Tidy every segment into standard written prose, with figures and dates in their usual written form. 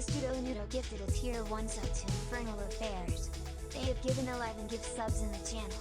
Testudo Nudo gifted us here 1 sub to Infernal Affairs. They have given 11 gift subs in the channel.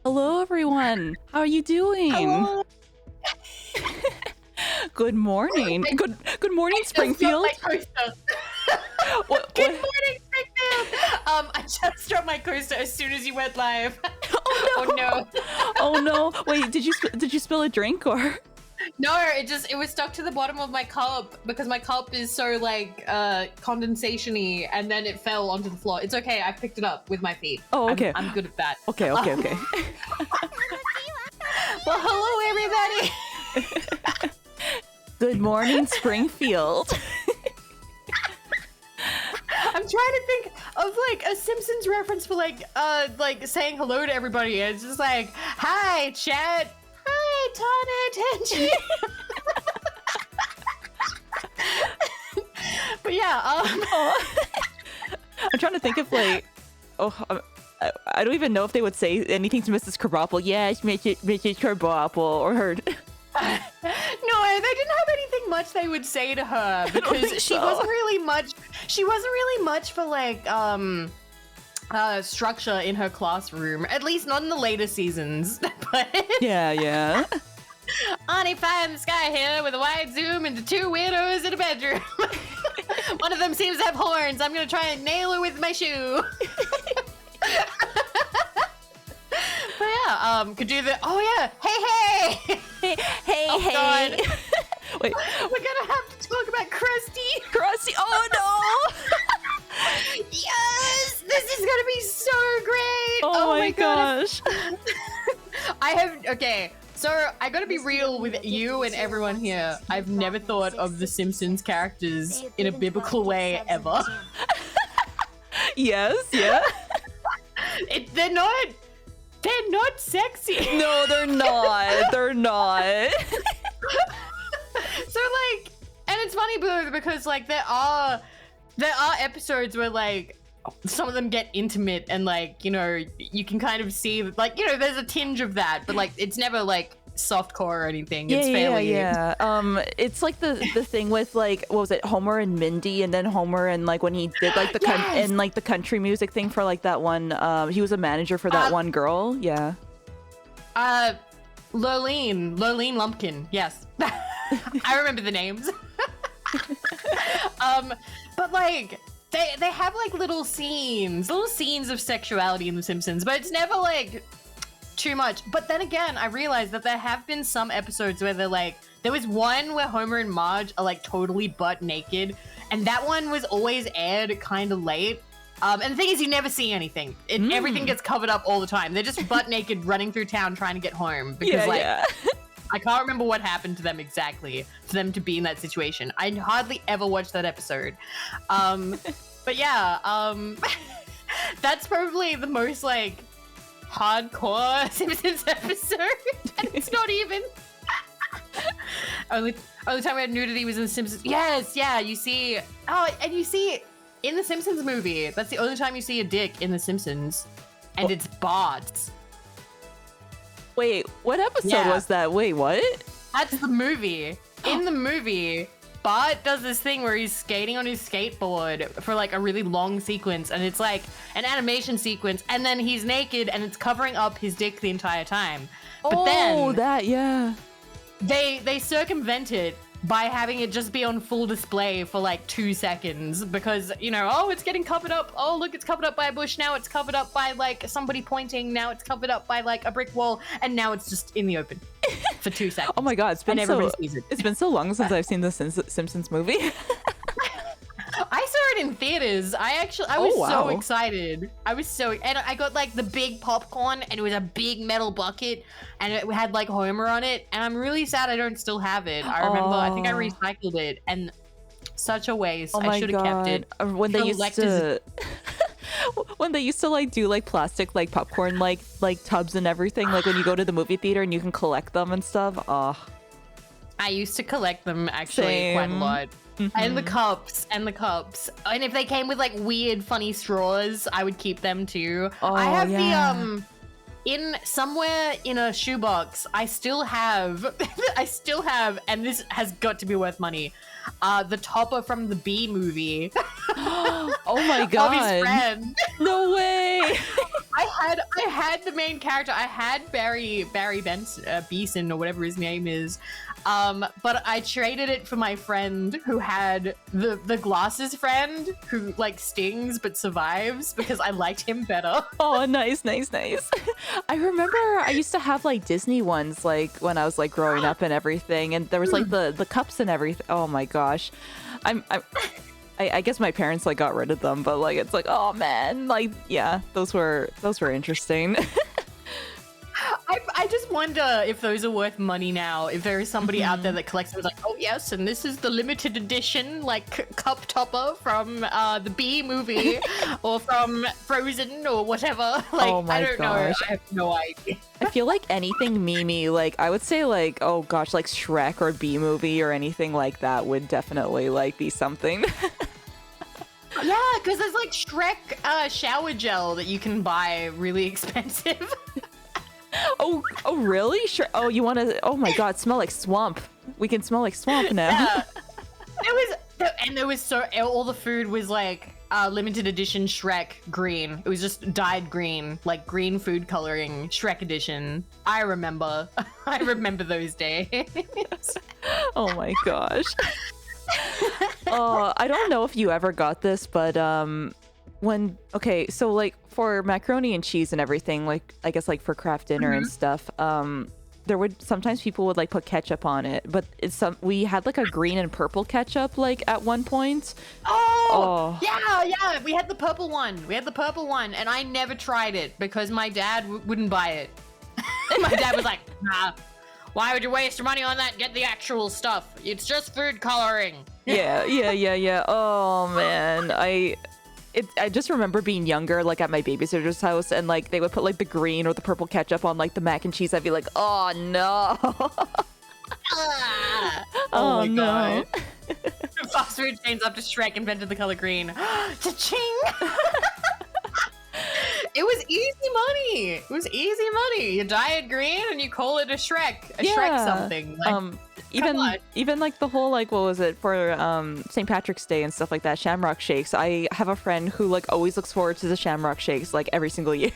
Hello, everyone. How are you doing? Hello. Good morning. Good morning, Springfield. What? Good morning, Springfield. I just dropped my coaster as soon as you went live. Oh no! Oh no! Oh no! Wait, did you spill a drink or? No, it was stuck to the bottom of my cup because my cup is so like condensation-y, and then it fell onto the floor. It's okay. I picked it up with my feet. Oh, okay. I'm good at that. Okay. Well, hello, everybody. Good morning, Springfield. I'm trying to think of like a Simpsons reference for like saying hello to everybody. It's just like, hi, chat. Hi, Tane, attention. But yeah, I'm trying to think of like, I don't even know if they would say anything to Mrs. Krabappel. Yes, Mrs. Krabappel, or her. No, they didn't have anything much they would say to her because she wasn't really much. She wasn't really much for like structure in her classroom. At least not in the later seasons. But Yeah. Ani Pie in the Sky here with a wide zoom into two weirdos in a bedroom. One of them seems to have horns. I'm gonna try and nail her with my shoe. But yeah, could do the hey. Oh, God. Wait, we're gonna have to talk about Krusty. Oh no! Yes, this is gonna be so great. Oh my gosh. Okay. So I gotta be real with you and everyone here. I've never thought of the Simpsons characters in a biblical way ever. Yes, yeah. They're not sexy. No, they're not. They're not. So like, and it's funny because like there are episodes where like some of them get intimate and like, you know, you can kind of see like, you know, there's a tinge of that, but like it's never like softcore or anything. It's fairly it's like the thing with like, what was it, Homer and Mindy, and then Homer and like when he did like the and like the country music thing for like that one, he was a manager for that one girl. Lurleen Lumpkin, yes. I remember the names. But like they have like little scenes of sexuality in The Simpsons, but it's never like too much. But then again, I realized that there have been some episodes where they're like, there was one where Homer and Marge are like totally butt naked, and that one was always aired kind of late. And the thing is, you never see anything. Everything gets covered up all the time. They're just butt naked running through town trying to get home because I can't remember what happened to them exactly for them to be in that situation. I hardly ever watched that episode. But yeah, that's probably the most like hardcore Simpsons episode. And it's not even. only time we had nudity was in The Simpsons. Yes, yeah, you see. Oh, and you see in The Simpsons movie, that's the only time you see a dick in The Simpsons. And it's Bart's. Wait, what episode was that? Wait, what? That's the movie. In the movie, Bart does this thing where he's skating on his skateboard for like a really long sequence, and it's like an animation sequence, and then he's naked and it's covering up his dick the entire time. But they circumvent it by having it just be on full display for like 2 seconds because, you know, oh, it's getting covered up. Oh, look, it's covered up by a bush. Now it's covered up by like somebody pointing. Now it's covered up by like a brick wall. And now it's just in the open for 2 seconds. Oh my God, it's been it's been so long since I've seen the Simpsons movie. I saw it in theaters. I was so excited. And I got like the big popcorn, and it was a big metal bucket, and it had like Homer on it. And I'm really sad I don't still have it. I remember, I think I recycled it, and such a waste. I should have kept it. When they used to, when they used to like do like plastic like popcorn like tubs and everything, like when you go to the movie theater and you can collect them and stuff. I used to collect them actually quite a lot. And the cups. And if they came with like weird funny straws, I would keep them too. I have somewhere in a shoebox, I still have, and this has got to be worth money, the topper from the Bee movie. Oh my God. Of his friend. No way. I I had the main character. I had Barry Beeson or whatever his name is. But I traded it for my friend who had the glasses friend who like stings but survives because I liked him better. Oh, nice. I remember I used to have like Disney ones like when I was like growing up and everything, and there was like the cups and everything. Oh my gosh. I guess my parents like got rid of them, but like it's like, oh man, like yeah, those were interesting. I just wonder if those are worth money now. If there is somebody out there that collects them, like, oh yes, and this is the limited edition, like cup topper from the Bee movie, or from Frozen, or whatever. Like, oh my I don't know. I have no idea. I feel like anything Mimi, like I would say, like oh gosh, like Shrek or Bee movie or anything like that would definitely like be something. Yeah, because there's like Shrek shower gel that you can buy really expensive. Oh, really? Sure. Oh, you want to? Oh my God, smell like swamp. We can smell like swamp now. Yeah. There was so all the food was like limited edition Shrek green. It was just dyed green, like green food coloring Shrek edition. I remember those days. Oh my gosh. I don't know if you ever got this, but so like for macaroni and cheese and everything, like I guess like for Kraft Dinner and stuff, there would sometimes people would like put ketchup on it, but we had like a green and purple ketchup like at one point. Oh. Yeah, we had the purple one, and I never tried it because my dad wouldn't buy it. My dad was like, nah, why would you waste your money on that? Get the actual stuff. It's just food coloring. Yeah. Oh man, I just remember being younger, like at my babysitter's house, and like they would put like the green or the purple ketchup on like the mac and cheese. I'd be like, oh no. Oh my God. Fast food chains up to Shrek invented the color green. Cha-ching! It was easy money. You dye it green and you call it a Shrek. Shrek something. Like, even like the whole like what was it for St. Patrick's Day and stuff like that, Shamrock Shakes. I have a friend who like always looks forward to the Shamrock Shakes like every single year.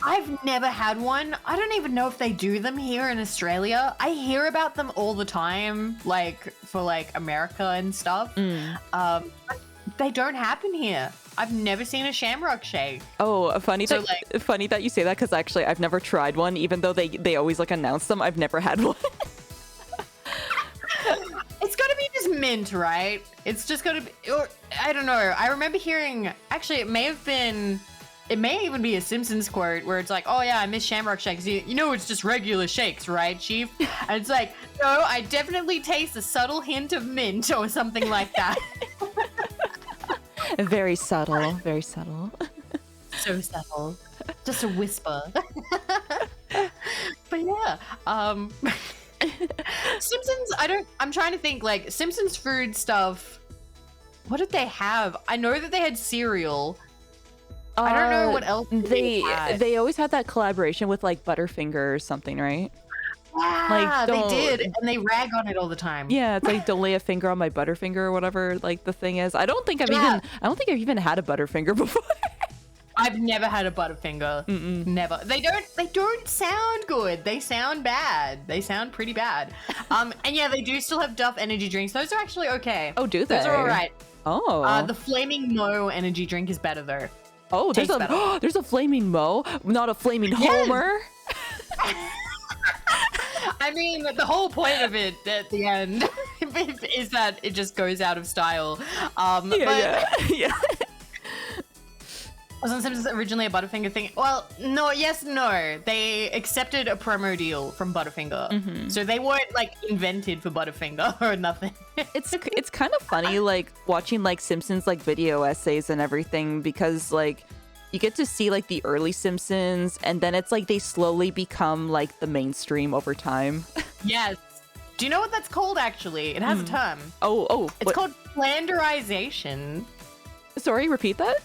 I've never had one. I don't even know if they do them here in Australia. I hear about them all the time, like for like America and stuff. But they don't happen here. I've never seen a Shamrock Shake. Oh, funny that you say that, because actually I've never tried one, even though they always like announce them. I've never had one. It's gotta be just mint, right? It's just gotta be, or I don't know. I remember hearing, actually it may even be a Simpsons quote where it's like, oh yeah, I miss Shamrock Shakes. You know it's just regular shakes, right, Chief? And it's like, no, I definitely taste a subtle hint of mint or something like that. Very subtle, very subtle. So subtle. Just a whisper. But yeah, Simpsons, I'm trying to think, like, Simpsons food stuff, what did they have? I know that they had cereal. I don't know what else they always had that collaboration with, like, Butterfinger or something, right? Yeah, like, they did, and they rag on it all the time. Yeah, it's like, don't lay a finger on my Butterfinger or whatever, like, the thing is. I don't think I've even had a Butterfinger before. I've never had a Butterfinger. Never. They don't sound good. They sound bad. They sound pretty bad. And yeah, they do still have Duff energy drinks. Those are actually okay. Oh, do they? Those are all right. Oh. The Flaming Mo energy drink is better though. Oh, there's a Flaming Mo, not a Flaming Homer. I mean, the whole point of it at the end is that it just goes out of style. Yeah. Wasn't Simpsons originally a Butterfinger thing? Well, no, yes, no. They accepted a promo deal from Butterfinger. So they weren't, like, invented for Butterfinger or nothing. It's kind of funny, like, watching, like, Simpsons, like, video essays and everything, because, like, you get to see, like, the early Simpsons, and then it's like they slowly become, like, the mainstream over time. Yes. Do you know what that's called, actually? It has a term. Oh. It's called flanderization. Sorry, repeat that?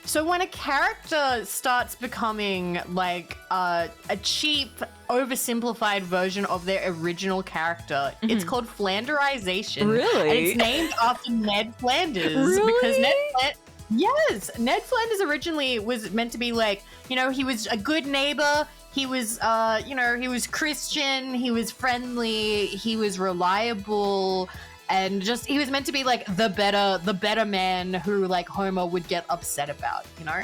So when a character starts becoming like a cheap, oversimplified version of their original character, it's called flanderization. Really? And it's named after Ned Flanders. Really? Because Yes, Ned Flanders originally was meant to be like, you know, he was a good neighbor. He was, you know, he was Christian. He was friendly. He was reliable, and just he was meant to be like the better man who like Homer would get upset about, you know.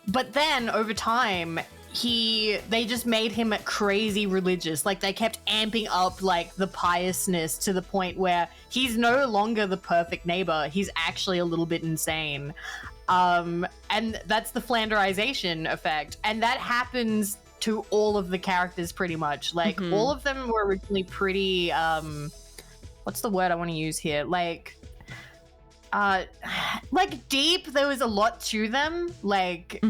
But then over time, they just made him crazy religious. Like they kept amping up like the piousness to the point where he's no longer the perfect neighbor. He's actually a little bit insane. And that's the Flanderization effect. And that happens to all of the characters pretty much. Like all of them were originally pretty, what's the word I want to use here? Like deep. There was a lot to them. Like,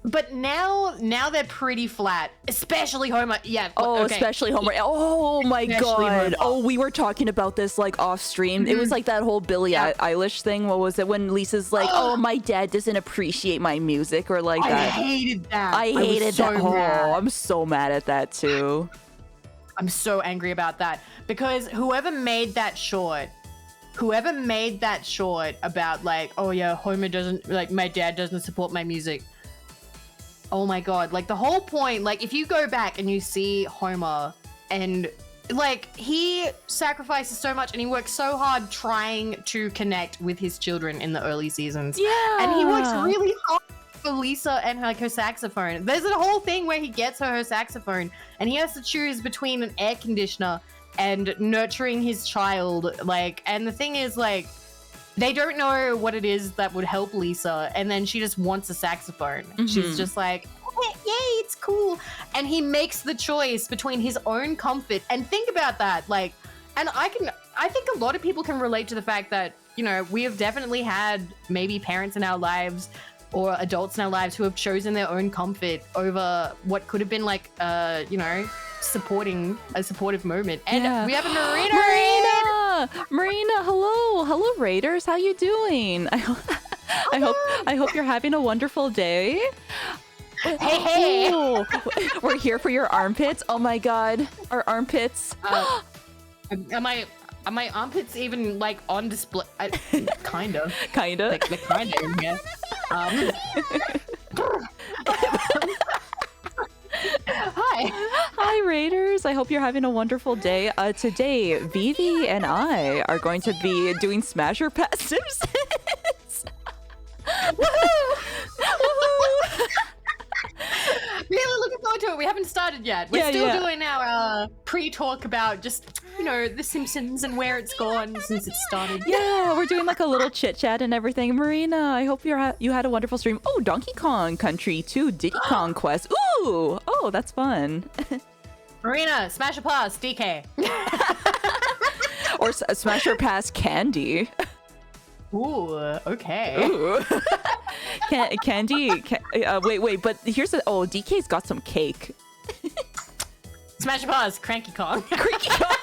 but now they're pretty flat, especially Homer. Yeah. Oh, okay. especially Homer. Oh my Especially god. Homer. Oh, we were talking about this like off stream. It was like that whole Billie Eilish thing. What was it when Lisa's like, "Oh, my dad doesn't appreciate my music," or like I that. hated that. I hated was so that. mad. Oh, I'm so mad at that too. I'm so angry about that because whoever made that short about like, oh yeah, Homer doesn't like my dad doesn't support my music. Oh my god, like the whole point, like if you go back and you see Homer and like he sacrifices so much and he works so hard trying to connect with his children in the early seasons. Yeah. And he works really hard for Lisa and her saxophone. There's a whole thing where he gets her saxophone and he has to choose between an air conditioner and nurturing his child. Like, and the thing is like, they don't know what it is that would help Lisa, and then she just wants a saxophone. She's just like, yay, it's cool. And he makes the choice between his own comfort. And think about that. Like, and I think a lot of people can relate to the fact that, you know, we have definitely had maybe parents in our lives or adults in our lives who have chosen their own comfort over what could have been like, you know, a supportive moment. And we have a Marina, hello Raiders, how you doing? I hope you're having a wonderful day. Hey. Ooh, we're here for your armpits. Oh my god, our armpits. Are my armpits even like on display? Kind of. Like they're kind of in here. Hi Raiders, I hope you're having a wonderful day. Today Vivi and I are going to be doing Smasher Pass Simpsons. Woohoo! Really looking forward to it. We haven't started yet. We're still doing our pre-talk about just, you know, The Simpsons and where it's gone since it started. Yeah, we're doing like a little chit chat and everything. Marina, I hope you had a wonderful stream. Oh, Donkey Kong Country 2 Diddy Kong Quest. Ooh, oh, that's fun. Marina, Smash a Pass, DK. Or Smasher Pass Candy. Ooh, okay. Ooh. Candy. Wait, but here's DK's got some cake. Smash a Pass, Cranky Kong. Cranky Kong.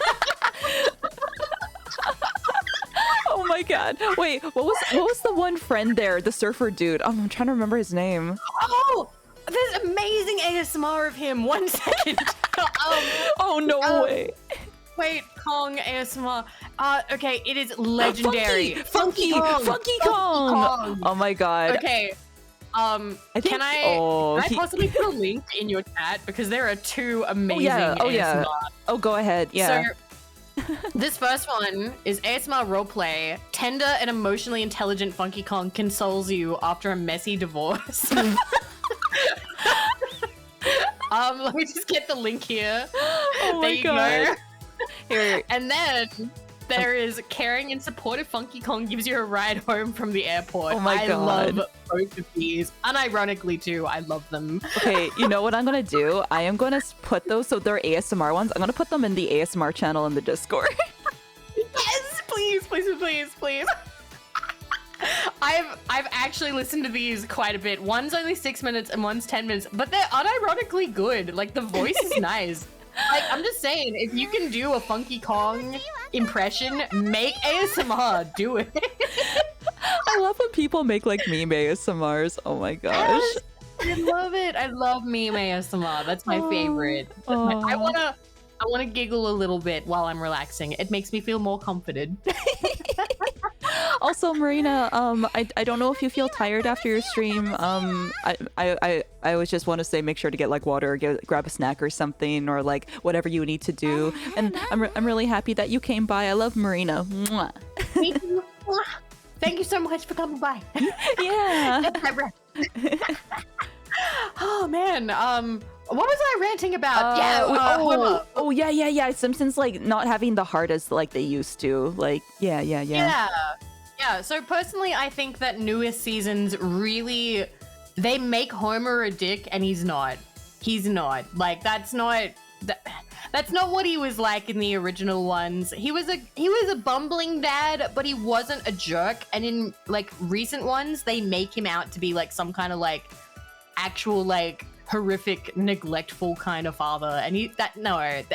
Oh my god. Wait, what was the one friend there? The surfer dude. Oh, I'm trying to remember his name. Oh, there's amazing ASMR of him. 1 second. Oh, no way. Wait, Kong ASMR. Okay, it is legendary. Funky Kong. Oh my god. Okay. Can I possibly put a link in your chat because there are two amazing ASMR. Oh, go ahead. Yeah. So, this first one is ASMR roleplay. Tender and emotionally intelligent Funky Kong consoles you after a messy divorce. Let me just get the link here. Oh my god. Here. And then there is caring and supportive Funky Kong gives you a ride home from the airport. Oh my god. I love both of these. Unironically too, I love them. Okay, you know what I'm gonna do? I am gonna put those, so they're ASMR ones. I'm gonna put them in the ASMR channel in the Discord. Yes, please. I've actually listened to these quite a bit. One's only 6 minutes and one's 10 minutes, but they're unironically good. Like the voice is nice. Like, I'm just saying, if you can do a Funky Kong impression, make ASMR. Do it. I love when people make like meme ASMRs. Oh my gosh. Yes, I love it. I love meme ASMR. That's my favorite. I wanna giggle a little bit while I'm relaxing. It makes me feel more comforted. Also, Marina, I don't know if you feel tired after your stream. I always just want to say make sure to get like water or grab a snack or something, or like whatever you need to do. And I'm really happy that you came by. I love Marina. Mwah. Thank you. Thank you so much for coming by. Yeah. Oh man, what was I ranting about? Yeah. Simpsons like not having the heart as like they used to. Like, yeah. Yeah. So personally, I think that newest seasons really they make Homer a dick, and he's not. He's not. Like that's not what he was like in the original ones. He was a bumbling dad, but he wasn't a jerk. And in like recent ones, they make him out to be like some kind of like actual like horrific neglectful kind of father, and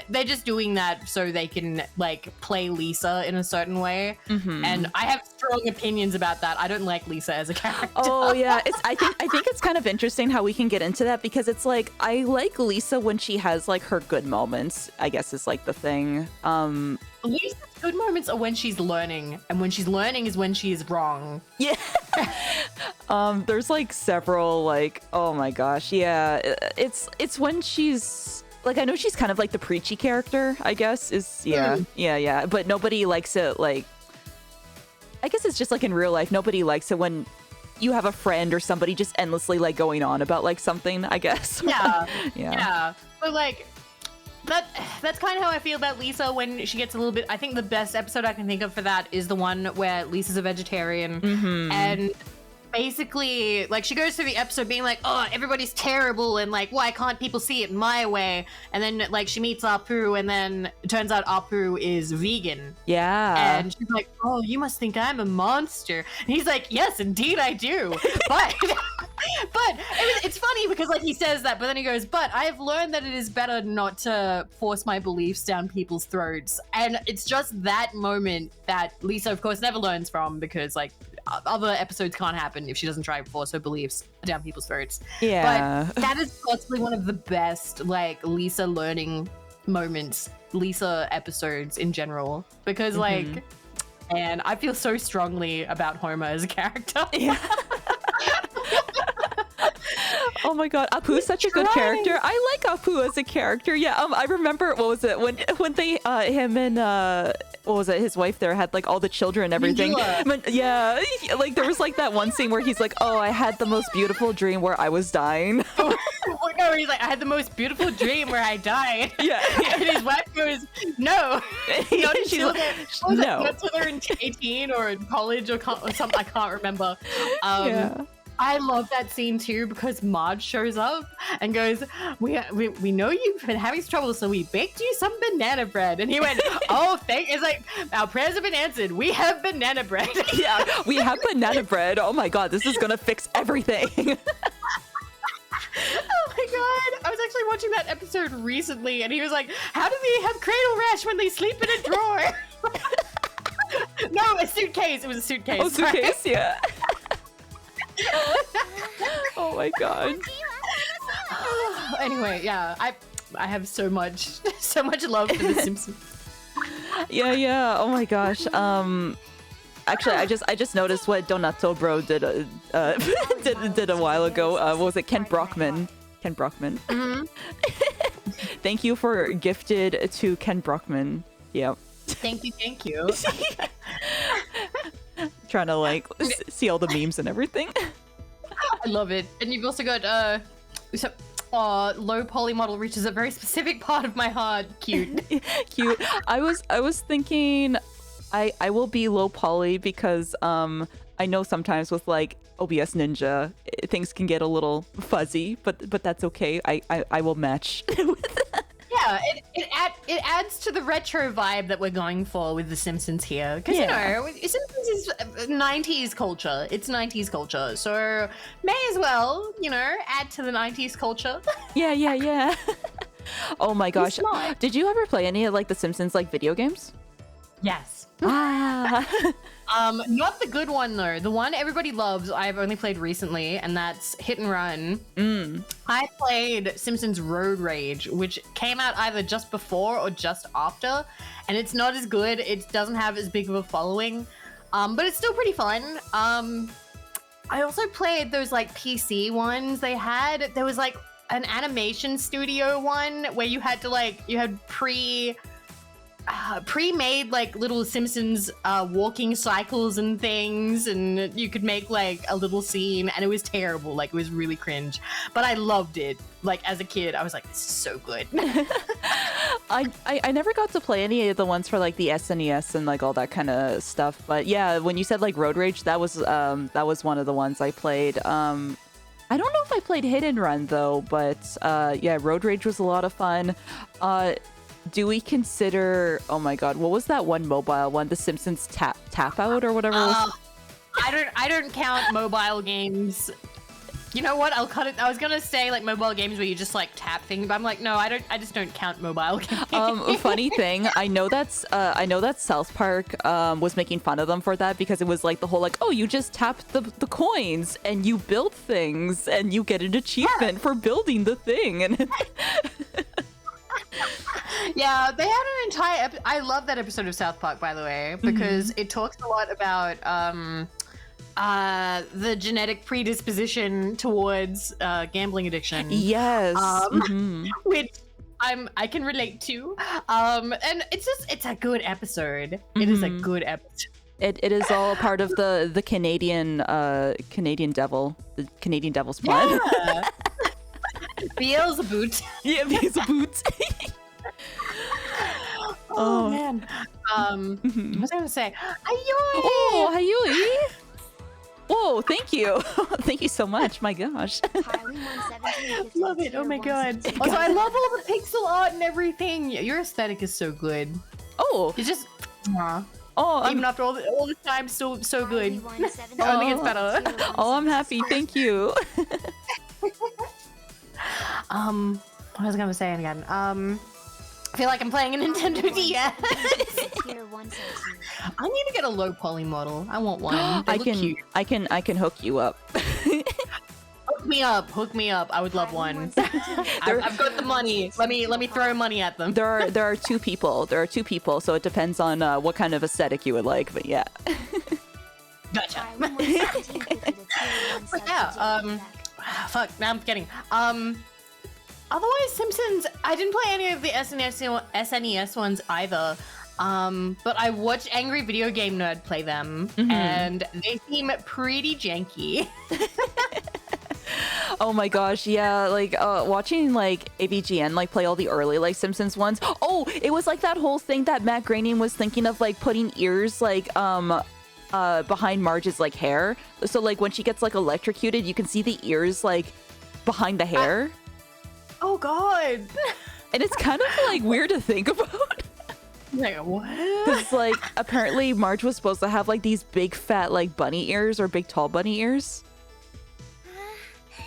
they're just doing that so they can like play Lisa in a certain way. And I have strong opinions about that. I don't like Lisa as a character. Oh yeah, I think it's kind of interesting how we can get into that, because it's like I like Lisa when she has like her good moments, I guess is like the thing. Lisa's good moments are when she's learning, and when she's learning is when she is wrong. Yeah. There's like several like, oh my gosh, yeah. It's when she's like, I know she's kind of like the preachy character, I guess, is yeah. But nobody likes it, like I guess it's just like in real life, nobody likes it when you have a friend or somebody just endlessly like going on about like something, I guess. Yeah. But like that's kind of how I feel about Lisa when she gets a little bit. I think the best episode I can think of for that is the one where Lisa's a vegetarian, and basically like she goes through the episode being like, oh, everybody's terrible, and like, why can't people see it my way? And then like she meets Apu, and then it turns out Apu is vegan. Yeah. And she's like, oh, you must think I'm a monster. And he's like, yes, indeed I do. But it's funny because like he says that, but then he goes, but I have learned that it is better not to force my beliefs down people's throats. And it's just that moment that Lisa, of course, never learns from, because like other episodes can't happen if she doesn't try to force her beliefs down people's throats. Yeah. But that is possibly one of the best like Lisa learning moments, Lisa episodes in general, because like, and I feel so strongly about Homer as a character. Yeah. Oh my god, Apu's such a good character. I like Apu as a character. Yeah, I remember, what was it, when they him and what was it, his wife there had like all the children and everything. Yeah, like there was like that one scene where he's like, oh, I had the most beautiful dream where I was dying. No, he's like, I had the most beautiful dream where I died. Yeah. And his wife goes, no. Not until no. they're in 18 or in college or something. I can't remember. Yeah. I love that scene too, because Marge shows up and goes, we know you've been having trouble, so we baked you some banana bread. And he went, oh, it's like, our prayers have been answered. We have banana bread. Yeah, we have banana bread. Oh my god, this is gonna fix everything. Oh my god, I was actually watching that episode recently, and he was like, how do they have cradle rash when they sleep in a drawer? No, a suitcase. It was a suitcase. Oh, suitcase, yeah. Oh my god. Anyway, yeah, I have so much love for The Simpsons. Yeah. Oh my gosh. Actually, I just noticed what Donato Bro did did a while ago. What was it? Kent Brockman. Thank you for gifted to Ken Brockman. Yep. Thank you. Trying to like see all the memes and everything. I love it. And you've also got low poly model reaches a very specific part of my heart. Cute. Cute. I was thinking I will be low poly because I know sometimes with like OBS Ninja things can get a little fuzzy, but that's okay. I will match with that. Yeah, it adds to the retro vibe that we're going for with The Simpsons here. Because, you know, Simpsons is 90s culture. It's 90s culture. So may as well, you know, add to the 90s culture. Yeah. Oh my gosh. Did you ever play any of like The Simpsons like video games? Yes. Ah. Not the good one though. The one everybody loves, I've only played recently, and that's Hit and Run. I played Simpsons Road Rage, which came out either just before or just after, and it's not as good. It doesn't have as big of a following. But it's still pretty fun. I also played those like PC ones they had. There was like an animation studio one where you had to like, you had pre-made like little Simpsons walking cycles and things, and you could make like a little scene, and it was terrible. Like, it was really cringe, but I loved it. Like, as a kid, I was like, this is so good. I never got to play any of the ones for like the SNES and like all that kind of stuff. But yeah, when you said like Road Rage, that was one of the ones I played. I don't know if I played Hit and Run though, but yeah, Road Rage was a lot of fun. Do we consider? Oh my God, what was that one mobile one? The Simpsons Tap Out or whatever. It was? I don't count mobile games. You know what? I'll cut it. I was gonna say like mobile games where you just like tap things, but I'm like, no, I just don't count mobile games. Funny thing, I know that South Park was making fun of them for that, because it was like the whole like, oh, you just tap the coins and you build things and you get an achievement for building the thing. And yeah, they had an entire I love that episode of South Park, by the way, because it talks a lot about the genetic predisposition towards gambling addiction. Yes. Which I can relate to. And it's a good episode. It is a good episode. It is all part of the Canadian devil, the Canadian devil's plan. Yeah. Beelzebub. Yeah, Beelzebub. Oh man. What was I gonna say? Ayoi! Oh, Hayui! Whoa, thank you. Thank you so much. My gosh. Love it. Oh my god. Also, I love all the pixel art and everything. Your aesthetic is so good. Oh. It's just even after all this time, still so good. I think it's better. Oh, I'm happy. Thank you. What was I gonna say again? I feel like I'm playing a Nintendo DS. I need to get a low poly model. I want one. I can hook you up. Hook me up. I would love one. I've got the money. Let me throw money at them. There are two people. So it depends on what kind of aesthetic you would like. But yeah. Gotcha. But yeah. Fuck. Now I'm forgetting. Otherwise, Simpsons, I didn't play any of the SNES ones either. But I watched Angry Video Game Nerd play them, and they seem pretty janky. Oh my gosh, yeah, like watching like AVGN like play all the early like Simpsons ones. Oh, it was like that whole thing that Matt Groening was thinking of, like putting ears like behind Marge's like hair. So like when she gets like electrocuted, you can see the ears like behind the hair. Oh god. And it's kind of like weird to think about. Like what? Because like apparently Marge was supposed to have like these big fat like bunny ears or big tall bunny ears.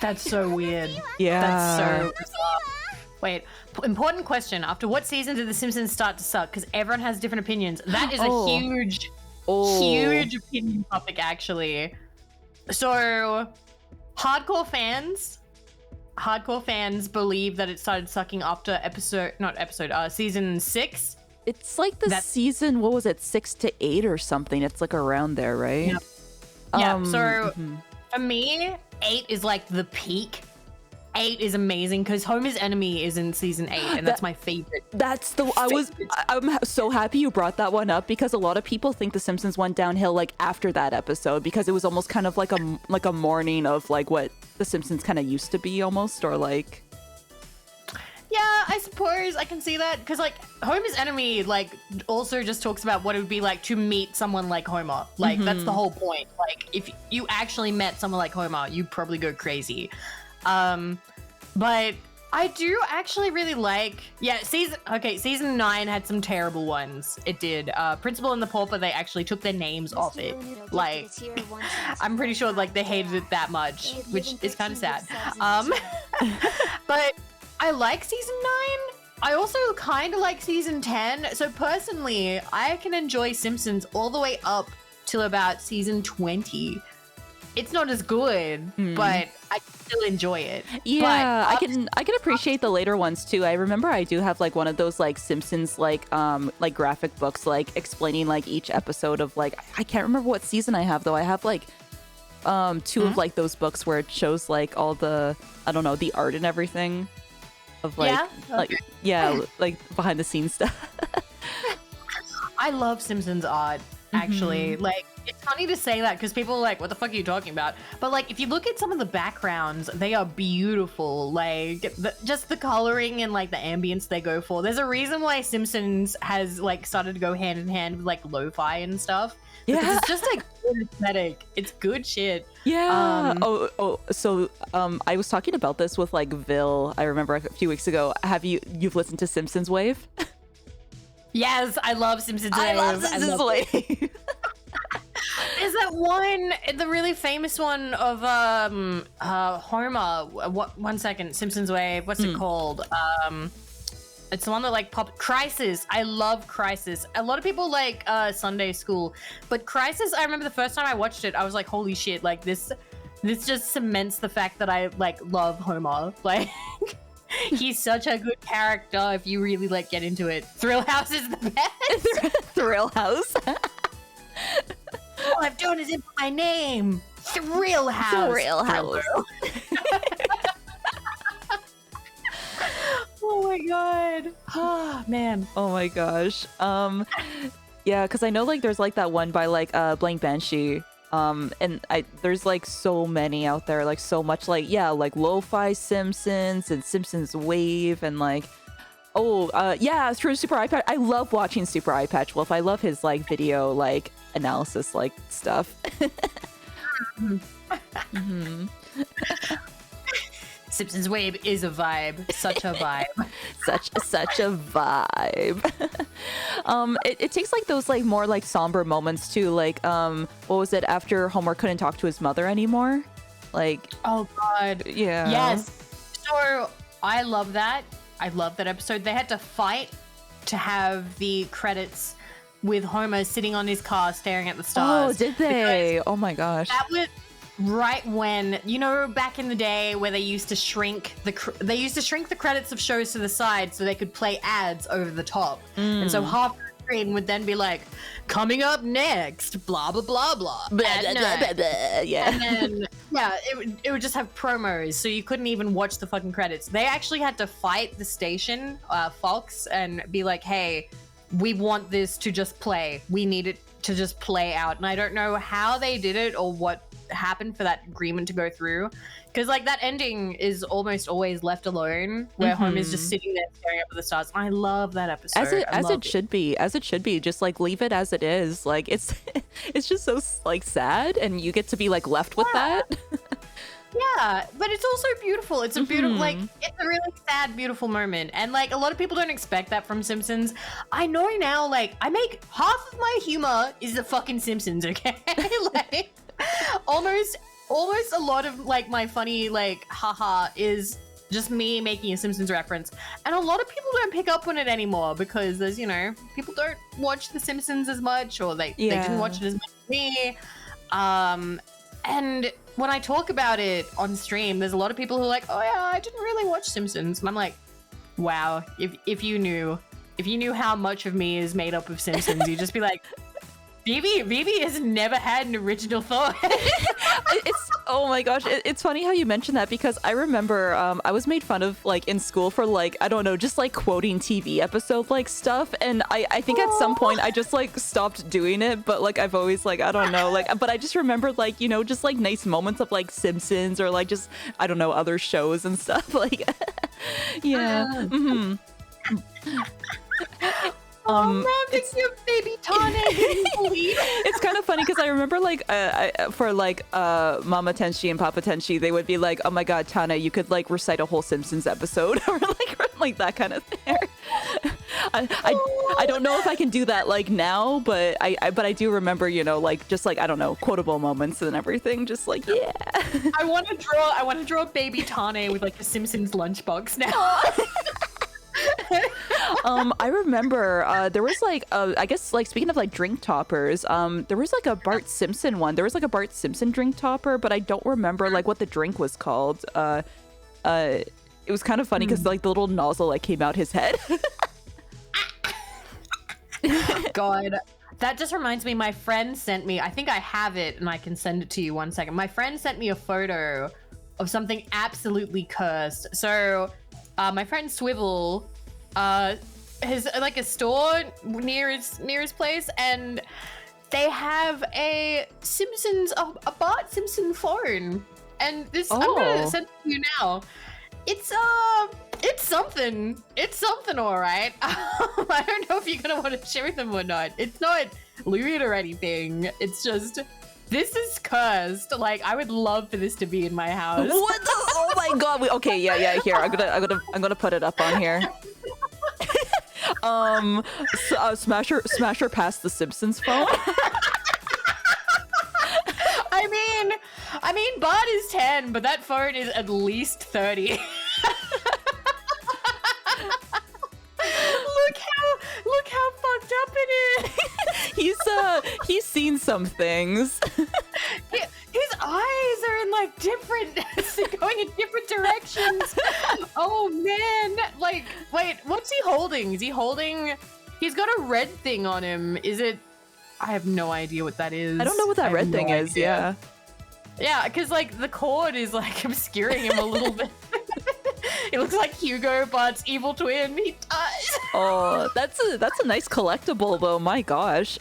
That's so weird. Yeah. That's so bizarre. Wait, important question. After what season did The Simpsons start to suck? Because everyone has different opinions. That is a huge opinion topic, actually. So, hardcore fans believe that it started sucking after season 6. It's like the season, what was it, 6 to 8 or something? It's like around there, right? Yeah. So for me, 8 is like the peak. 8 is amazing because Homer's Enemy is in season 8, and that's my favorite. I'm so happy you brought that one up, because a lot of people think The Simpsons went downhill like after that episode, because it was almost kind of like a mourning of like what The Simpsons kind of used to be almost, or like. Yeah, I suppose I can see that, because like Homer's Enemy like also just talks about what it would be like to meet someone like Homer. Like that's the whole point. Like if you actually met someone like Homer, you'd probably go crazy. But I do actually really like, season 9 had some terrible ones. It did. Principal and the Pauper, they actually took their names off it. Like, I'm pretty sure like they hated it that much, which is kind of sad. But I like season 9. I also kind of like season 10. So personally, I can enjoy Simpsons all the way up till about season 20. it's not as good, but I still enjoy it. Yeah, but, I can appreciate the later ones too. I remember I do have like one of those like Simpsons like graphic books like explaining like each episode of like I can't remember what season I have though. I have like two of like those books where it shows like all the I don't know, the art and everything of like like behind the scenes stuff. I love Simpsons art, actually. Like, it's funny to say that because people are like, what the fuck are you talking about? But, like, if you look at some of the backgrounds, they are beautiful. Like, just the coloring and, like, the ambience they go for. There's a reason why Simpsons has, like, started to go hand in hand with, like, lo-fi and stuff. Yeah. Because it's just, like, good aesthetic. It's good shit. Yeah. So I was talking about this with, like, Vil, I remember a few weeks ago. You've listened to Simpsons Wave? Yes, I love Simpsons Wave. I love Simpsons Wave. Is that one, the really famous one of Homer? One second, Simpsons Wave. What's it called? It's the one that like popped. Crisis. I love Crisis. A lot of people like Sunday School, but Crisis. I remember the first time I watched it, I was like, holy shit! Like this just cements the fact that I like love Homer. Like. He's such a good character if you really like get into it. Thrill House is the best. Thrill House. All I've done is input my name. Thrill House. Thrill House. Oh my god. Oh man. Oh my gosh. Yeah, because I know like there's like that one by like Blank Banshee. And there's like so many out there, like so much like like lo-fi Simpsons and Simpsons Wave and like it's true, Super Eye Patch. I love watching Super Eye Patch Wolf. I love his like video like analysis like stuff. Simpsons Wave is a vibe. Such a vibe. such a vibe. It takes like those like more like somber moments too. Like what was it after Homer couldn't talk to his mother anymore? Like oh god. Yeah. Yes. So I love that. I love that episode. They had to fight to have the credits with Homer sitting on his car staring at the stars. Oh, did they? Oh my gosh. That was right when, you know, back in the day where they used to shrink the credits of shows to the side so they could play ads over the top. And so half the screen would then be like, coming up next, blah blah blah blah. Yeah. And then it would just have promos, so you couldn't even watch the fucking credits. They actually had to fight the station, Fox, and be like, hey, we want this to just play. We need it to just play out. And I don't know how they did it or what happened for that agreement to go through, because like that ending is almost always left alone where Homer's just sitting there staring up at the stars. I love that episode as it should be just like leave it as it is. Like it's just so like sad and you get to be like left with that. Yeah, but it's also beautiful. It's a beautiful, like, it's a really sad, beautiful moment. And, like, a lot of people don't expect that from Simpsons. I know now, like, I make half of my humor is the fucking Simpsons, okay? Like, almost a lot of, like, my funny, like, haha is just me making a Simpsons reference. And a lot of people don't pick up on it anymore because there's, you know, people don't watch The Simpsons as much, or they didn't watch it as much as me. And when I talk about it on stream, there's a lot of people who are like, oh yeah, I didn't really watch Simpsons. And I'm like, wow, if you knew how much of me is made up of Simpsons, you'd just be like, VIVI has never had an original thought. Oh my gosh, it's funny how you mention that, because I remember I was made fun of like in school for like, I don't know, just like quoting TV episode like stuff, and I think at some point I just like stopped doing it, but like I've always like, I don't know, like, but I just remember like, you know, just like nice moments of like Simpsons or like just, I don't know, other shows and stuff like yeah. It's your baby Tane. It's kind of funny because I remember like for like Mama Tenchi and Papa Tenchi, they would be like, oh my god, Tane, you could like recite a whole Simpsons episode or like that kind of thing. I don't know if I can do that like now, but I do remember, you know, like just like, I don't know, quotable moments and everything, just like, yeah. I want to draw baby Tane with like a Simpsons lunchbox now. I remember there was like I guess like speaking of like drink toppers, there was like a Bart Simpson one. There was like a Bart Simpson drink topper, but I don't remember like what the drink was called. It was kind of funny because like the little nozzle like came out his head. God. That just reminds me, my friend sent me, I think I have it and I can send it to you one second. My friend sent me a photo of something absolutely cursed. So my friend Swivel has like a store near his place, and they have a Bart Simpson phone. And this, I'm gonna send it to you now. It's something. It's something, all right. I don't know if you're gonna want to share them or not. It's not lewd or anything. It's just, this is cursed. Like, I would love for this to be in my house. What the? Oh my god. Okay, yeah. Here, I'm gonna put it up on here. Smasher past the Simpsons phone. I mean, Bart is 10, but that phone is at least 30. Look how fucked up it is. He's seen some things. His eyes are in like going in different directions. Oh man! Like, wait, what's he holding? He's got a red thing on him. Is it? I have no idea what that is. I don't know what that red thing is. Yeah. Yeah, because like the cord is like obscuring him a little bit. It looks like Hugo, Bart's evil twin. He does. Oh, that's a nice collectible though. My gosh.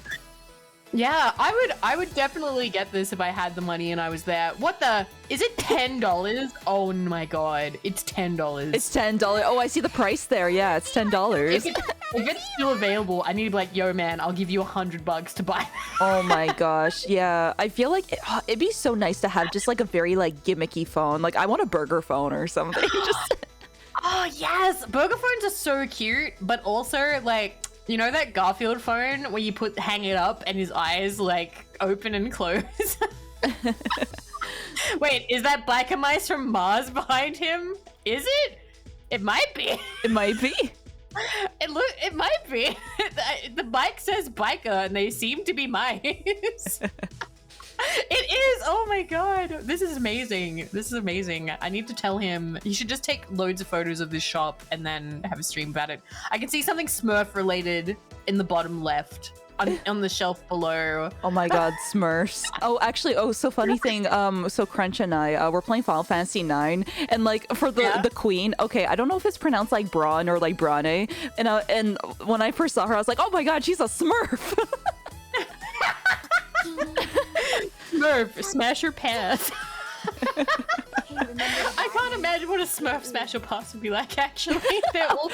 Yeah, I would definitely get this if I had the money and I was there. What the? Is it $10? Oh my god, it's $10. It's $10. Oh, I see the price there. Yeah, it's $10. If it's still available, I need to be like, yo man, I'll give you $100 to buy that. Oh my gosh, yeah. I feel like it'd be so nice to have just like a very like gimmicky phone. Like I want a burger phone or something. Just. Oh yes, burger phones are so cute, but also like, you know that Garfield phone where you hang it up and his eyes like open and close? Wait, is that Biker Mice from Mars behind him? Is it? It might be. It might be. It might be. The bike says biker and they seem to be mice. It is. Oh my god. This is amazing. I need to tell him. You should just take loads of photos of this shop and then have a stream about it. I can see something Smurf related in the bottom left on the shelf below. Oh my god, Smurfs. Oh, actually, so funny thing. So Crunch and I, we're playing Final Fantasy IX, and like for the queen. Okay, I don't know if it's pronounced like Braun or like Brane. And when I first saw her, I was like, oh my god, she's a Smurf. Smurf, smash your pants. I can't imagine what a Smurf smash your pass would be like, actually. They're all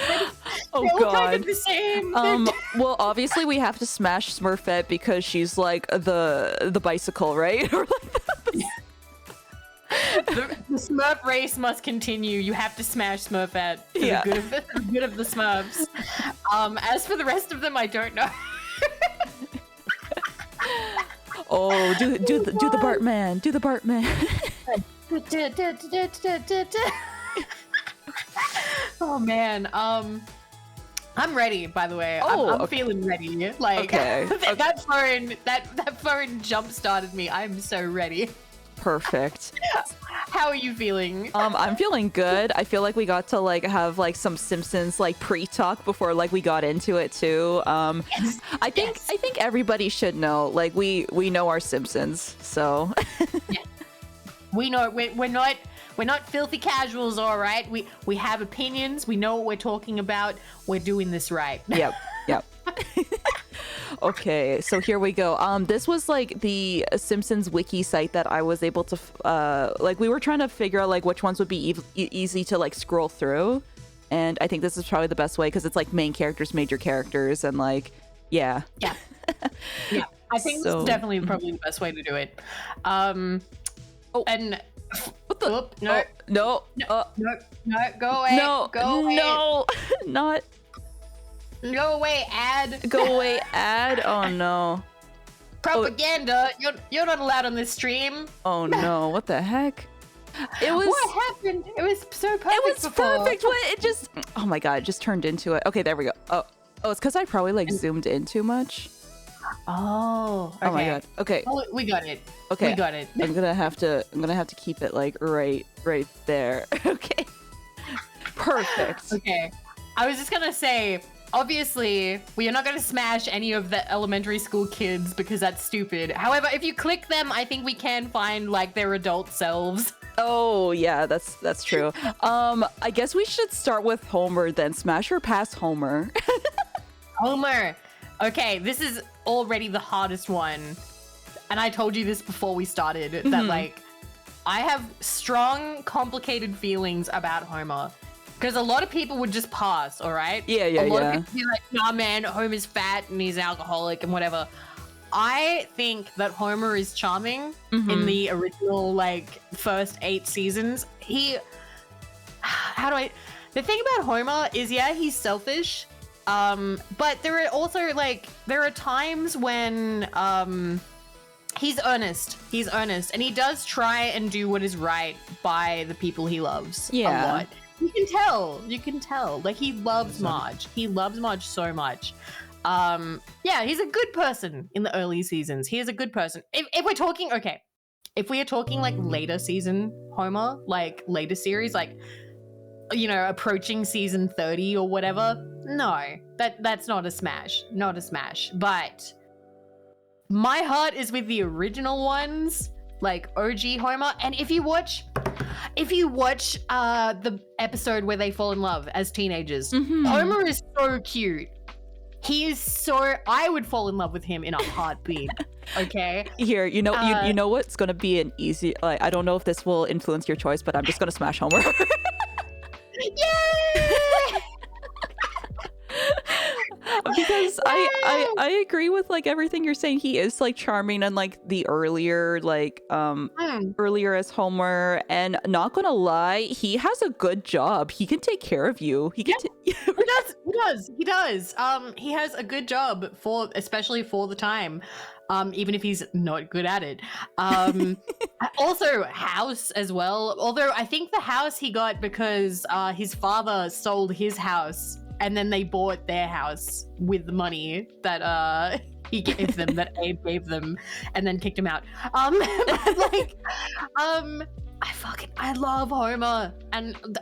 kind of the same. Well, obviously we have to smash Smurfette because she's like the bicycle, right? Or like the Smurf race must continue. You have to smash Smurfette for the good of the Smurfs. As for the rest of them, I don't know. Oh, do the Bartman. Do the Bartman. Oh man. I'm ready, by the way. I'm feeling ready. Like okay. that phone jump started me. I'm so ready. Perfect. How are you feeling? I'm feeling good. I feel like we got to like have like some Simpsons like pre-talk before like we got into it too. Yes. I think everybody should know. Like we know our Simpsons, so yeah. We know we're not filthy casuals, all right? We have opinions. We know what we're talking about. We're doing this right. Yep. Okay, so here we go. This was like the Simpsons wiki site that I was able to like we were trying to figure out like which ones would be easy to like scroll through, and I think this is probably the best way because it's like main characters, major characters, and like yeah. I think this is definitely probably the best way to do it. And what the? No, go away. Go away. No, not. Go away, ad. Go away, ad. Oh no. Propaganda. You're not allowed on this stream. Oh no. What the heck? It was. What happened? It was so perfect. It was before. perfect. It just. Oh my god! It just turned into it. Okay, there we go. Oh, it's because I probably like zoomed in too much. Oh. Okay. Oh my god. Okay. Oh, we got it. Okay. We got it. I'm gonna have to keep it like right there. Okay. Perfect. Okay. I was just gonna say, obviously, we are not gonna smash any of the elementary school kids because that's stupid. However, if you click them, I think we can find like their adult selves. Oh yeah, that's true. I guess we should start with Homer then. Smash or pass Homer? Homer. Okay, this is already the hardest one. And I told you this before we started, that like, I have strong, complicated feelings about Homer. Because a lot of people would just pass, all right? Yeah. A lot of people would be like, nah, man, Homer's fat and he's alcoholic and whatever. I think that Homer is charming in the original, like, first 8 seasons. The thing about Homer is, yeah, he's selfish. But there are also, like, there are times when, he's earnest. He's earnest. And he does try and do what is right by the people he loves a lot. You can tell. Like, he loves Marge. He loves Marge so much. Yeah, he's a good person in the early seasons. He is a good person. If we're talking, okay, if we are talking like later season Homer, like later series, like, you know, approaching season 30 or whatever, no, that's not a smash. Not a smash. But my heart is with the original ones, like OG Homer. And if you watch the episode where they fall in love as teenagers, Homer is so cute. He is so, I would fall in love with him in a heartbeat. Okay. Here, you know what's gonna be an easy, like, I don't know if this will influence your choice, but I'm just gonna smash Homer. Yay! Because I agree with like everything you're saying. He is like charming and like the earlier earlier as Homer, and not gonna lie, he has a good job. He can take care of you. He does. He has a good job especially for the time. Even if he's not good at it. Also, house as well. Although I think the house he got because his father sold his house and then they bought their house with the money that he gave them, that Abe gave them, and then kicked him out. I love Homer, and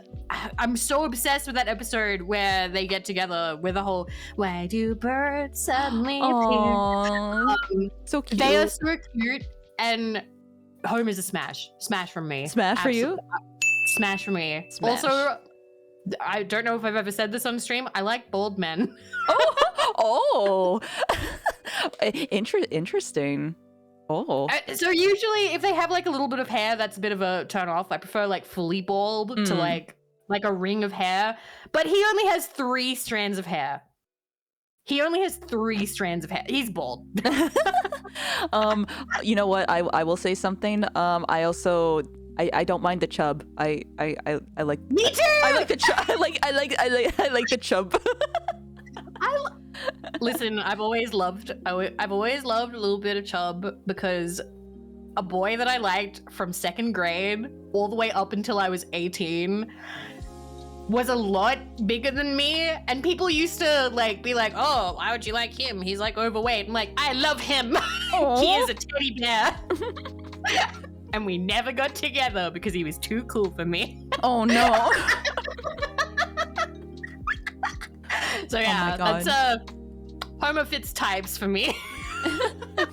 I'm so obsessed with that episode where they get together with the whole "Why do birds suddenly appear?" So cute. They are so cute, and Homer's a smash from me. Smash for you? Smash for me. Smash. Also, I don't know if I've ever said this on stream. I like bald men. Oh. Interesting. Oh. So usually if they have like a little bit of hair, that's a bit of a turn off. I prefer like fully bald to like a ring of hair. But he only has 3 strands of hair. He's bald. You know what? I will say something. I don't mind the chub. I like. Me too. I like the chub. I like the chub. Listen, I've always loved a little bit of chub, because a boy that I liked from 2nd grade all the way up until I was 18 was a lot bigger than me, and people used to like be like, "Oh, why would you like him? He's like overweight." I'm like, I love him. He is a teddy bear. And we never got together because he was too cool for me. Oh no. So yeah, that's Homer fits types for me.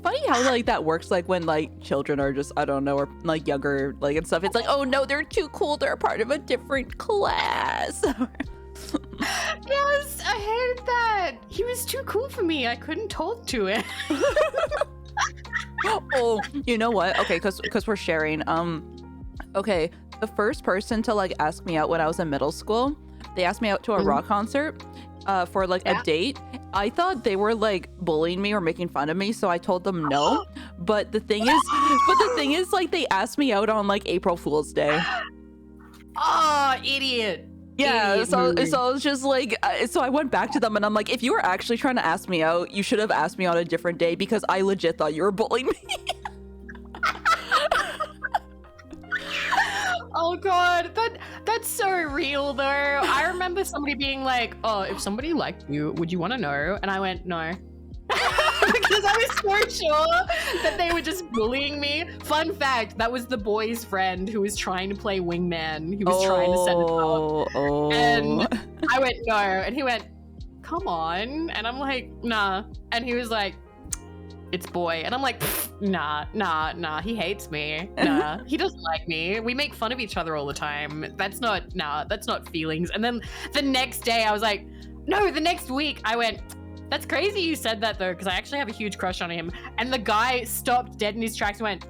Funny how like that works, like when like children are just, I don't know, or like younger, like and stuff. It's like, oh no, they're too cool, they're a part of a different class. Yes, I hated that. He was too cool for me. I couldn't talk to him. Oh, you know what? Okay, because we're sharing. Okay, the first person to like ask me out when I was in middle school, they asked me out to a rock concert for like a date. I thought they were like bullying me or making fun of me, so I told them no. But the thing is, like, they asked me out on like April Fool's Day. Oh, idiot. Yeah, so I was just like, so I went back to them and I'm like, if you were actually trying to ask me out, you should have asked me on a different day, because I legit thought you were bullying me. Oh god, that's so real though. I remember somebody being like, "Oh, if somebody liked you, would you want to know?" And I went, "No." Because I was so sure that they were just bullying me. Fun fact, that was the boy's friend who was trying to play wingman. He was trying to set it up. Oh. And I went, "No." And he went, "Come on." And I'm like, "Nah." And he was like, "It's boy." And I'm like, nah, he hates me. Nah, he doesn't like me. We make fun of each other all the time. That's not feelings. And then the next day I was like, no, the next week I went, "That's crazy you said that though, because I actually have a huge crush on him." And the guy stopped dead in his tracks and went,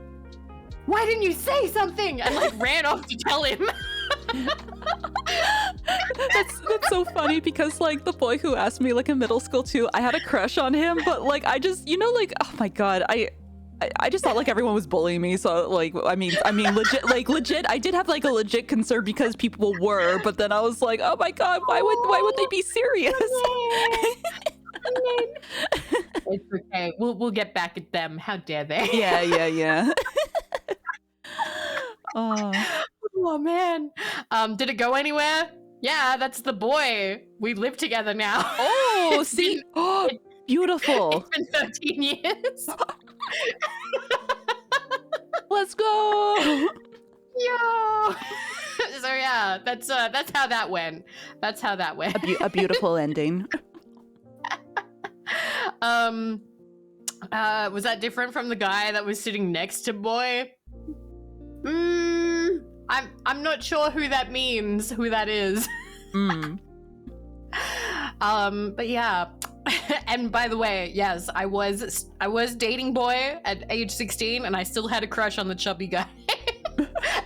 "Why didn't you say something?" And like ran off to tell him. That's so funny because like the boy who asked me like in middle school too, I had a crush on him, but like I just, like, oh my god, I just thought like everyone was bullying me, so like I mean legit I did have like a legit concern because people were, but then I was like, oh my god, why would they be serious? It's okay. We'll get back at them. How dare they? Yeah. Oh man. Did it go anywhere? Yeah, that's the boy. We live together now. Oh, see? Oh, beautiful. It's been 13 years. Let's go. Yo. So yeah, that's how that went. That's how that went. A beautiful ending. Was that different from the guy that was sitting next to boy? I'm not sure who that means, who that is. But yeah. And by the way, yes, I was dating boy at age 16 and I still had a crush on the chubby guy.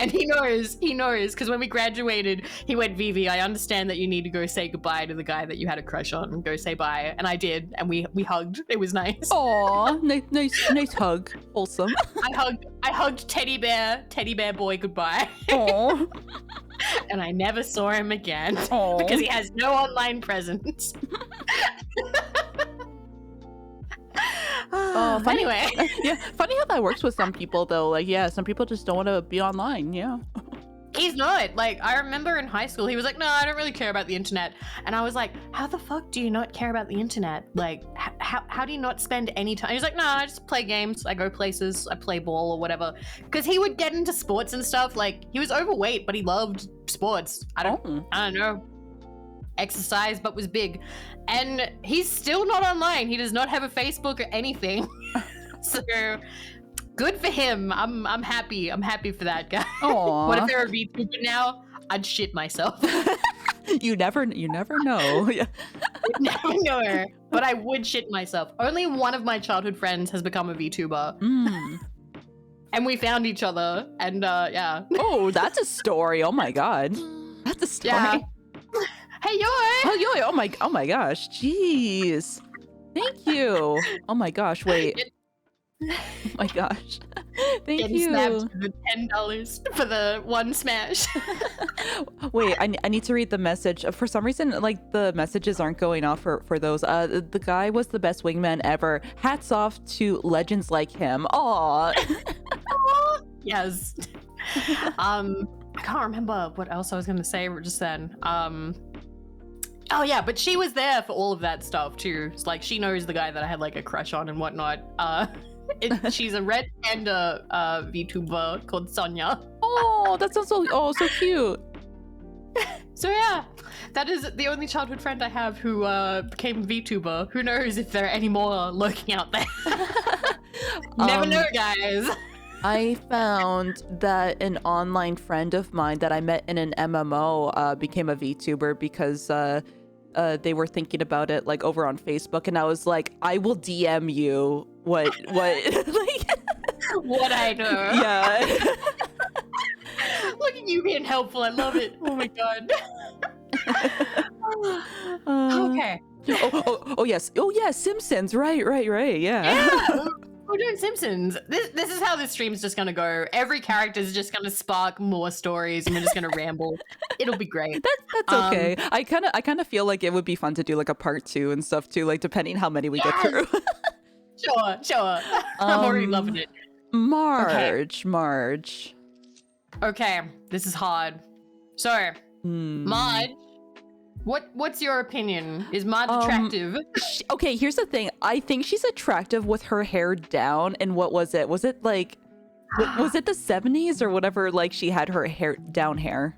And he knows, because when we graduated, he went, "Vivi, I understand that you need to go say goodbye to the guy that you had a crush on and go say bye." And I did, and we hugged. It was nice. Aw, nice hug. Wholesome. I hugged teddy bear boy goodbye. Aw. And I never saw him again. Aw. Because he has no online presence. Oh, funny. Anyway. Yeah, funny how that works with some people though. Like, yeah, some people just don't want to be online. Yeah. He's not. Like, I remember in high school, he was like, "No, I don't really care about the internet." And I was like, "How the fuck do you not care about the internet? Like, how do you not spend any time?" He's like, "No, I just play games. I go places. I play ball or whatever." Because he would get into sports and stuff. Like, he was overweight, but he loved sports. I don't know. Exercise, but was big. And he's still not online. He does not have a Facebook or anything. So good for him. I'm happy. I'm happy for that guy. Aww. What if they're a VTuber now? I'd shit myself. You never know. Yeah. I'd never know. But I would shit myself. Only one of my childhood friends has become a VTuber. And we found each other. And yeah. Oh, that's a story. Oh my god. That's a story. Yeah. Hey, Yoy! Oh, Yoy! Oh my gosh! Jeez! Thank you! Oh my gosh! Wait! Oh my gosh! Thank Getting you! snapped for the $10 for the one smash. Wait! I need to read the message. For some reason, like the messages aren't going off for those. The guy was the best wingman ever. Hats off to legends like him. Aw! Yes. I can't remember what else I was going to say just then. Oh yeah, but she was there for all of that stuff too. It's like she knows the guy that I had like a crush on and whatnot. She's a red panda VTuber called Sonia. Oh, that sounds so cute. So yeah, that is the only childhood friend I have who became VTuber. Who knows if there are any more lurking out there? Never know, guys. I found that an online friend of mine that I met in an MMO became a VTuber because they were thinking about it like over on Facebook, and I was like, I will DM you what like what I know. Yeah. Look at you being helpful. I love it. Oh my god. Okay. Oh yes. Oh yeah, Simpsons. Right. Yeah. We're doing Simpsons. This is how this stream's just gonna go. Every character's just gonna spark more stories, and we're just gonna ramble. It'll be great. That's okay. I kind of feel like it would be fun to do like a part 2 and stuff too, like depending how many we get through. Sure. I'm already loving it. Marge. Okay, this is hard. So, Marge, what's your opinion? Is Marge attractive? Okay, here's the thing. I think she's attractive with her hair down. And what was it? Was it like, was it the 70s or whatever? Like she had her hair down hair.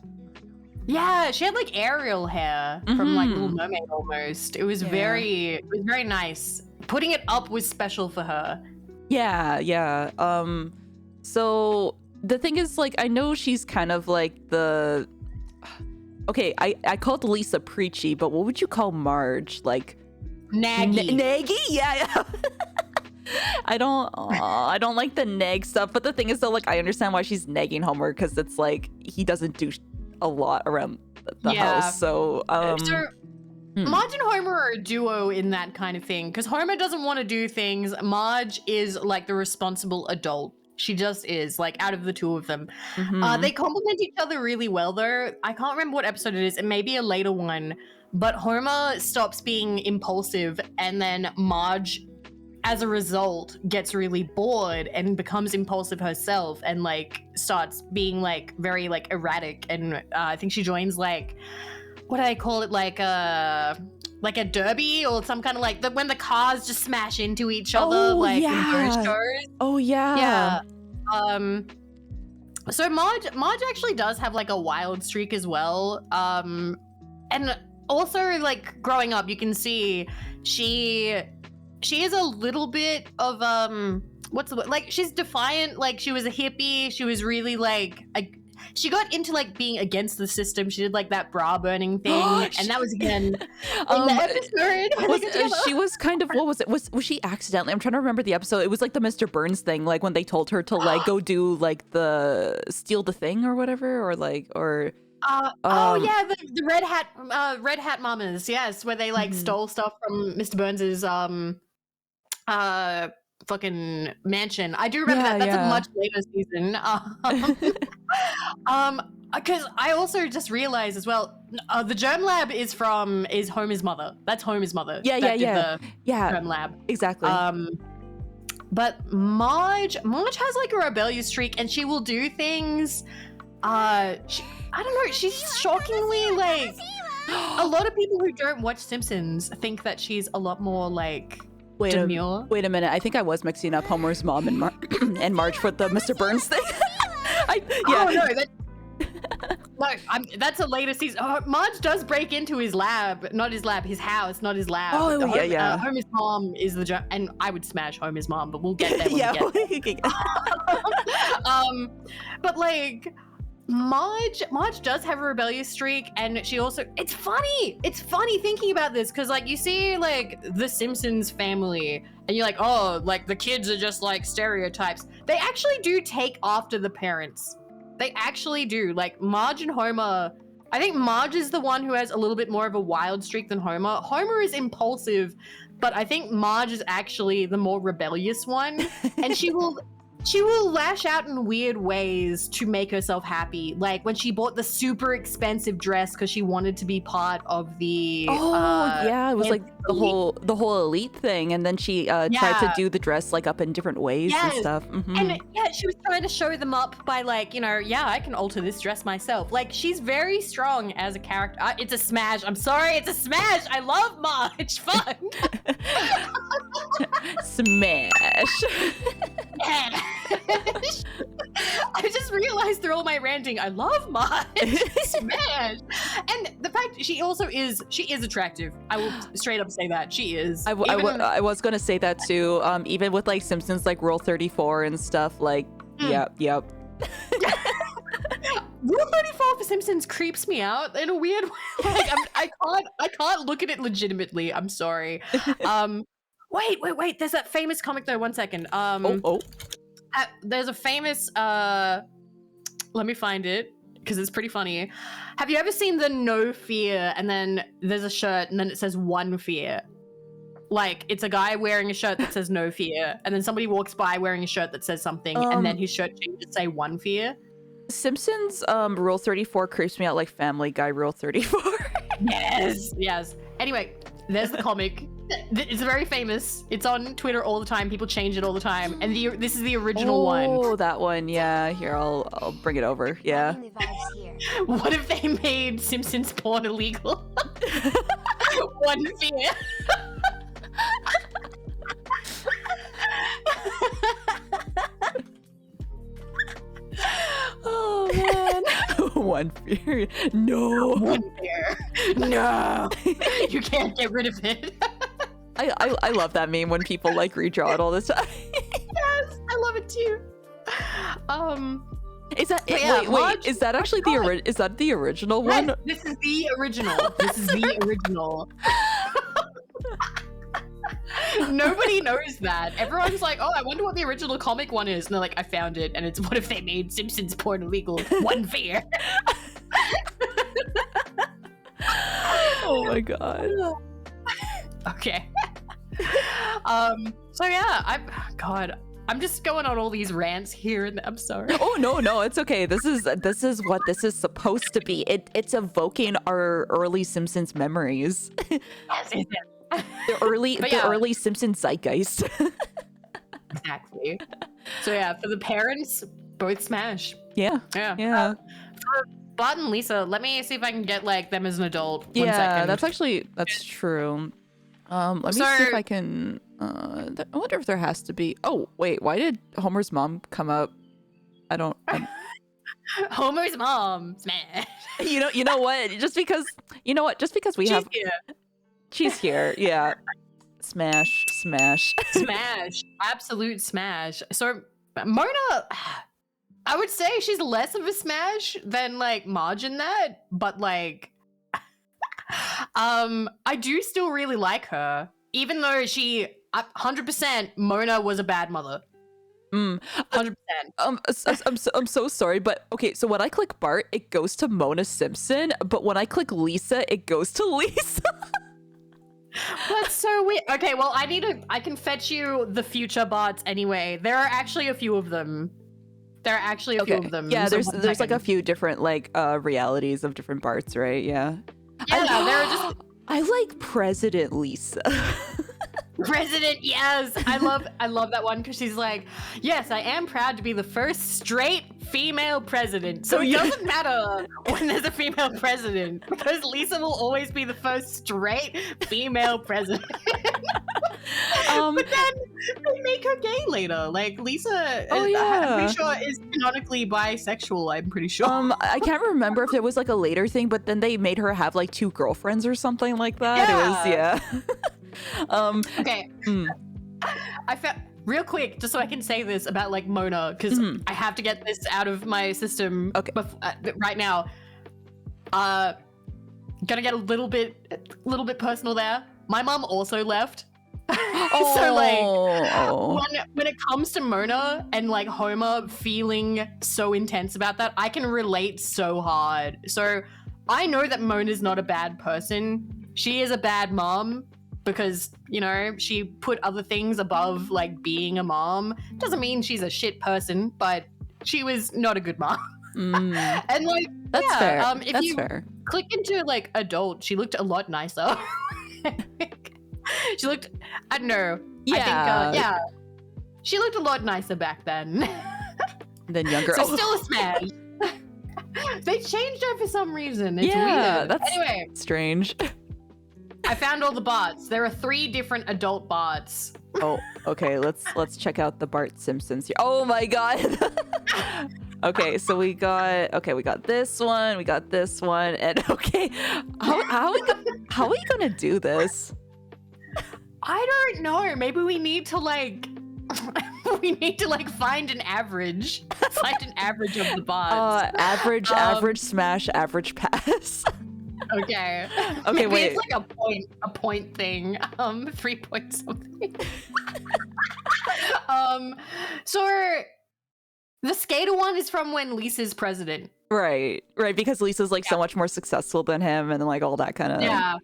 Yeah, she had like Ariel hair from like Little Mermaid almost. It was very nice. Putting it up was special for her. Yeah. So the thing is, like, I know she's kind of like the. Okay, I called Lisa preachy, but what would you call Marge? Like Naggy. Naggy? Yeah. I don't like the nag stuff, but the thing is though, like, I understand why she's nagging Homer because it's like he doesn't do a lot around the house. So Marge and Homer are a duo in that kind of thing because Homer doesn't want to do things. Marge is like the responsible adult. She just is, like, out of the two of them. They complement each other really well, though. I can't remember what episode it is. It may be a later one. But Homer stops being impulsive, and then Marge, as a result, gets really bored and becomes impulsive herself and, like, starts being, like, very, like, erratic. And I think she joins, like, what do I call it? Like a derby or some kind of, like, when the cars just smash into each other, in those shows. Oh, yeah. Yeah. So Marge actually does have, like, a wild streak as well. And also, like, growing up, you can see she is a little bit of, what's the word? Like, she's defiant. Like, she was a hippie. She was really, like, she got into, like, being against the system. She did, like, that bra burning thing, and that was again in the episode. She was kind of, what was it? Was she accidentally? I'm trying to remember the episode. It was like the Mr. Burns thing, like when they told her to like go do like the steal the thing or whatever, or like the red hat mamas, yes, where they like stole stuff from Mr. Burns's fucking mansion. I do remember that. That's a much later season. Because I also just realized as well, the germ lab is Homer's mother. That's Homer's mother. Yeah. Germ lab. Exactly. But Marge has like a rebellious streak, and she will do things. I don't know. She's shockingly like. A lot of people who don't watch Simpsons think that she's a lot more like. Wait demure. Wait a minute. I think I was mixing up Homer's mom and Marge for the Mr. Burns thing. Oh no, that's a later season. Marge does break into his lab, his house, not his lab. Oh yeah. Homer's mom is and I would smash Homer's mom, but we'll get there when we get there. But like. Marge does have a rebellious streak, and she also, it's funny thinking about this, because like you see like the Simpsons family and you're like, oh, like the kids are just like stereotypes. They actually do take after the parents. They actually do. Like Marge and Homer, I think Marge is the one who has a little bit more of a wild streak than Homer. Homer is impulsive, but I think Marge is actually the more rebellious one, and she will lash out in weird ways to make herself happy. Like when she bought the super expensive dress because she wanted to be part of the. It was like the whole elite thing, and then she tried to do the dress like up in different ways and stuff. And she was trying to show them up by like, I can alter this dress myself. Like she's very strong as a character. It's a smash. I'm sorry, it's a smash. I love Marge. Fun. Smash. I just realized through all my ranting, I love Marge. Smash. And the fact she is attractive. I will straight up say that she is. I was gonna say that too. Even with like Simpsons, like Rule 34 and stuff. Like, yep. Rule 34 for Simpsons creeps me out in a weird way. Like I can't look at it legitimately. I'm sorry. Wait. There's that famous comic though. 1 second. There's a famous. Let me find it because it's pretty funny. Have you ever seen the No Fear? And then there's a shirt, and then it says One Fear. Like it's a guy wearing a shirt that says No Fear, and then somebody walks by wearing a shirt that says something, and then his shirt changes to say One Fear. Simpsons Rule 34 creeps me out like Family Guy Rule 34. Yes. Anyway, there's the comic. It's very famous. It's on Twitter all the time. People change it all the time. And this is the original one. Oh, that one. Yeah. Here, I'll bring it over. Yeah. Loving the vibes here. What if they made Simpsons porn illegal? One fear. Oh man. One fear. No. One fear. No. You can't get rid of it. I love that meme when people like redraw it all the time. Yes, I love it too. Is that it? Yeah, wait, is that actually is that the original one? Yes, this is the original. This is the original. Nobody knows that. Everyone's like, oh, I wonder what the original comic one is. And they're like, I found it. And it's what if they made Simpsons porn illegal? One fear. Oh my god. Okay. So yeah, I'm just going on all these rants here, and I'm sorry. Oh no, it's okay. This is what this is supposed to be. It's evoking our early Simpsons memories. The early Simpsons zeitgeist. Exactly. So yeah, for the parents, both smash. Yeah. For Bart and Lisa, let me see if I can get like them as an adult. One Yeah, second. that's true. Let me see if I can. I wonder if there has to be. Oh wait, why did Homer's mom come up? I'm... Homer's mom smash. You know what? Just because we She's have. here. She's here. Yeah. Smash. Smash. Absolute smash. So Mona, I would say she's less of a smash than like Marge in that, but like I do still really like her, even though she 100% Mona was a bad mother. 100%. I'm so sorry, but okay, so when I click Bart, it goes to Mona Simpson, but when I click Lisa, it goes to Lisa. That's so weird. Okay, well, I can fetch you the future Barts anyway. There are actually a few of them. Yeah, so there's like a second. few different like realities of different Barts, right? Yeah. Yeah, there are just I like President Lisa. President, yes. I love that one because she's like, yes, I am proud to be the first straight female president. So it doesn't matter when there's a female president because Lisa will always be the first straight female president. But then they make her gay later. Like Lisa, I'm pretty sure is canonically bisexual. I'm pretty sure. I can't remember if it was like a later thing, but then they made her have like 2 girlfriends or something like that. Yeah. It was Okay. I felt real quick, just so I can say this about like Mona, because I have to get this out of my system right now. Gonna get a little bit personal there. My mom also left. So like when it comes to Mona and like Homer feeling so intense about that, I can relate so hard. So I know that Mona's not a bad person. She is a bad mom because, you know, she put other things above like being a mom. Doesn't mean she's a shit person, but she was not a good mom. And like that's fair. If that's you fair. click into like adult, she looked a lot nicer. She looked, I don't know. Yeah. I think, she looked a lot nicer back then. Then younger. So still a smash. They changed her for some reason. It's yeah, weird. That's anyway, strange. I found all the bots. There are 3 different adult bots. Oh, okay. Let's check out the Bart Simpsons here. Oh my god. Okay, so we got this one, and okay, how are we gonna do this? I don't know. Maybe we need to like find an average. Find an average of the bots. Average smash, average pass. Okay. Okay, Maybe wait. it's like a point thing. 3 point something. So the skater one is from when Lisa's president. Right, because Lisa's like so much more successful than him, and like all that kind of. Yeah.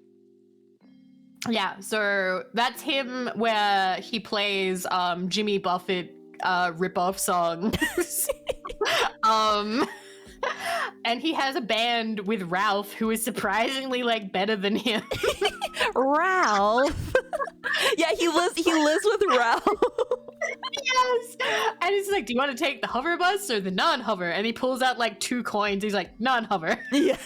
So that's him where he plays Jimmy Buffett ripoff songs. And he has a band with Ralph, who is surprisingly like better than him. Ralph. Yeah, he lives with Ralph. Yes. And he's like, do you want to take the hover bus or the non-hover? And he pulls out like 2 coins. He's like, non-hover. Yeah.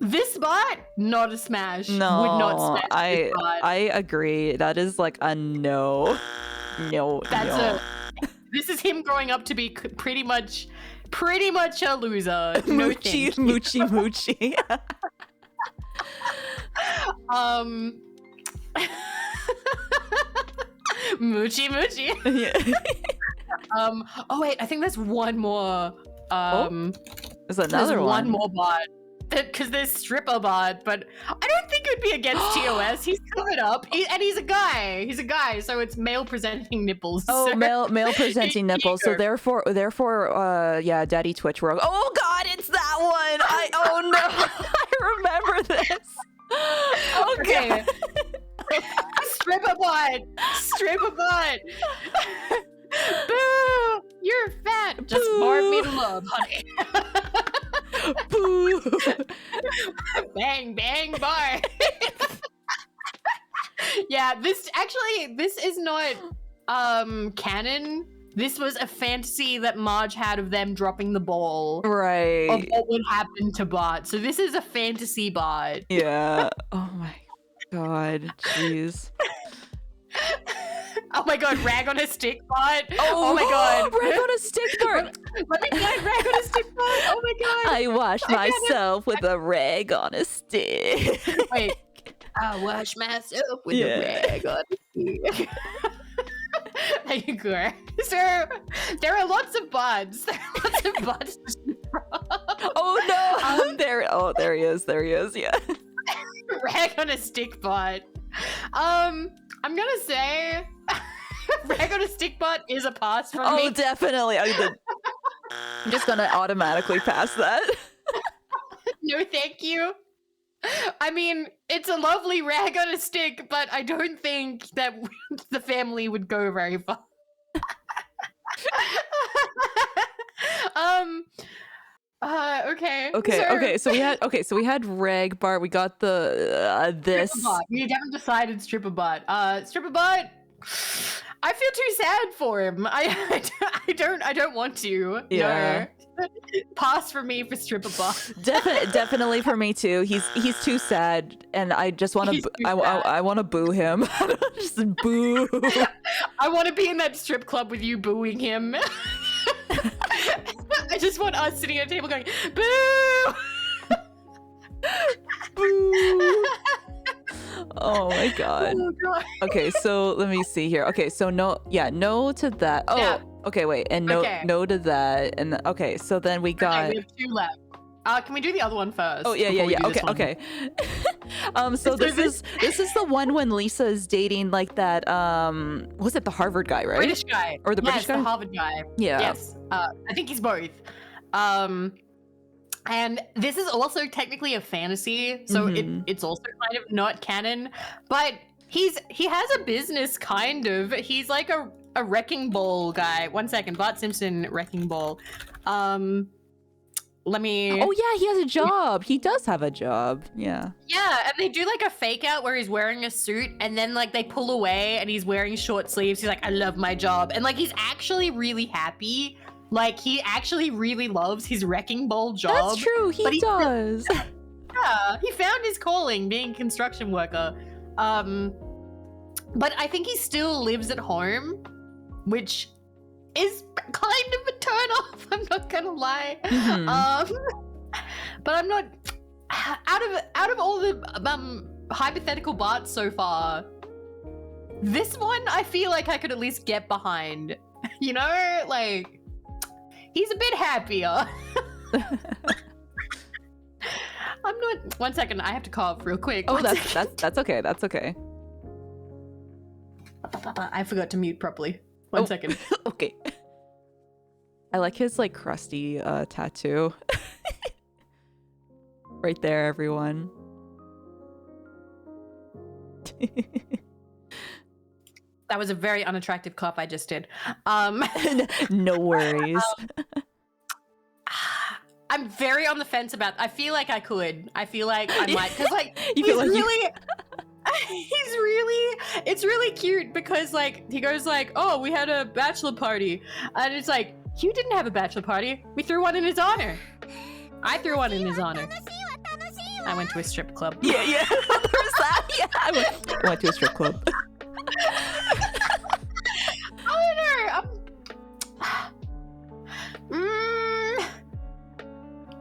This bot, not a smash. No, Would not smash this bot. I agree. That is like a no. No. This is him growing up to be pretty much a loser. No Moochie, thank you. moochie. Moochie. Yeah. Oh wait, I think there's one more. There's another one more bot. Because there's stripper bot, but I don't think it would be against TOS. He's covered up, and he's a guy. He's a guy, so it's male presenting nipples. Oh, so. male presenting nipples. So therefore, yeah, Daddy Twitch world. Oh God, it's that one. Oh no, I remember this. Okay. Stripper bot. Boo! You're fat. Just Boo. more of me to love, honey. Boo. Bang, bang, bar. Yeah, this is not canon. This was a fantasy that Marge had of them dropping the ball. Right. Of what would happen to Bart. So this is a fantasy Bart. Yeah. Oh my God. Jeez. Oh my God, rag on a stick bot. Oh my God. Rag on a stick bot. Let me find rag on a stick bot. Oh my God. I wash myself with a rag on a stick. Wait. I wash myself with a rag on a stick. There you go. So there are lots of bots. Oh no! There he is. Yeah. Rag on a stick bot. I'm gonna say rag on a stick bot is a pass from me. Oh, definitely. I'm just gonna automatically pass that. No, thank you. I mean, it's a lovely rag on a stick, but I don't think that the family would go very far. Okay. So we had rag bot. We got the this. Stripper bot. We haven't decided stripper bot. Stripper bot. I feel too sad for him. I don't want to. Yeah. No. Pass for me for stripper bot. Definitely for me too. He's too sad, and I just want to. I want to boo him. Just boo. I want to be in that strip club with you booing him. I just want us sitting at a table going boo. Boo. Oh my God. Oh God. Okay, so let me see here. Okay, so no to that. Oh, yeah. Okay, wait, and no to that, and okay, so then we got. Okay, we have 2 left. Can we do the other one first? Oh yeah. Okay. So this is the one when Lisa is dating like that. Was it the Harvard guy, right? British guy, or the British guy? The Harvard guy. Yeah. Yes. I think he's both. And this is also technically a fantasy, so it's also kind of not canon. But he has a business, kind of. He's like a wrecking ball guy. 1 second, Bart Simpson wrecking ball. Let me. Oh yeah, he has a job. He does have a job. Yeah. Yeah, and they do like a fake out where he's wearing a suit, and then like they pull away, and he's wearing short sleeves. He's like, "I love my job," and like he's actually really happy. Like he actually really loves his wrecking ball job. That's true. He does. Yeah, he found his calling, being a construction worker. But I think he still lives at home, which is kind of a turn off. I'm not gonna lie. But I'm not out of all the hypothetical Barts so far. This one I feel like I could at least get behind. You know, like he's a bit happier. I'm not. 1 second, I have to cough real quick. Oh, that's okay. That's okay. I forgot to mute properly. 1 second. Okay. I like his like crusty tattoo. Right there, everyone. That was a very unattractive cough I just did. No worries. I'm very on the fence about. I feel like I could. I feel like I might because like You feel like it's really cute because like he goes like, oh, we had a bachelor party, and it's like, you didn't have a bachelor party. We threw one in his honor. I threw one in his honor. I went to a strip club. Yeah. There's that. Yeah, I went to a strip club. I don't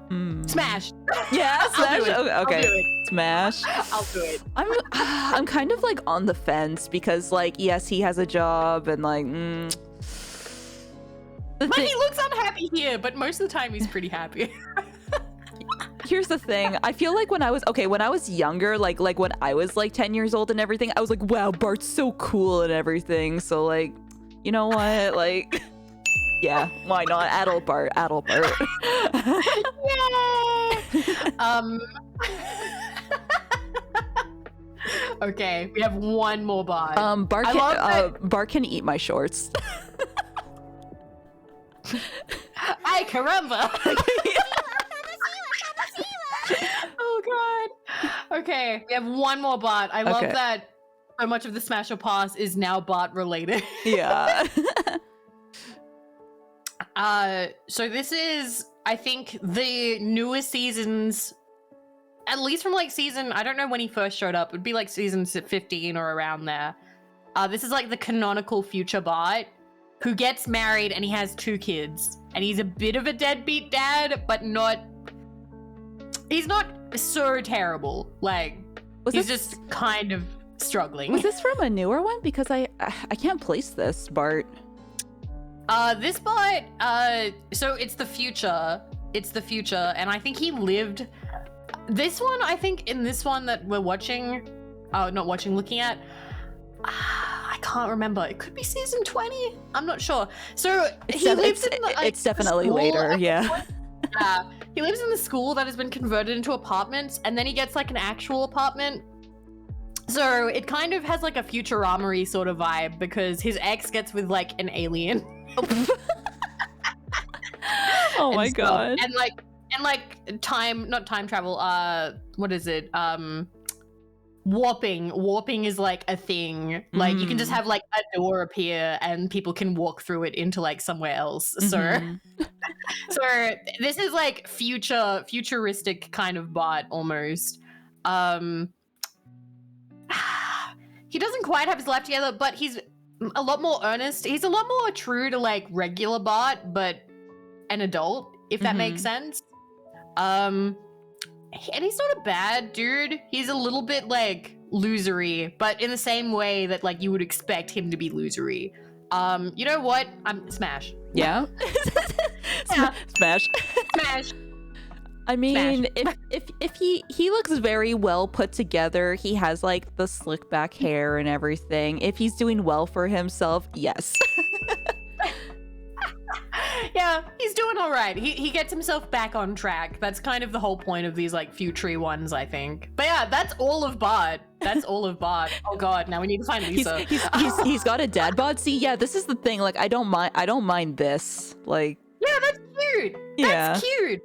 know. Smash. Yeah, I'll smash. do it. Okay, I'll do it. smash. I'll do it. I'm kind of like on the fence because like yes, he has a job and like. But he looks unhappy here, but most of the time he's pretty happy. Here's the thing. I feel like when I was younger, like when I was like 10 years old and everything, I was like, wow, Bart's so cool and everything. So like, you know what? Like, yeah, why not? Adult Bart. Yay! Okay, we have one more bot. Bart can eat my shorts. Ay, caramba! Oh god. Okay, we have one more bot. I love that so much of the Smash or Pass is now bot related. Yeah. So this is, I think, the newest seasons, at least from like season, I don't know when he first showed up, it would be like season 15 or around there. This is like the canonical future bot who gets married and he has 2 kids. And he's a bit of a deadbeat dad, but he's not so terrible. Like, he's just kind of struggling. Was this from a newer one? Because I can't place this, Bart. This bot, so it's the future. It's the future, and I think he lived... This one, I think, in this one that we're watching... looking at... I can't remember. It could be season 20? I'm not sure. So, he lives in the... It's definitely later, yeah. Yeah. He lives in the school that has been converted into apartments, and then he gets, like, an actual apartment. So, it kind of has, like, a Futurama-y sort of vibe, because his ex gets with, like, an alien. Oh my god. And not time travel, what is it? Warping is like a thing. Like you can just have like a door appear and people can walk through it into like somewhere else. So this is like futuristic kind of bot almost. He doesn't quite have his life together, but he's a lot more earnest. He's a lot more true to like regular bot, but an adult, if that makes sense. And he's not a bad dude. He's a little bit like losery, but in the same way that like you would expect him to be losery. You know what? I'm Smash. Yeah. Yeah. Smash. Smash. I mean, Smash. if he looks very well put together, he has like the slick back hair and everything. If he's doing well for himself, yes. Yeah, he's doing all right. He gets himself back on track. That's kind of the whole point of these like future ones, I think. But yeah, that's all of Bot. That's all of Bot. Oh god, now we need to find Lisa. He's got a dad bod. See, yeah, this is the thing. Like, I don't mind this. Like, yeah, that's cute. That's cute.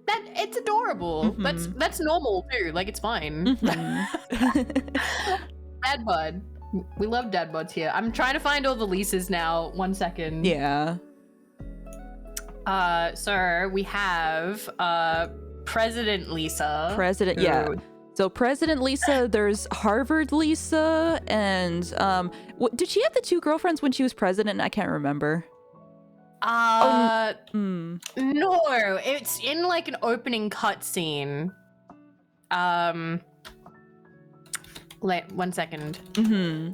That it's adorable. That's normal too. Like it's fine. Dad bod. We love dad bods here. I'm trying to find all the Lisas now. 1 second. Yeah. So we have President Lisa. Yeah. So President Lisa, there's Harvard Lisa, and did she have the 2 girlfriends when she was president? I can't remember. No, it's in like an opening cutscene. Wait, 1 second. I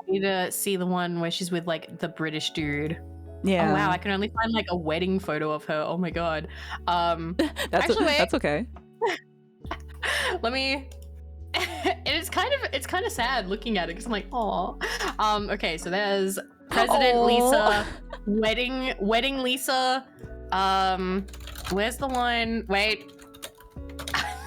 need to see the one where she's with like the British dude. Yeah. Oh wow, I can only find like a wedding photo of her. Oh my god. That's okay. Let me. It's kind of sad looking at it because I'm like, oh. Okay, so there's President Lisa, wedding Lisa. Where's the one? Wait.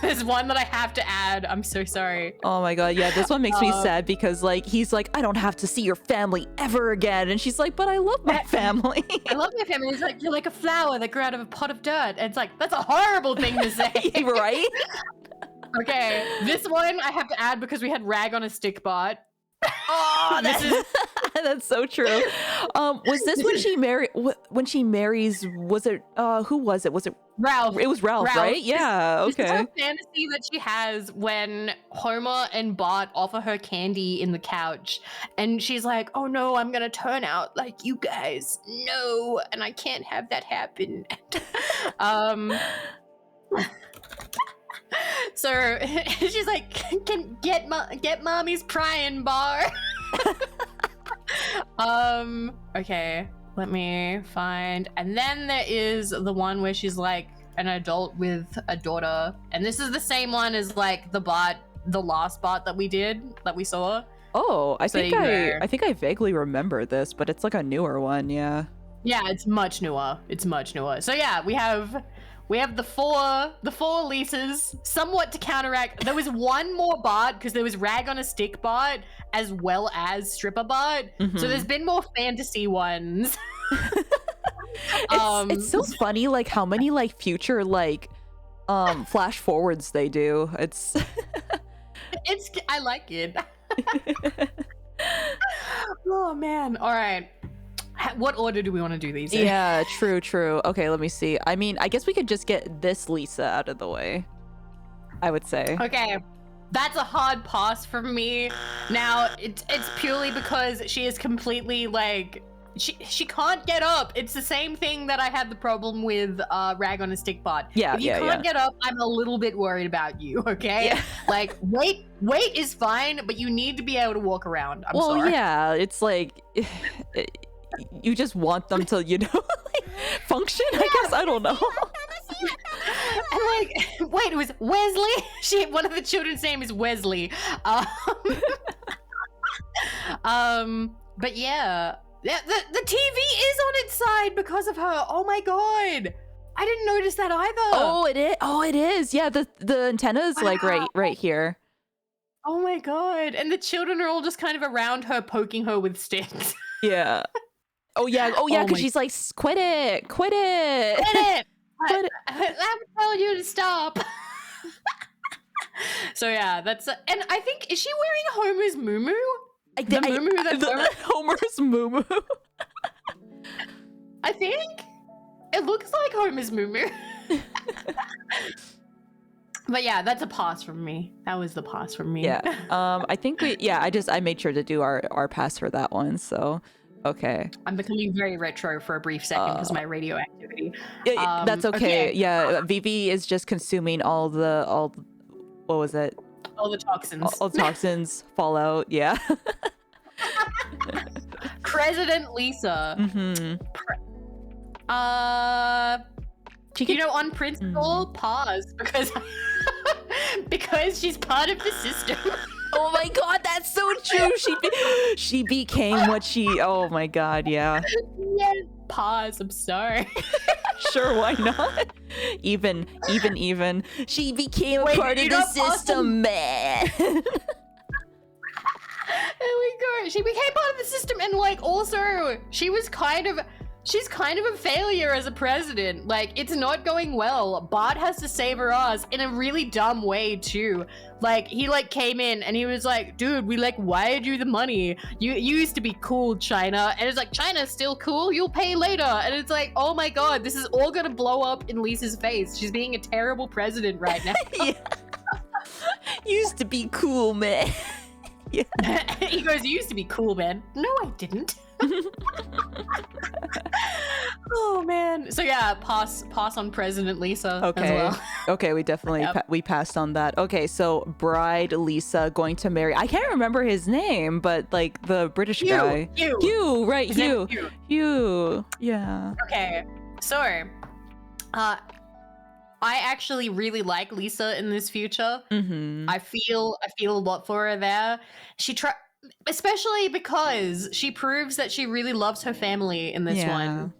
there's one that I have to add. I'm so sorry. Oh my god, yeah, this one makes me sad because like he's like, I don't have to see your family ever again, and she's like, but I love my family. I love my family. He's like, you're like a flower that grew out of a pot of dirt. And it's like, that's a horrible thing to say. Right? Okay, this one I have to add because we had Rag on a Stick bot. Oh, that's so true. Was this when she marries? Was it who was it? Was it Ralph? It was Ralph, right? Yeah. This is Okay. a fantasy that she has when Homer and Bart offer her candy in the couch, and she's like, "Oh no, I'm gonna turn out like you guys. No, and I can't have that happen." So she's like, "Can get mommy's prying bar." Okay, let me find. And then there is the one where she's like an adult with a daughter, and this is the same one as like the last bot that we saw. Oh, I So think you I think I vaguely remember this, but it's like a newer one, yeah. Yeah, it's much newer. So yeah, we have the four Lisas, somewhat to counteract. There was one more bot because there was Rag on a Stick bot as well as Stripper bot. Mm-hmm. So there's been more fantasy ones. It's so funny like how many like future like flash forwards they do. It's I like it. Oh man. All right. What order do we want to do these in? Yeah, true. Okay, let me see. I mean, I guess we could just get this Lisa out of the way, I would say. Okay. That's a hard pass from me. Now, it's purely because she is completely like she can't get up. It's the same thing that I had the problem with Rag on a Stick bot. Yeah, if you can't get up, I'm a little bit worried about you, okay? Yeah. Like weight is fine, but you need to be able to walk around. I'm sorry. Yeah, it's like you just want them to, you know, like, function, I guess. I don't know. And like, wait, it was Wesley? One of the children's name is Wesley. But yeah, the TV is on its side because of her. Oh my god, I didn't notice that either. Oh, it is. Yeah, the antenna's like right here. Oh my god, and the children are all just kind of around her, poking her with sticks. Yeah. Oh yeah, because she's like, quit it. I told you to stop. So yeah, that's and I think, is she wearing Homer's muumuu? Homer's muumuu. I think it looks like Homer's muumuu. But yeah, that's a pass from me. That was the pass from me. Yeah. I think I made sure to do our pass for that one. So okay. I'm becoming very retro for a brief second because my radioactivity. Yeah, that's okay. Yeah, VIVI is just consuming all what was it? All the toxins. All the toxins, fallout. Yeah. President Lisa. Mm-hmm. On principle, pause because she's part of the system. Oh my god, that's so true. She became what she. Oh my god, yeah. Yes. Pause. I'm sorry. Sure, why not? Even. She became a part of the system, man. Oh my god, she became part of the system, and like also she's kind of a failure as a president. Like, it's not going well. Bart has to save her ass in a really dumb way too. Like, he like came in and he was like, dude, we like wired you the money. You used to be cool, China. And it's like, China's still cool, you'll pay later. And it's like, oh my god, this is all gonna blow up in Lisa's face. She's being a terrible president right now. Yeah. Used to be cool, man. Yeah. He goes, you used to be cool, man. No, I didn't. Oh man. So yeah, pass on President Lisa. Okay. As well. Okay, we definitely we passed on that. Okay, so bride Lisa going to marry. I can't remember his name, but like the British guy. Hugh, right? Hugh. Yeah. Okay. So, I actually really like Lisa in this future. Mm-hmm. I feel a lot for her there. Especially because she proves that she really loves her family in this one.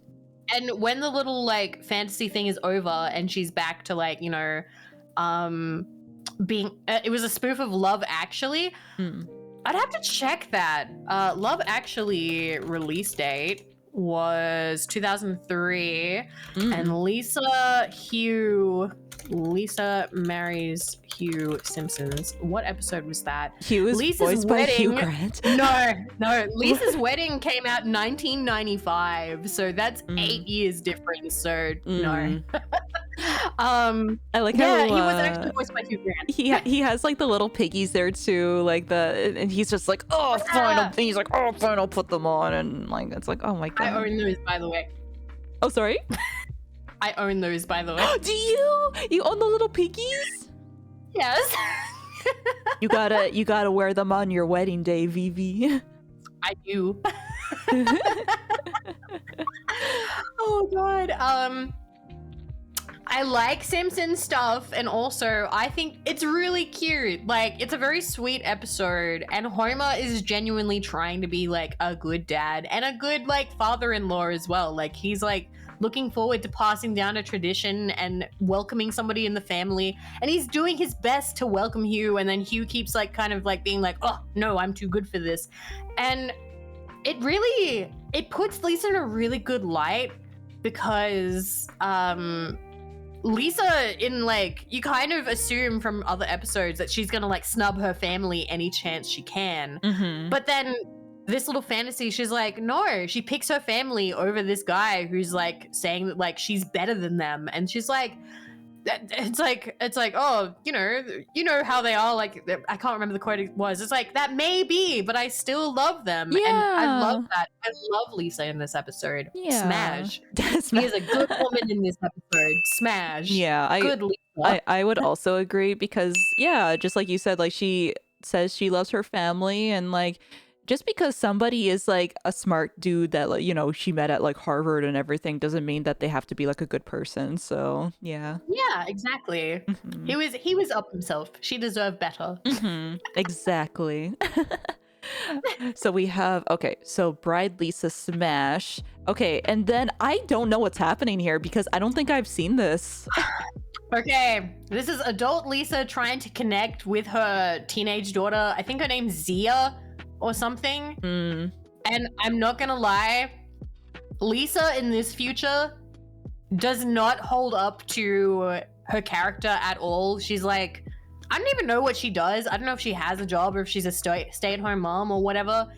And when the little like fantasy thing is over and she's back to like, you know, being it was a spoof of Love Actually. I'd have to check that. Love Actually release date was 2003, and Lisa marries Hugh Simpsons. What episode was that? Hugh is voiced by Hugh Grant. No. Lisa's wedding came out in 1995, so that's 8 years difference. So no. I like yeah, how he was actually voiced by Hugh Grant. he has like the little piggies there too, like and he's just like, oh fine, he's like, oh fine, I'll put them on, and like it's like, oh my god. I own those, by the way. Oh sorry. I own those, by the way. Do you? You own the little piggies? Yes. You gotta wear them on your wedding day, Vivi. I do. Oh god. I like Simpsons stuff, and also I think it's really cute. Like, it's a very sweet episode, and Homer is genuinely trying to be like a good dad and a good like father-in-law as well. Like, he's like looking forward to passing down a tradition and welcoming somebody in the family, and he's doing his best to welcome Hugh, and then Hugh keeps like kind of like being like, oh no, I'm too good for this. And it puts Lisa in a really good light, because Lisa, in like, you kind of assume from other episodes that she's gonna like snub her family any chance she can. But then this little fantasy, she's like, no, she picks her family over this guy who's like saying that like she's better than them, and she's like, it's like, oh, you know how they are. Like, I can't remember the quote it was. It's like, that may be, but I still love them. Yeah. And I love that. I love Lisa in this episode. Yeah. Smash. She is a good woman in this episode. Smash. Yeah, good Lisa. I would also agree, because yeah, just like you said, like she says she loves her family, and like just because somebody is like a smart dude that, like, you know, she met at like Harvard and everything doesn't mean that they have to be like a good person. So yeah. Yeah, exactly. He was up himself. She deserved better. Exactly. So we have, okay, so Bride Lisa smash. Okay, and then I don't know what's happening here, because I don't think I've seen this. Okay, this is adult Lisa trying to connect with her teenage daughter. I think her name's Zia or something. And I'm not gonna lie, Lisa in this future does not hold up to her character at all. She's like, I don't even know what she does. I don't know if she has a job or if she's a stay-at-home mom or whatever.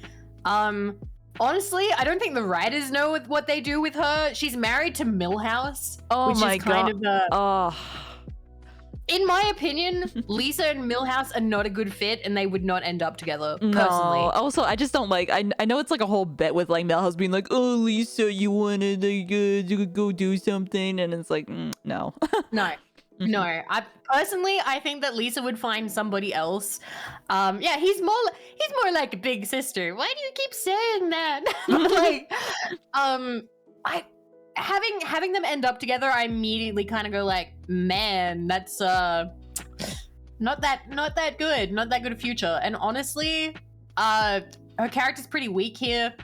Honestly, I don't think the writers know what they do with her. She's married to Milhouse. Oh my god. In my opinion, Lisa and Milhouse are not a good fit, and they would not end up together, personally. No. Also, I just don't like, I know it's like a whole bit with like Milhouse being like, oh, Lisa, you wanted to go do something, and it's like, no. No. I think that Lisa would find somebody else. Yeah, he's more like a big sister. Why do you keep saying that? Like, having them end up together, I immediately kind of go like, man, that's not that good a future. And honestly, her character's pretty weak here.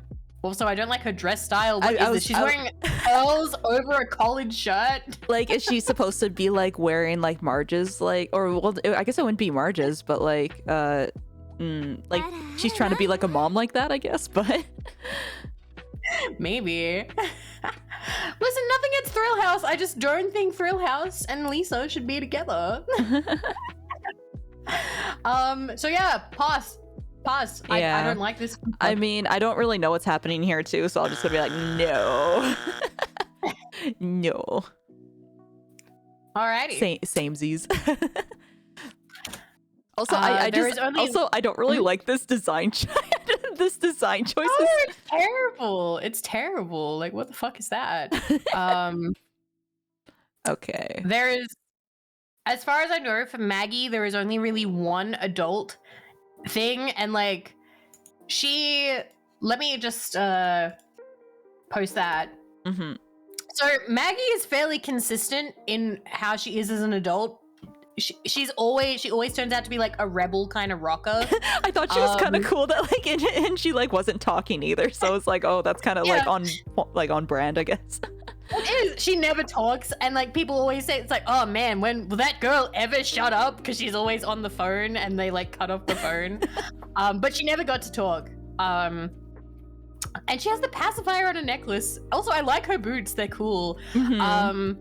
Also, I don't like her dress style. What is this? She's wearing pearls over a collared shirt. Like, is she supposed to be like wearing like Marge's, like, or well, I guess it wouldn't be Marge's, but like like she's trying to be like a mom like that, I guess, but maybe. Listen, nothing against Thrill House. I just don't think Thrill House and Lisa should be together. So yeah, pass. Yeah. I don't like this. I mean, I don't really know what's happening here too, so I'll just gonna be like, no. No. Alrighty. Samesies. Also, I don't really like this design this design choices. Oh, it's terrible. It's terrible. Like, what the fuck is that? Okay. There is, as far as I know, for Maggie, there is only really one adult thing, and like, let me just post that. So Maggie is fairly consistent in how she is as an adult. She always turns out to be like a rebel kind of rocker. I thought she was kind of cool that like, and she like wasn't talking either, so it's like, oh, that's kind of like on brand, I guess. It is. She never talks, and like people always say, it's like, oh man, when will that girl ever shut up? Because she's always on the phone, and they like cut off the phone. But she never got to talk. And she has the pacifier on her necklace. Also, I like her boots; they're cool. Mhm.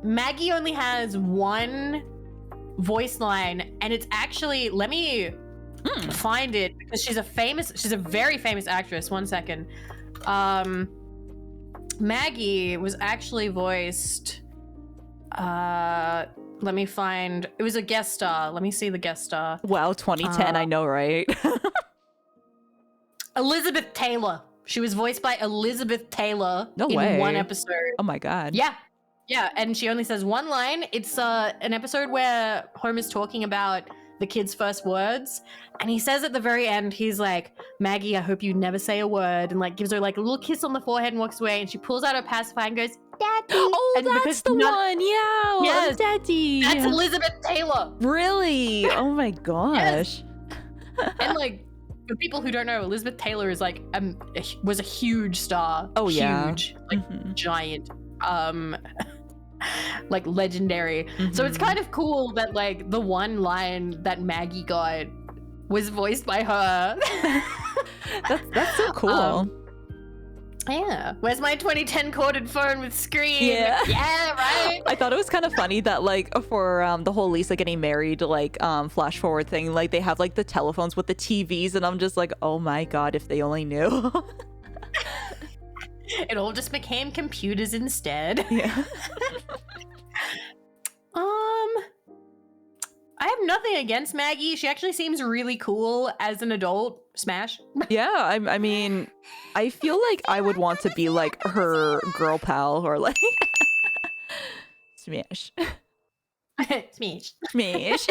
Maggie only has one voice line, and it's actually, let me find it, because she's a very famous actress. 1 second. Maggie was actually voiced, let me find, it was a guest star. Let me see the guest star. Wow, 2010, I know, right? Elizabeth Taylor. She was voiced by Elizabeth Taylor No in way. one episode. Oh my god. Yeah, and she only says one line. It's an episode where Homer's talking about the kid's first words, and he says at the very end, he's like, Maggie, I hope you never say a word, and like gives her like a little kiss on the forehead and walks away, and she pulls out her pacifier and goes, Daddy. Oh, and that's the one. Yeah. Yes, Daddy. that's Elizabeth Taylor. Really? Oh my gosh. And like, for people who don't know, Elizabeth Taylor is like was a huge star. Oh, yeah. Huge, like giant, like legendary. So it's kind of cool that like the one line that Maggie got was voiced by her. That's so cool. Yeah. Where's my 2010 corded phone with screen? Yeah. Yeah, right. I thought it was kind of funny that like for the whole Lisa getting married like flash forward thing, like they have like the telephones with the TVs, and I'm just like, oh my god, if they only knew. It all just became computers instead. Yeah. I have nothing against Maggie. She actually seems really cool as an adult. Smash. Yeah, I mean, I feel like I would want to be like her girl pal or like smash. Smash. Smash.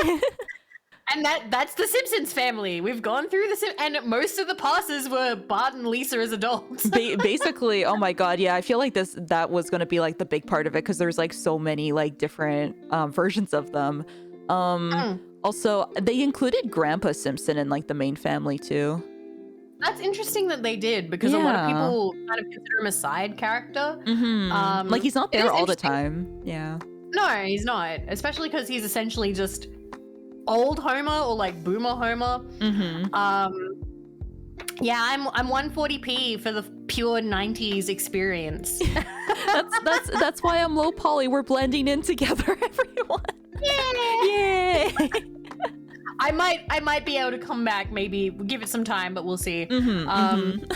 And that's the Simpsons family. We've gone through and most of the passes were Bart and Lisa as adults. Basically, oh my god, yeah, I feel like that was going to be like the big part of it, because there's like so many like different versions of them. Also, they included Grandpa Simpson in like the main family too. That's interesting that they did, because a lot of people kind of consider him a side character. Like he's not there all the time. Yeah. No, he's not. Especially because he's essentially just old Homer or like boomer Homer. Yeah, I'm 140p for the pure 90s experience. that's why I'm low poly. We're blending in together, everyone. Yay! I might be able to come back. Maybe we'll give it some time, but we'll see. I'm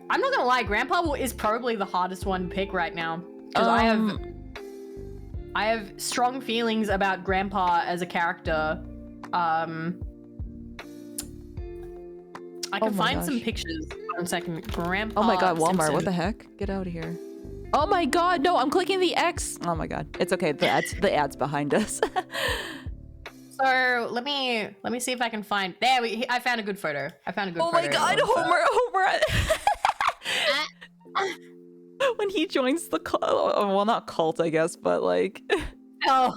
not gonna lie, Grandpa is probably the hardest one to pick right now, because I have strong feelings about Grandpa as a character. I can find some pictures. 1 second. Grandpa. Oh my god, Walmart! Simpson. What the heck? Get out of here! Oh my god, no! I'm clicking the X. Oh my god, it's okay. The ads behind us. So let me see if I can find. There, I found a good photo. Oh my god, Homer! When he joins the cult, well, not cult, I guess, but like. Oh.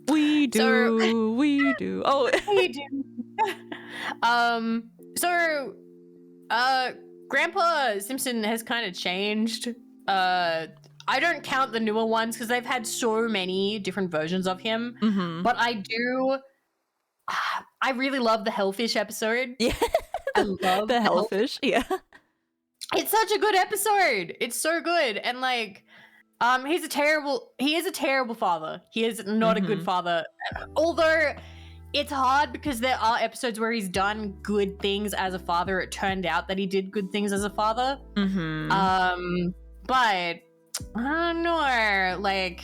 We do. Oh. We do. So, Grandpa Simpson has kind of changed. I don't count the newer ones because they've had so many different versions of him. But I really love the Hellfish episode. Yeah. I love the Hellfish. Yeah. It's such a good episode. It's so good. And like, he is a terrible father. He is not a good father. Although it's hard because there are episodes where he's done good things as a father. It turned out that he did good things as a father. But I don't know. Like,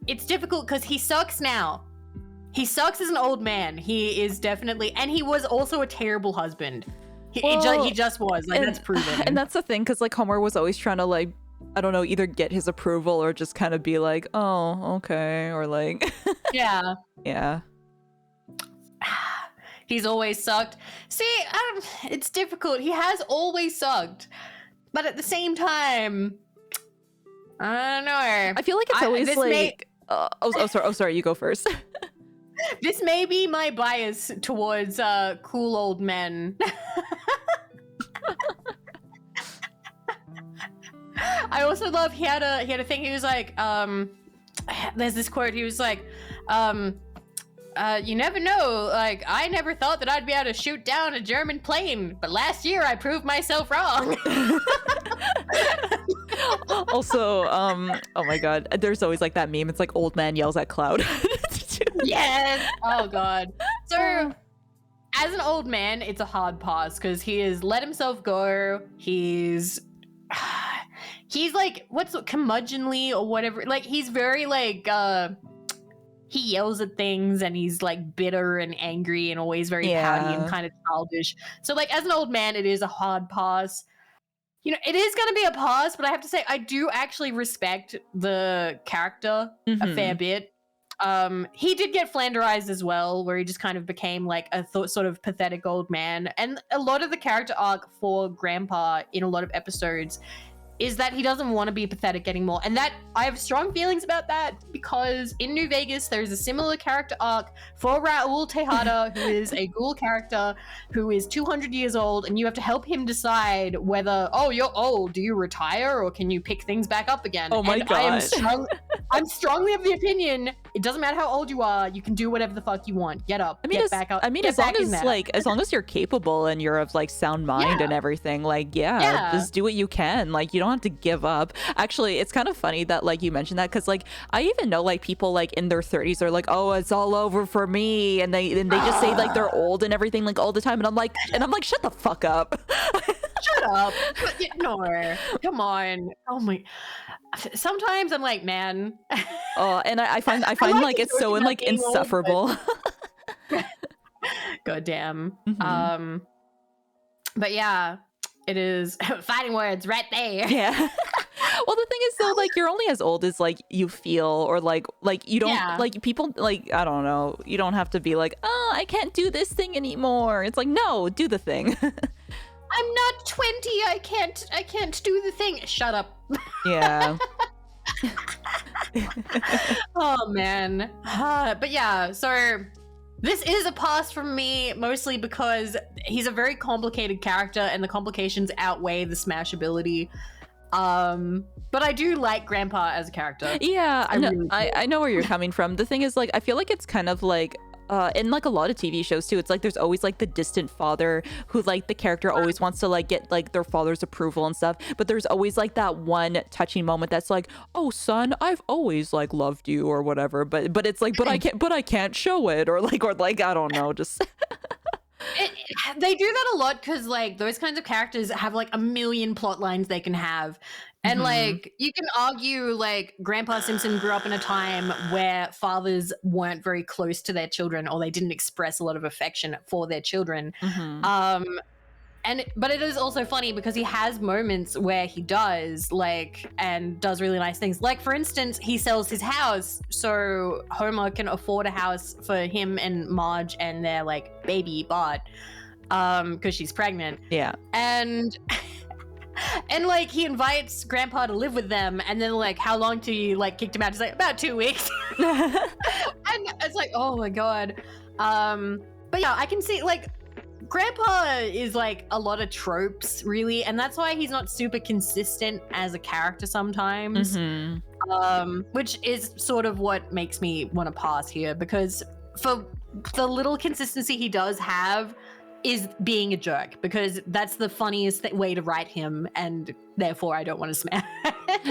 it's difficult because he sucks now. He sucks as an old man. He is definitely, and he was also a terrible husband. He just was. Like, that's proven. And that's the thing, because like Homer was always trying to like, I don't know, either get his approval or just kind of be like, oh, okay, or like, yeah. He's always sucked. See, it's difficult. He has always sucked, but at the same time, I don't know. I feel like it's always like, sorry, you go first. This may be my bias towards cool old men. I also love he had a thing. He was like, there's this quote. He was like, you never know. Like, I never thought that I'd be able to shoot down a German plane, but last year I proved myself wrong. Also, oh my god, there's always like that meme. It's like old man yells at cloud. Yes. Oh god. So, as an old man, it's a hard pass because he has let himself go. He's like, what's curmudgeonly or whatever. Like, he's very like he yells at things and he's like bitter and angry and always very pouty and kind of childish. So like, as an old man, it is a hard pass. You know, it is going to be a pass, but I have to say I do actually respect the character a fair bit. He did get Flanderized as well, where he just kind of became like a sort of pathetic old man. And a lot of the character arc for Grandpa in a lot of episodes is that he doesn't want to be pathetic anymore. And that I have strong feelings about that, because in New Vegas, there's a similar character arc for Raul Tejada, who is a ghoul character who is 200 years old, and you have to help him decide whether, oh, you're old, do you retire or can you pick things back up again? Oh my god. I'm strongly of the opinion, it doesn't matter how old you are, you can do whatever the fuck you want. Get up, get back up. I mean, as long as you're capable and you're of like sound mind and everything, like just do what you can. Like, you don't have to give up. Actually, it's kind of funny that like you mentioned that, because like I even know like people like in their 30s are like, oh, it's all over for me, and they just say like they're old and everything like all the time, and I'm like shut the fuck up. Shut up. No, come on. Oh my. Sometimes I'm like, man. Oh, and I find like it's so like insufferable. God damn. But yeah, it is fighting words right there. Yeah. Well, the thing is though, like, you're only as old as like you feel, or like you don't like people, like, I don't know, you don't have to be like, oh, I can't do this thing anymore. It's like, no, do the thing. I'm not 20. I can't do the thing. Shut up. Yeah. Oh man. But yeah, so this is a pass from me, mostly because he's a very complicated character and the complications outweigh the smashability. But I do like Grandpa as a character. Yeah, I know where you're coming from. The thing is, like, I feel like it's kind of like in like a lot of TV shows too, it's like there's always like the distant father who like the character always wants to like get like their father's approval and stuff, but there's always like that one touching moment that's like, oh son, I've always like loved you or whatever, but it's like, but I can't show it, or like I don't know, just they do that a lot because like those kinds of characters have like a million plot lines they can have. And like, you can argue like Grandpa Simpson grew up in a time where fathers weren't very close to their children, or they didn't express a lot of affection for their children. But it is also funny because he has moments where he does like, and does really nice things. Like, for instance, he sells his house so Homer can afford a house for him and Marge and their like baby Bart, because she's pregnant. Yeah. And like, he invites Grandpa to live with them, and then like, how long till you like kicked him out? He's like, about 2 weeks. And it's like, oh my god. But yeah, I can see like Grandpa is like a lot of tropes, really, and that's why he's not super consistent as a character sometimes. Which is sort of what makes me want to pass here, because for the little consistency he does have is being a jerk, because that's the funniest way to write him, and therefore I don't want to smash.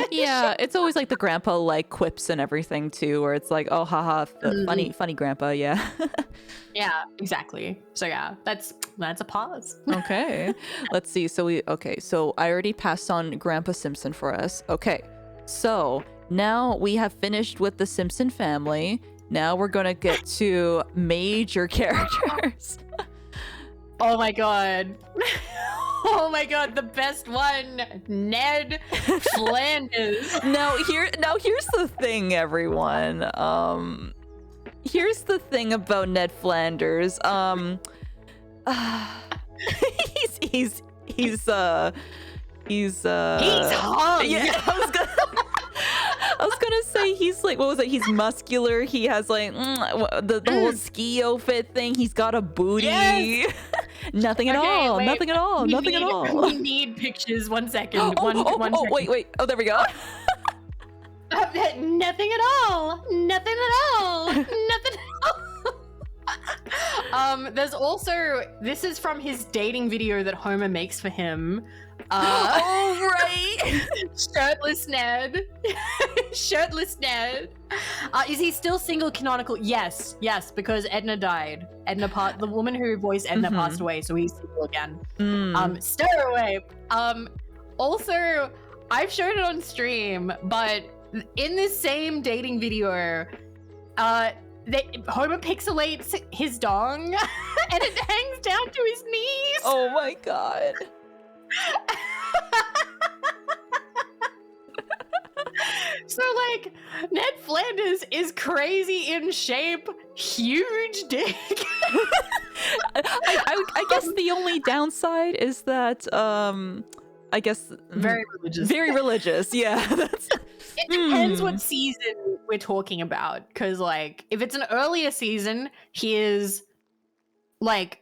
Yeah, it's always like the grandpa like quips and everything too, where it's like, oh haha, funny grandpa. Yeah. Yeah, exactly. So yeah, that's a pause. Okay, let's see. So I already passed on Grandpa Simpson for us. Okay, so now we have finished with the Simpson family. Now we're gonna get to major characters. Oh my god. Oh my god, the best one, Ned Flanders. Now here's the thing, everyone. Here's the thing about Ned Flanders. He's hung. Yeah, I was gonna say he's like, what was it? He's muscular. He has like the whole ski outfit thing. He's got a booty. Yes. Nothing at Okay, all. wait. Nothing at all. Nothing at all. We need pictures. 1 second. Oh, One second. wait. Oh, there we go. Nothing at all. Nothing at all. Nothing at all. There's also, this is from his dating video that Homer makes for him. Oh, right. Shirtless Ned. Shirtless Ned. Is he still single canonical? Yes, because Edna died. The woman who voiced Edna passed away, so he's single again. Stowaway. Also, I've shown it on stream, but in this same dating video, Homer pixelates his dong, and it hangs down to his knees. Oh my god. So like, Ned Flanders is crazy in shape, huge dick. I guess the only downside is that I guess Very religious. Very religious. Yeah. It depends what season we're talking about, because like if it's an earlier season, he is like,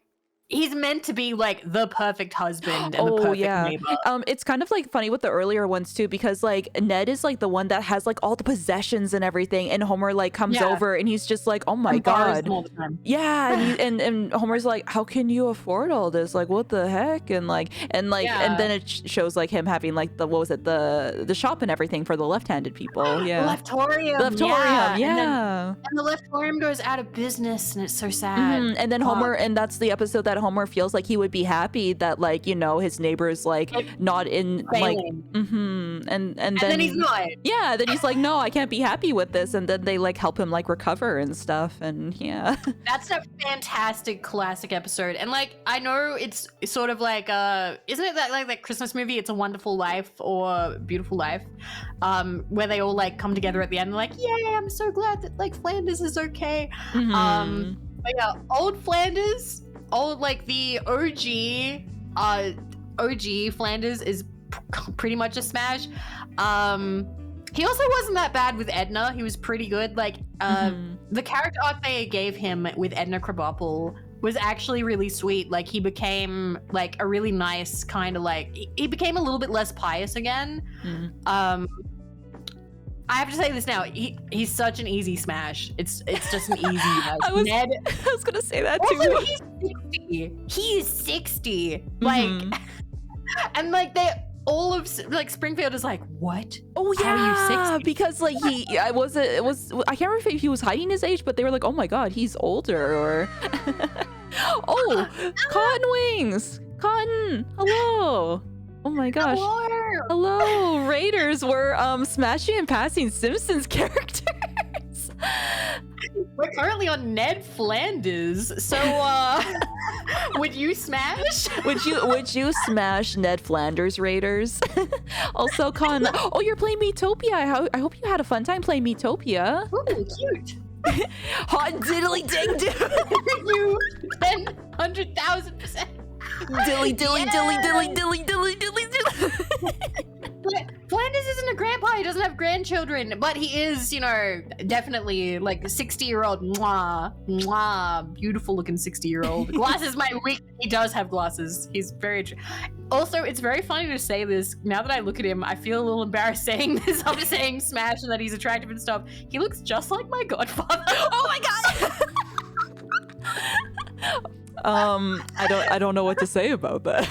he's meant to be like the perfect husband and the perfect neighbor. It's kind of like funny with the earlier ones too, because like Ned is like the one that has like all the possessions and everything, and Homer like comes over and he's just like, oh my god. All the time. Yeah, and Homer's like, how can you afford all this? Like, what the heck? And then it shows like him having like the shop and everything for the left-handed people. Yeah, Leftorium. Yeah. And the Leftorium goes out of business, and it's so sad. And then Homer, and that's the episode that Homer feels like he would be happy that like, you know, his neighbor's like not in failing. like and then he's not. Yeah, then he's like, no, I can't be happy with this, and then they like help him like recover and stuff, and yeah. That's a fantastic classic episode. And like, I know it's sort of like isn't it that Christmas movie It's a Wonderful Life or Beautiful Life, where they all like come together at the end and like, yay, I'm so glad that like Flanders is okay. But yeah, old Flanders, like the OG Flanders is pretty much a smash. He also wasn't that bad with Edna. He was pretty good. Like the character arc they gave him with Edna Krabappel was actually really sweet. Like he became like a really nice kind of like, he became a little bit less pious again. I have to say this now. He's such an easy smash. It's just an easy. I was gonna say that too. Also, he's 60. He's 60. Like, and like all of like Springfield is like, what? Oh yeah, how are you 60? Because like I can't remember if he was hiding his age, but they were like, oh my god, he's older. Or Cotton Wings, Cotton, hello. Oh my gosh. Hello. Raiders were smashing and passing Simpsons characters. We're currently on Ned Flanders. So would you smash? Would you smash Ned Flanders Raiders? Also, Con, you're playing Metopia. I hope you had a fun time playing Metopia. Ooh, cute. Hot diddly ding do. You 100,000%. Dilly. Flanders isn't a grandpa. He doesn't have grandchildren, but he is, you know, definitely like a 60-year-old. Beautiful looking 60-year-old. Glasses might be weak. He does have glasses. He's very. Also, it's very funny to say this. Now that I look at him, I feel a little embarrassed saying this. I'm just saying smash and that he's attractive and stuff. He looks just like my godfather. Oh my god. I don't know what to say about that.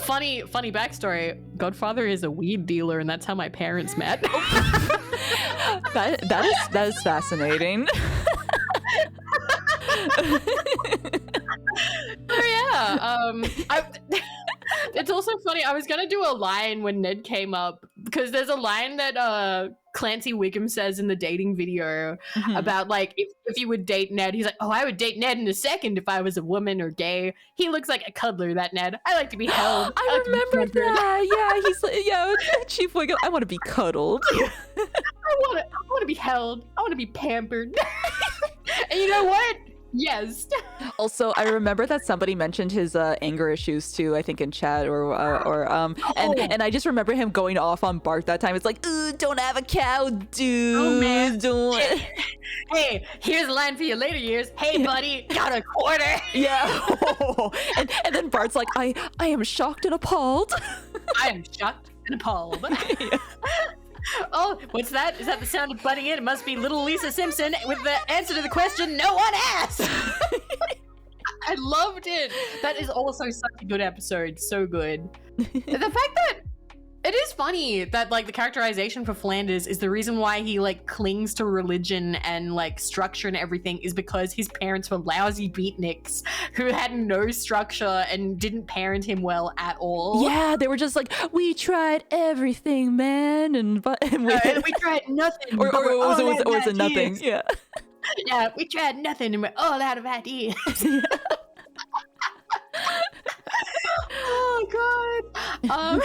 Funny backstory. Godfather is a weed dealer, and that's how my parents met. that is fascinating. It's also funny. I was gonna do a line when Ned came up, because there's a line that Clancy Wiggum says in the dating video about like if you would date Ned. He's like, oh, I would date Ned in a second if I was a woman or gay. He looks like a cuddler, that Ned. I like to be held. I remember that. Yeah, he's like, yeah, Chief Wiggum. I want to be cuddled. I want to be held. I want to be pampered. And you know what? Yes. Also, I remember that somebody mentioned his anger issues too. I think in chat and I just remember him going off on Bart that time. It's like, ooh, don't have a cow, dude. Oh, man. Don't. Hey, here's a line for your later years. Hey, buddy, got a quarter. Yeah. and then Bart's like, I am shocked and appalled. I am shocked and appalled. Yeah. Oh, what's that? Is that the sound of butting in? It must be little Lisa Simpson with the answer to the question no one asked. I loved it. That is also such a good episode. So good. The fact that it is funny that like the characterization for Flanders is the reason why he like clings to religion and like structure and everything is because his parents were lousy beatniks who had no structure and didn't parent him well at all. Yeah, they were just like, we tried everything, man, and we tried nothing. or was it nothing? Ideas. Yeah. Yeah, we tried nothing and we're all out of ideas. Oh god.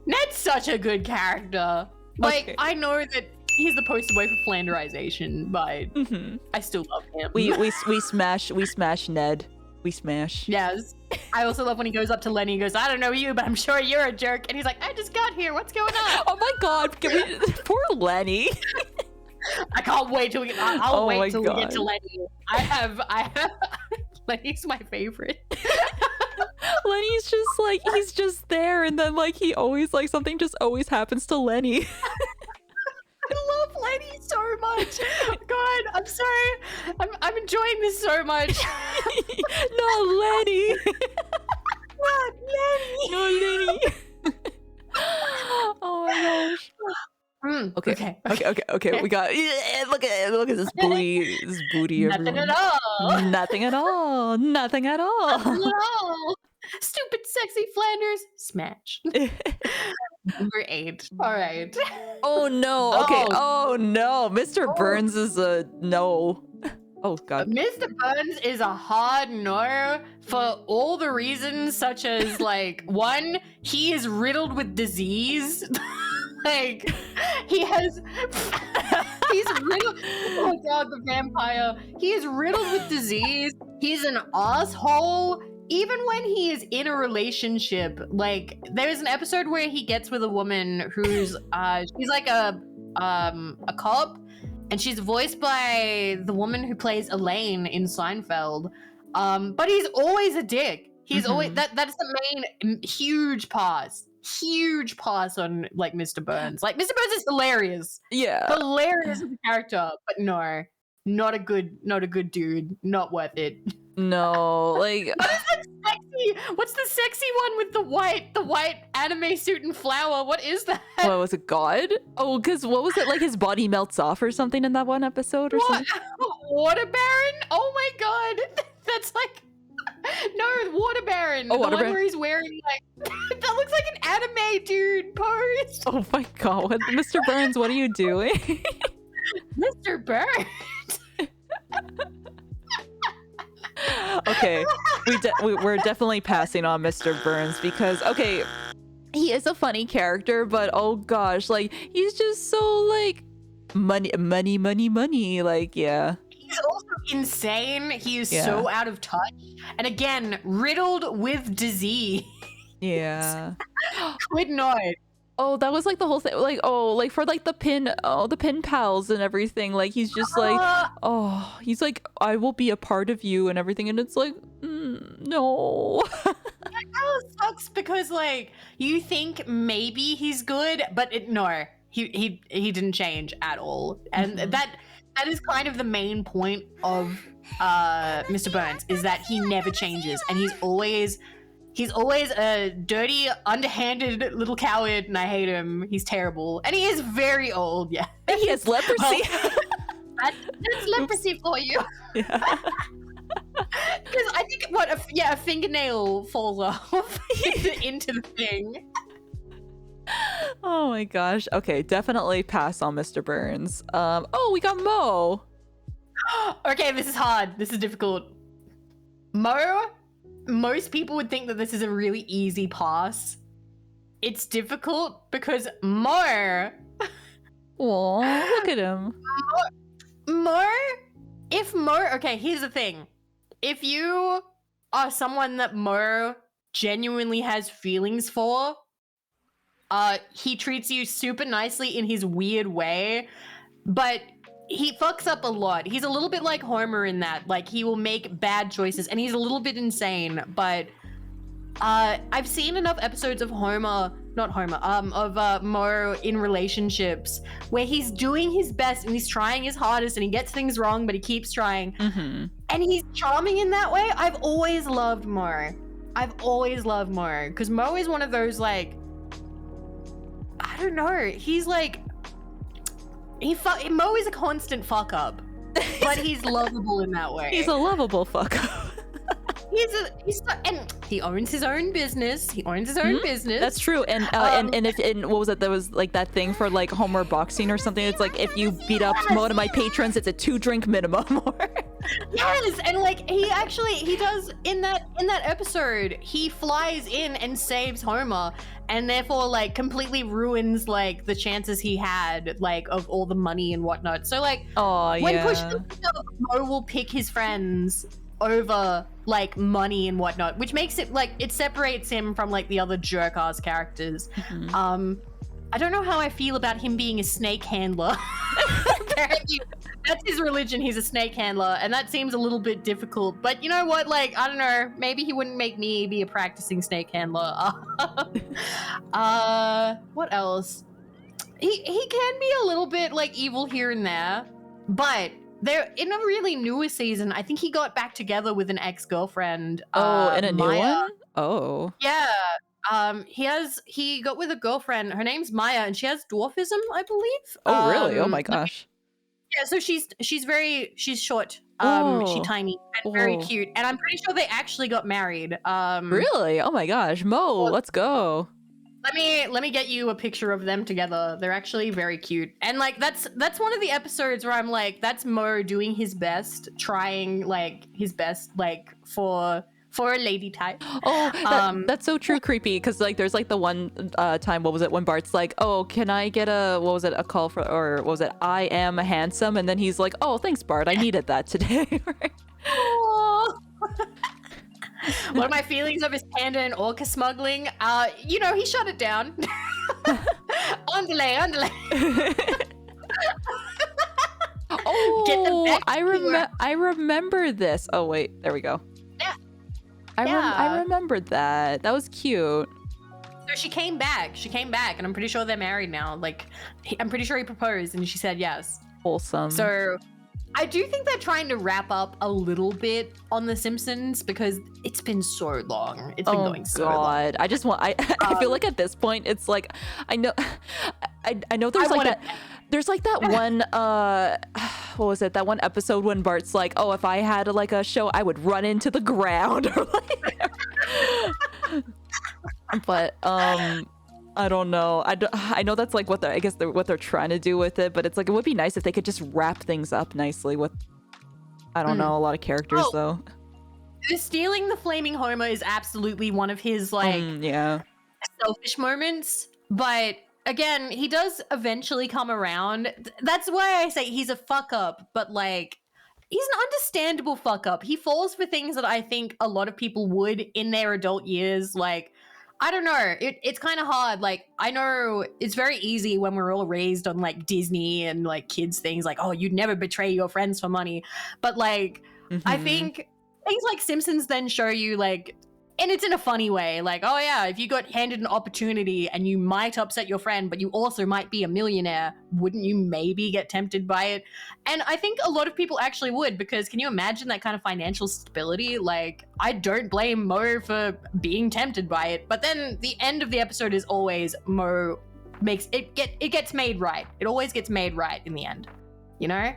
Ned's such a good character. Like, Okay. I know that he's the poster boy for Flanderization, but I still love him. We smash Ned. We smash. Yes. I also love when he goes up to Lenny and goes, I don't know you, but I'm sure you're a jerk. And he's like, I just got here. What's going on? Oh my god, poor Lenny. I can't wait till we get I'll Oh my wait till we God. get to Lenny. I have Lenny's my favorite. Lenny's just like, he's just there, and then like he always like something just always happens to Lenny. I love Lenny so much. God, I'm sorry. I'm enjoying this so much. Not Lenny. Not Lenny. No Lenny. Oh my gosh. Okay. We got look at this booty. Nothing everyone. at all. Nothing at all. Nothing at all. Nothing at all. Stupid, sexy Flanders. Smash. Number 8. All right. Oh no. Okay. Oh no. Mr. Burns is a no. Oh god. Mr. Burns is a hard no for all the reasons, such as like, one, he is riddled with disease. Like, he's riddled. Oh god, the vampire. He is riddled with disease. He's an asshole. Even when he is in a relationship, like there's an episode where he gets with a woman who's she's like a cop, and she's voiced by the woman who plays Elaine in Seinfeld. But he's always a dick. He's always that's the main huge pass on like Mr. Burns. Like Mr. Burns is hilarious. Yeah. Hilarious as a character, but no. Not a good dude. Not worth it. No, like What is that sexy? What's the sexy one with the white anime suit and flower? What is that? what was it? God? Oh, because what was it? Like his body melts off or something in that one episode or something? Water Baron? Oh my god. That's like no, Water Baron. Oh, the Water one Baron. where he's wearing like that looks like an anime dude pose. Oh my god, Mr. Burns, what are you doing? Mr. Burns. Okay, we're definitely passing on Mr. Burns because okay, he is a funny character, but oh gosh, like he's just so like money, like yeah. He's also insane. He is so out of touch, and again riddled with disease. Yeah. Quidnoid. Oh, that was like the whole thing. Like, oh, like for like the pin pals and everything. Like he's just like, oh, he's like, I will be a part of you and everything. And it's like, no. That kind of sucks because like you think maybe he's good, but no, he didn't change at all, and that is kind of the main point of Mr. Burns is that he never changes, and he's always a dirty, underhanded little coward, and I hate him. He's terrible. And he is very old, yeah. He has leprosy. That's leprosy for you. Yeah. Because I think, a fingernail falls off into the thing. Oh my gosh. Okay, definitely pass on Mr. Burns. Oh, we got Mo. Okay, this is hard. This is difficult. Mo, most people would think that this is a really easy pass. It's difficult because Mo... Aw, look at him. Mo if Mo, okay, here's the thing. If you are someone that Mo genuinely has feelings for, he treats you super nicely in his weird way, but he fucks up a lot. He's a little bit like Homer in that, like, he will make bad choices, and he's a little bit insane, but I've seen enough episodes of Mo in relationships where he's doing his best and he's trying his hardest and he gets things wrong, but he keeps trying. And he's charming in that way. I've always loved Mo. Because Mo is one of those, like, I don't know. He's like, Mo is a constant fuck up, but he's lovable in that way. He's a lovable fuck up. And he owns his own business. That's true. And what was it? There was like that thing for like Homer boxing or something. It's like, if you beat up one of my patrons, it's a 2-drink minimum. Yes, and like he does in that episode, he flies in and saves Homer, and therefore like completely ruins like the chances he had like of all the money and whatnot. So like, when push comes to shove, Mo will pick his friends over like money and whatnot, which makes it like, it separates him from like the other jerk ass characters. I don't know how I feel about him being a snake handler. Apparently that's his religion, he's a snake handler, and that seems a little bit difficult, but you know what, like, I don't know, maybe he wouldn't make me be a practicing snake handler. What else? He can be a little bit like evil here and there, but they're in a really newer season. I think he got back together with an ex-girlfriend. In a new Maya. one? Oh. Yeah. He got with a girlfriend. Her name's Maya, and she has dwarfism, I believe. Oh, really? Oh my gosh. Yeah, so she's short. Oh. She's tiny and very cute. And I'm pretty sure they actually got married. Really? Oh my gosh. Mo, let's go. Let me get you a picture of them together. They're actually very cute. And like that's one of the episodes where I'm like, that's Mo doing his best, trying like his best like for a lady type. Oh, that's so true, creepy, because like there's like the one time, what was it, when Bart's like, oh, can I get a call for, or what was it, I am handsome, and then he's like, oh, thanks Bart, I needed that today. One of my feelings of his panda and orca smuggling, he shut it down. Underlay. Oh, I remember this. Oh wait, there we go. Yeah. I remembered that. That was cute. So she came back, and I'm pretty sure they're married now. Like, I'm pretty sure he proposed, and she said yes. Wholesome. So I do think they're trying to wrap up a little bit on The Simpsons because it's been so long. It's been going so long. I just want, I feel like at this point, it's like, I know there's like that one, what was it? That one episode when Bart's like, oh, if I had like a show, I would run into the ground. Or like, but, I don't know. I know that's like what they're trying to do with it, but it's like, it would be nice if they could just wrap things up nicely with, I don't know, a lot of characters though. Stealing the flaming Homer is absolutely one of his like selfish moments, but again, he does eventually come around. That's why I say he's a fuck up, but like, he's an understandable fuck up. He falls for things that I think a lot of people would in their adult years, like, I don't know. It's kind of hard. Like, I know it's very easy when we're all raised on like Disney and like kids things like, oh, you'd never betray your friends for money. But like, I think things like Simpsons then show you like, and it's in a funny way, like, oh yeah, if you got handed an opportunity and you might upset your friend, but you also might be a millionaire, wouldn't you maybe get tempted by it? And I think a lot of people actually would, because can you imagine that kind of financial stability? Like, I don't blame Mo for being tempted by it, but then the end of the episode is always Mo makes it gets made right. It always gets made right in the end, you know?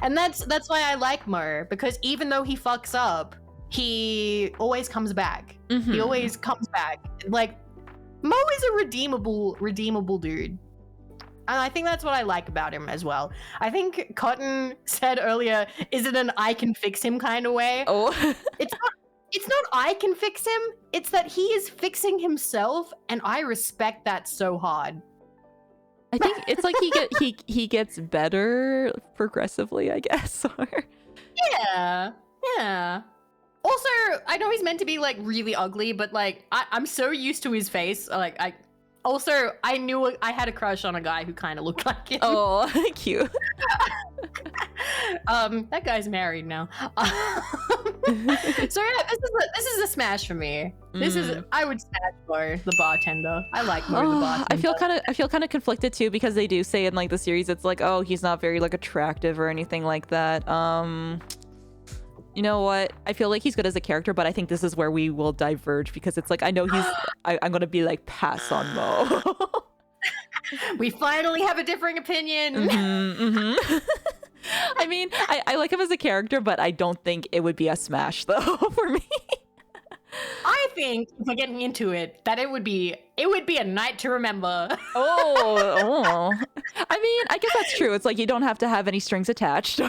And that's why I like Mo, because even though he fucks up, he always comes back. He always comes back. Like, Mo is a redeemable dude. And I think that's what I like about him as well. I think Cotton said earlier, is it an I can fix him kind of way? Oh. It's not I can fix him. It's that he is fixing himself, and I respect that so hard. I think it's like he gets better progressively, I guess. Yeah. Also, I know he's meant to be like really ugly, but like I'm so used to his face. Like I knew I had a crush on a guy who kind of looked like him. Oh, cute. That guy's married now. So yeah, this is a smash for me. I would smash for the bartender. I like more the bartender. I feel kind of conflicted too, because they do say in like the series it's like, oh, he's not very like attractive or anything like that. You know what? I feel like he's good as a character, but I think this is where we will diverge, because it's like I know I'm gonna be like pass on Mo. We finally have a differing opinion. I mean, I like him as a character, but I don't think it would be a smash though for me. I think if we're getting into it, that it would be a night to remember. Oh. I mean, I guess that's true. It's like you don't have to have any strings attached.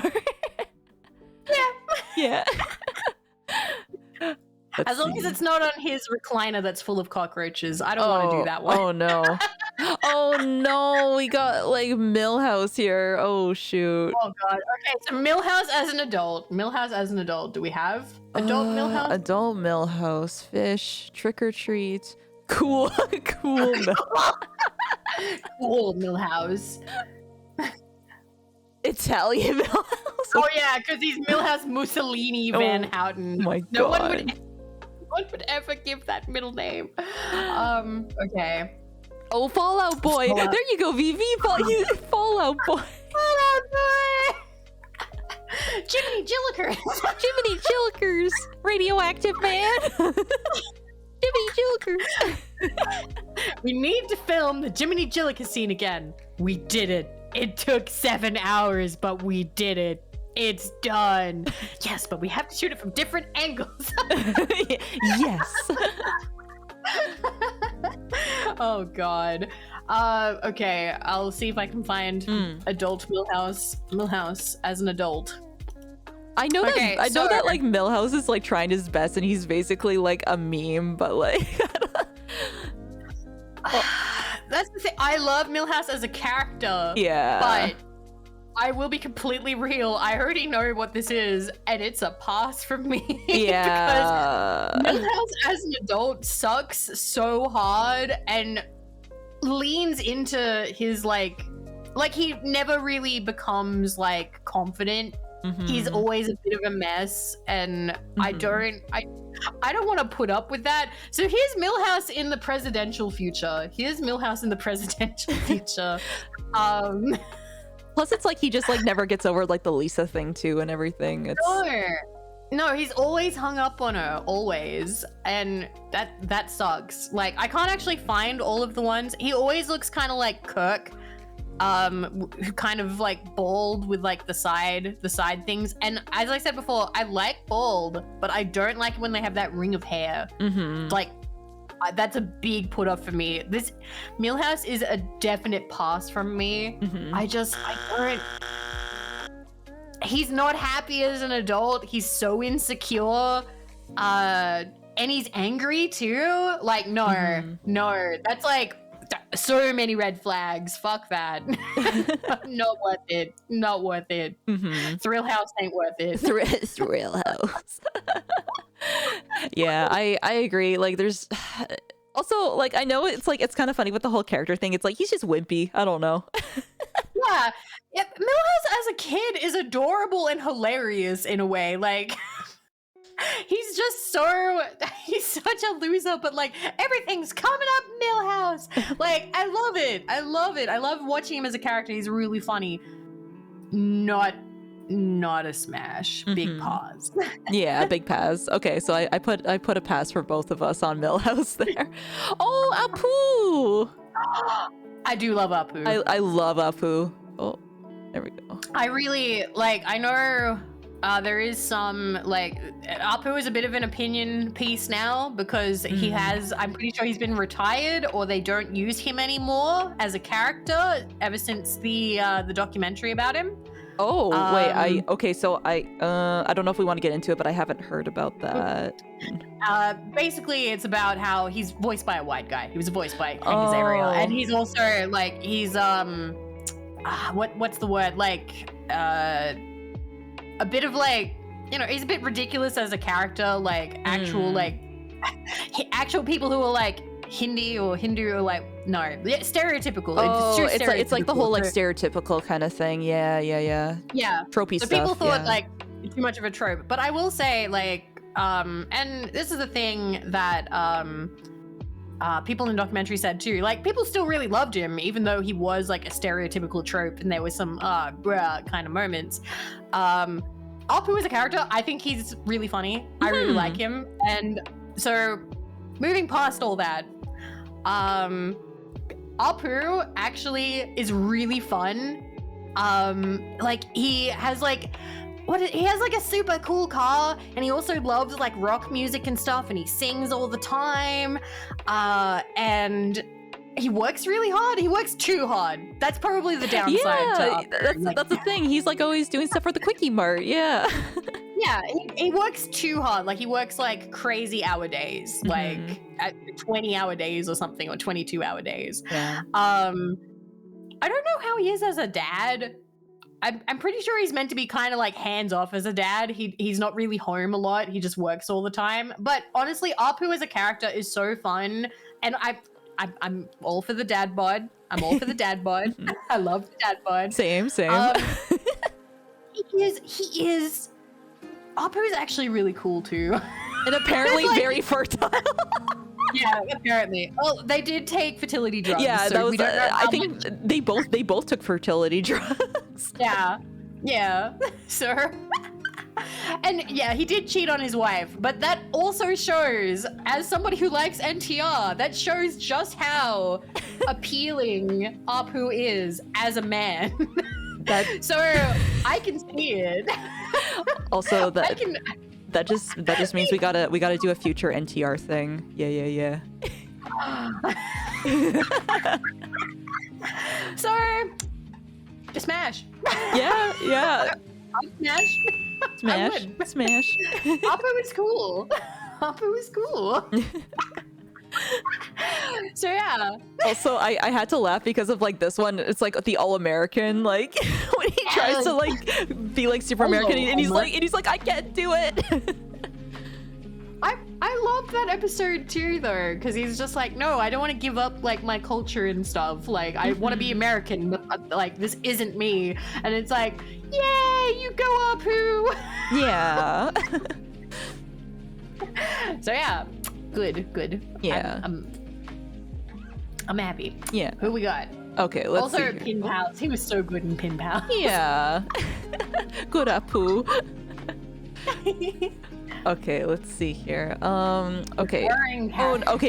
Yeah. As long as it's not on his recliner that's full of cockroaches. I don't want to do that one. Oh no. Oh no, we got like Millhouse here. Oh shoot. Oh god. Okay, so Millhouse as an adult. Do we have adult Millhouse? Adult Millhouse. Fish. Trick or treat. Cool. Cool. Cool Millhouse. Italian Millhouse. Oh yeah, because he's Millhouse Mussolini Van Houten. Oh my god. No one would ever give that middle name. Okay. Oh, Fallout Boy. There you go, VV. Fallout Boy. Fallout Boy. Jiminy Jillikers. Jiminy Jillikers. Radioactive man. Jiminy Jillikers. We need to film the Jiminy Jillikers scene again. We did it. It took 7 hours, but we did it. It's done. Yes, but we have to shoot it from different angles. Yes. Oh god. Okay, I'll see if I can find adult Millhouse as an adult. I know that like Millhouse is like trying his best and he's basically like a meme, but like that's the thing. I love Millhouse as a character. Yeah. But I will be completely real. I already know what this is, and it's a pass from me. Yeah. Because Millhouse as an adult sucks so hard and leans into his like he never really becomes like confident. He's always a bit of a mess, and I don't want to put up with that. So here's Millhouse in the presidential future. Plus, it's like he just like never gets over like the Lisa thing too and everything. No, he's always hung up on her, always, and that sucks. Like I can't actually find all of the ones. He always looks kind of like Kirk, kind of like bald with like the side things. And as I said before, I like bald, but I don't like when they have that ring of hair. Like that's a big put off for me. This Millhouse is a definite pass from me. I don't. He's not happy as an adult. He's so insecure. And he's angry too. Like, no, that's like so many red flags. Fuck that. Not worth it. Thrill House ain't worth it. Thrill House. Yeah, I agree. Like there's also like I know it's like it's kind of funny with the whole character thing. It's like he's just wimpy. I don't know. Yeah. Millhouse as a kid is adorable and hilarious in a way. Like he's such a loser, but like everything's coming up Millhouse. Like I love it. I love watching him as a character. He's really funny. Not a smash. Big pause. Yeah, big pass. Okay, so I put a pass for both of us on Millhouse there. Oh, Apu! I do love Apu. I love Apu. Oh, there we go. I really like. I know there is some like Apu is a bit of an opinion piece now because he has. I'm pretty sure he's been retired or they don't use him anymore as a character ever since the documentary about him. Oh, wait, Um, I don't know if we want to get into it, but I haven't heard about that. Basically, it's about how he's voiced by a white guy. He was voiced by Hank Azaria, and he's also like he's what's the word, like a bit of like, you know, he's a bit ridiculous as a character, like actual like actual people who are like Hindi or Hindu or like stereotypical. It's like the whole like So- stereotypical kind of thing. Yeah. yeah. Tropey So stuff. people thought yeah. like too much of a trope, but I will say like and this is the thing that people in the documentary said too, like people still really loved him even though he was like a stereotypical trope and there was some bruh kind of moments. Apu as a character, I think he's really funny. I really like him, and so moving past all that, Apu actually is really fun. Like he has like he has like a super cool car, and he also loves like rock music and stuff, and he sings all the time. And he works really hard. He works too hard. That's probably the downside. Yeah, to Apu. that's the thing. He's like always doing stuff for the Quickie Mart. Yeah. Yeah, he works too hard. Like he works like crazy hour days, like at 20-hour days or something, or 22-hour days. Yeah. I don't know how he is as a dad. I'm pretty sure he's meant to be kind of like hands off as a dad. He's not really home a lot. He just works all the time. But honestly, Apu as a character is so fun, and I'm all for the dad bod. I'm all for the dad bod. I love the dad bod. Same. He is. Apu is actually really cool too. And apparently Like- very fertile. Yeah, apparently. Well, they did take fertility drugs. Yeah, so that was. we don't know I how think much- they both took fertility drugs. Yeah. So, and yeah, he did cheat on his wife, but that also shows, as somebody who likes NTR, that shows just how appealing Apu is as a man. So I can see it. Also, I can. that just means we gotta do a future NTR thing. Yeah. So, smash. Yeah. Smash. Smash. would. Smash. Apu is cool. Apu is cool. So yeah. Also, I had to laugh because of like this one. It's like the all-American, like when he tries to like be like super American, and he's like, I can't do it. I love that episode too though, because he's just like, no, I don't want to give up like my culture and stuff. Like I want to be American, but like this isn't me. And it's like, yay, you go Apu. Yeah. So yeah, good. Yeah. I'm happy. Yeah. Who we got? Okay, let's Also, see. here. Pin Pals. He was so good in Pin Pals. Yeah. Good Apu. Okay, let's see here. Okay.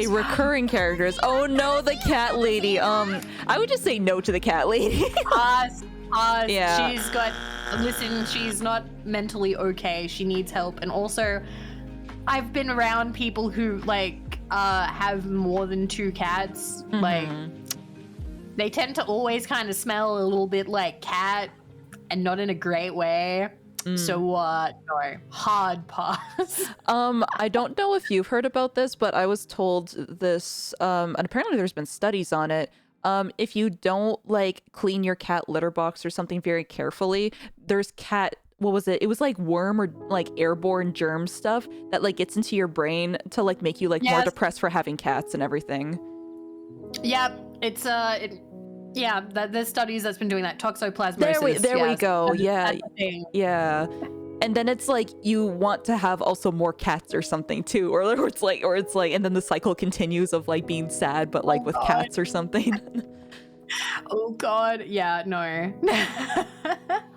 Recurring characters. Oh no, the cat lady. I would just say no to the cat lady. Pause. Yeah. She's not mentally okay. She needs help. And also, I've been around people who like have more than 2 cats. Like they tend to always kind of smell a little bit like cat, and not in a great way. So no, hard pass. I don't know if you've heard about this, but I was told this, and apparently there's been studies on it. If you don't like clean your cat litter box or something very carefully, there's what was it? It was like worm or like airborne germ stuff that like gets into your brain to like make you like more depressed for having cats and everything. Yeah, it's there's studies that's been doing that. Toxoplasmosis. There we go. That's a thing. Yeah. And then it's like you want to have also more cats or something too, or it's like, and then the cycle continues of like being sad, but like with cats or something. Oh God, yeah, no.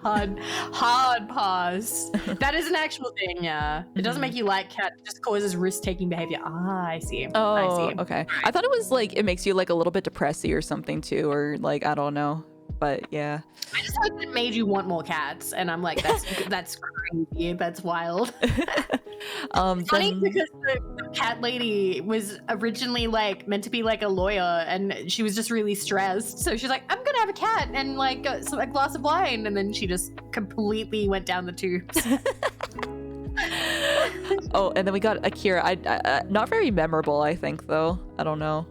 hard pause. That is an actual thing, yeah. It doesn't make you like cats, it just causes risk-taking behavior. I see. Oh, I see. Okay. I thought it was like, it makes you like a little bit depressy or something too, or like, I don't know. But yeah. I just heard that it made you want more cats, and I'm like, that's crazy. That's wild. Funny then because the cat lady was originally like meant to be like a lawyer, and she was just really stressed. So she's like, "I'm gonna have a cat and like a glass of wine," and then she just completely went down the tubes. oh, and then we got Akira. I not very memorable, I think, though. I don't know.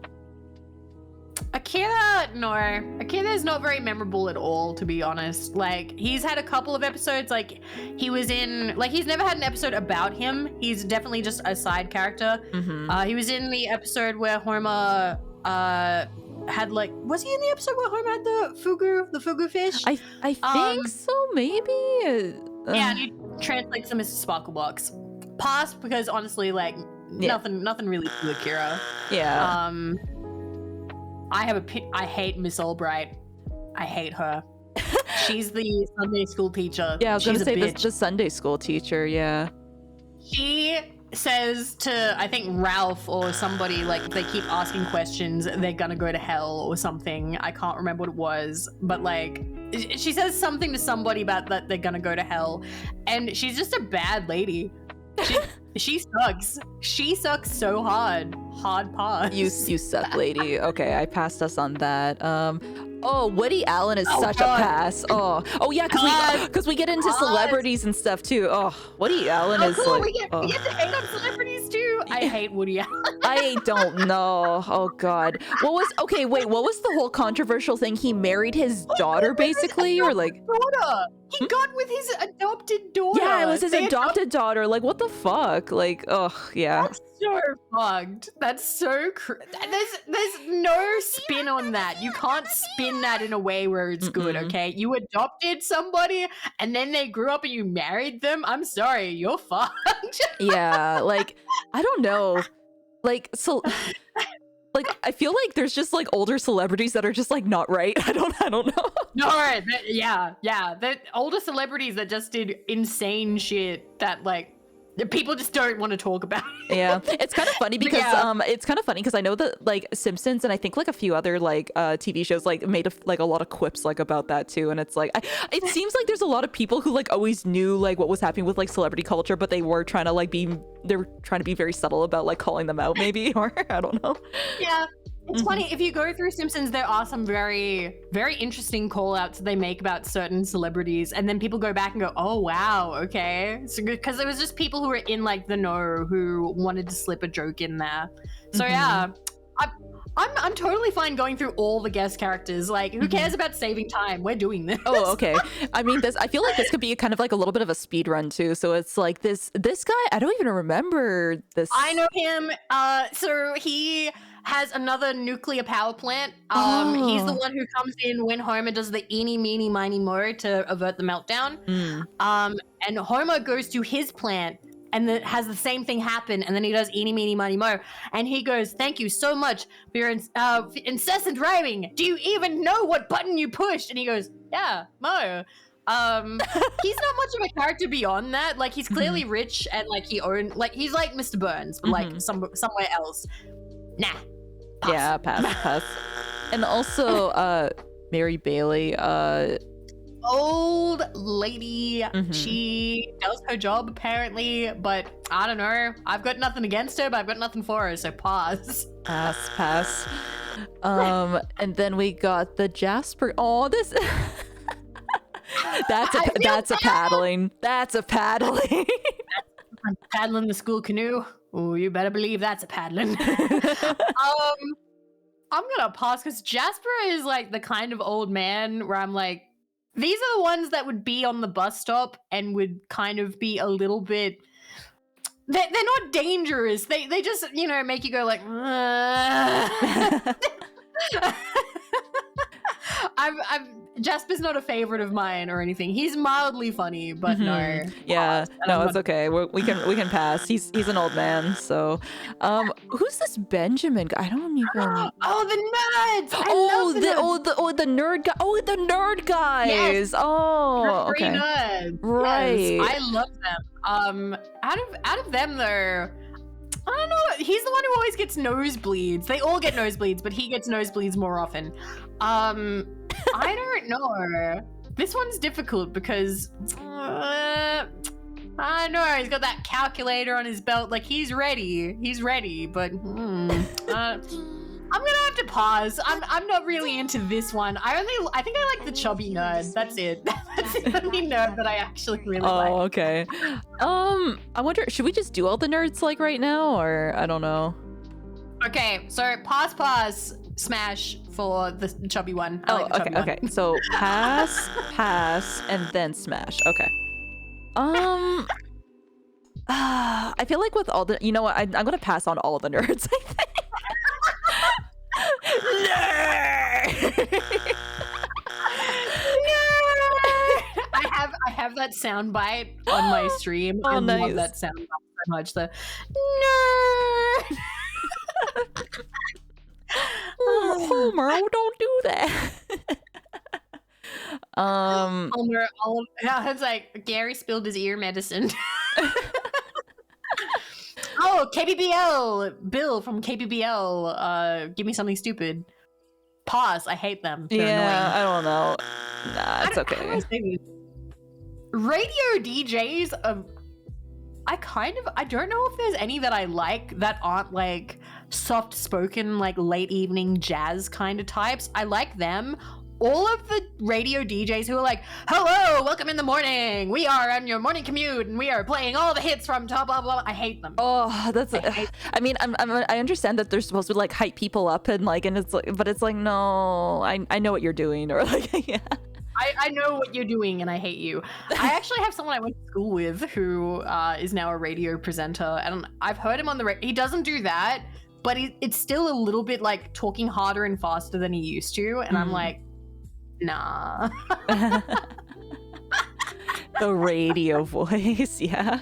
Akira, no. Akira is not very memorable at all, to be honest. Like, he's had a couple of episodes, like, he was in, like, he's never had an episode about him. He's definitely just a side character. He was in the episode where Homer, had, like, was he in the episode where Homer had the fugu fish? I think so, maybe? Yeah, and he translates them as Sparklebox. Pass, because honestly, like, nothing really to Akira. Yeah. I hate Miss Albright. I hate her. She's the Sunday school teacher. Yeah, I was gonna She's say a bitch. the Sunday school teacher, yeah. She says to, I think, Ralph or somebody, like, if they keep asking questions, they're gonna go to hell or something. I can't remember what it was, but, like, she says something to somebody about that they're gonna go to hell, and she's just a bad lady. She sucks. She sucks so hard. Hard pass. You suck, lady. Okay, I passed us on that. Oh, Woody Allen is such God. a pass. Oh yeah, because we get into celebrities and stuff too. Oh, Woody Allen is cool. like. We get to hate on celebrities too. I hate Woody Allen. I don't know. Oh God. What was the whole controversial thing? He married his daughter, basically, or like. Daughter. He got with his adopted daughter. Yeah, it was his adopted daughter. Like, what the fuck? Like, ugh, yeah. That's so fucked. That's so there's no spin on that. You can't spin that in a way where it's good, okay? You adopted somebody and then they grew up and you married them. I'm sorry, you're fucked. Yeah, like, I don't know. Like, so like, I feel like there's just like older celebrities that are just like not right. I don't know. No, yeah. The older celebrities that just did insane shit that like people just don't want to talk about. Yeah, it's kind of funny because I know that like Simpsons and I think like a few other like TV shows like made like a lot of quips like about that too, and it's like it seems like there's a lot of people who like always knew like what was happening with like celebrity culture, but they were trying to be very subtle about like calling them out maybe, or I don't know. Yeah. It's funny, if you go through Simpsons, there are some very, very interesting call-outs they make about certain celebrities, and then people go back and go, oh, wow, okay. So, because there was just people who were in, like, the know who wanted to slip a joke in there. So, yeah, I'm totally fine going through all the guest characters. Like, who cares about saving time? We're doing this. Oh, okay. I mean, I feel like this could be kind of like a little bit of a speed run, too. So it's like this guy, I don't even remember this. I know him. So he has another nuclear power plant. He's the one who comes in when Homer does the eeny, meeny, miny, mo to avert the meltdown. And Homer goes to his plant and then has the same thing happen, and then he does eeny, meeny, miny, mo, and he goes, "Thank you so much for your incessant rhyming. Do you even know what button you pushed?" And he goes, "Yeah, Mo." He's not much of a character beyond that. Like, he's clearly rich and like he's like Mr. Burns, but like somewhere else. Nah. Pass. Yeah, pass. And also, Mary Bailey, old lady. She does her job apparently, but I don't know. I've got nothing against her, but I've got nothing for her, so pass. Pass. And then we got the Jasper. Oh, this. That's a paddling. That's a paddling. I'm paddling the school canoe. Oh, you better believe that's a paddling. I'm gonna pause because Jasper is like the kind of old man where I'm like, these are the ones that would be on the bus stop and would kind of be a little bit. They're not dangerous. They just, you know, make you go like. Jasper's not a favorite of mine or anything. He's mildly funny, but no. Yeah, no, it's okay. We can pass. He's an old man. So, who's this Benjamin guy? I don't even. Oh, the nerds! I love the nerd guy. Oh, the nerd guys. Yes. Oh, the okay. Nerds. Right. Yes, I love them. Out of them though, I don't know. He's the one who always gets nosebleeds. They all get nosebleeds, but he gets nosebleeds more often. I don't know. This one's difficult because I know, he's got that calculator on his belt. Like, he's ready. He's ready, but I'm gonna have to pause. I'm not really into this one. I think I like the chubby nerd. That's it. That's the only nerd that I actually really like. Oh, okay. I wonder, should we just do all the nerds like right now, or I don't know. Okay, so pause, smash for the chubby one. I like the chubby okay. one. So pass, and then smash. Okay. I feel like with all the, you know what? I'm gonna pass on all the nerds. I think. I have that sound bite on my stream. Oh, I nice. love that sound bite so much. The nerd. Homer, don't do that. Homer, it's like Gary spilled his ear medicine. Oh, KBBL, Bill from KBBL. Give me something stupid. Pause. I hate them. They're Yeah, annoying. I don't know. Nah, it's How do I okay. say this? Radio DJs. I don't know if there's any that I like that aren't like soft spoken, like late evening jazz kind of types. I like them. All of the radio DJs who are like, hello, welcome in the morning. We are on your morning commute and we are playing all the hits from blah, blah, blah. I hate them. Oh, that's. I mean, I understand that they're supposed to like hype people up and like, and it's like, but it's like, no, I know what you're doing, or like, yeah. I know what you're doing and I hate you. I actually have someone I went to school with who is now a radio presenter, and I've heard him on the radio. He doesn't do that, but it's still a little bit like talking harder and faster than he used to, and I'm like, nah. The radio voice, yeah.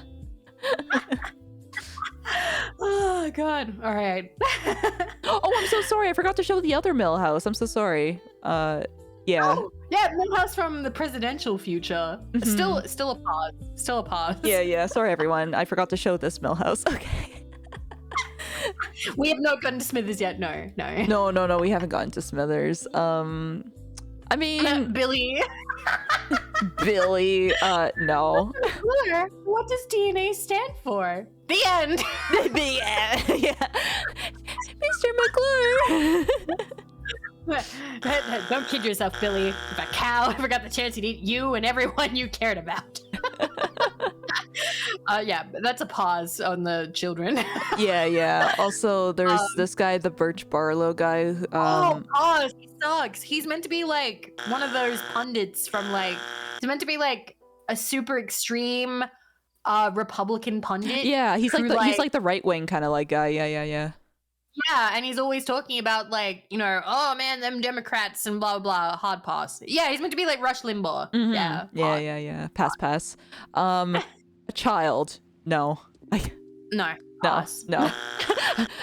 Oh god. All right. Oh, I'm so sorry. I forgot to show the other Millhouse. I'm so sorry. Yeah. Oh, yeah, Milhouse from the presidential future. Still a pause. Still a pause. Yeah. Sorry, everyone. I forgot to show this Millhouse. Okay. We have not gotten to Smithers yet. No. No. We haven't gotten to Smithers. I mean, Billy. Billy. No. What does DNA stand for? The end. The end. Yeah. Mr. McClure. Don't kid yourself, Billy. If a cow ever got the chance, he'd eat you and everyone you cared about. Yeah, that's a pause on the children. Yeah. Also, there's this guy, the Birch Barlow guy. Pause. He sucks. He's meant to be like one of those pundits from like. He's meant to be like a super extreme Republican pundit. Yeah, he's who, like the right wing kind of like guy. Yeah. Yeah, and he's always talking about like, you know, oh man, them Democrats and blah blah. Hard pass. Yeah, he's meant to be like Rush Limbaugh. Mm-hmm. Yeah. Yeah. Pass. A child. No. No. Pass. No.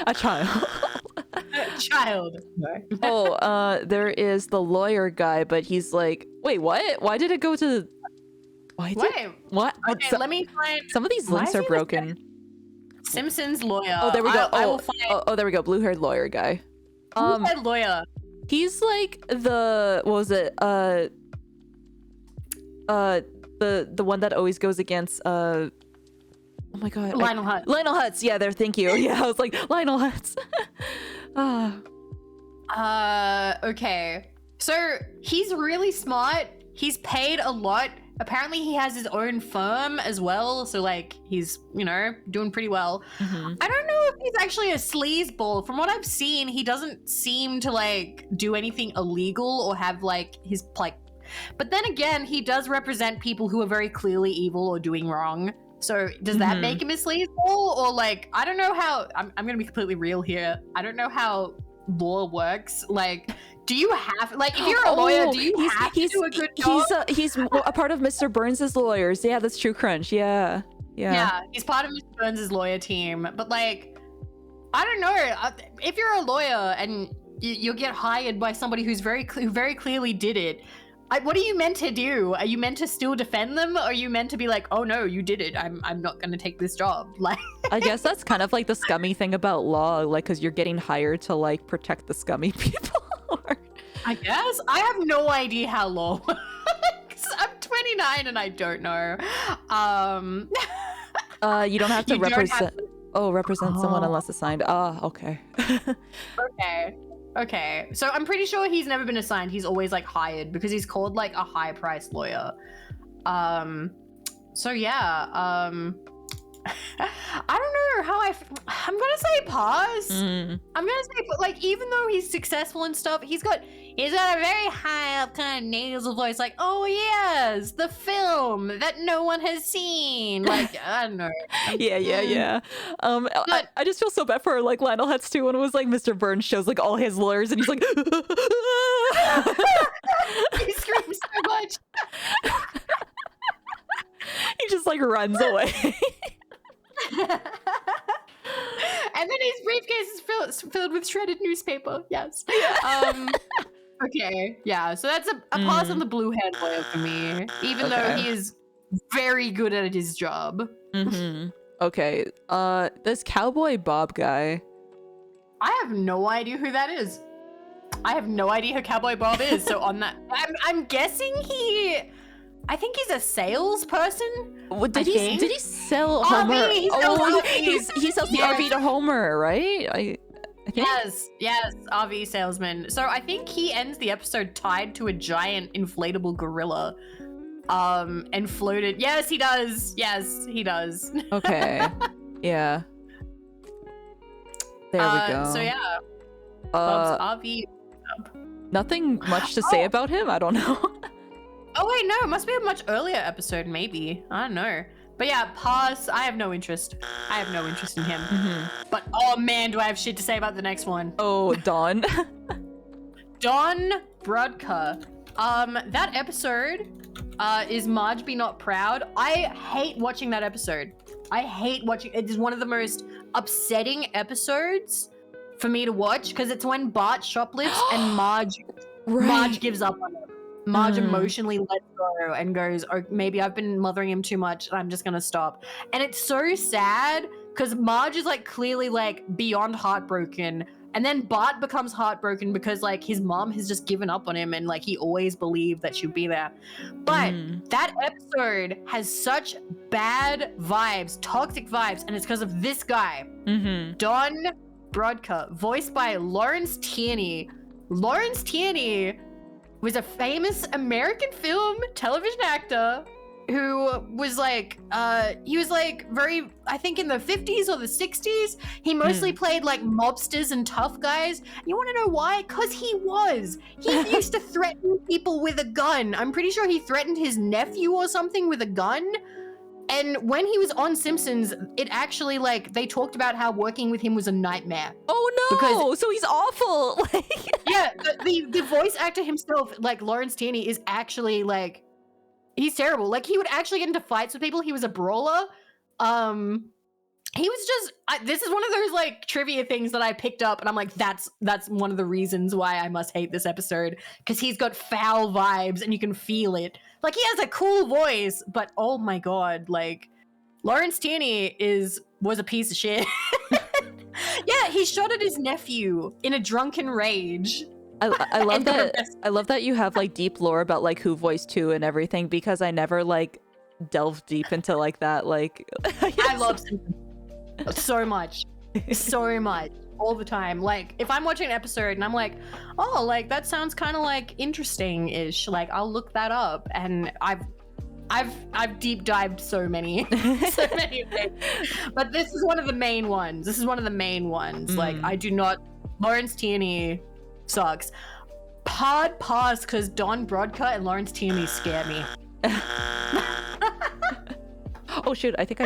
A child. Child. Oh, there is the lawyer guy, but he's like, wait, what? Why did it go to? Wait. What? Okay, let me find. Some of these Why links is are he broken. Simpsons lawyer. Oh, there we go. I will find. Oh, there we go. Blue-haired lawyer guy. Blue-haired lawyer. He's like the what was it? The one that always goes against oh my god. Lionel Hutz. Lionel Hutz. Yeah, there. Thank you. Yeah, I was like Lionel Hutz. Okay. So he's really smart. He's paid a lot. Apparently he has his own firm as well. So like he's, you know, doing pretty well. Mm-hmm. I don't know if he's actually a sleazeball. From what I've seen, he doesn't seem to like do anything illegal or have like his like. But then again, he does represent people who are very clearly evil or doing wrong. So does that make him a sleazeball? Or like, I don't know how, I'm going to be completely real here. I don't know how law works. Like, do you have, like, if you're a lawyer, do you have to do a good job? He's a part of Mr. Burns' lawyers. Yeah, that's True Crunch. Yeah. Yeah, he's part of Mr. Burns' lawyer team. But like, I don't know. If you're a lawyer and you'll get hired by somebody who very clearly did it, what are you meant to do? Are you meant to still defend them? Or are you meant to be like, oh no, you did it. I'm not going to take this job. Like, I guess that's kind of like the scummy thing about law, like, because you're getting hired to like protect the scummy people. I guess I have no idea how law works. I'm 29 and I don't know. You don't have to You don't have represent. Oh, represent someone unless assigned. Ah, okay. Okay. So I'm pretty sure he's never been assigned. He's always like hired because he's called like a high-priced lawyer. So yeah. I don't know how I'm gonna say pass. I'm gonna say, like, even though he's successful and stuff, he's got a very high up kind of nasal voice, like, oh yes, the film that no one has seen. Like, I don't know. Yeah. I just feel so bad for like Lionel Hutz too when it was like Mr. Burns shows like all his lawyers and he's like He screams so much. He just like runs away. And then his briefcase is filled with shredded newspaper. Yes. Okay. Yeah. So that's a pass on the blue head lawyer for me, even though he is very good at his job. Okay. This Cowboy Bob guy. I have no idea who that is. I have no idea who Cowboy Bob is. So on that, I'm guessing I think he's a salesperson. Did he sell Homer? He sells the RV to Homer, right? I think. Yes, RV salesman. So I think he ends the episode tied to a giant inflatable gorilla, and floated. Yes, he does. Okay. Yeah. There we go. So yeah, Bob's RV. Nothing much to say about him. I don't know. Oh wait, no, it must be a much earlier episode, maybe. I don't know. But yeah, pass. I have no interest. In him. But oh man, do I have shit to say about the next one. Oh, Don. Don Brodka. That episode is Marge Be Not Proud. I hate watching that episode. It is one of the most upsetting episodes for me to watch because it's when Bart shoplifts and Marge gives up on him. Marge emotionally lets go and goes, oh, maybe I've been mothering him too much and I'm just gonna stop. And it's so sad because Marge is like clearly like beyond heartbroken, and then Bart becomes heartbroken because like his mom has just given up on him and like he always believed that she'd be there. But that episode has such bad vibes, toxic vibes, and it's because of this guy, Don Brodka, voiced by Lawrence Tierney. Lawrence Tierney was a famous American film television actor who was like, he was like very, I think in the 50s or the 60s, he mostly played like mobsters and tough guys. You want to know why? Because he used to threaten people with a gun. I'm pretty sure he threatened his nephew or something with a gun. And when he was on Simpsons, it actually like they talked about how working with him was a nightmare. Oh no! So he's awful. Yeah, the voice actor himself, like Lawrence Tierney, is actually like he's terrible. Like he would actually get into fights with people. He was a brawler. He was just. This is one of those like trivia things that I picked up, and I'm like, that's one of the reasons why I must hate this episode, because he's got foul vibes, and you can feel it. Like, he has a cool voice, but oh my god, like, Lawrence Tierney was a piece of shit. Yeah, he shot at his nephew in a drunken rage. I love that. I love that you have like deep lore about like who voiced who and everything, because I never like delved deep into like that. Like, I love Simpsons so much, all the time. Like, if I'm watching an episode and I'm like, oh, like that sounds kind of like interesting-ish, like I'll look that up, and I've deep dived so many things. But this is one of the main ones. Like, I do not. Lawrence Tierney sucks. Hard pass, because Don Brodka and Lawrence Tierney scare me. Oh shoot! I think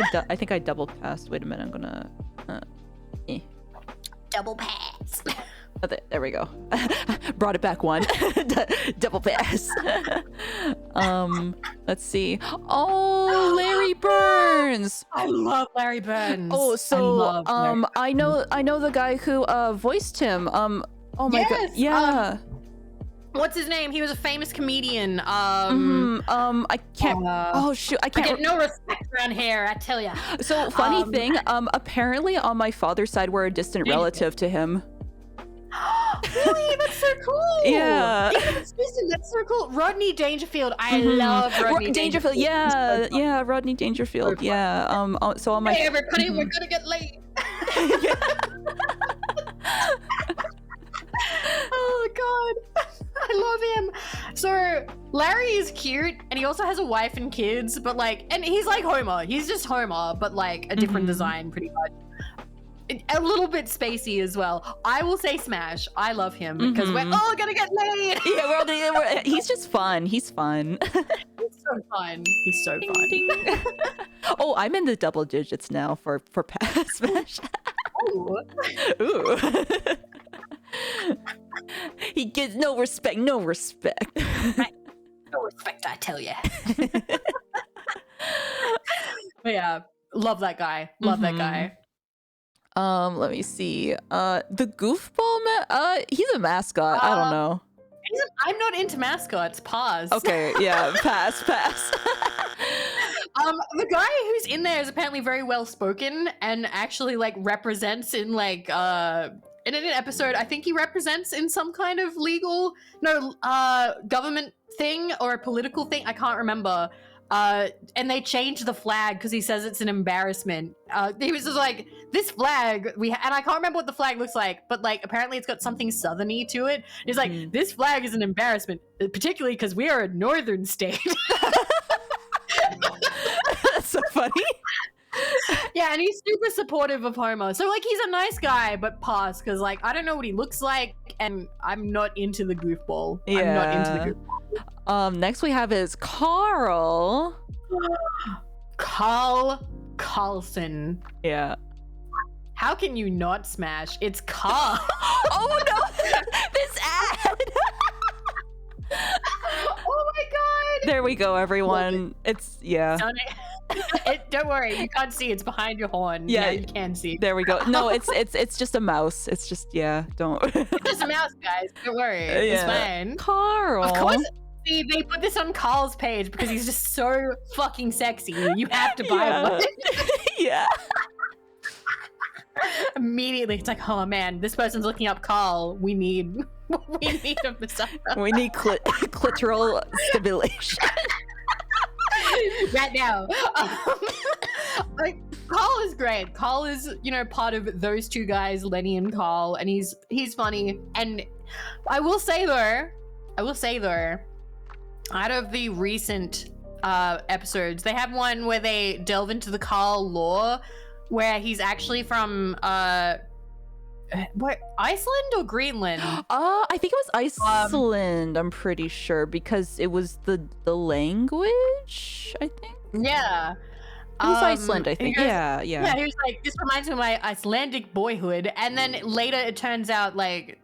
I double passed. Wait a minute. I'm gonna. Double pass. Oh, there we go. Brought it back one. Double pass. Let's see. Oh, Larry Burns. I love Larry Burns. Oh, so I know the guy who voiced him. Oh my god. Yeah. What's his name? He was a famous comedian. I can't. Oh shoot! I can't. I get no respect around here, I tell ya. So funny thing. Apparently, on my father's side, we're a distant relative to him. Really? That's so cool. Yeah. Listen, that's so cool. Rodney Dangerfield. I love Rodney Dangerfield. Yeah, yeah, Rodney Dangerfield. Yeah. So on my Hey everybody, we're gonna get late. Oh god, I love him. So Larry is cute, and he also has a wife and kids. But like, and he's like Homer. He's just Homer, but like a different design, pretty much. A little bit spacey as well. I will say Smash. I love him because we're all gonna get laid. Yeah, he's just fun. He's fun. He's so fun. He's so fun. Oh, I'm in the double digits now for Smash. Ooh. Ooh. He gets no respect. No respect. No respect, I tell you. But yeah, love that guy. Love that guy. Let me see. The goofball he's a mascot. I don't know. I'm not into mascots. Pause. Okay, yeah, pass. The guy who's in there is apparently very well spoken and actually like represents in like in an episode. I think he represents in some kind of government thing or a political thing. I can't remember. And they changed the flag because he says it's an embarrassment. He was just like, this flag and I can't remember what the flag looks like, but like apparently it's got something southerny to it. He's like, this flag is an embarrassment, particularly because we are a northern state. That's so funny. Yeah, and he's super supportive of Homer. So like he's a nice guy, but pass because like I don't know what he looks like, and I'm not into the goofball. Yeah. I'm not into the goofball. Next we have is Carl. Carl Carlson. Yeah. How can you not smash? It's Carl. Oh no! This ad. Oh my god! There we go, everyone. It's Don't worry, you can't see. It's behind your horn. Yeah, you can see. There we go. No, it's just a mouse. It's just don't. It's just a mouse, guys. Don't worry. It's fine. Carl. Of course. See, they put this on Carl's page because he's just so fucking sexy. You have to buy one. Yeah. Immediately, it's like, oh man, this person's looking up Carl. We need him to stop. We need clitoral stimulation. Right now. Like, Carl is great. Carl is, part of those two guys, Lenny and Carl, and he's funny. And I will say though, out of the recent episodes, they have one where they delve into the Carl lore, where he's actually from what, Iceland or Greenland? I think it was Iceland. I'm pretty sure because it was the language. I think. Yeah. It was Iceland, I think. Yeah. Yeah, he was like, this reminds me of my Icelandic boyhood. And then later it turns out like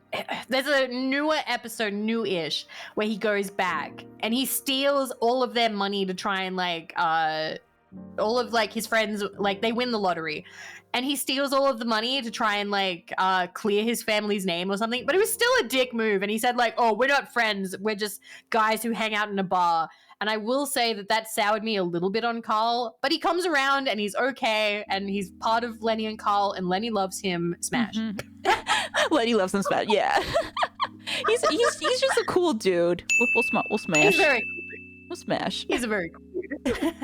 there's a newer episode, new-ish, where he goes back and he steals all of their money to try and like all of like his friends, like they win the lottery. And he steals all of the money to try and like clear his family's name or something. But it was still a dick move. And he said like, oh, we're not friends. We're just guys who hang out in a bar. And I will say that soured me a little bit on Carl. But he comes around and he's okay. And he's part of Lenny and Carl. And Lenny loves him. Smash. Lenny loves him. Smash. Yeah. he's just a cool dude. We'll smash. He's very cool. We'll smash. He's a very cool dude.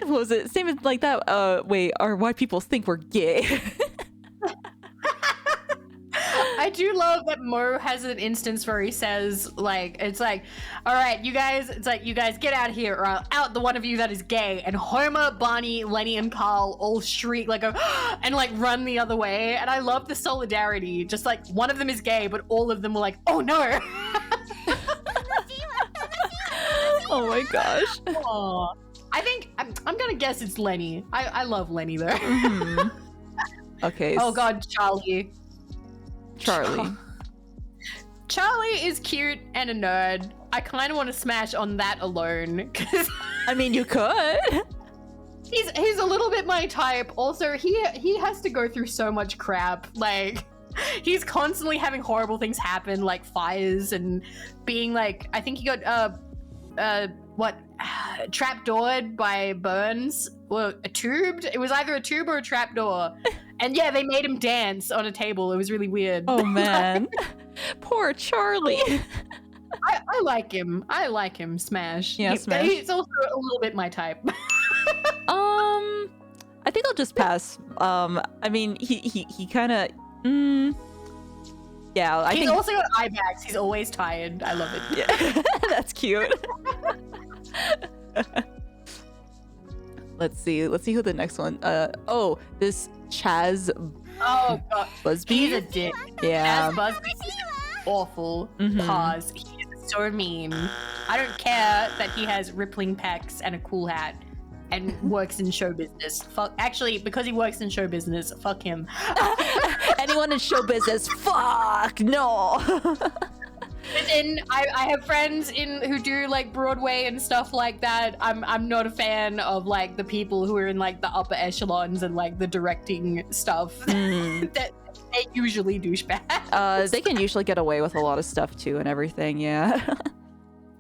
What was it? Same as like that. Wait, our white people think we're gay. I do love that Mo has an instance where he says, like, it's like, all right, you guys, it's like, you guys get out here or I'll out the one of you that is gay. And Homer, Barney, Lenny, and Carl all shriek, like, and like run the other way. And I love the solidarity. Just like one of them is gay, but all of them were like, oh no. Oh my gosh. Aww. I think I'm gonna guess it's Lenny. I love Lenny though. Okay. Oh god, Charlie. Charlie is cute and a nerd. I kind of want to smash on that alone. I mean, you could. He's a little bit my type. Also, he has to go through so much crap. Like, he's constantly having horrible things happen, like fires and being like, I think he got trapdoored by burns. Well, tubed. It was either a tube or a trapdoor. And yeah, they made him dance on a table. It was really weird. Oh man. Poor Charlie. I like him. I like him. Smash. Yeah, Smash. He's also a little bit my type. I think I'll just pass. I mean, he kind of. Yeah, I He's think. also got eye bags. He's always tired. I love it. Yeah, that's cute. Let's see who the next one. Oh, this Chaz Oh god, Busby. he's a dick. Yeah. Chaz Busby is awful. Mhm. Pause. He is so mean. I don't care that he has rippling pecs and a cool hat and works in show business. Fuck. Actually, because he works in show business, fuck him. Anyone in show business? Fuck no. And then I have friends who do like Broadway and stuff like that. I'm not a fan of like the people who are in like the upper echelons and like the directing stuff. That they usually douchebags. They can usually get away with a lot of stuff too and everything. Yeah.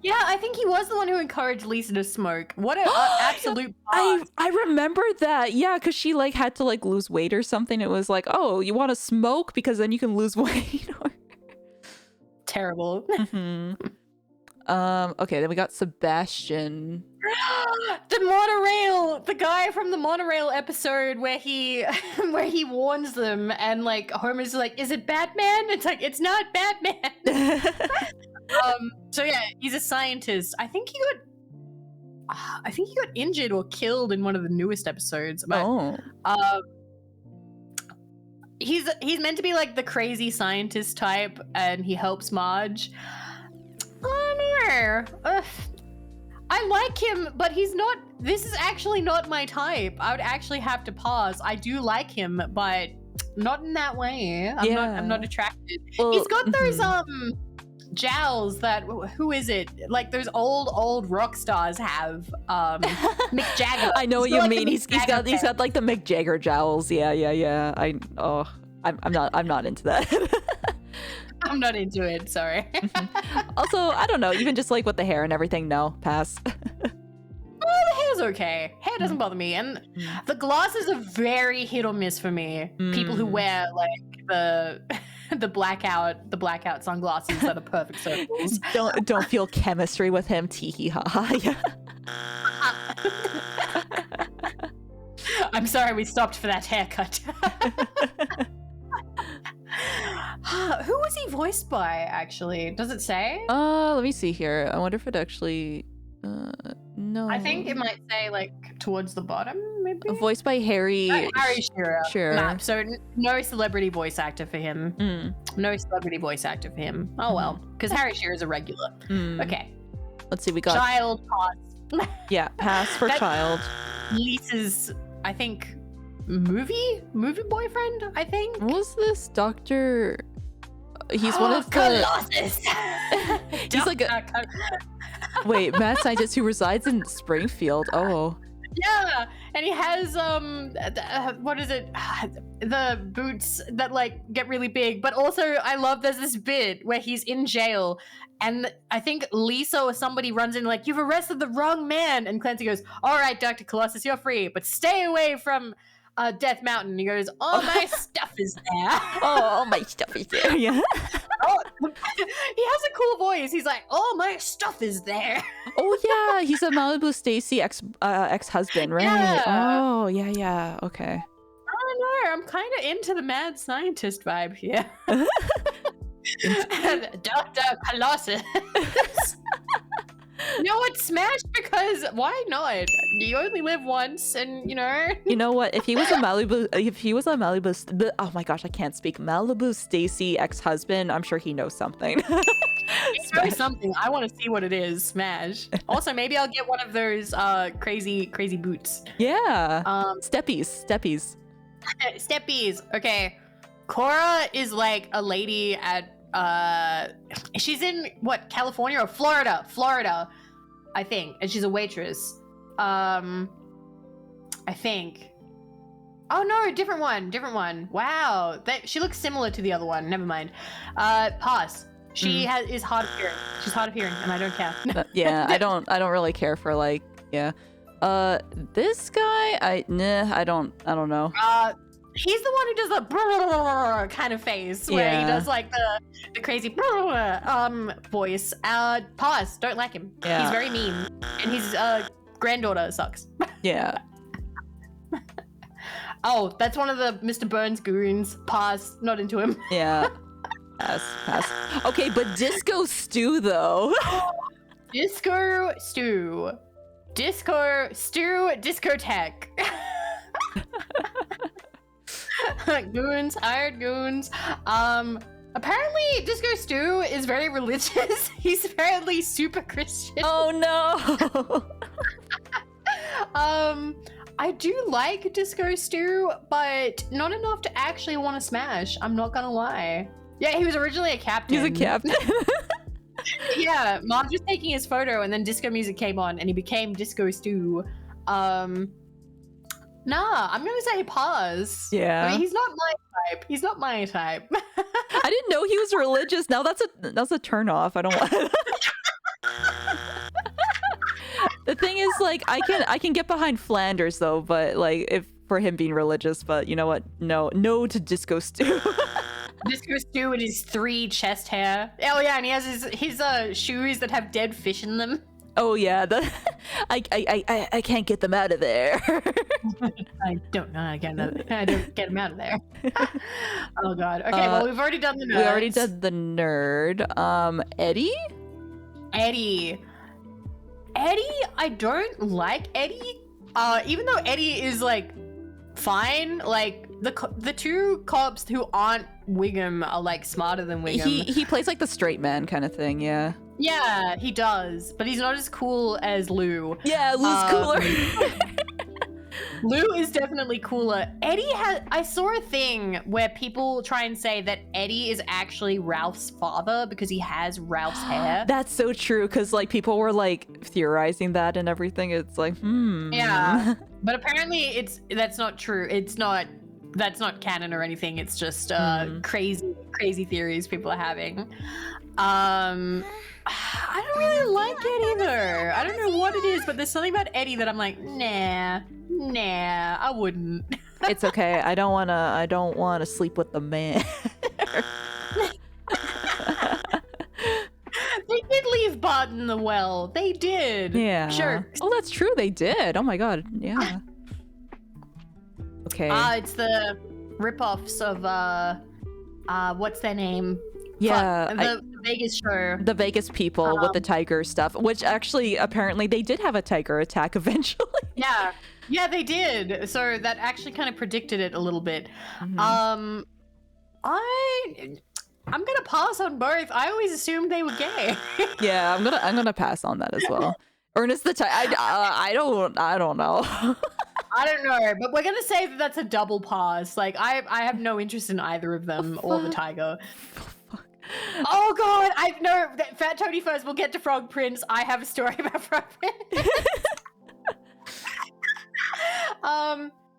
Yeah, I think he was the one who encouraged Lisa to smoke. What an absolute I remember that. Yeah, because she like had to like lose weight or something. It was like, oh, you want to smoke because then you can lose weight. terrible. Okay, then we got Sebastian. The monorail, the guy from the monorail episode where he warns them and like Homer's like, is it Batman? It's like, it's not Batman. So yeah, he's a scientist. I think he got injured or killed in one of the newest episodes. But, he's meant to be like the crazy scientist type, and he helps Marge. I don't know. I like him, but he's not. This is actually not my type. I would actually have to pause. I do like him, but not in that way. I'm not attracted. Well, he's got those jowls that who is it? Like those old rock stars have. Mick Jagger. I know what you mean. He's got like the Mick Jagger jowls. Yeah. I'm not into that. I'm not into it. Sorry. Also, I don't know. Even just like with the hair and everything, no, pass. Well, the hair's okay. Hair doesn't bother me, and the glasses are very hit or miss for me. People who wear like the blackout sunglasses that are perfect circles. Don't feel chemistry with him. Teehee ha ha. I'm sorry we stopped for that haircut. Who was he voiced by, actually? Does it say? Let me see here. I wonder if it actually. No. I think it might say like towards the bottom, maybe. Voiced by Harry. Harry Shearer. Sure. Nah, so no celebrity voice actor for him. No celebrity voice actor for him. Oh well, because Harry Shearer's a regular. Okay. Let's see. We got Child pass. Yeah, pass for child. Lisa's, I think, movie boyfriend. I think. What was this Doctor? He's one of the. Colossus. He's like a. Wait, mad scientist who resides in Springfield. Oh. Yeah, and he has what is it? The boots that like get really big. But also, I love there's this bit where he's in jail, and I think Lisa or somebody runs in like, "You've arrested the wrong man," and Clancy goes, "All right, Dr. Colossus, you're free, but stay away from Death Mountain." He goes, "All my stuff is there." Oh, my stuff is there. Yeah. He has a cool voice. He's like, "All my stuff is there." Oh yeah, he's a Malibu Stacy ex-husband, right? Yeah. Oh yeah. Okay. I don't know. I'm kind of into the mad scientist vibe here. Dr. Colossus. You know what? Smash, because why not? You only live once, and you know. You know what? If he was a Malibu, oh my gosh, I can't speak. Malibu Stacy ex-husband, I'm sure he knows something. He knows something. I want to see what it is. Smash. Also, maybe I'll get one of those crazy boots. Yeah. Steppies. Steppies. Okay. Cora is like a lady at she's in what, California or Florida, I think, and she's a waitress. I think. Oh no, different one. Wow, she looks similar to the other one. Never mind. Pass. She is hard of hearing. She's hard of hearing, and I don't care. Yeah, I don't really care for like, yeah. This guy, I don't know. He's the one who does the brrrr kind of face where he does like the crazy brrrr, voice. Pass. Don't like him. Yeah. He's very mean, and his granddaughter sucks. Yeah. Oh, that's one of the Mr. Burns goons. Pass. Not into him. Yeah. Pass. Okay, but Disco Stew though. Disco Stew. Disco Stew Discotheque. Goons, hired goons. Apparently Disco Stew is very religious. He's apparently super Christian. Oh no. I do like Disco Stew, but not enough to actually want to smash. I'm not gonna lie. Yeah, he was originally a captain. He's a captain. Yeah, Mom was taking his photo and then disco music came on and he became Disco Stew. Nah, I'm gonna say pause. Yeah. I mean, he's not my type. He's not my type. I didn't know he was religious. Now that's a turn off. I don't want. The thing is, like, I can get behind Flanders though, but like if for him being religious, but you know what? No to Disco Stew. Disco Stew and his 3 chest hair. Oh yeah, and he has his shoes that have dead fish in them. Oh yeah, I can't get them out of there. I don't know. I don't get him out of there. Oh god. Okay, well we've already done the nerd. We already did the nerd. Eddie. Eddie, I don't like Eddie. Even though Eddie is like fine, like the 2 cops who aren't Wiggum are like smarter than Wiggum. He plays like the straight man kind of thing, yeah. Yeah, he does, but he's not as cool as Lou. Yeah, Lou's cooler. Lou is definitely cooler. I saw a thing where people try and say that Eddie is actually Ralph's father because he has Ralph's hair. That's so true, because like people were like theorizing that and everything. It's like, Yeah, but apparently that's not true. That's not canon or anything. It's just crazy theories people are having. I don't really like it either. I don't know what it is, but there's something about Eddie that I'm like, nah, I wouldn't. It's okay. I don't wanna sleep with the man. They did leave Bart in the well. They did. Yeah. Sure. Oh, that's true. They did. Oh my god. Yeah. Okay. It's the ripoffs of what's their name? Yeah. The Vegas show. The Vegas people with the tiger stuff, which actually apparently they did have a tiger attack eventually. Yeah, they did. So that actually kind of predicted it a little bit. Mm-hmm. I'm gonna pass on both. I always assumed they were gay. Yeah, I'm gonna pass on that as well. Ernest the tiger. I don't know. I don't know, but we're gonna say that that's a double pass. Like I have no interest in either of them or the tiger. Oh god, I know that Fat Tony first. We'll get to Frog Prince. I have a story about Frog Prince.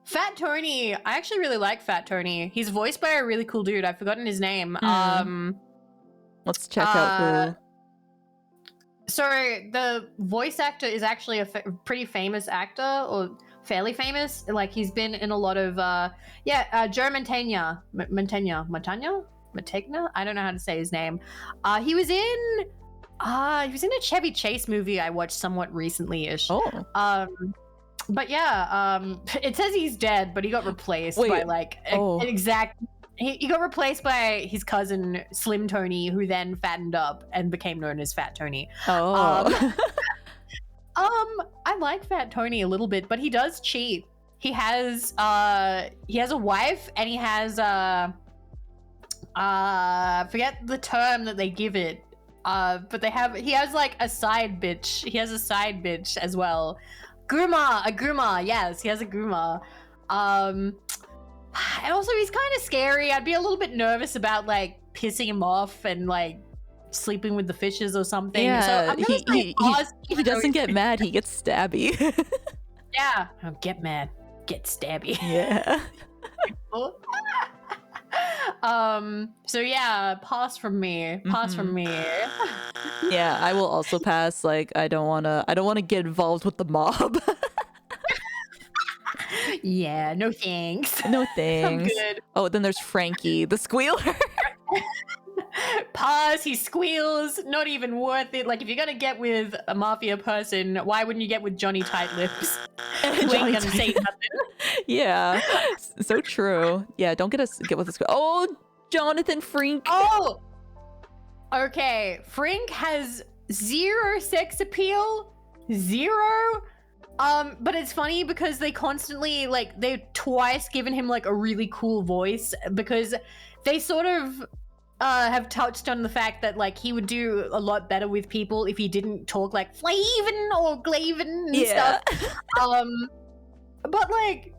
Fat Tony. I actually really like Fat Tony. He's voiced by a really cool dude. I've forgotten his name. Let's check out who. So the voice actor is actually a pretty famous actor, or fairly famous. Like he's been in a lot of Joe Mantegna. I don't know how to say his name. He was in a Chevy Chase movie I watched somewhat recently-ish. Oh. But yeah, it says he's dead, but he got replaced by like an exact. He got replaced by his cousin Slim Tony, who then fattened up and became known as Fat Tony. Oh. I like Fat Tony a little bit, but he does cheat. He has a wife, and he has forget the term that they give it. But he has like a side bitch. He has a side bitch as well. A groomer, yes, he has a groomer. And also he's kind of scary. I'd be a little bit nervous about like pissing him off and like sleeping with the fishes or something. Yeah, so I'm gonna say he doesn't get mad, he gets stabby. Yeah. Oh, get mad. Get stabby. Yeah. So yeah, pass from me. Pass from me. Yeah, I will also pass. Like I don't wanna get involved with the mob. Yeah, no thanks. No I'm thanks. good. Oh, then there's Frankie, the squealer. Pause, he squeals, not even worth it. Like, if you're gonna get with a mafia person, why wouldn't you get with Johnny Tight Lips? Who ain't Johnny gonna say nothing. Yeah, so true. Yeah, don't get with this. Oh, Jonathan Frink. Oh! Okay, Frink has 0 sex appeal. 0. But it's funny because they constantly, like, they've twice given him, like, a really cool voice because they sort of have touched on the fact that, like, he would do a lot better with people if he didn't talk like Flavin or Glavin and stuff. But, like,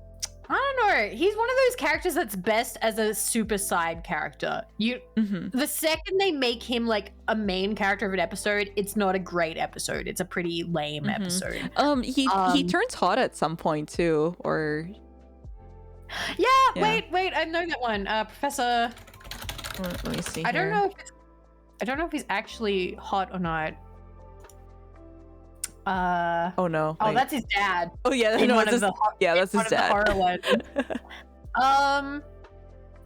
I don't know. He's one of those characters that's best as a super side character. The second they make him like a main character of an episode, it's not a great episode. It's a pretty lame episode. He turns hot at some point too, or yeah. Wait. I know that one. Professor. Let me see. I don't know if he's actually hot or not. Oh no. Oh, wait. that's his dad. Oh yeah, In no, one that's of his, the yeah, that's his dad. Horror one. I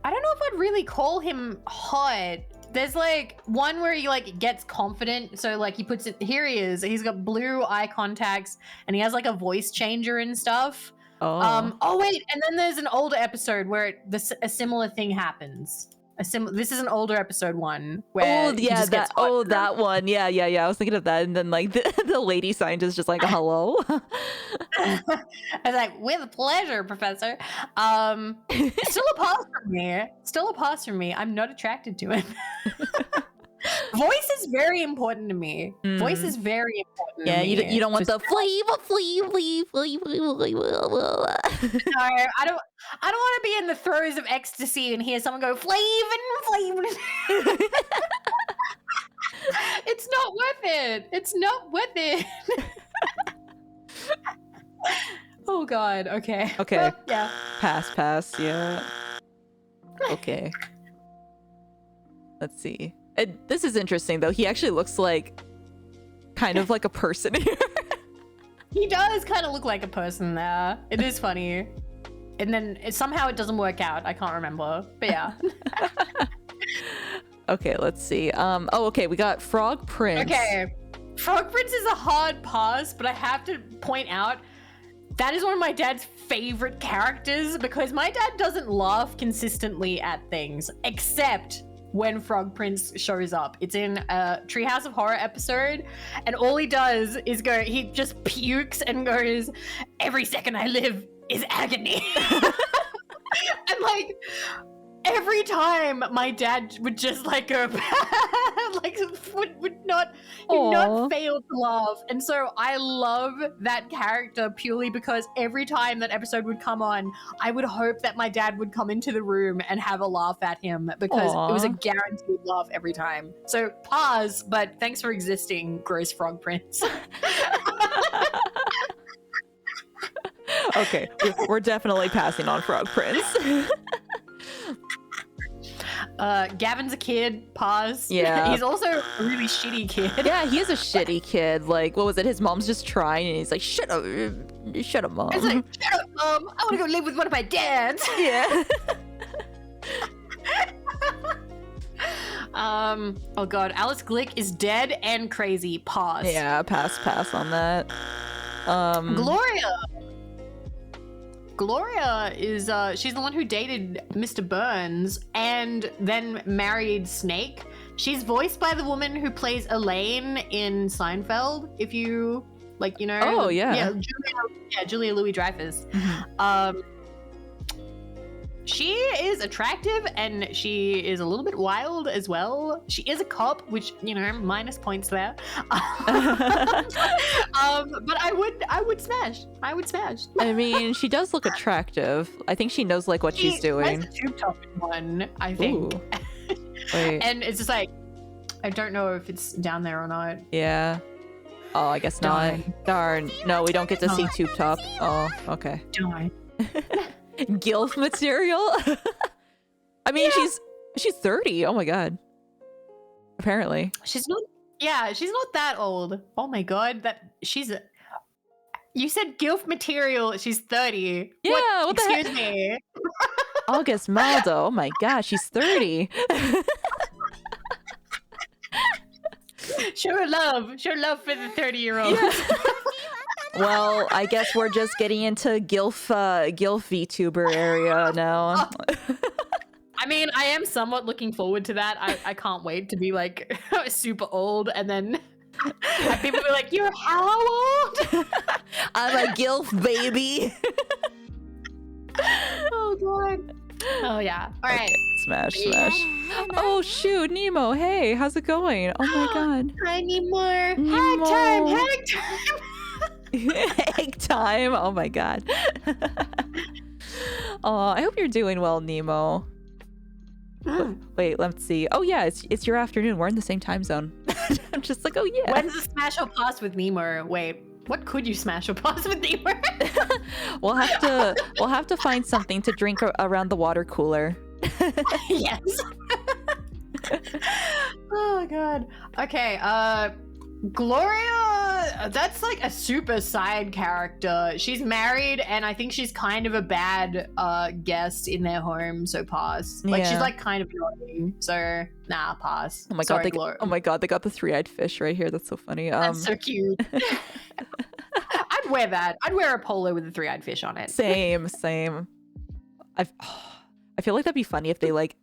don't know if I'd really call him hot. There's like one where he like gets confident, so like he puts it. Here he is. He's got blue eye contacts, and he has like a voice changer and stuff. Oh wait, and then there's an older episode where a similar thing happens. This is an older episode one where that one. Yeah. I was thinking of that, and then like the lady scientist just like hello. I was like, with pleasure, Professor. Still a pass from me. I'm not attracted to him. Voice is very important to me. Voice is very important. Yeah, to me. you don't want the flavor. No, I don't want to be in the throes of ecstasy and hear someone go flavin. It's not worth it. It's not worth it. Oh God. Okay. Okay. Yeah. Pass. Yeah. Okay. Let's see. This is interesting though. He actually looks like kind of like a person here. He does kind of look like a person there. It is funny. And then somehow it doesn't work out. I can't remember. But yeah. Okay, let's see. Okay, we got Frog Prince. Okay. Frog Prince is a hard pause, but I have to point out that is one of my dad's favorite characters because my dad doesn't laugh consistently at things, except when Frog Prince shows up. It's in a Treehouse of Horror episode, and all he does is he just pukes and goes, "Every second I live is agony." And like every time my dad would just like go like would not fail to laugh. And so I love that character purely because every time that episode would come on, I would hope that my dad would come into the room and have a laugh at him because it was a guaranteed laugh every time. So pause, but thanks for existing, gross Frog Prince. Okay, we're definitely passing on Frog Prince. Gavin's a kid. Pause. Yeah. He's also a really shitty kid. Yeah, he is a shitty kid. Like, what was it? His mom's just trying, and he's like, "Shut up, mom." He's like, "Shut up, mom. I want to go live with one of my dads." Yeah. Oh god, Alice Glick is dead and crazy. Pause. Yeah, pass on that. Gloria is she's the one who dated Mr. Burns and then married Snake. She's voiced by the woman who plays Elaine in Seinfeld, if you like, you know. Oh yeah. Julia Louis-Dreyfus. She is attractive and she is a little bit wild as well. She is a cop, which, you know, minus points there. But I would smash. I mean, she does look attractive. I think she knows like what she's doing. She has a tube top one, I think. Wait. And it's just like, I don't know if it's down there or not. Yeah. Oh, I guess not. Darn. No, we don't get to see tube top. Oh, okay. Darn. Gilf material. I mean, she's 30. Oh my god. Apparently. She's not that old. Oh my god, You said gilf material. She's 30. Yeah, what the heck? Excuse me. August Maldo. Oh my gosh, she's 30. Show love for the 30-year-old. Yeah. Well, I guess we're just getting into gilf VTuber area now. I mean, I am somewhat looking forward to that. I can't wait to be like super old and then have people be like, "You're how old?" I'm a gilf baby. Oh god. Oh yeah. All right. Okay, smash. Oh shoot, Nemo. Hey, how's it going? Oh my god. Hi, Nemo. Nemo. Hag time. Egg time. Oh my god. Oh, I hope you're doing well, Nemo. Wait, let's see. Oh yeah, it's your afternoon. We're in the same time zone. I'm just like, oh yeah. When's the smash or pass with Nemo? Wait, what could you smash or pass with Nemo? We'll have to find something to drink around the water cooler. Yes. Oh god. Okay, Gloria, that's like a super side character. She's married and I think she's kind of a bad guest in their home, so pass. Like she's like kind of annoying, so nah, pass. Oh my Sorry, god, oh my god, they got the three-eyed fish right here. That's so funny. That's so cute. I'd wear that. I'd wear a polo with a three-eyed fish on it. Same. I feel like that'd be funny if they like.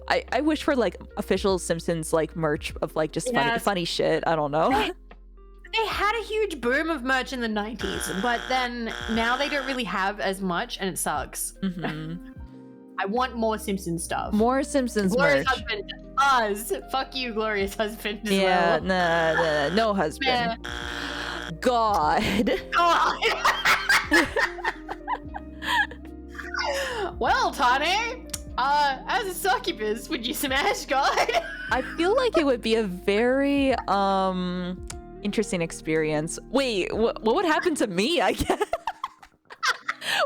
I wish for like official Simpsons like merch of like just funny shit. I don't know. They had a huge boom of merch in the 90s, but then now they don't really have as much, and it sucks. Mm-hmm. I want more Simpsons stuff. More Simpsons Gloria's merch. husband, Oz. Fuck you, Gloria's husband as Yeah, well. no husband. God. Well, Tane, as a succubus, would you smash God? I feel like it would be a very interesting experience. Wait, what would happen to me? I guess.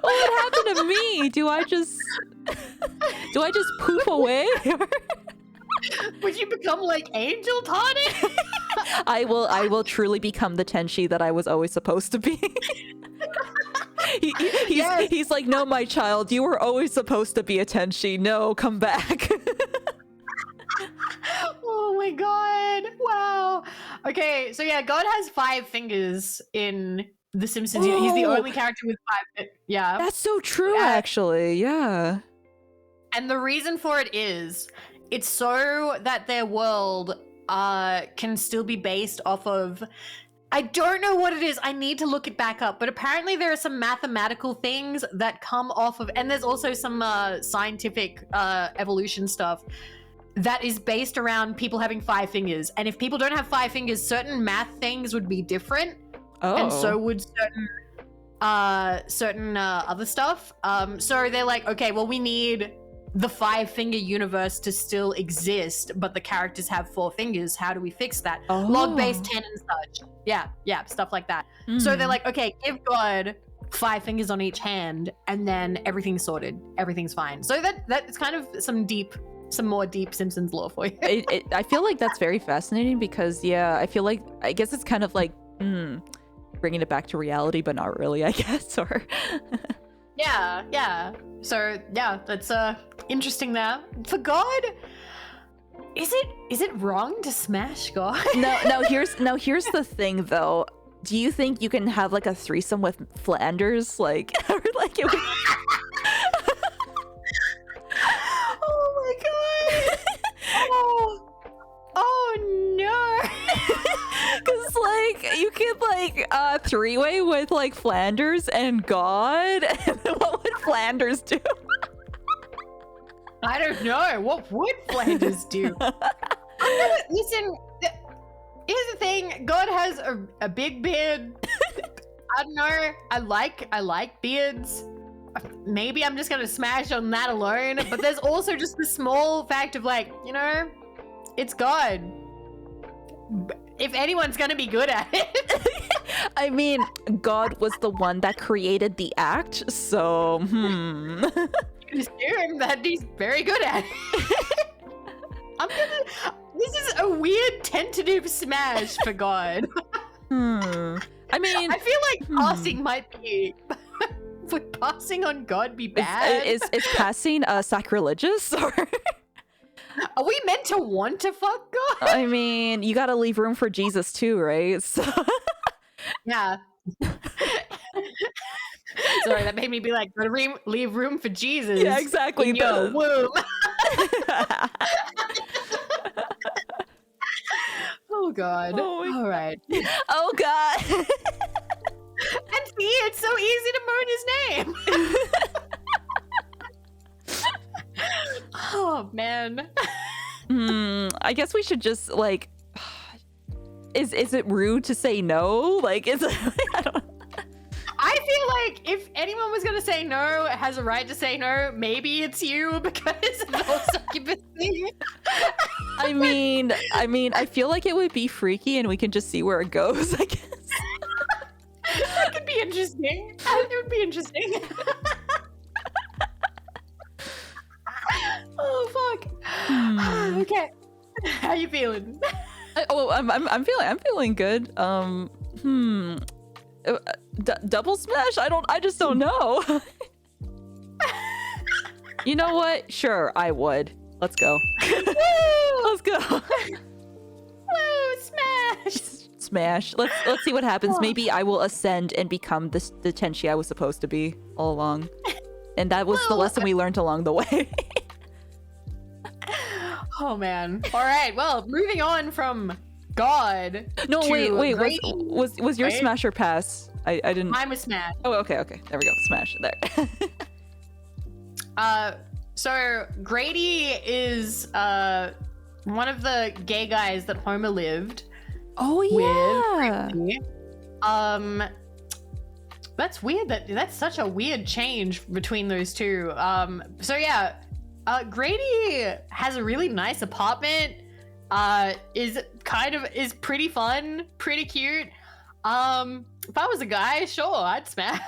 What would happen to me? Do I just poof away? Would you become like Angel Tane? I will truly become the Tenchi that I was always supposed to be. He's like, no, my child, you were always supposed to be a Tenchi. No, come back. Oh my god. Wow. Okay, so yeah, God has 5 fingers in The Simpsons. He's the only character with 5. Yeah. That's so true, actually. Yeah. And the reason for it is it's so that their world can still be based off of, I don't know what it is. I need to look it back up. But apparently there are some mathematical things that come off of, and there's also some scientific evolution stuff that is based around people having 5 fingers. And if people don't have 5 fingers, certain math things would be different. Oh. And so would certain other stuff. So they're like, okay, well, we need the 5-finger universe to still exist, but the characters have 4 fingers. How do we fix that? Oh. Log-based 10 and such. Yeah, stuff like that. So they're like, okay, give God 5 fingers on each hand, and then everything's sorted. Everything's fine. So that's kind of some more deep Simpsons lore for you. I feel like that's very fascinating because, yeah, I guess it's kind of like bringing it back to reality, but not really, I guess. Or yeah. So yeah, that's interesting there. For God, is it wrong to smash God? No, here's the thing though. Do you think you can have like a threesome with Flanders? Like, or like it would... Oh my god. Oh no. Cause like you could like three-way with like Flanders and God. And what would Flanders do? I don't know. What would Flanders do? Listen, here's the thing. God has a big beard. I don't know. I like beards. Maybe I'm just gonna smash on that alone. But there's also just the small fact of like, you know, it's God. If anyone's gonna be good at it. I mean, God was the one that created the act, so You assume that he's very good at it. This is a weird tentative smash for God. I I mean, I feel like passing might be. Would passing on God be bad? Is passing sacrilegious? Or are we meant to want to fuck God? I mean, you got to leave room for Jesus too, right? So yeah. Sorry, that made me be like, leave room for Jesus. Yeah, exactly. In your womb. Oh God. Oh all right. Oh God. And see, it's so easy to moan his name. Oh man. I guess we should just like. Is it rude to say no? Like, I don't. I feel like if anyone was gonna say no, has a right to say no, maybe it's you because of the whole succubusy. I mean, I feel like it would be freaky, and we can just see where it goes. I guess. That could be interesting. It would be interesting. Oh fuck. Okay. How you feeling? I'm feeling good. Double smash? I just don't know. You know what? Sure, I would. Let's go. Let's go. Woo, smash. Smash. Let's see what happens. Maybe I will ascend and become the Tenchi I was supposed to be all along. And that was the lesson we learned along the way. Oh man. All right. Well, moving on from God. No, wait. Grady, Was your smash or pass? I didn't. Mine was smash. Oh, okay. There we go. Smash there. So Grady is one of the gay guys that Homer lived. Oh yeah. With. That's weird. That's such a weird change between those two. So yeah, Grady has a really nice apartment. Is pretty fun, pretty cute. If I was a guy, sure, I'd smash.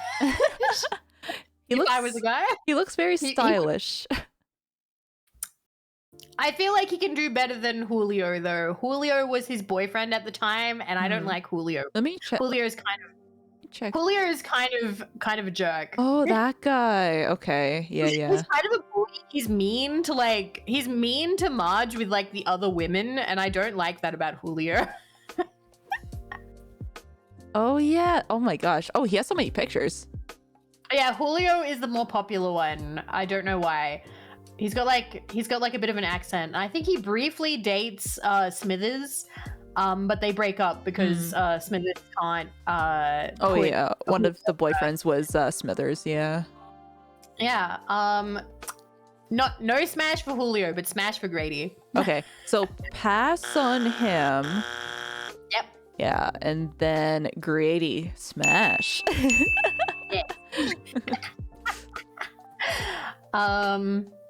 If I was a guy, he looks very stylish. I feel like he can do better than Julio, though. Julio was his boyfriend at the time, and I don't like Julio. Let me check. Julio's kind of a jerk. Oh, that guy. Okay. Yeah. He's kind of a bully. He's mean to Marge with like the other women, and I don't like that about Julio. Oh yeah. Oh my gosh. Oh, he has so many pictures. Yeah, Julio is the more popular one. I don't know why. He's got like a bit of an accent. I think he briefly dates Smithers, but they break up because Smithers can't. Oh yeah, one of the boyfriends was Smithers. Yeah. Yeah. No smash for Julio, but smash for Grady. Okay, so pass on him. Yep. Yeah, and then Grady smash. Yeah.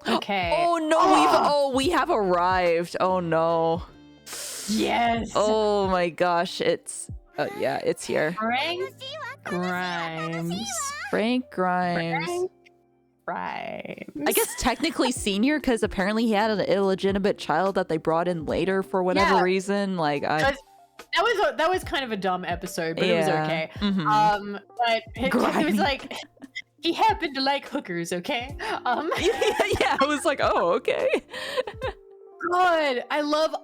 Okay. Oh no, we have arrived. Oh no. Yes. Oh my gosh, it's it's here. Frank Grimes. I guess technically senior because apparently he had an illegitimate child that they brought in later for whatever reason. Like that was kind of a dumb episode, but it was okay. Mm-hmm. But it was like he happened to like hookers, okay? Yeah, I was like, oh, okay. God, I love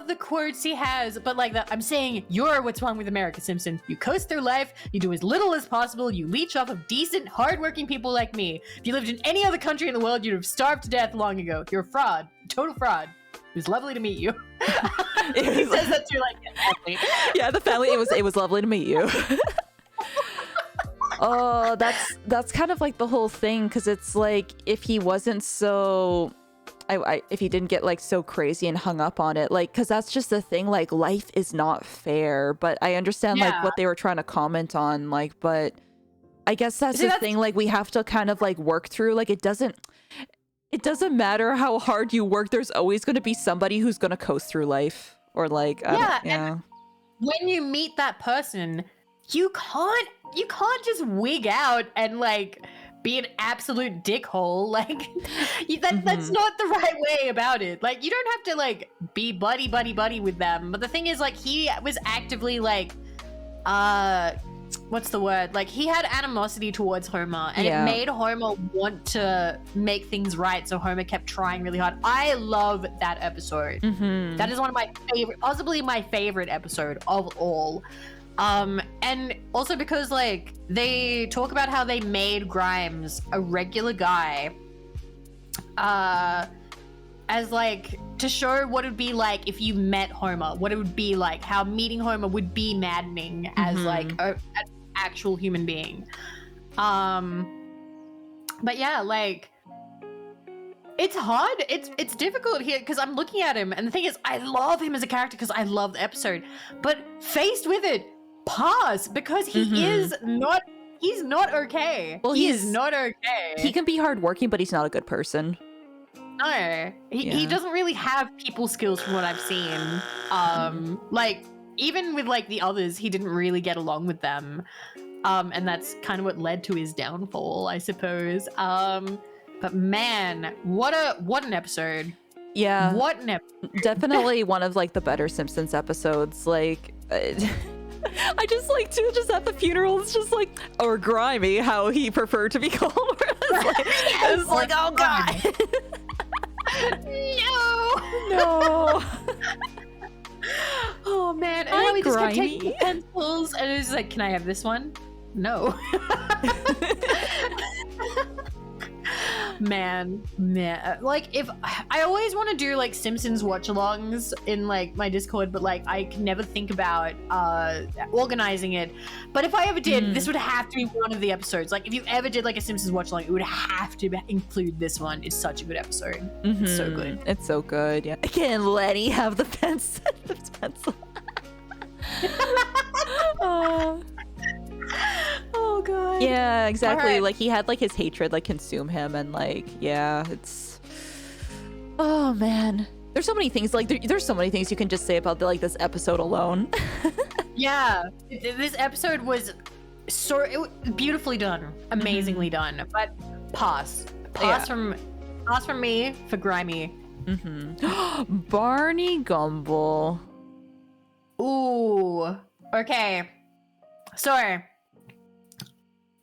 the quotes he has, but like I'm saying, you're what's wrong with America, Simpson. You coast through life, you do as little as possible, you leech off of decent, hardworking people like me. If you lived in any other country in the world, you'd have starved to death long ago. You're a fraud, total fraud. It was lovely to meet you. He says that to like family. Yeah, the family. It was lovely to meet you. Oh, that's kind of like the whole thing, because it's like if he wasn't so. If he didn't get like so crazy and hung up on it, like, because that's just the thing, like life is not fair, but I understand like what they were trying to comment on, like, but I guess that's the thing, like we have to kind of like work through, like it doesn't matter how hard you work, there's always going to be somebody who's going to coast through life, or like and when you meet that person, you can't just wig out and like be an absolute dickhole. Like that's not the right way about it. Like you don't have to like be buddy with them. But the thing is, like he was actively like what's the word? Like, he had animosity towards Homer, and it made Homer want to make things right, so Homer kept trying really hard. I love that episode. That is one of my favorite, possibly my favorite episode of all. And also because, like, they talk about how they made Grimes a regular guy, as, like, to show what it would be like if you met Homer, what it would be like, how meeting Homer would be maddening as, like, an actual human being. But yeah, like, it's hard. It's difficult here because I'm looking at him, and the thing is, I love him as a character because I love the episode. But faced with it, pause, because he is not. He's not okay. Well, he is not okay. He can be hardworking, but he's not a good person. No, he doesn't really have people skills from what I've seen. Like, even with, like, the others, he didn't really get along with them. And that's kind of what led to his downfall, I suppose. But man, what an episode. Yeah. What an episode. Definitely one of, like, the better Simpsons episodes. Like, I just like to just at the funeral, it's just like, or Grimy, how he preferred to be called. It's like, oh god. No. Oh man, and we just kept taking pencils, and it was like, can I have this one? No. man, like, if I always want to do, like, Simpsons watch-alongs in, like, my Discord, but, like, I can never think about organizing it. But if I ever did, this would have to be one of the episodes. Like, if you ever did, like, a Simpsons watch-along, it would have to include this one. It's such a good episode. It's so good. It's so good. Yeah, I can't let he have the pencil. Oh god. Yeah, exactly. Right. Like, he had, like, his hatred, like, consume him, and, like, yeah, it's, oh man, there's so many things, like, there's so many things you can just say about like this episode alone. Yeah, this episode was beautifully done, amazingly done. But pause from me for Grimy. Barney Gumble. Ooh, okay, so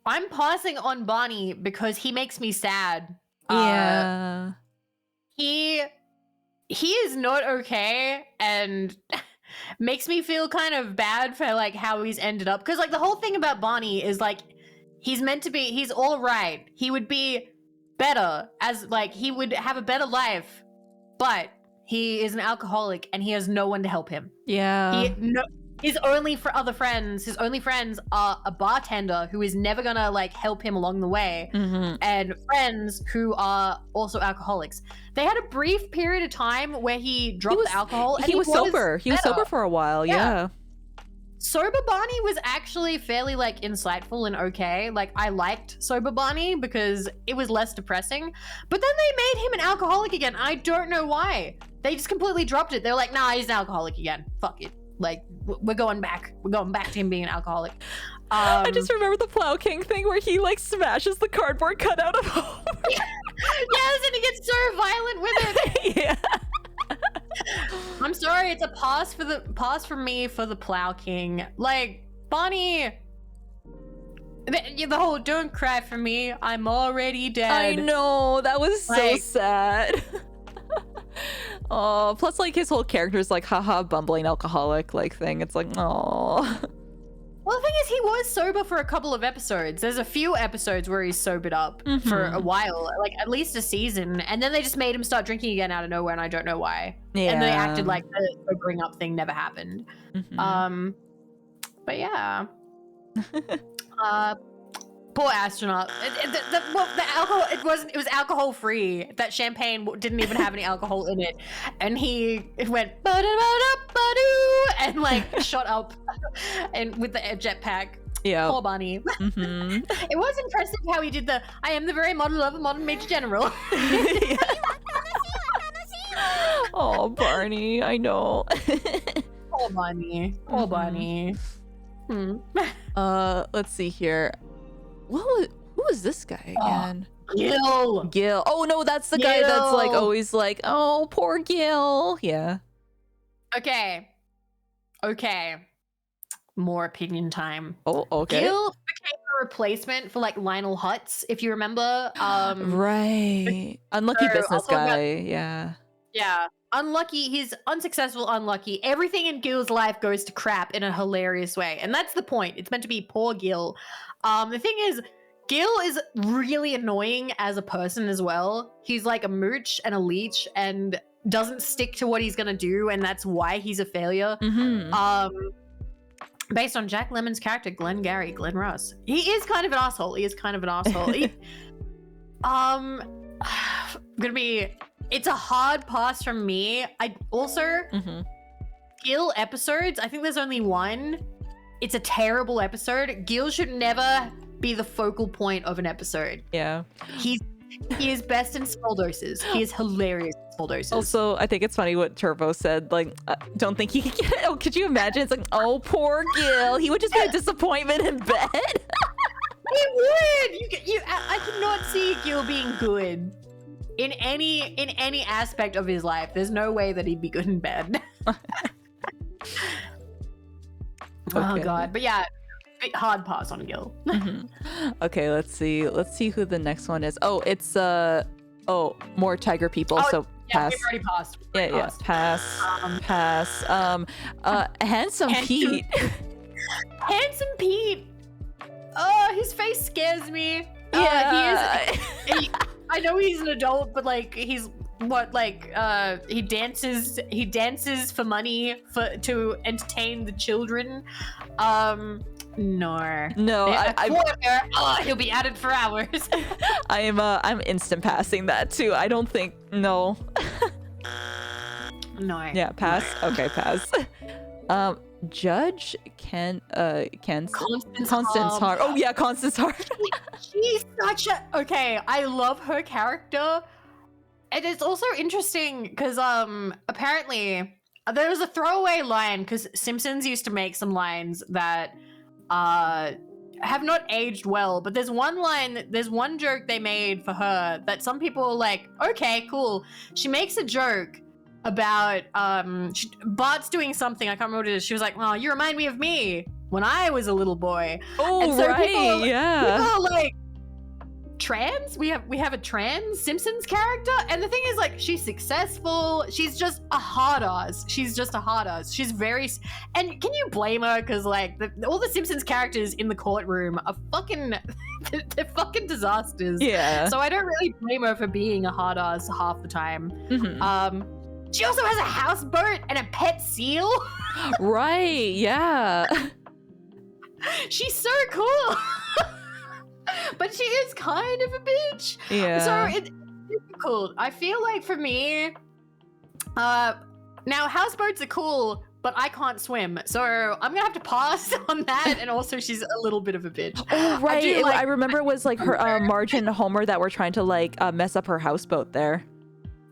I'm pausing on Barney because he makes me sad. Yeah. He is not okay, and makes me feel kind of bad for, like, how he's ended up. Because, like, the whole thing about Barney is, like, he's all right. He would be better as, like, he would have a better life, but he is an alcoholic and he has no one to help him. Yeah. His only friends are a bartender who is never gonna, like, help him along the way, and friends who are also alcoholics. They had a brief period of time where he dropped the alcohol, and he was sober. He was sober for a while. Yeah. Sober Barney was actually fairly, like, insightful and okay. Like, I liked Sober Barney because it was less depressing. But then they made him an alcoholic again. I don't know why. They just completely dropped it. They're like, nah, he's an alcoholic again. Fuck it. Like, we're going back. We're going back to him being an alcoholic. I just remember the Plow King thing where he, like, smashes the cardboard cutout of Homer. Yes, and he gets so violent with it. Yeah. I'm sorry, it's a pass from me for the Plow King. Like, Bonnie, the whole "don't cry for me, I'm already dead." I know, that was so sad. Oh, plus, like, his whole character is like, haha, bumbling alcoholic, like, thing. It's like, oh. Well, the thing is, he was sober for a couple of episodes. There's a few episodes where he's sobered up for a while, like at least a season, and then they just made him start drinking again out of nowhere, and I don't know why. Yeah. And they acted like the sobering up thing never happened. But yeah. Poor astronaut. The alcohol, it was alcohol free. That champagne didn't even have any alcohol in it, and he went ba-da-ba-da-ba-doo, and, like, shot up and with the jetpack. Yeah. Poor Barney. It was impressive how he did I am the very model of a modern major general. Oh, Barney, I know. Poor Barney. Poor Barney. Let's see here. Who is this guy again? Gil. Oh no, that's the guy that's, like, always like, oh, poor Gil. Yeah. Okay. more opinion time. Oh, okay. Gil became a replacement for like Lionel Hutz, if you remember. Right. Unlucky so business I'll talk about- guy. Yeah. Yeah. Unlucky, he's unsuccessful, unlucky. Everything in Gil's life goes to crap in a hilarious way. And that's the point. It's meant to be poor Gil. The thing is, Gil is really annoying as a person as well. He's like a mooch and a leech and doesn't stick to what he's gonna do, and that's why he's a failure. Based on Jack Lemmon's character, Glenn Russ. He is kind of an asshole. It's a hard pass from me. I also Gil episodes, I think there's only one. It's a terrible episode. Gil should never be the focal point of an episode. Yeah. He is best in small doses. He is hilarious in small doses. Also, I think it's funny what Turbo said. Like, don't think he could get. Oh, could you imagine? It's like, oh, poor Gil. He would just be a disappointment in bed. He would. I cannot see Gil being good in any aspect of his life. There's no way that he'd be good in bed. Oh god, but yeah, hard pass on Gil. Okay, let's see who the next one is. Oh, it's more tiger people. So yeah, pass. we've already passed. Pass. Handsome Pete. Handsome Pete. Oh, his face scares me. Yeah. I know he's an adult, but like he's he dances for money to entertain the children. No, he'll be at it for hours. I'm instant passing that too. I don't think no. No. Yeah, pass. Okay, pass. Judge Constance Hart. Oh yeah, Constance Hart. She's such a okay. I love her character, and it's also interesting because apparently there was a throwaway line because Simpsons used to make some lines that have not aged well, but there's one joke they made for her that some people are like, okay, cool. She makes a joke about Bart's doing something, I can't remember what it is. She was like, oh, you remind me of me when I was a little boy. Oh, and so right, people are like, trans? We have a trans Simpsons character? And the thing is, like, she's successful. She's just a hard ass. She's very... And can you blame her? Because, like, all the Simpsons characters in the courtroom are fucking... they're fucking disasters. Yeah. So I don't really blame her for being a hard ass half the time. She also has a houseboat and a pet seal. Right, yeah. She's so cool. But she is kind of a bitch. Yeah. So it's difficult. I feel like for me, now houseboats are cool, but I can't swim. So I'm gonna have to pass on that. And also she's a little bit of a bitch. Oh, right. I remember it was like her Marge and Homer that were trying to like mess up her houseboat there.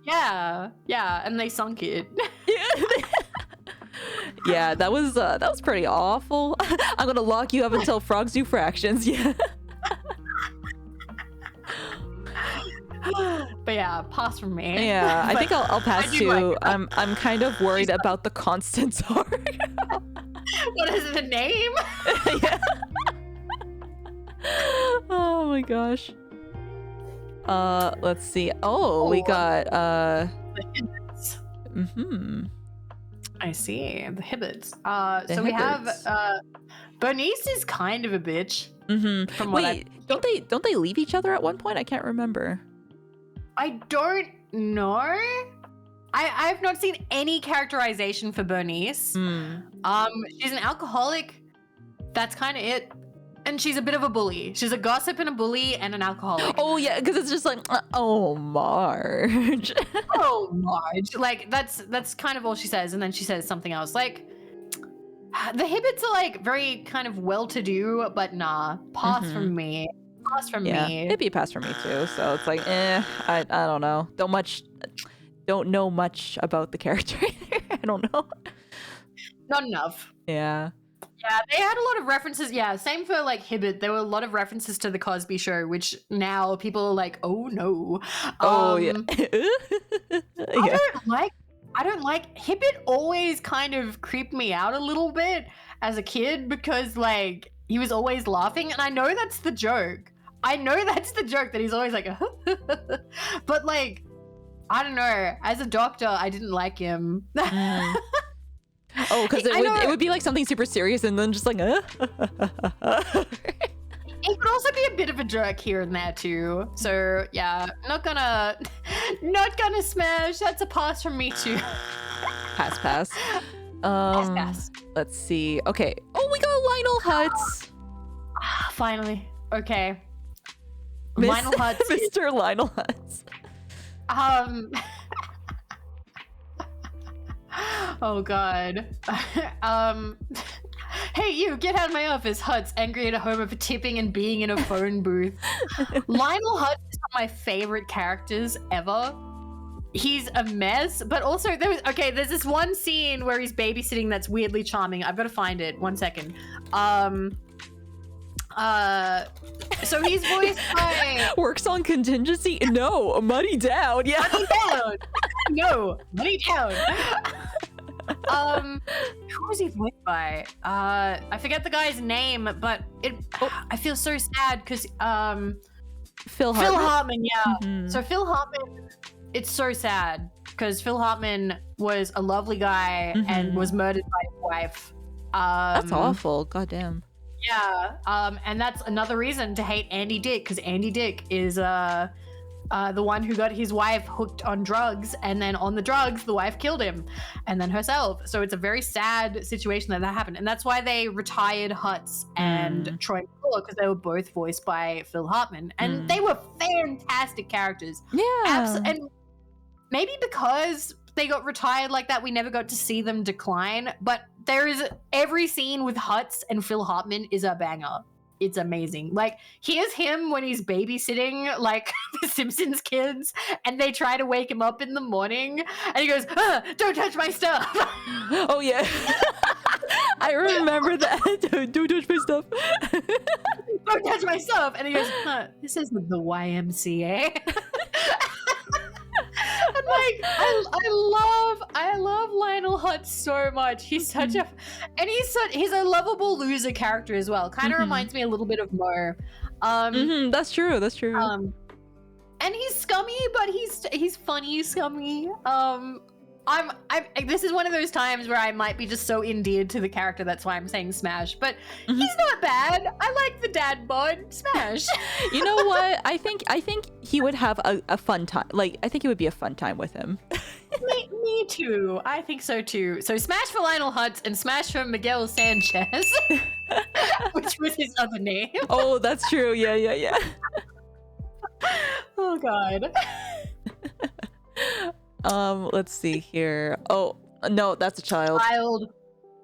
Yeah, and they sunk it. Yeah, that was pretty awful. I'm gonna lock you up until frogs do fractions. Yeah. But yeah, pass from me. Yeah, I think I'll pass too. I'm kind of worried about the Constance Hart. What is the name? Yeah. Oh my gosh. Let's see. Oh, we got I see the Hibbits. So we have Bernice is kind of a bitch. From what don't they leave each other at one point? I can't remember. I don't know. I've not seen any characterization for Bernice. She's an alcoholic. That's kind of it. And she's a bit of a bully. She's a gossip and a bully and an alcoholic. Oh yeah, because it's just like, oh Marge. Oh Marge. Like that's kind of all she says, and then she says something else. Like the Hibbits are like very kind of well-to-do, but nah, pass from me. Pass from me. It'd be a pass for me too. So it's like, I don't know. Don't know much about the character either. I don't know. Not enough. Yeah. Yeah, they had a lot of references. Yeah, same for like Hibbit. There were a lot of references to the Cosby Show, which now people are like, oh no. Yeah. I don't like Hibbit. Always kind of creeped me out a little bit, as a kid because like he was always laughing, and I know that's the joke. I know that's the joke that he's always like, but like, I don't know. As a doctor, I didn't like him. Oh, because it would be like something super serious, and then just like, He could also be a bit of a jerk here and there too. So yeah, not gonna smash. That's a pass from me too. pass. Pass. Let's see. Okay. Oh, we got Lionel Hutz. Finally. Okay. Lionel Hutz. Mr. Lionel Hutz. Oh god. Hey, you, get out of my office. Hutz, angry at Homer for tipping and being in a phone booth. Lionel Hutz is one of my favorite characters ever. He's a mess, but also there's this one scene where he's babysitting that's weirdly charming. I've got to find it. 1 second. So he's voiced by Works on contingency? No, money down. Yeah. Money down. No, money down. Who was he voiced by? I forget the guy's name, but I feel so sad because Phil Hartman, yeah. Mm-hmm. So Phil Hartman, it's so sad because Phil Hartman was a lovely guy and was murdered by his wife. That's awful. Goddamn. Yeah, and that's another reason to hate Andy Dick, because Andy Dick is the one who got his wife hooked on drugs, and then on the drugs, the wife killed him, and then herself. So it's a very sad situation that happened, and that's why they retired Hutz and Troy McClure, because they were both voiced by Phil Hartman, and they were fantastic characters. Yeah, and maybe because they got retired like that, we never got to see them decline. But there is every scene with Hutz and Phil Hartman is a banger. It's amazing. Like, here's him when he's babysitting like the Simpsons kids, and they try to wake him up in the morning, and he goes, "Don't touch my stuff." Oh yeah, I remember that. Don't touch my stuff. Don't touch my stuff. And he goes, "This isn't the YMCA." I'm like, I love Lionel Hutz so much. He's such a, and he's a lovable loser character as well. Kind of reminds me a little bit of Mo. That's true. And he's scummy, but he's funny scummy. This is one of those times where I might be just so endeared to the character, that's why I'm saying Smash. But he's not bad. I like the dad bod. Smash. You know what? I think he would have a fun time. Like, I think it would be a fun time with him. Me too. I think so too. So Smash for Lionel Hutz and Smash for Miguel Sanchez, which was his other name. Oh, that's true. Yeah. Oh god. Let's see here. Oh, no, that's a child.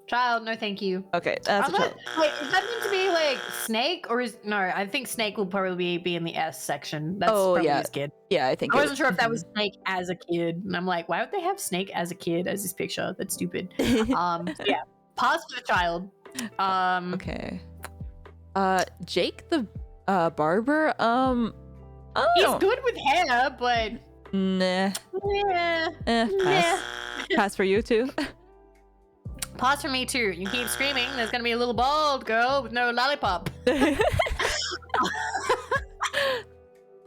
Child, no thank you. Okay, that's a child. Wait, is that meant to be like Snake, or is no? I think Snake will probably be in the S section. That's probably his kid. Yeah, I think. I wasn't sure if that was Snake as a kid, and I'm like, why would they have Snake as a kid as this picture? That's stupid. Yeah, pass for the child. Okay. Jake the barber. He's good with hair, but nah. Yeah. Pass. Pass for you too. Pass for me too. You keep screaming, there's gonna be a little bald girl with no lollipop.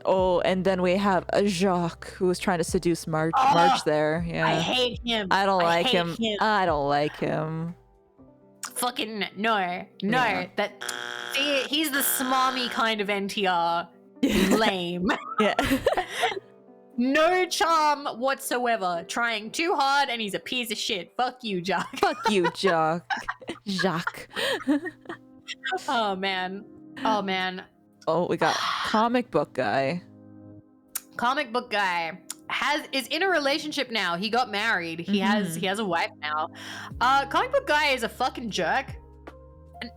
Oh, and then we have a Jacques who was trying to seduce March there. Yeah. I hate him. I don't like him. I don't like him. Fucking no. Yeah. See, he's the smarmy kind of NTR. Lame. Yeah. No charm whatsoever. Trying too hard, and he's a piece of shit. Fuck you, Jacques. Fuck you, Jacques. Jacques. Oh man. Oh, we got comic book guy. Comic book guy is in a relationship now. He got married. He has a wife now. Comic book guy is a fucking jerk.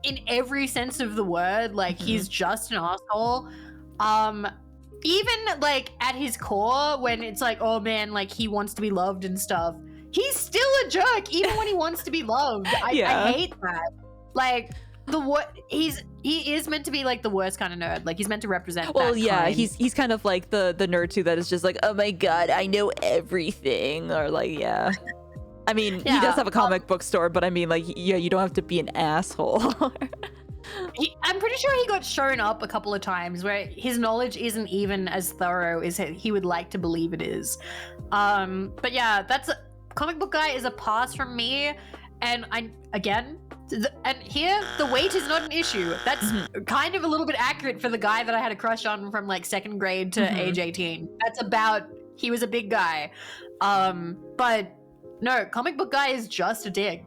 In every sense of the word. Like, he's just an asshole. Even like at his core, when it's like, oh man, like he wants to be loved and stuff, he's still a jerk even when he wants to be loved. I hate that. Like, he is meant to be like the worst kind of nerd. Like, he's meant to represent well, that yeah, kind. he's kind of like the nerd too that is just like, oh my god, I know everything, or like, yeah. I mean, he Yeah, does have a comic book store, but I mean, like, yeah, you don't have to be an asshole. I'm pretty sure he got shown up a couple of times where his knowledge isn't even as thorough as he would like to believe it is. But yeah, comic book guy is a pass from me. And and here the weight is not an issue. That's kind of a little bit accurate for the guy that I had a crush on from like 2nd grade to age 18. He was a big guy. But no, comic book guy is just a dick.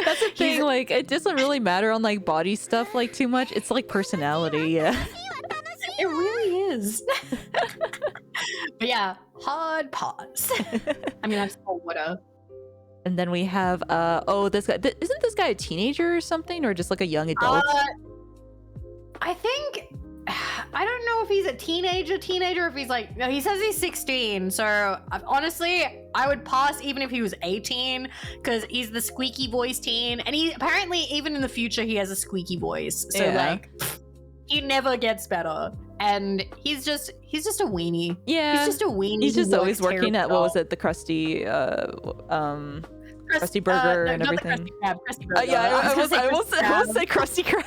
That's the thing, like, it doesn't really matter on like body stuff like too much. It's like personality, yeah. It really is. But yeah, hard pause. I mean, that's all water. And then we have this guy. Isn't this guy a teenager or something, or just like a young adult? I think I don't know if he's a teenager, if he's like, no, he says he's 16. So honestly, I would pass even if he was 18, because he's the squeaky voice teen, and he apparently even in the future he has a squeaky voice. So like, he never gets better, and he's just a weenie. Yeah, he's just a weenie. He's just always working at what was it, the Krusty Krusty Burger and everything. Krusty Burger. Yeah, I almost say Krusty Krab.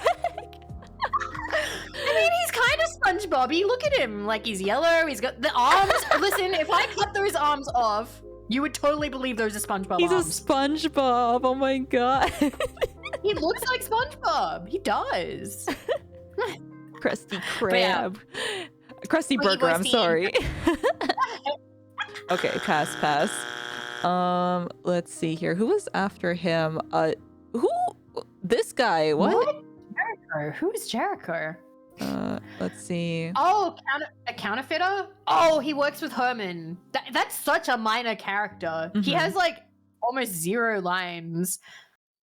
I mean, he's kind of SpongeBob-y. Look at him. Like, he's yellow. He's got the arms. Listen, if I cut those arms off, you would totally believe those are SpongeBob He's arms. a SpongeBob. Oh my god. He looks like SpongeBob. He does. Krusty Krab. Krusty Burger, I'm sorry. Okay, pass. Let's see here. Who was after him? This guy. What? Jericho. Who is Jericho? Let's see. Oh, a counterfeiter? Oh, he works with Herman. That's such a minor character. He has like almost 0 lines.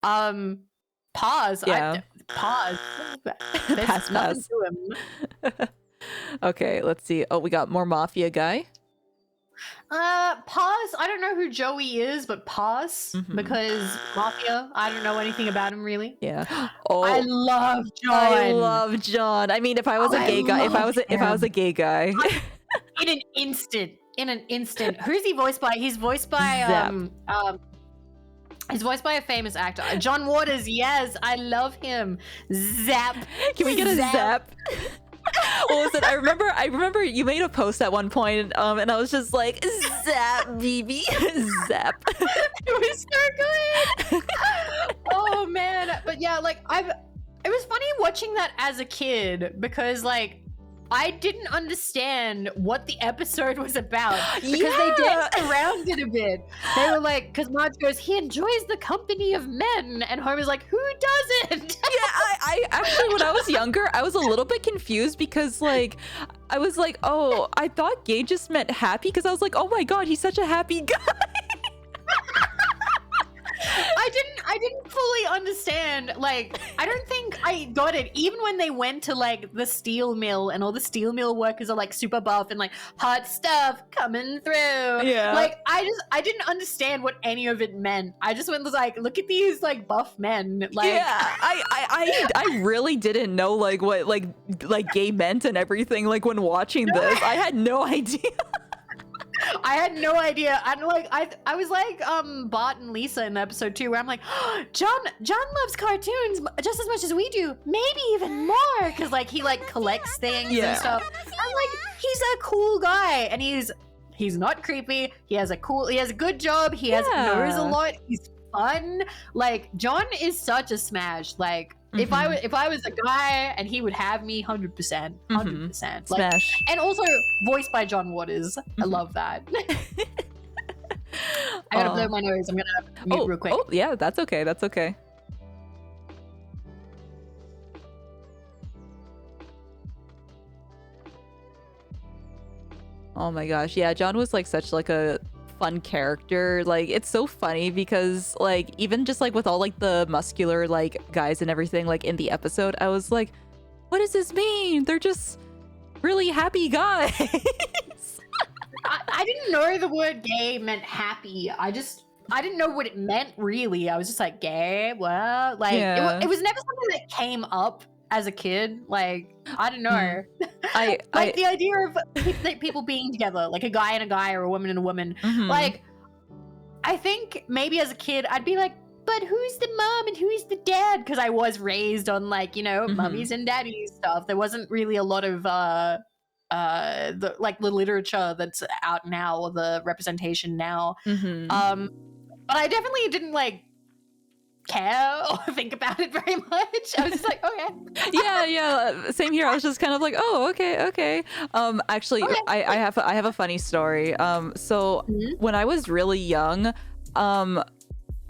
Pause. Yeah. Pause. There's Pass. nothing to him. Okay, let's see. Oh, we got more mafia guy. Pause. I don't know who Joey is, but pause because mafia. I don't know anything about him really. Yeah. Oh, I love John. I love John. I mean, if I was a gay guy, if I was a gay guy, in an instant. Who's he voiced by? He's voiced by he's voiced by a famous actor, John Waters. Yes, I love him. Zap. Can we get a zap? What was it? I remember you made a post at one point, and I was just like, zap, BB, zap. It was so good. Oh man, but yeah, like it was funny watching that as a kid because like I didn't understand what the episode was about because they danced around it a bit. They were like, because Marge goes, he enjoys the company of men, and Homer's like, who doesn't? Yeah, I actually, when I was younger, I was a little bit confused because like, I was like, oh, I thought gay just meant happy because I was like, oh my god, he's such a happy guy. I didn't fully understand. Like, I don't think I got it. Even when they went to like the steel mill and all the steel mill workers are like super buff and like hot stuff coming through. Yeah. Like, I didn't understand what any of it meant. I just went like, look at these like buff men. Like, yeah, I really didn't know like what like gay meant and everything. Like when watching this, I had no idea. I had no idea. I was like Bart and Lisa in episode 2 where I'm like, oh, John loves cartoons just as much as we do, maybe even more, because like he like collects things and stuff. I'm like, he's a cool guy, and he's not creepy. He has a good job. He knows a lot. He's fun. Like John is such a smash. Like if I was a guy and he would have me 100%, 100%. Like, smash. And also voiced by John Waters. I love that. I gotta blow my nose. I'm gonna mute real quick. Oh yeah, that's okay. That's okay. Oh my gosh, yeah, John was like such like a fun character. Like it's so funny because like even just like with all like the muscular like guys and everything like in the episode, I was like, what does this mean? They're just really happy guys. I didn't know the word gay meant happy. I didn't know what it meant really. I was just like, gay, well, like it was never something that came up as a kid. Like I don't know. The idea of people being together, like a guy and a guy or a woman and a woman. Like I think maybe as a kid I'd be like, but who's the mom and who's the dad? Because I was raised on like, you know, mummies and daddies stuff. There wasn't really a lot of the literature that's out now or the representation now. But I definitely didn't like care or think about it very much. I was just like, okay. Yeah, same here. I was just kind of like, oh, okay. Actually, Okay. I have a funny story. So when I was really young,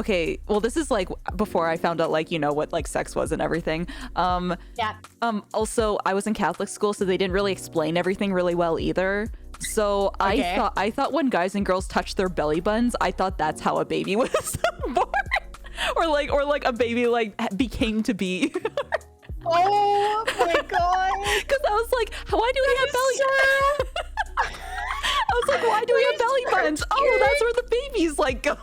okay, well, this is like before I found out like, you know, what like sex was and everything. Also, I was in Catholic school, so they didn't really explain everything really well either. So Okay. I thought when guys and girls touched their belly buttons, I thought that's how a baby was born. Or like a baby like became to be. Oh my god. Because I was like, why do we have belly? I was like, why do we have belly buttons? Oh, that's where the babies like go.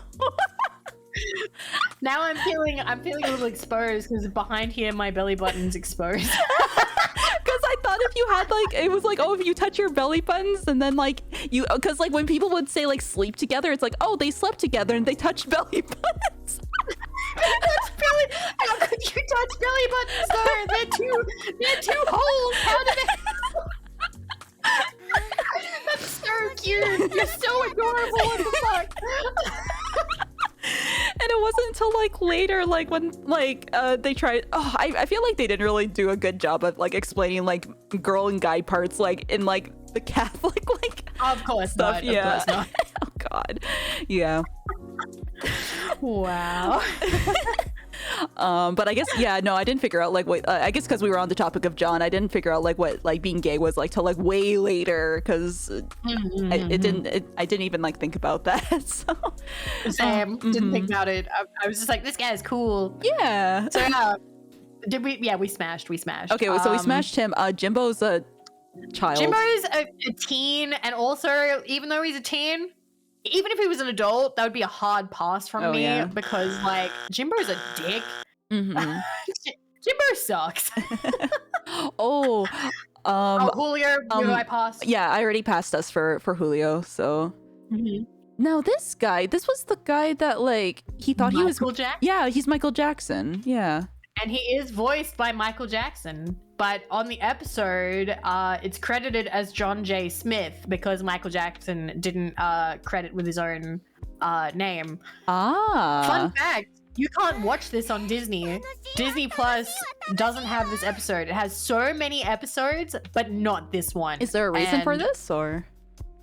Now I'm feeling a little exposed because behind here my belly button's exposed. Because I thought if you had like, it was like, oh, if you touch your belly buttons and then like you, because like when people would say like sleep together, it's like, oh, they slept together and they touched belly buttons. How could you touch belly buttons though? They're two holes. How did they? That's so cute. You're so adorable. What the fuck? And it wasn't until like later, like when like they tried. Oh, I feel like they didn't really do a good job of like explaining like girl and guy parts like in like the Catholic like Of course stuff. not. Yeah. Of course not. Oh God. Yeah. Wow. But I guess no, I didn't figure out like what I guess because we were on the topic of John, I didn't figure out like what like being gay was like till like way later because I didn't even like think about that. So Same. Didn't think about it. I was just like, this guy's cool. yeah. So did we? Yeah, we smashed. Okay, so we smashed him. Jimbo's a child. Jimbo's a teen, and also even though he's a teen, even if he was an adult, that would be a hard pass from me yeah. because like Jimbo's a dick. Jimbo sucks. Oh, Julio, do I pass? yeah, I already passed us for Julio. So now this was the guy that like he thought he was Michael Jackson? Yeah, he's Michael Jackson. Yeah. And he is voiced by Michael Jackson. But on the episode, it's credited as John J. Smith because Michael Jackson didn't credit with his own name. Fun fact, you can't watch this on Disney. Disney Plus doesn't have this episode. It has so many episodes, but not this one. Is there a reason for this or?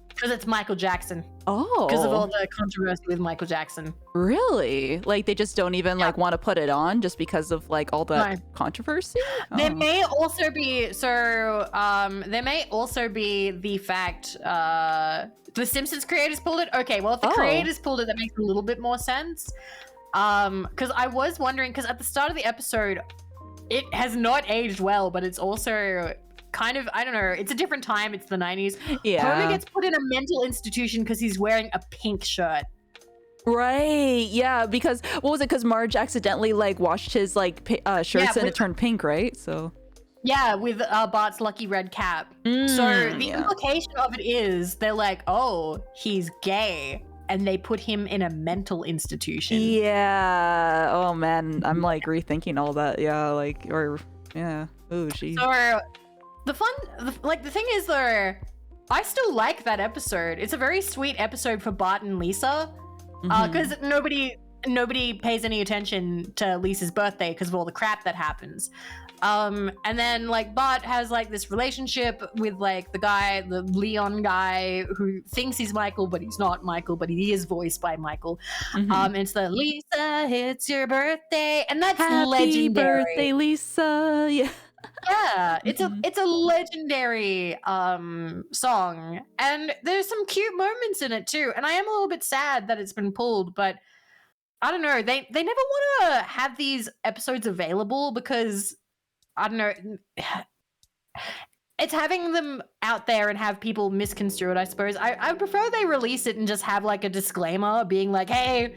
Because it's Michael Jackson. Oh. Because of all the controversy with Michael Jackson. Really? Like they just don't even like want to put it on just because of like all that controversy? There may also be there may also be the fact the Simpsons creators pulled it. Okay, well if the creators pulled it, that makes a little bit more sense. Because I was wondering, because at the start of the episode, it has not aged well, but it's also kind of, I don't know, it's a different time. It's the 90s. Yeah. Homer gets put in a mental institution because he's wearing a pink shirt. Right. Yeah. Because what was it? Because Marge accidentally like washed his like shirts and it turned pink, right? So. Yeah, with Bart's lucky red cap. So the implication of it is they're like, oh, he's gay. And they put him in a mental institution. Yeah. Oh man, I'm like rethinking all that. Yeah. Like, or yeah. Oh, geez. So the thing is though, I still like that episode. It's a very sweet episode for Bart and Lisa, because nobody pays any attention to Lisa's birthday because of all the crap that happens. And then like Bart has like this relationship with like the Leon guy who thinks he's Michael, but he's not Michael, but he is voiced by Michael. It's the Lisa, it's your birthday, and that's Happy legendary. birthday, Lisa. Yeah. Yeah, it's a legendary song, and there's some cute moments in it too. And I am a little bit sad that it's been pulled, but I don't know. They never want to have these episodes available because I don't know. It's having them out there and have people misconstrue it, I suppose. I prefer they release it and just have like a disclaimer being like, hey,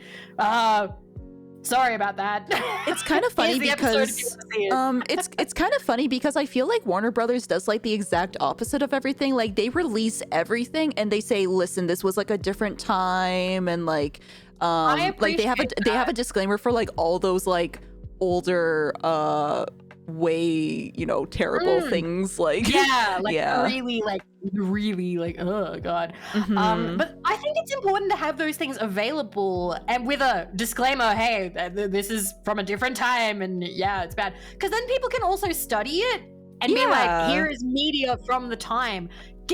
sorry about that. It's kind of funny because it's kind of funny because I feel like Warner Brothers does like the exact opposite of everything. Like they release everything and they say, listen, this was like a different time and like Like they have a that. disclaimer for like all those like older way, you know, terrible things like Yeah, like yeah. really like oh god. Mhm. But I think it's important to have those things available and with a disclaimer, hey, this is from a different time and yeah, it's bad. Because then people can also study it and be like, Yeah. here is media from the time.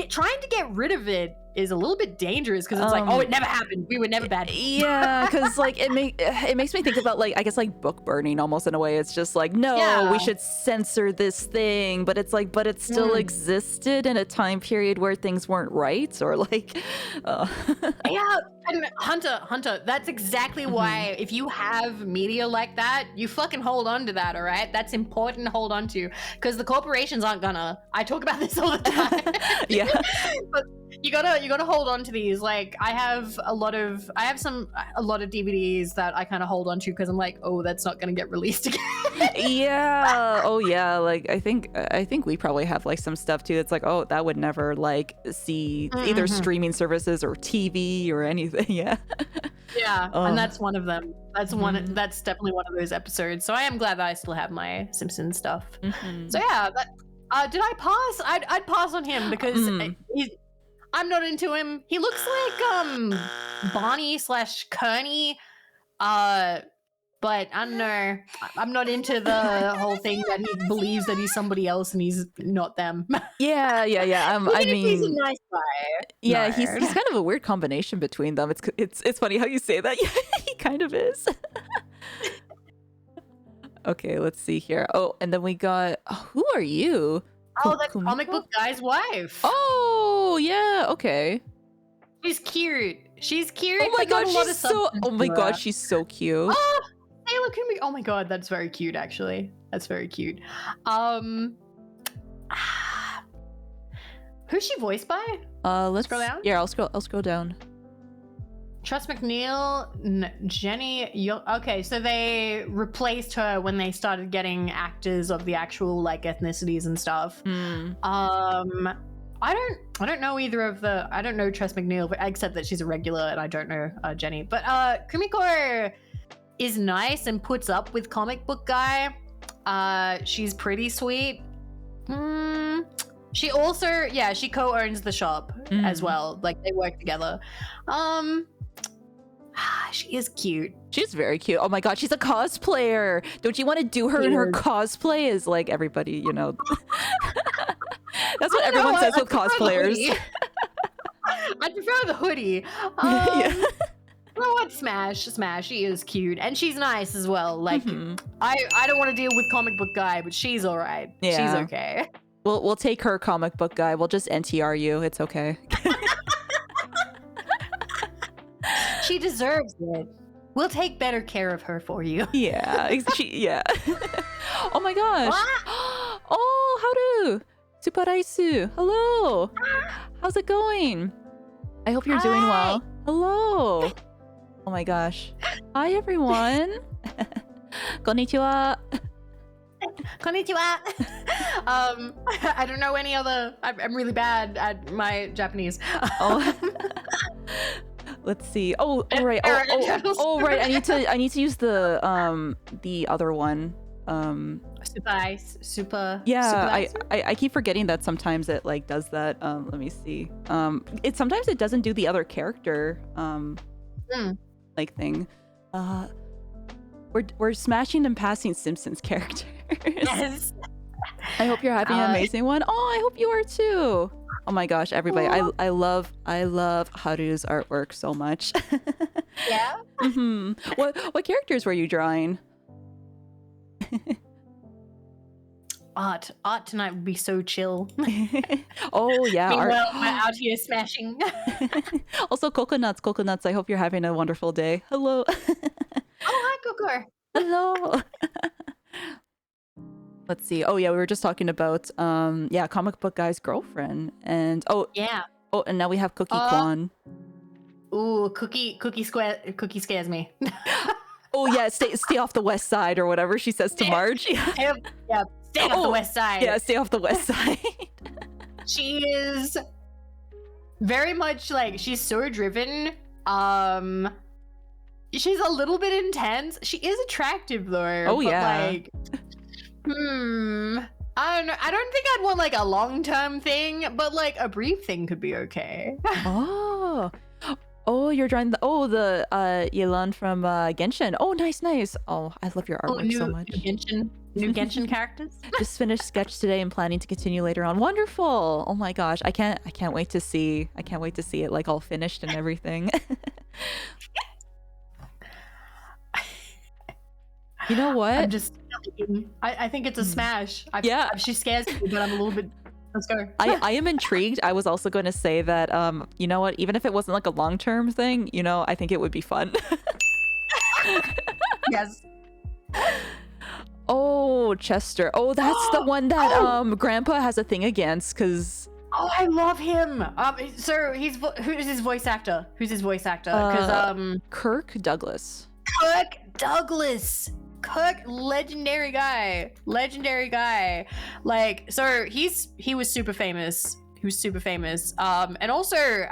Trying to get rid of it is a little bit dangerous because it's like, oh, it never happened. We were never bad. Yeah, because like it makes me think about like I guess like book burning almost in a way. It's just like no, Yeah. we should censor this thing, but it's like but it still existed in a time period where things weren't right or like. Yeah, and Hunter, that's exactly why if you have media like that, you fucking hold on to that, all right? That's important to hold on to because the corporations aren't gonna. I talk about this all the time. Yeah. But you gotta hold on to these. Like I have a lot of DVDs that I kind of hold on to because I'm like, oh, that's not gonna get released again. Yeah. Oh yeah. Like I think we probably have like some stuff too. It's like oh that would never like see either streaming services or TV or anything. Yeah. Yeah, and that's one of them. That's That's definitely one of those episodes. So I am glad that I still have my Simpsons stuff. So yeah, did I pass? I'd pass on him because I'm not into him. He looks like Barney / Kearney. But I don't know. I'm not into the whole thing that he believes that he's somebody else and he's not them. Yeah. I mean, he's a nice guy. yeah, No. he's kind of a weird combination between them. It's funny how you say that. Yeah, he kind of is. Okay, let's see here. Oh, and then we got who are you? Oh, that comic book guy's wife. Oh, yeah. Okay. She's cute. She's cute. Oh my but not god, a lot she's of so. substance Oh my to god, her. she's so cute. Oh, Taylor Kumi. Oh my god, that's very cute. Actually, that's very cute. Who's she voiced by? Let's Scroll down? Yeah, I'll scroll down. Trust McNeil, Jenny. Okay, so they replaced her when they started getting actors of the actual like ethnicities and stuff. I don't know either of the. I don't know Tress McNeil, but except that she's a regular, and I don't know Jenny. But Kumiko is nice and puts up with comic book guy. She's pretty sweet. She also, she co-owns the shop as well. Like they work together. She is cute. She's very cute. Oh my god, she's a cosplayer. Don't you want to do her in her cosplay as like everybody, you know? That's what everyone says with cosplayers. I prefer the hoodie. Yeah. Oh, what Smash. She is cute. And she's nice as well. Like, I don't want to deal with comic book guy, but she's all right. Yeah. She's okay. We'll take her comic book guy. We'll just NTR you. It's okay. She deserves it. We'll take better care of her for you. Yeah. Yeah. Oh my gosh. What? Oh, Haru. Suparaisu. Hello. How's it going? I hope you're doing well. Hello. Oh my gosh. Hi, everyone. Konnichiwa. Konnichiwa. I don't know any other. I'm really bad at my Japanese. Oh. Let's see. Oh, all right. Oh, right. I need to use the other one. Super. Yeah, super I keep forgetting that sometimes it like does that. Let me see. Sometimes it doesn't do the other character like thing. We're smashing and passing Simpsons characters. Yes. I hope you're having an amazing one. Oh, I hope you are too. Oh my gosh, everybody! I love Haru's artwork so much. Yeah. What characters were you drawing? Art tonight would be so chill. Oh yeah. Meanwhile, we're out here smashing. Also, coconuts. I hope you're having a wonderful day. Hello. Oh, hi, Coco. Hello. Let's see. Oh yeah, we were just talking about comic book guy's girlfriend, and and now we have Cookie Kwan. Ooh, Cookie scares me. Oh yeah, stay off the west side or whatever she says to Marge. Yeah, stay off the west side. Yeah, stay off the west side. She is very much like she's so driven. she's a little bit intense. She is attractive though. Oh, but yeah. like, I don't know. I don't think I'd want like a long-term thing, but like a brief thing could be okay. Oh, you're drawing the Yelan from Genshin. Oh, nice. Oh, I love your artwork so much. New Genshin characters. Just finished sketch today and planning to continue later on. Wonderful. Oh my gosh, I can't wait to see it like all finished and everything. You know what? I think it's a smash. Yeah. She scares me, but I'm a little bit. Let's go. I am intrigued. I was also going to say that, you know what? Even if it wasn't like a long-term thing, you know, I think it would be fun. Yes. Oh, Chester. Oh, that's the one that Grandpa has a thing against, because... Oh, I love him. So who's his voice actor? Because Kirk Douglas. Kirk, legendary guy. Like, so he was super famous. And also,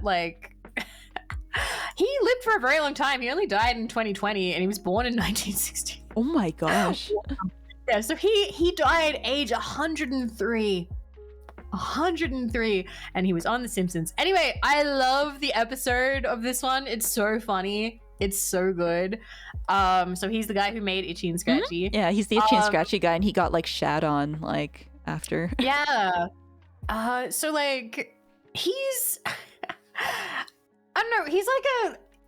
like, he lived for a very long time. He only died in 2020, and he was born in 1960. Oh my gosh. Yeah, so he died age 103. And he was on The Simpsons. Anyway, I love the episode of this one. It's so funny. It's so good. So he's the guy who made Itchy and Scratchy. Mm-hmm. Yeah, he's the Itchy and Scratchy guy, and he got like shat on like after. Yeah. So like he's I don't know, he's like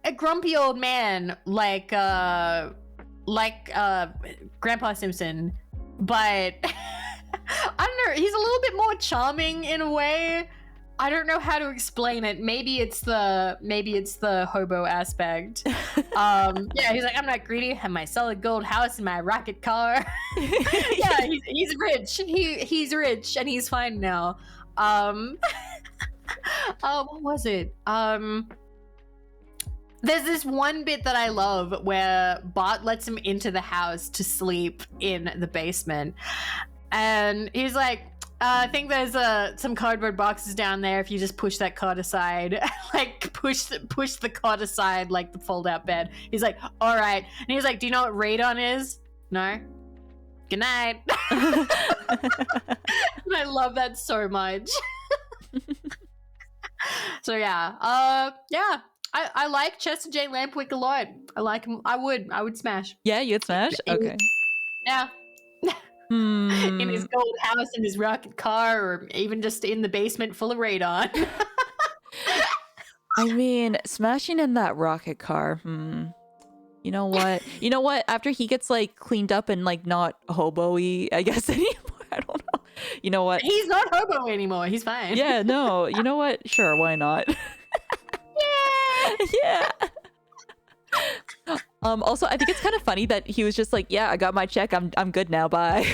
a grumpy old man, like Grandpa Simpson, but I don't know, he's a little bit more charming in a way. I don't know how to explain it. Maybe it's the hobo aspect. Yeah, he's like, I'm not greedy. I have my solid gold house and my rocket car. Yeah, he's rich. He's rich and he's fine now. What was it? There's this one bit that I love where Bart lets him into the house to sleep in the basement, and he's like, I think there's some cardboard boxes down there if you just push that cot aside. Like, push the cot aside like the fold-out bed. He's like, all right. And he's like, do you know what radon is? No? Good night. And I love that so much. So yeah. Yeah. I like Chester J. Lampwick a lot. I like him. I would smash. Yeah, you'd smash? Okay. Yeah. In his gold house, in his rocket car, or even just in the basement full of radon. I mean, smashing in that rocket car. You know what? After he gets like cleaned up and like not hobo-y, I guess, anymore. I don't know. You know what? He's not hobo anymore. He's fine. Yeah, no. You know what? Sure, why not? Yeah. Also, I think it's kind of funny that he was just like, yeah, I got my check. I'm good now. Bye.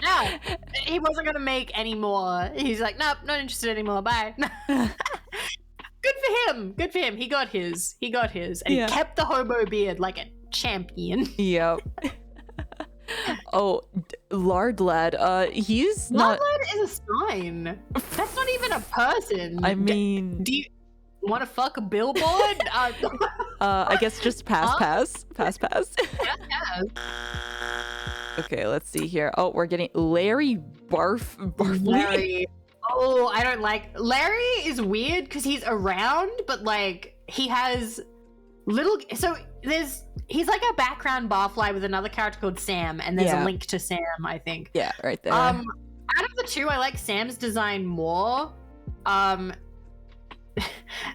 Yeah. He wasn't going to make any more. He's like, nope, not interested anymore. Bye. Good for him. He got his. And he kept the hobo beard like a champion. Yep. Oh, Lard Lad. He's not. Lard Lad is a sign. That's not even a person. I mean, do you want to fuck a billboard? I guess just pass. Pass. Okay, let's see here. Oh, we're getting Larry Barfly. Larry. Oh, I don't like Larry. Is weird because he's around, but like he has little. So he's like a background barfly with another character called Sam, and there's a link to Sam, I think. Yeah, right there. Out of the two, I like Sam's design more.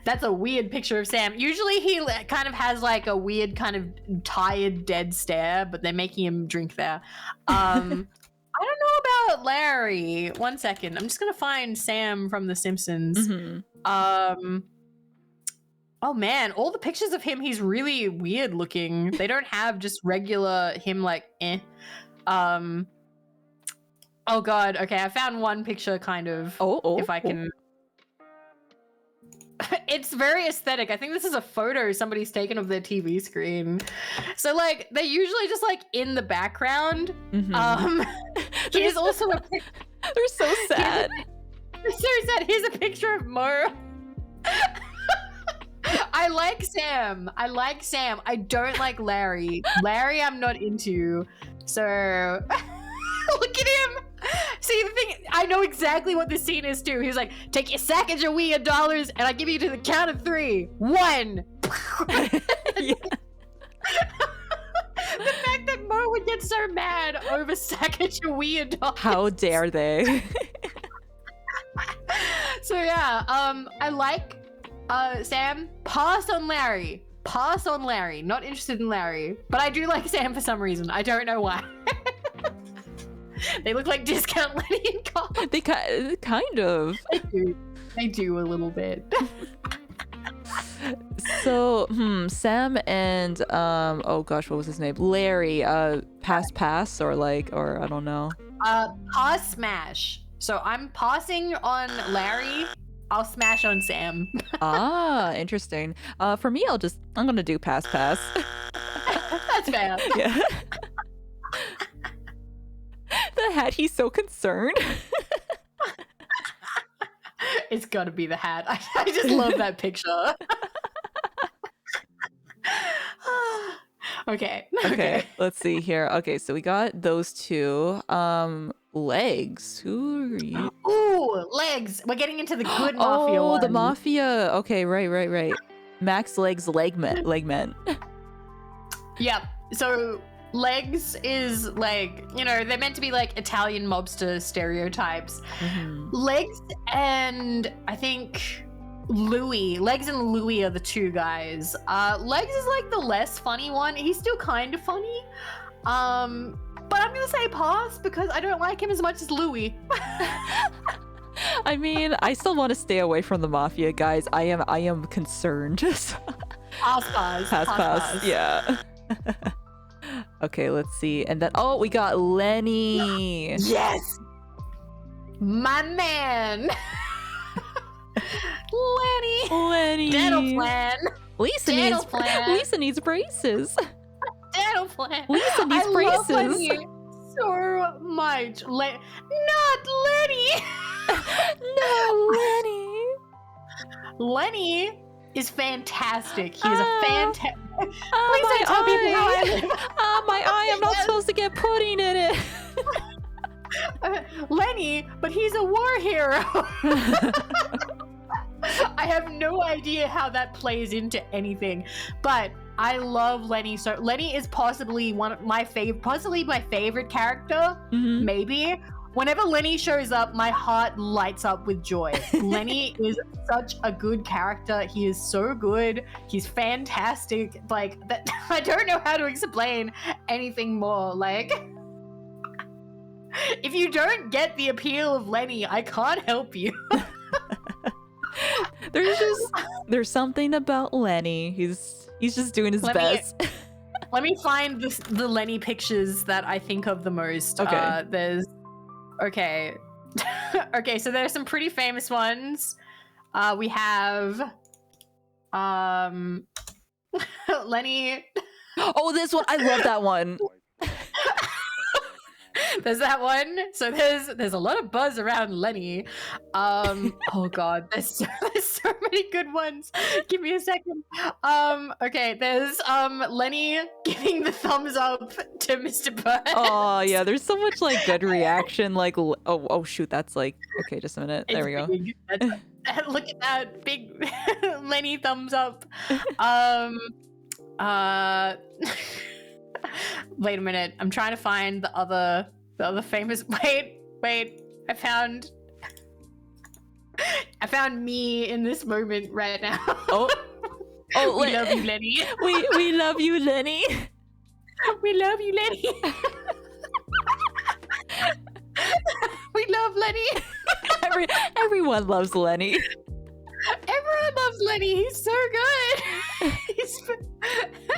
That's a weird picture of Sam. Usually he kind of has like a weird kind of tired dead stare, but they're making him drink there. I don't know about Larry. 1 second. I'm just going to find Sam from The Simpsons. Mm-hmm. Oh man, all the pictures of him, he's really weird looking. They don't have just regular him like Oh god, okay, I found one picture kind of. If I can. It's very aesthetic. I think this is a photo somebody's taken of their TV screen. So like they're usually just like in the background. Mm-hmm. Here's also a they're so sad. They're so sad. Here's a picture of Mo. I like Sam. I like Sam. I don't like Larry. Larry, I'm not into. So look at him. See, the thing, I know exactly what this scene is too. He was like, take your sack and your wee of dollars, and I give you to the count of 3. 1. Yeah. The fact that Mo would get so mad over Sacagawea dollars. How dare they? So yeah, I like Sam. Pass on Larry. Pass on Larry. Not interested in Larry. But I do like Sam for some reason. I don't know why. They look like discount Lenny and Carl. They kind of. They do a little bit. So, Sam and oh gosh, what was his name? Larry, pass or I don't know. Pass smash. So I'm passing on Larry. I'll smash on Sam. Ah, interesting. For me, I'm gonna do pass. That's fair. Yeah. The hat, he's so concerned. It's gotta be the hat. I just love that picture. Okay, let's see here. Okay, so we got those two. Legs. Who are you? Ooh, legs. We're getting into the good mafia Oh, the one. mafia. Okay, right. Max Legs legmen. Yep. So legs is like, they're meant to be like Italian mobster stereotypes. Legs and I think Legs and Louis are the two guys. Legs is like the less funny one. He's still kind of funny. But I'm gonna say pass because I don't like him as much as Louis. I mean, I still want to stay away from the mafia guys. I am concerned. Pass. Yeah. Okay, let's see. And then we got Lenny. Yes. My man. Lenny. Dental plan. Lisa needs braces. Dental plan. Lisa needs braces. Love Lenny so much. Not Lenny. No, Lenny. Lenny is fantastic. He is a fantastic. Please my don't tell people how I live. My eye. I'm not supposed to get pudding in it. Lenny, but he's a war hero. I have no idea how that plays into anything, but I love Lenny. So Lenny is possibly my favorite character. Maybe. Whenever Lenny shows up, my heart lights up with joy. Lenny is such a good character. He is so good. He's fantastic. Like that, I don't know how to explain anything more. Like, if you don't get the appeal of Lenny, I can't help you. There's something about Lenny. He's just doing his best. Let me find the Lenny pictures that I think of the most. Okay. Okay, so there's some pretty famous ones. We have Lenny. Oh, this one. I love that one. There's that one. So there's a lot of buzz around Lenny. Oh god, there's so many good ones. Give me a second. Okay, there's Lenny giving the thumbs up to Mr. Burns. Oh yeah, there's so much like good reaction. Like oh shoot, that's like okay. Just a minute. There we go. Look at that big Lenny thumbs up. Wait a minute. I'm trying to find the other famous. Wait. I found me in this moment right now. Oh, we love you, Lenny. we love you, Lenny. We love you, Lenny. We love Lenny. Everyone loves Lenny. Everyone loves Lenny. He's so good.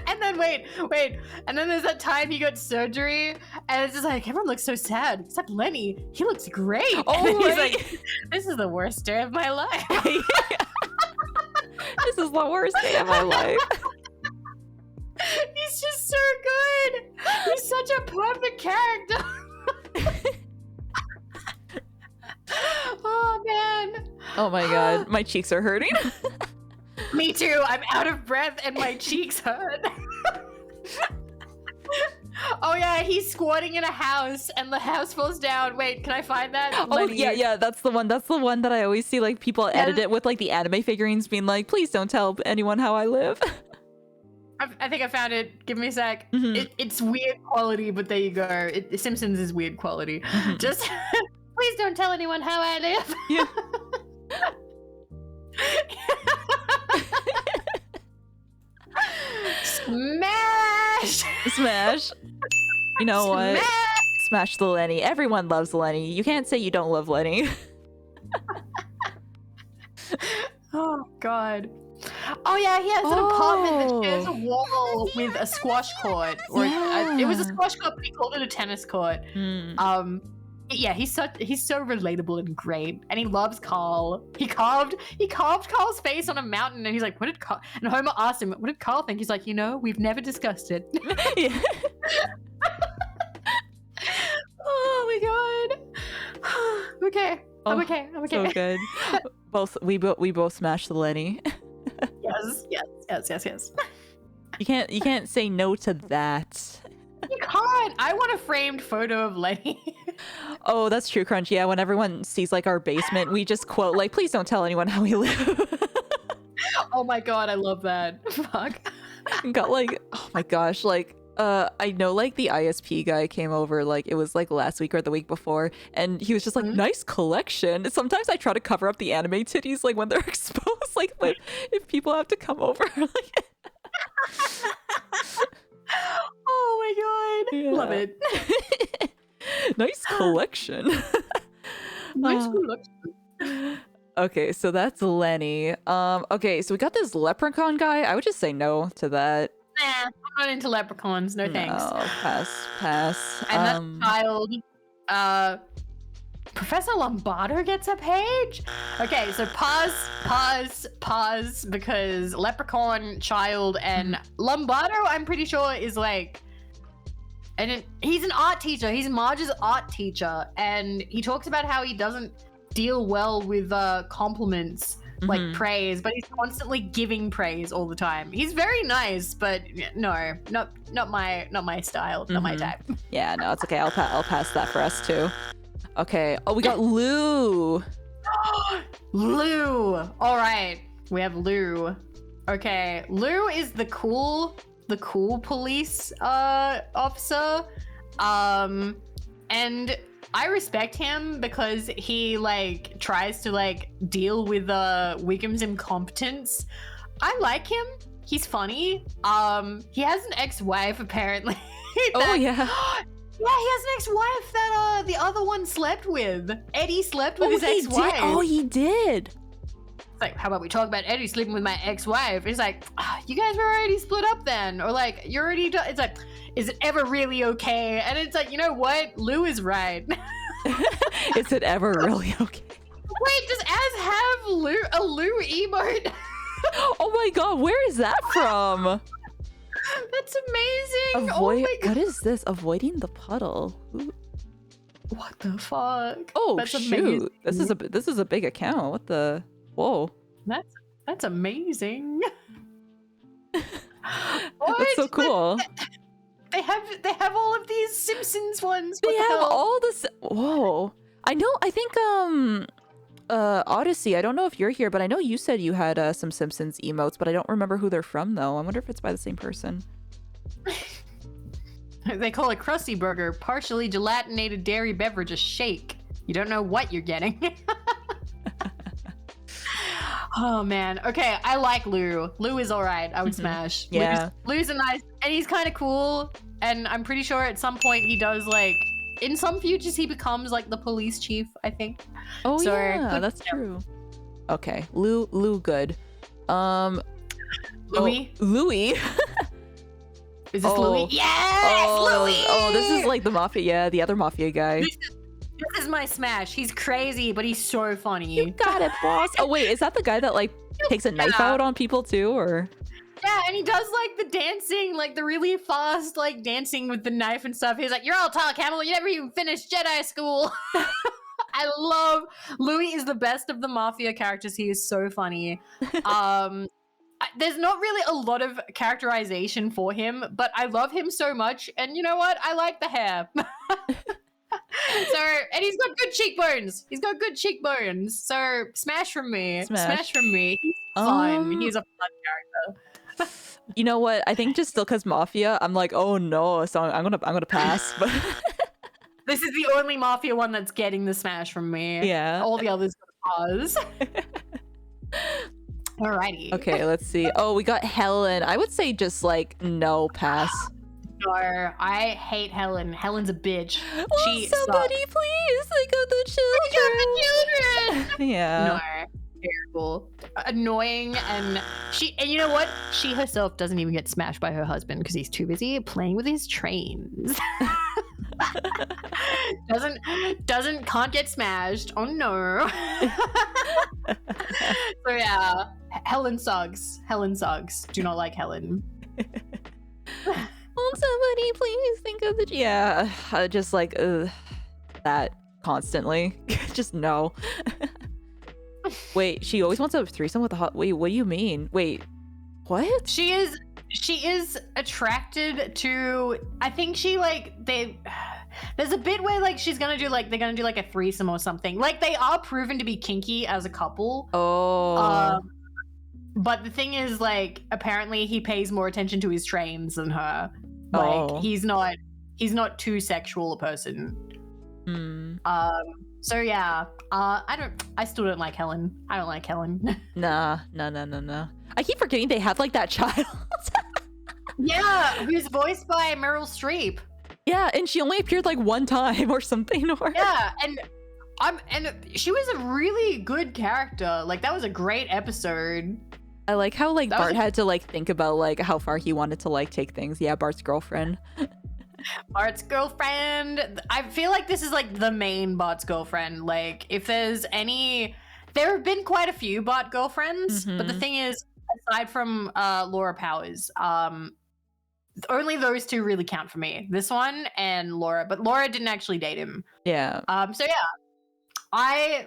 And then wait. And then there's that time he got surgery, and it's just like everyone looks so sad except Lenny. He looks great. Oh, and he's like, this is the worst day of my life. This is the worst day of my life. He's just so good. He's such a perfect character. Oh man. Oh my god, my cheeks are hurting. Me too. I'm out of breath and my cheeks hurt. Oh yeah, he's squatting in a house and the house falls down. Wait, can I find that? Oh yeah, that's the one. That's the one that I always see like people edit it with like the anime figurines being like, please don't tell anyone how I live. I think I found it. Give me a sec. Mhm. It's weird quality, but there you go. Simpsons is weird quality. Just please don't tell anyone how I live. Yeah. Smash! Smash. You know what? Smash! Smash the Lenny. Everyone loves Lenny. You can't say you don't love Lenny. Oh god. Oh yeah, he has an apartment that shares a wall with a squash court. Or it was a squash court, but he called it a tennis court. Yeah, he's so relatable and great, and he loves Carl. He carved Carl's face on a mountain, and he's like, "What did Carl?" And Homer asked him, "What did Carl think?" He's like, we've never discussed it." Yeah. Oh my god. Okay, I'm okay. So good. We both smashed the Lenny. Yes. You can't say no to that. You can't. I want a framed photo of Lenny. Oh, that's true, Crunch. Yeah, when everyone sees like our basement, we just quote like, "Please don't tell anyone how we live." Oh my god, I love that. Fuck. Got like, oh my gosh, like I know like the ISP guy came over, like it was like last week or the week before, and he was just like, nice collection. Sometimes I try to cover up the anime titties like when they're exposed, like if people have to come over. Like... Oh my god. Yeah. Love it. Nice collection. Nice collection. Okay, so that's Lenny. Okay, so we got this leprechaun guy. I would just say no to that. Nah, I'm not into leprechauns. No thanks. No, pass. And that child, Professor Lombardo gets a page? Okay, so pause, because leprechaun, child, and Lombardo, I'm pretty sure, is like... And he's an art teacher. He's Marge's art teacher. And he talks about how he doesn't deal well with compliments, like praise, but he's constantly giving praise all the time. He's very nice, but no, not my style, not my type. Yeah, no, it's okay. I'll pass that for us too. Okay. Oh, we got Lou. Lou. All right, we have Lou. Okay, Lou is the cool police officer, and I respect him because he like tries to like deal with Wickham's incompetence. I like him. He's funny. He has an ex-wife apparently. Oh yeah. Yeah, he has an ex-wife that the other one slept with. Eddie slept with his ex-wife. Oh, he did. It's like, how about we talk about Eddie sleeping with my ex-wife? It's like, you guys were already split up then, or like you're already. It's like, is it ever really okay? And it's like, you know what? Lou is right. Is it ever really okay? Wait, does Az have a Lou emote? Oh my god, where is that from? That's amazing. Oh my god. What is this? Avoiding the puddle. Ooh. What the fuck? Oh That's shoot! amazing. This is a big account. What the? Whoa. That's amazing. That's so cool. They have all of these Simpsons ones. They have all this. Whoa. I know. I think Odyssey. I don't know if you're here, but I know you said you had some Simpsons emotes, but I don't remember who they're from though. I wonder if it's by the same person. They call it Krusty Burger, partially gelatinated dairy beverage, a shake. You don't know what you're getting. Oh man. Okay, I like Lou. Lou is alright. I would smash. Yeah. Lou's a nice, and he's kind of cool. And I'm pretty sure at some point he does like, in some futures he becomes like the police chief, I think. Oh So, yeah, that's true. Okay, Lou, good. Louis? Louis. Is this Louis? Yes, Louis! Oh, this is like the mafia. Yeah, the other mafia guy. This is my smash. He's crazy, but he's so funny. You got it, boss. Oh wait, is that the guy that like takes a knife out on people too, or? Yeah, and he does like the dancing, like the really fast, like dancing with the knife and stuff. He's like, "You're all tall, Camel. You never even finished Jedi school." I love Louis is the best of the mafia characters. He is so funny. there's not really a lot of characterization for him, but I love him so much. And you know what? I like the hair. And he's got good cheekbones. He's got good cheekbones. So smash from me. Smash from me. He's fun. He's a fun character. You know what? I think just still because Mafia, I'm like, oh no. So I'm gonna pass. But this is the only Mafia one that's getting the smash from me. Yeah. All the others gonna pause. Alrighty. Okay, let's see. Oh, we got Helen. I would say just like no, pass. No, I hate Helen. Helen's a bitch. Will somebody please think of the children? Yeah. No, terrible, annoying, and you know what? She herself doesn't even get smashed by her husband because he's too busy playing with his trains. Can't get smashed. Oh no. So yeah, Helen sucks. Do not like Helen. Won't somebody please think of the... Yeah, just like, that constantly. Just no. Wait, she always wants a threesome with a hot... Wait, what do you mean? Wait, what? She is attracted to... I think she, like, there's a bit where, like, they're gonna do, like, a threesome or something. Like, they are proven to be kinky as a couple. Oh. But the thing is, like, apparently he pays more attention to his trains than her. Like, he's not too sexual a person. So yeah, I still don't like Helen. I don't like Helen. Nah. I keep forgetting they have, like, that child. Yeah, who's voiced by Meryl Streep. Yeah, and she only appeared, like, one time or something. Yeah, and she was a really good character. Like, that was a great episode. I like how, like, Bart had to, like, think about, like, how far he wanted to, like, take things. Yeah, Bart's girlfriend. Bart's girlfriend. I feel like this is, like, the main Bart's girlfriend. Like, if there's any... There have been quite a few Bart girlfriends, but the thing is, aside from Laura Powers, only those two really count for me. This one and Laura. But Laura didn't actually date him. Yeah. So, yeah.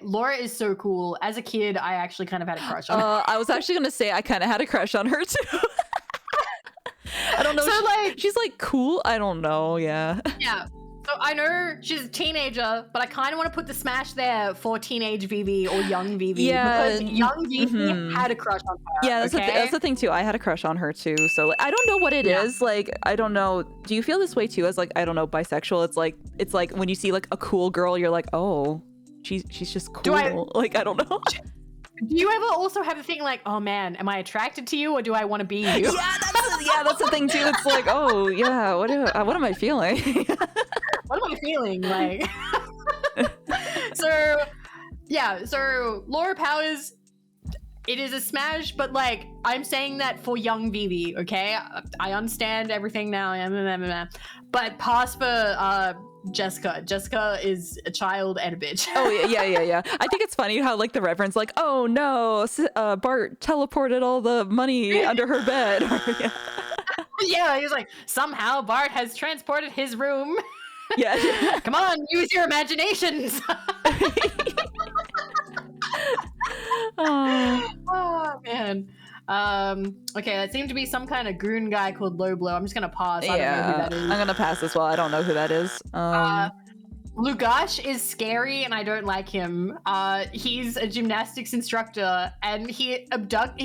Laura is so cool. As a kid, I actually kind of had a crush on her. I was actually gonna say I kind of had a crush on her too. I don't know. So she's like cool. I don't know. Yeah. Yeah. So I know she's a teenager, but I kind of want to put the smash there for teenage Vivi or young Vivi. Yeah. Because young Vivi had a crush on her. Yeah, that's the thing too. I had a crush on her too. So like, I don't know what it is. Like, I don't know. Do you feel this way too? As like, I don't know, bisexual. It's like when you see like a cool girl, you're like, oh. She's just cool. Like, I don't know. Do you ever also have a thing like, oh man, am I attracted to you or do I want to be you? Yeah, that's the thing too. It's like, oh yeah, what am I feeling? What am I feeling like? So Laura Powers, it is a smash, but like I'm saying that for young Vivi, okay? I understand everything now, but pass for Jessica. Jessica is a child and a bitch. Oh yeah. I think it's funny how like the reference, like, oh no, Bart teleported all the money under her bed. Yeah, he's like, somehow Bart has transported his room. Yeah. Come on, use your imaginations. Oh man. Okay, that seemed to be some kind of goon guy called Low Blow. I'm just gonna pause. I don't know who that is. I'm gonna pass as well. I don't know who that is. Lugash is scary and I don't like him. He's a gymnastics instructor and he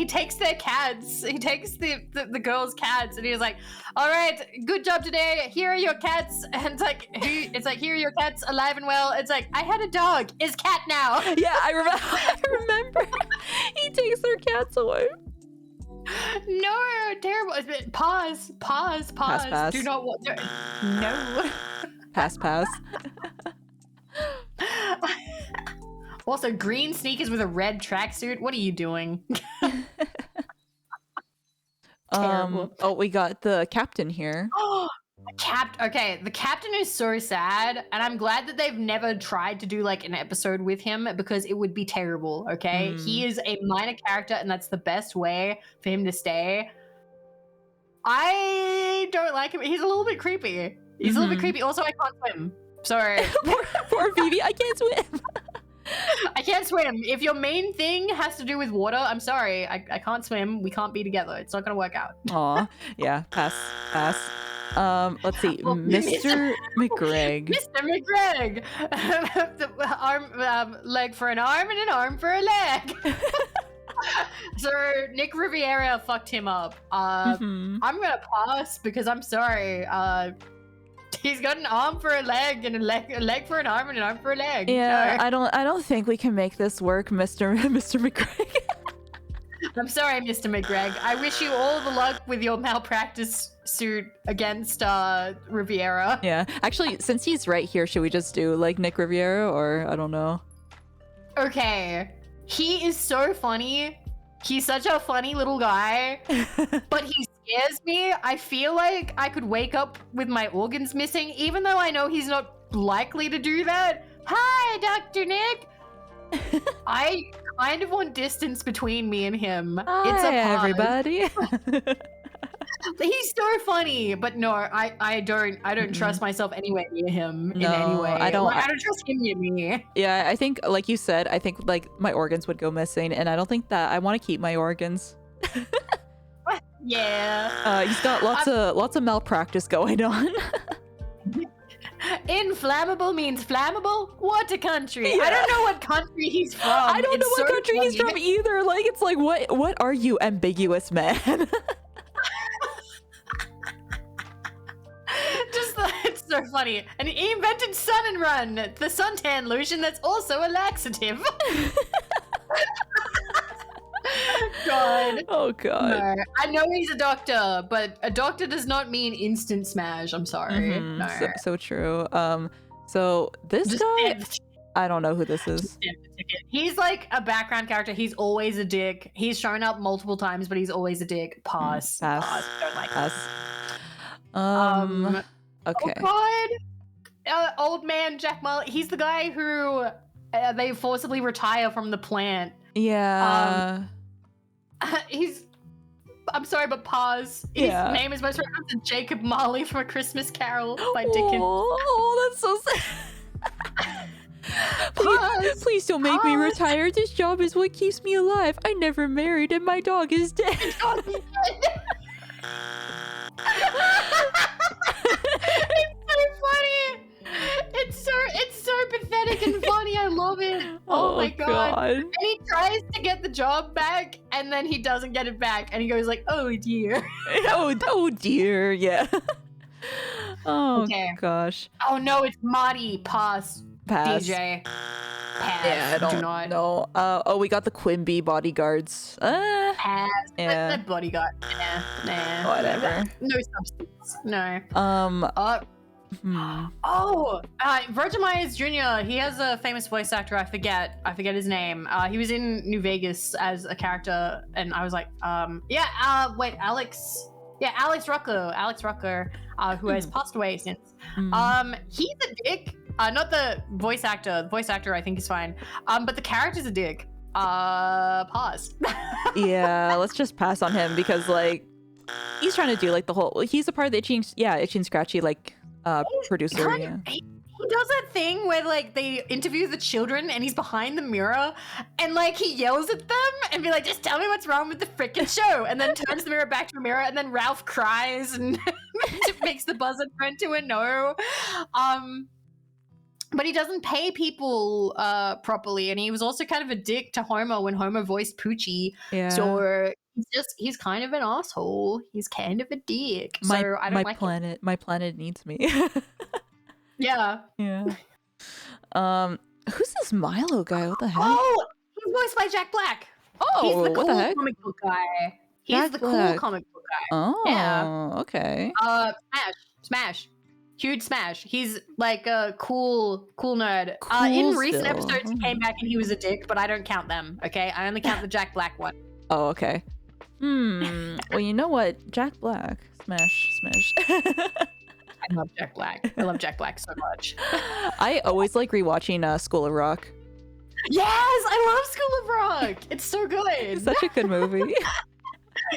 takes their cats. He takes the girls' cats and he's like, all right, good job today. Here are your cats. And it's like, here are your cats alive and well. It's like, I had a dog. Is cat now. Yeah, I remember. He takes their cats away. No, terrible. Pause. Pass. Do not want no. Pass. Also, green sneakers with a red tracksuit. What are you doing? Terrible. Oh, we got the captain here. Okay, the captain is so sad, and I'm glad that they've never tried to do like an episode with him because it would be terrible. Okay, he is a minor character, and that's the best way for him to stay. I don't like him. He's a little bit creepy. He's a little bit creepy. Also, I can't swim. Sorry. Poor Vivi, I can't swim. I can't swim. If your main thing has to do with water, I'm sorry. I can't swim. We can't be together. It's not gonna work out. Aw, yeah, pass. Let's see, Oh, Mr. McGregg. Mr. McGregg! The arm, leg for an arm and an arm for a leg. So Nick Riviera fucked him up. I'm gonna pass because I'm sorry. He's got an arm for a leg and a leg for an arm and an arm for a leg. Yeah, So, I don't think we can make this work, Mr. McGregg. I'm sorry, Mr. McGregg. I wish you all the luck with your malpractice suit against Riviera. Yeah, actually, since he's right here, should we just do like Nick Riviera, or I don't know? Okay. He is so funny. He's such a funny little guy, but he scares me. I feel like I could wake up with my organs missing, even though I know he's not likely to do that. Hi, Dr. Nick. I kind of want distance between me and him. It's a Hi, pause. everybody. He's so funny, but no, I don't trust myself anywhere near him in any No, way. I don't- Like, I don't trust him near me. Yeah, I think, like you said, I think like my organs would go missing, and I don't think that I want to keep my organs. Yeah. He's got lots of malpractice going on. Inflammable means flammable? What a country. Yeah. I don't know what country he's from. I don't know It's what so country he's funny. from either. Like, it's like, what are you, ambiguous man? It's so funny. And he invented Sun and Run, the suntan lotion that's also a laxative. God. Oh god. No. I know he's a doctor, but a doctor does not mean instant smash. I'm sorry. Mhm, No. so true. So this Just guy, stamp the I don't know who this is. stamp the ticket. He's like a background character. He's always a dick. He's shown up multiple times, but he's always a dick. Pass. Pass. Don't like Pass. him. Okay. Oh God. Old man Jack Mullen. He's the guy who they forcibly retire from the plant. Yeah. I'm sorry, but pause. His Yeah. name is most pronounced as Jacob Marley from A Christmas Carol by Dickens. Oh, that's so sad. Please don't make me Pause. retire. This job is what keeps me alive. I never married and my dog is dead. God, he's dead. It's so funny. It's so pathetic and funny. I love it. Oh my god. And he tries to get the job back, and then he doesn't get it back, and he goes like, "Oh dear." Oh dear. Yeah. Oh Okay. gosh. Oh no, it's Marty. Pass. Pass. DJ. Pass. Yeah, I Do don't not. know. Oh, we got the Quimby bodyguards. Pass. Yeah. That bodyguard. Nah. Whatever. No substance. No. Hmm. Virgil Myers Jr. He has a famous voice actor. I forget his name. He was in New Vegas as a character, and I was like, Alex Rucker, who has passed away since. He's a dick. Not the voice actor. The voice actor, I think, is fine. But the character's a dick. Pause. Yeah, let's just pass on him because like he's trying to do like the whole. He's a part of the Itchy and Scratchy like producer. Yeah. He does that thing where like they interview the children and he's behind the mirror and like he yells at them and be like, just tell me what's wrong with the freaking show, and then turns the mirror back to a mirror, and then Ralph cries and makes the buzzer turn to a no. But he doesn't pay people properly, and he was also kind of a dick to Homer when Homer voiced Poochie. Yeah. So he's kind of an asshole. He's kind of a dick. So I don't like it. My planet needs me. Yeah. Yeah. Who's this Milo guy? What the heck? Oh, he's voiced by Jack Black. Oh, He's the what cool the heck? comic book guy. He's Jack the Black. cool comic book guy. Oh, Yeah. okay. Smash. Huge Smash. He's like a cool nerd. Cool In recent still. episodes, he came back and he was a dick, but I don't count them, okay? I only count the Jack Black one. Oh, okay. Well, you know what? Jack Black. Smash. I love Jack Black. I love Jack Black so much. I always like rewatching School of Rock. Yes! I love School of Rock! It's so good! It's such a good movie.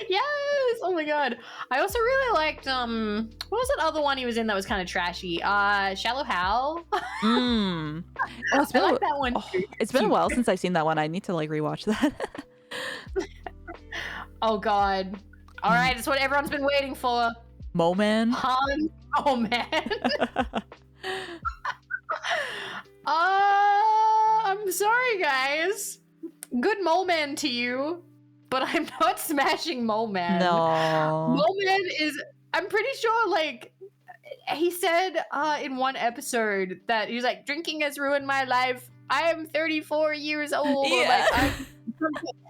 Yes. Oh my god. I also really liked what was that other one he was in that was kind of trashy? Shallow Hal. Mm. Oh, I like that one too. it's been a while since I've seen that one. I need to like rewatch that. Oh god. All right, it's what everyone's been waiting for. Moman. Han. Oh man. I'm sorry, guys. Good Mole Man to you, but I'm not smashing Mole Man. No. Mole Man is. I'm pretty sure, like, he said in one episode that he was like, "Drinking has ruined my life. I am 34 years old." Yeah. Or, like,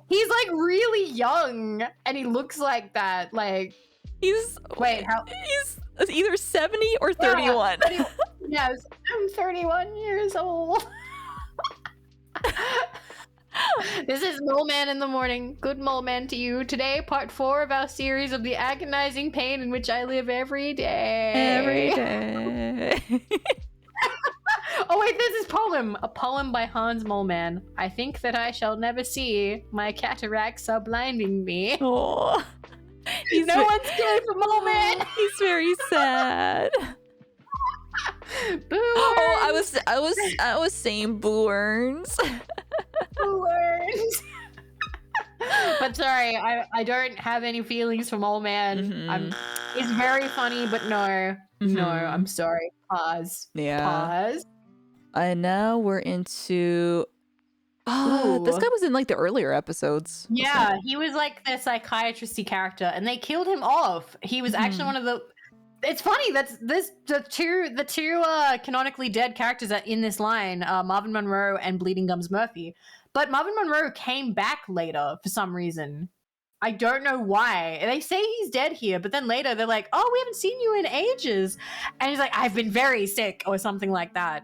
he's like really young, and he looks like that. Like, He's he's either 70 or 31. Yes, I'm 31 years old. This is Mole Man in the morning. Good Mole Man to you. Today, part 4 of our series of the agonizing pain in which I live every day. Every day. Oh wait, this is poem. A poem by Hans Mole Man. I think that I shall never see. My cataracts are blinding me. Oh. No one's scared for Mole Man. He's very sad. Boo. Oh, I was saying Boorns. But sorry, I don't have any feelings for Mole Man. Mm-hmm. It's very funny, but no, no, I'm sorry. Pause. Yeah. Pause. And now we're into. Oh, this guy was in like the earlier episodes. Yeah, he was like the psychiatrist-y character, and they killed him off. He was actually one of the. It's funny that's the two canonically dead characters are in this line, Marvin Monroe and Bleeding Gums Murphy. But Marvin Monroe came back later for some reason. I don't know why. They say he's dead here, but then later they're like, "Oh, we haven't seen you in ages," and he's like, "I've been very sick" or something like that.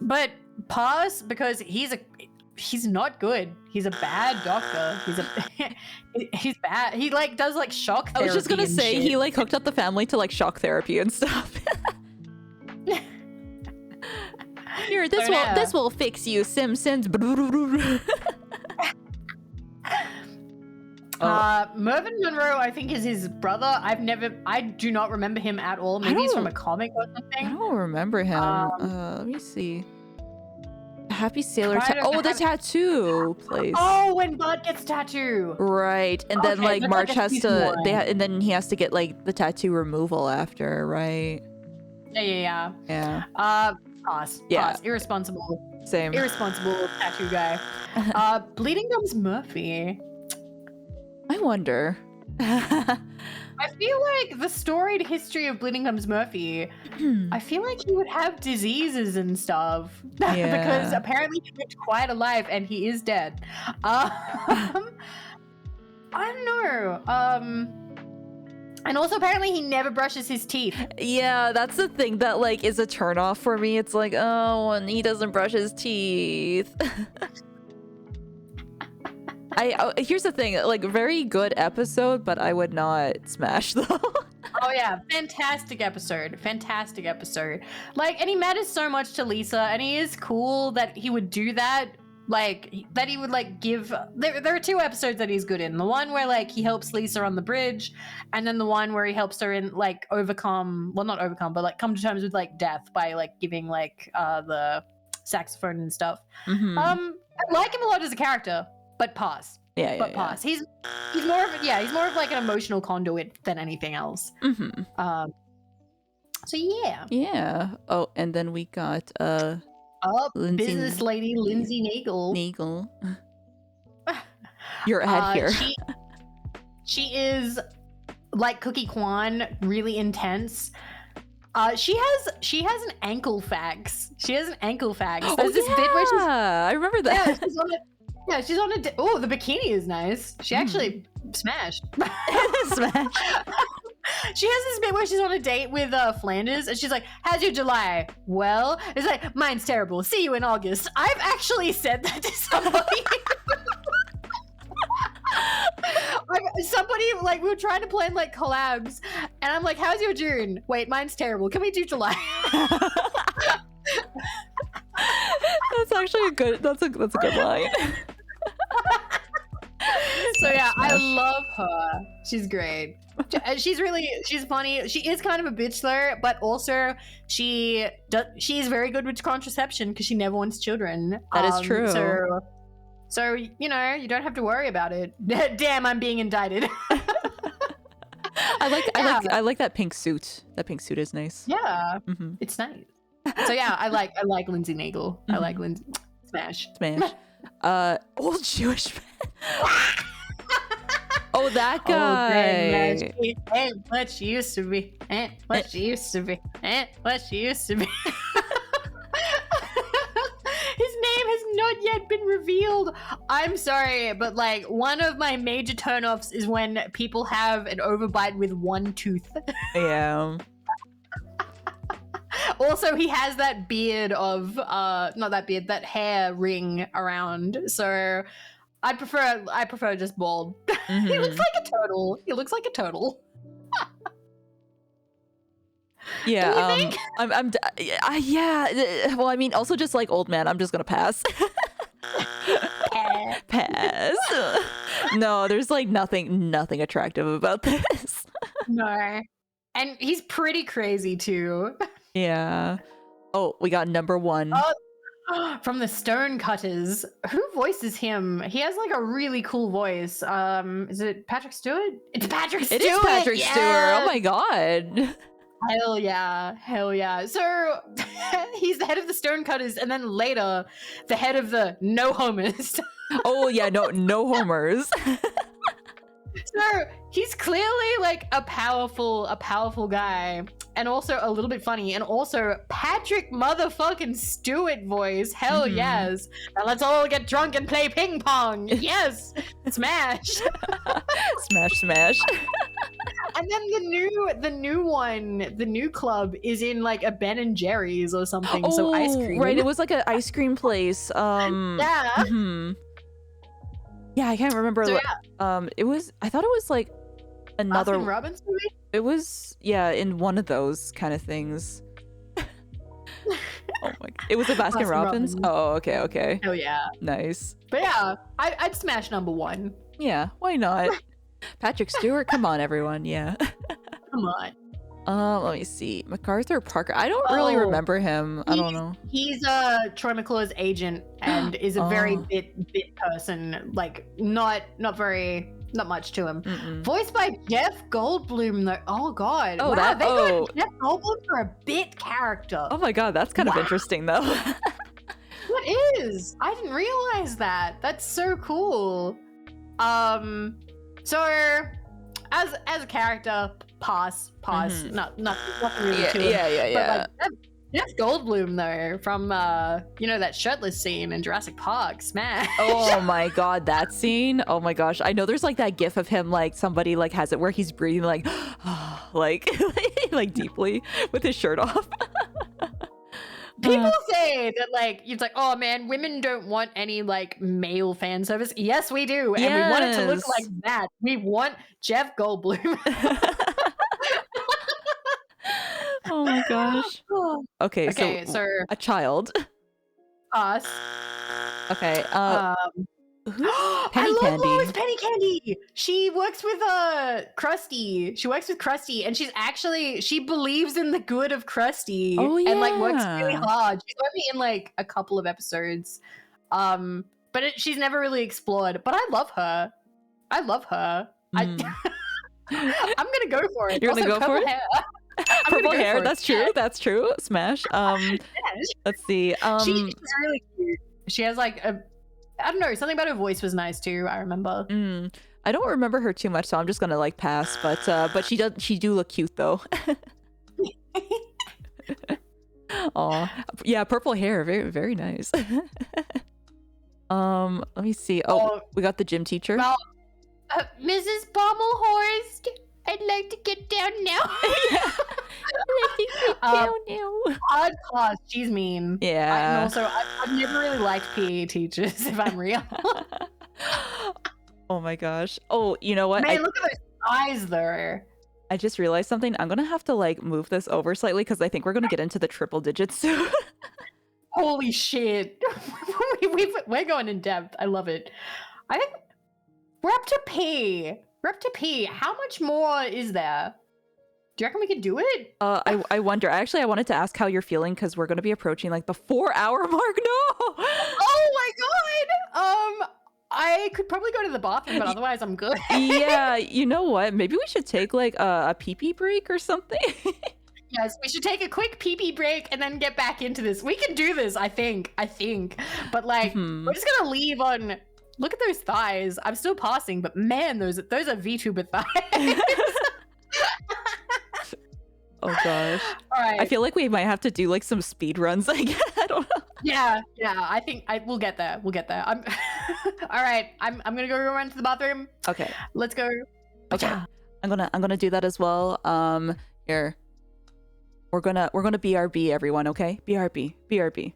But pause, because he's not good. He's a bad doctor. He's bad. He like does like shock therapy. I was just gonna say shit. he like hooked up the family to like shock therapy and stuff. Here, this will fix you, Simpsons. Mervyn Monroe, I think, is his brother. I do not remember him at all. Maybe he's from a comic or something. I don't remember him. Let me see. Happy Sailor the tattoo place. Oh, when Bud gets tattoo. Right. And then like March has to and then he has to get like the tattoo removal after, right? Yeah. Pause. Yeah. Pause. Irresponsible. Same. Irresponsible tattoo guy. Bleeding Gums Murphy. I wonder. I feel like the storied history of Bleeding Gums Murphy, I feel like he would have diseases and stuff. Yeah. Because apparently he lived quite a life and he is dead. I don't know. And also apparently he never brushes his teeth. Yeah, that's the thing that like is a turnoff for me. It's like, oh, and he doesn't brush his teeth. Here's the thing, like very good episode, but I would not smash though. Oh yeah, fantastic episode. Like, and he matters so much to Lisa, and he is cool that he would do that. Like, that he would like give. There are 2 episodes that he's good in. The one where like he helps Lisa on the bridge, and then the one where he helps her in like not overcome, but like come to terms with like death by like giving like the saxophone and stuff. I like him a lot as a character. But pause. Pause. He's more of like an emotional conduit than anything else. So yeah. Yeah. Oh, and then we got business lady Lindsay Nagel. You're ahead here. She is like Cookie Kwan, really intense. She has an ankle fax. There's this bit where she's I remember that. Yeah, she's on a oh, the bikini is nice. She actually smashed. Smash. She has this bit where she's on a date with Flanders, and she's like, "How's your July?" Well, it's like, "Mine's terrible. See you in August." I've actually said that to somebody. Somebody, like, we were trying to plan like collabs, and I'm like, "How's your June?" Wait, mine's terrible. Can we do July? That's actually a good line. So yeah, I Smash. love her. She's great. She's funny. She is kind of a bitch though, but also she's very good with contraception because she never wants children. That is true. So you know, you don't have to worry about it. Damn, I'm being indicted. I like that pink suit. That pink suit is nice. Yeah, Mm-hmm. it's nice. So yeah, I like Lindsay Nagel. I like Lindsay. Smash. Old Jewish man. Oh, that Oh, guy. she ain't what she used to be. Ain't what she used to be. Ain't what she used to be. His name has not yet been revealed. I'm sorry, but like one of my major turnoffs is when people have an overbite with one tooth. Yeah. Also, he has that beard of not that beard, that hair ring around. So I prefer just bald. Mm-hmm. He looks like a turtle. He looks like a turtle. Yeah. Don't you think? Yeah. Well, I mean, also just like old man, I'm just gonna pass. Pass. No, there's like nothing attractive about this. No. And he's pretty crazy too. Yeah. Oh, we got number one. From the Stonecutters. Who voices him? He has like a really cool voice. Is it Patrick Stewart? It's Patrick Stewart. It is Patrick yes! Stewart. Oh my god. Hell yeah. So he's the head of the Stonecutters, and then later the head of the No Homers. Oh yeah, no homers. So he's clearly like a powerful guy, and also a little bit funny, and also Patrick motherfucking Stewart voice. Hell yes! Now let's all get drunk and play ping pong. Yes, smash. Smash. And then the new club is in like a Ben and Jerry's or something. So ice cream. Right, it was like an ice cream place. Yeah. mhm. Yeah, I can't remember. So, It was. I thought it was like another. Baskin Robbins movie? It was in one of those kind of things. Oh my! It was a Baskin Robbins. Robbins. Oh, okay. Hell yeah. Nice. But yeah, I'd smash number one. Yeah, why not? Patrick Stewart, come on, everyone. Yeah. Come on. Let me see. MacArthur Parker. I don't really remember him. I don't know. He's Troy McClure's agent and is a very bit person. Like not much to him. Mm-mm. Voiced by Jeff Goldblum though. Oh god. Oh, wow, they got Jeff Goldblum for a bit character. Oh my god, that's kind of interesting though. What is? I didn't realize that. That's so cool. So as a character, pass. Mm-hmm. Nothing really to him. Yeah. But like Jeff Goldblum though, from that shirtless scene in Jurassic Park, smash. Oh my god, that scene. Oh my gosh. I know there's like that gif of him, like somebody like has it where he's breathing like like deeply with his shirt off. People say that like it's like, oh man, women don't want any like male fan service. Yes, we do, and we want it to look like that. We want Jeff Goldblum. Oh my gosh. Okay, so a child. Us. Okay. Who's I Penny love Candy? Lois Penny Candy. She works with Krusty. She works with Krusty, and she believes in the good of Krusty. Oh, and like works yeah. really hard. She's only in like a couple of episodes, but she's never really explored. But I love her. I'm gonna go for it. You're gonna go for it? Hair. Purple hair. That's true. Smash. Let's see. She's really cute. She has like I don't know, something about her voice was nice too. I remember. I don't remember her too much, so I'm just gonna like pass. But she do look cute though. Oh yeah, purple hair, very very nice. Let me see. Oh, we got the gym teacher. Well, Mrs. Bommelhorst, I'd like to get down now. Odd class, she's mean. Yeah. And also, I've never really liked PE teachers, if I'm real. Oh my gosh. Oh, you know what? Man, look at those eyes there. I just realized something. I'm gonna have to like move this over slightly because I think we're gonna get into the triple digits soon. Holy shit. We're going in depth. I love it. I think We're up to P. We're up to P. How much more is there? Do you reckon we could do it? I wonder. Actually, I wanted to ask how you're feeling because we're gonna be approaching like the 4-hour mark. No. Oh my god. I could probably go to the bathroom, but otherwise I'm good. Yeah, you know what? Maybe we should take like a pee-pee break or something. Yes, we should take a quick pee-pee break and then get back into this. We can do this, I think. But like, we're just gonna leave on. Look at those thighs. I'm still passing, but man, those are VTuber thighs. Oh gosh. All right. I feel like we might have to do like some speed runs. I don't know. Yeah. I think we'll get there. I'm all right. I'm gonna go run to the bathroom. Okay. Let's go. Okay. I'm gonna do that as well. Here. We're gonna BRB everyone, okay? BRB.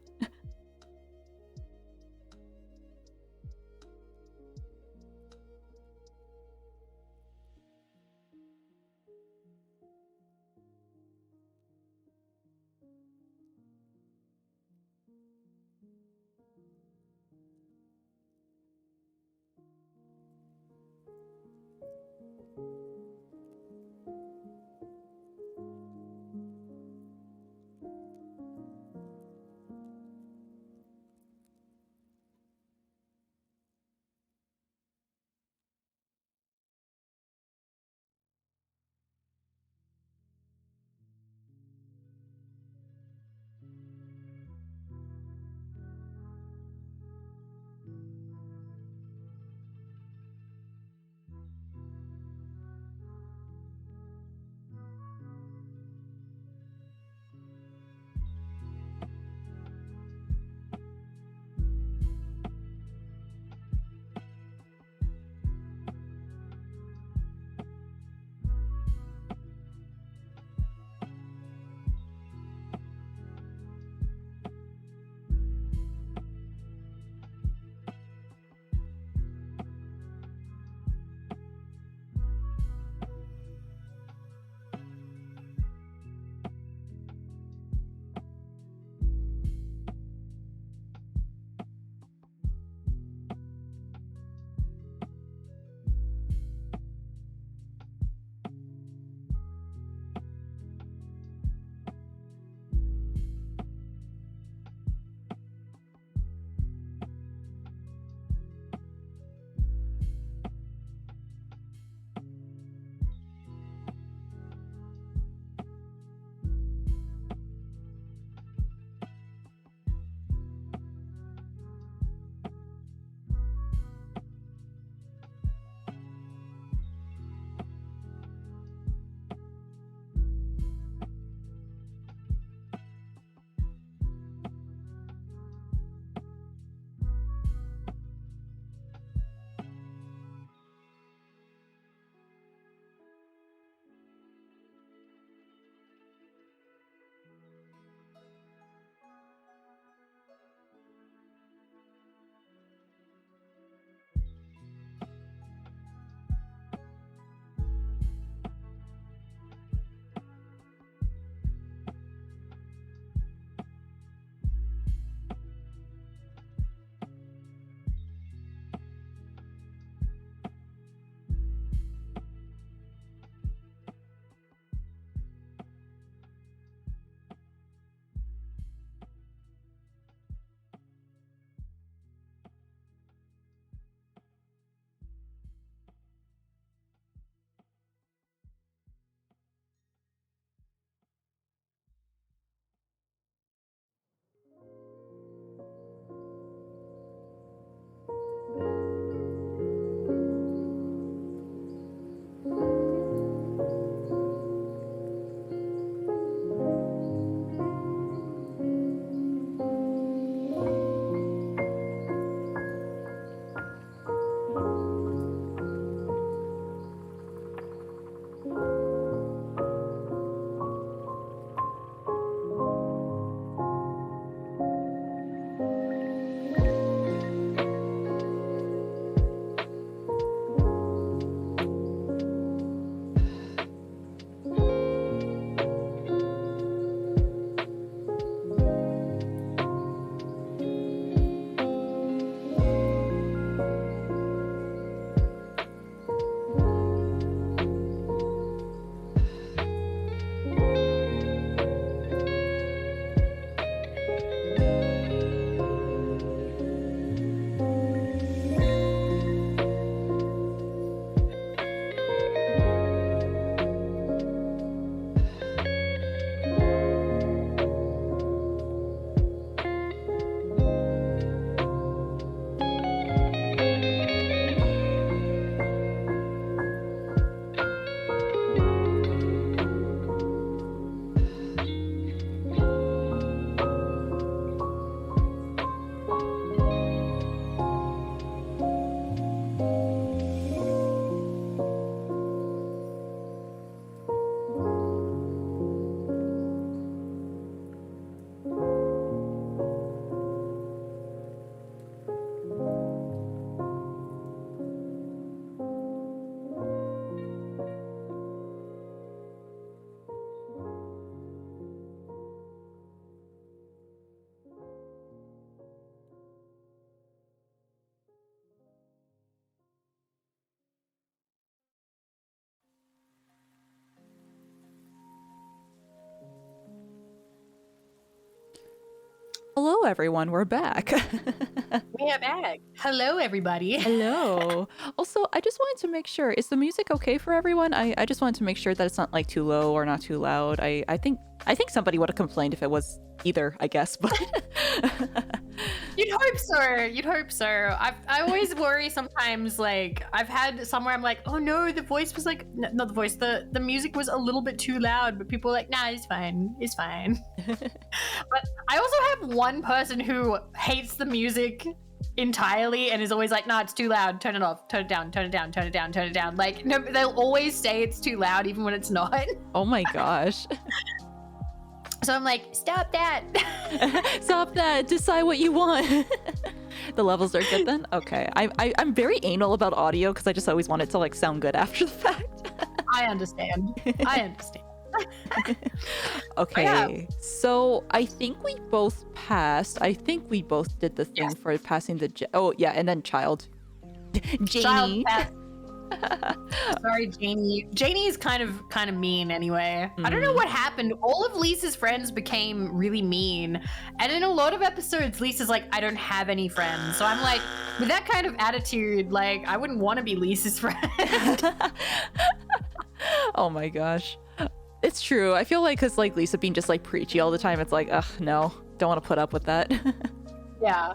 Hello, everyone. We're back. We are back. Hello, everybody. Hello. Also, I just wanted to make sure, is the music okay for everyone? I just wanted to make sure that it's not like too low or not too loud. I think somebody would have complained if it was either, I guess, but You'd hope so. You'd hope so. I always worry sometimes, like, I've had somewhere I'm like, oh no, the voice was like, not the voice, the music was a little bit too loud, but people are like, nah, it's fine. It's fine. But I also have one person who hates the music entirely and is always like, nah, it's too loud, turn it off, turn it down, turn it down, turn it down, turn it down. Like, no, they'll always say it's too loud even when it's not. oh my gosh. So I'm like, stop that. Stop that. Decide what you want. The levels are good then? Okay. I'm very anal about audio because I just always want it to like sound good after the fact. I understand. I understand. Okay. Yeah. So I think we both passed. I think we both did the thing for passing the... oh, yeah. And then child. Janie. Sorry, Janie. Janie is kind of mean anyway. I don't know what happened. All of Lisa's friends became really mean. And in a lot of episodes, Lisa's like, I don't have any friends. So I'm like, with that kind of attitude, like, I wouldn't want to be Lisa's friend. Oh my gosh. It's true. I feel like because like Lisa being just like preachy all the time, it's like, ugh, no, don't want to put up with that. Yeah.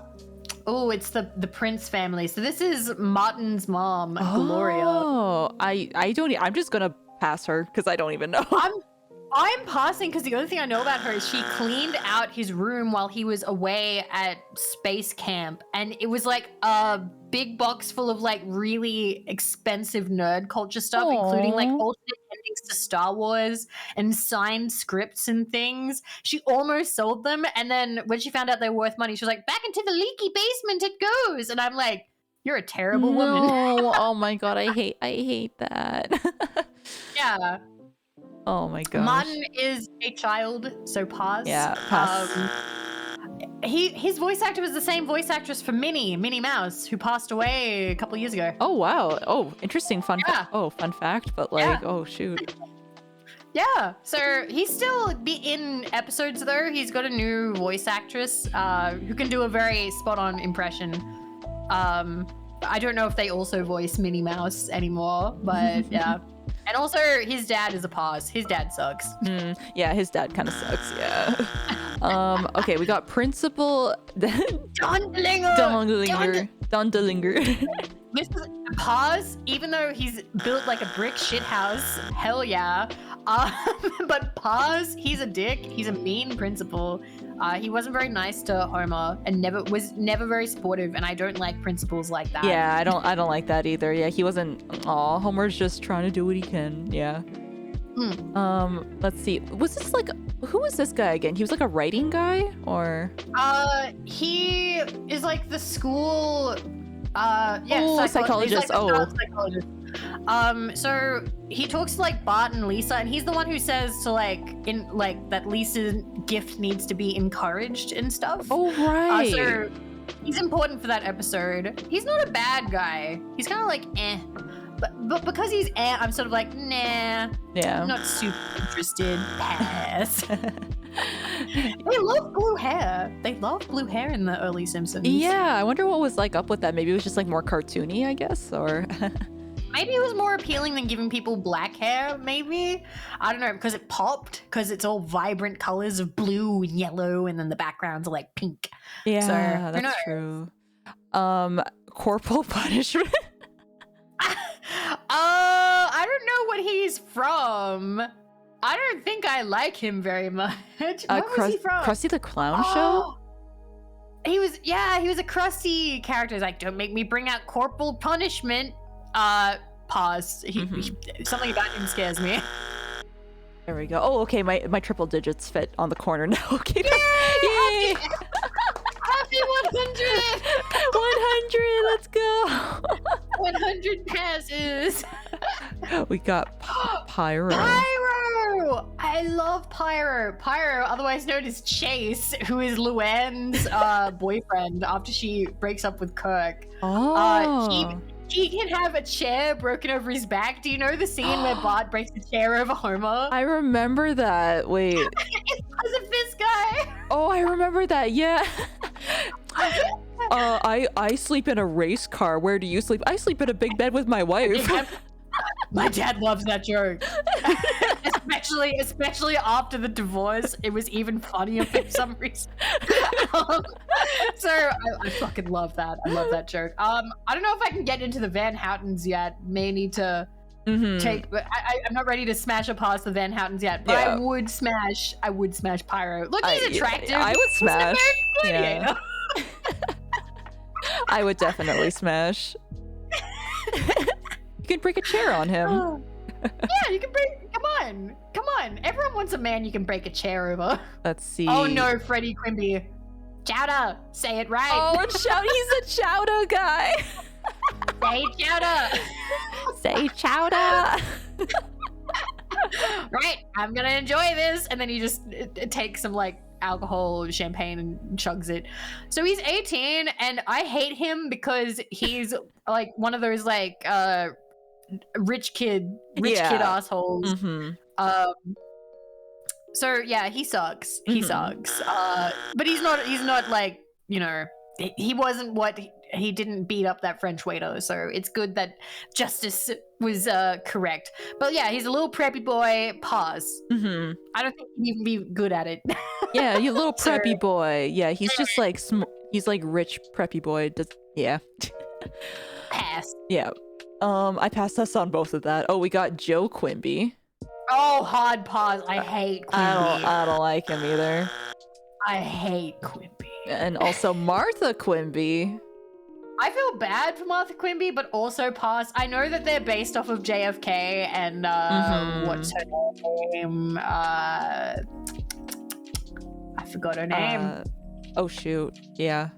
Oh, it's the Prince family. So this is Martin's mom, Gloria. Oh, I'm just gonna pass her because I don't even know. I'm passing because the only thing I know about her is she cleaned out his room while he was away at space camp, and it was like a big box full of like really expensive nerd culture stuff, including like alternate endings to Star Wars and signed scripts and things. She almost sold them, and then when she found out they were worth money, she was like, "Back into the leaky basement it goes," and I'm like, "You're a terrible woman." No. Oh my god, I hate that. Yeah. Oh my gosh. Martin is a child, so pass. Yeah, pass. His voice actor was the same voice actress for Minnie Mouse, who passed away a couple of years ago. Oh wow. Oh, interesting fun fact, but like, oh shoot. Yeah. So he's still be in episodes though. He's got a new voice actress who can do a very spot on impression. I don't know if they also voice Minnie Mouse anymore, but yeah. And also, his dad is a pause. His dad sucks. Yeah, his dad kind of sucks. Yeah. Okay, we got Principal Dondelinger. This is pause. Even though he's built like a brick shit house, hell yeah. But pause. He's a dick. He's a mean principal. He wasn't very nice to Homer and was never very supportive, and I don't like principals like that. Yeah, I don't like that either. Yeah, he wasn't. Aw, Homer's just trying to do what he can. Yeah. Let's see. Was this like, who was this guy again? He was like a writing guy, or? He is like the school. Psychologist. He's like psychologist. So he talks to like Bart and Lisa, and he's the one who says to that Lisa's gift needs to be encouraged and stuff. Oh right. So he's important for that episode. He's not a bad guy. He's kind of like but because he's I'm sort of like nah. Yeah. I'm not super interested. Pass. They love blue hair. They love blue hair in the early Simpsons. Yeah, I wonder what was like up with that. Maybe it was just like more cartoony, I guess, or maybe it was more appealing than giving people black hair, maybe. I don't know, because it popped, because it's all vibrant colors of blue and yellow, and then the backgrounds are like pink. Yeah, so, that's true. Corporal Punishment. I don't know what he's from. I don't think I like him very much. What was he from? Krusty the Clown Show? He was a Krusty character. He's like, don't make me bring out Corporal Punishment. Pause. Something about him scares me. There we go. Oh, okay, my triple digits fit on the corner now. Okay. Yay! Happy 100! 100, let's go! 100 passes! We got Pyro. Pyro! I love Pyro. Pyro, otherwise known as Chase, who is Luann's boyfriend after she breaks up with Kirk. Oh. He can have a chair broken over his back. Do you know the scene where Bart breaks the chair over Homer? I remember that. Wait. It's because of this guy. Oh, I remember that. Yeah. I sleep in a race car. Where do you sleep? I sleep in a big bed with my wife. My dad loves that joke. especially after the divorce, it was even funnier for some reason. So I fucking love that. I love that joke. I don't know if I can get into the Van Houtens yet. May need to take. But I'm not ready to smash it past the Van Houtens yet. But Yeah. I would smash Pyro. Look, he's attractive. I would He's an smash. American gladiator. I would definitely smash. You can break a chair on him. Yeah, you can break. Come on. Everyone wants a man you can break a chair over. Let's see. Oh no, Freddie Quimby. Chowder, say it right. Oh, he's a chowder guy. Say chowder. Say chowder. Right, I'm gonna enjoy this. And then he just takes some like alcohol, champagne, and chugs it. So he's 18, and I hate him because he's like one of those like rich kid assholes. So yeah, he sucks. He sucks. But he's not like, you know, he wasn't what he didn't beat up that French waiter. So it's good that justice was correct. But yeah, he's a little preppy boy. Pause. I don't think he'd even be good at it. Yeah, you little preppy boy. Yeah, he's just like he's like rich preppy boy. Yeah. Pass. Yeah. I passed us on both of that. Oh, we got Joe Quimby. Oh, hard pause. I hate Quimby. I don't like him either. I hate Quimby. And also Martha Quimby. I feel bad for Martha Quimby, but also pass. I know that they're based off of JFK and what's her name? I forgot her name. Oh shoot. Yeah.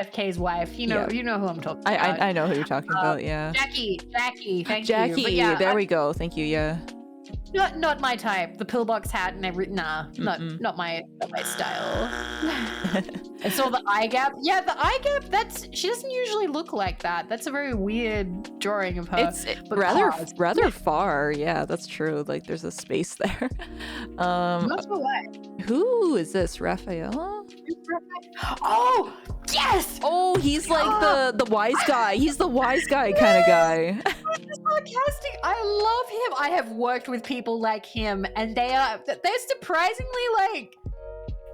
JFK's wife. You know who I'm talking about. I know who you're talking about. Yeah. Jackie. Thank Jackie. you. But yeah, there we go. Thank you. Yeah. Not my type. The pillbox hat and everything. Nah, not my style. I saw the eye gap. Yeah, the eye gap. She doesn't usually look like that. That's a very weird drawing of her. It's rather far. Yeah, that's true. Like there's a space there. Not sure why. Who is this? Raphael? Oh yes! Oh, he's like the wise guy. He's the wise guy kind of guy. Sarcastic. I love him. I have worked with people like him, and they're surprisingly like,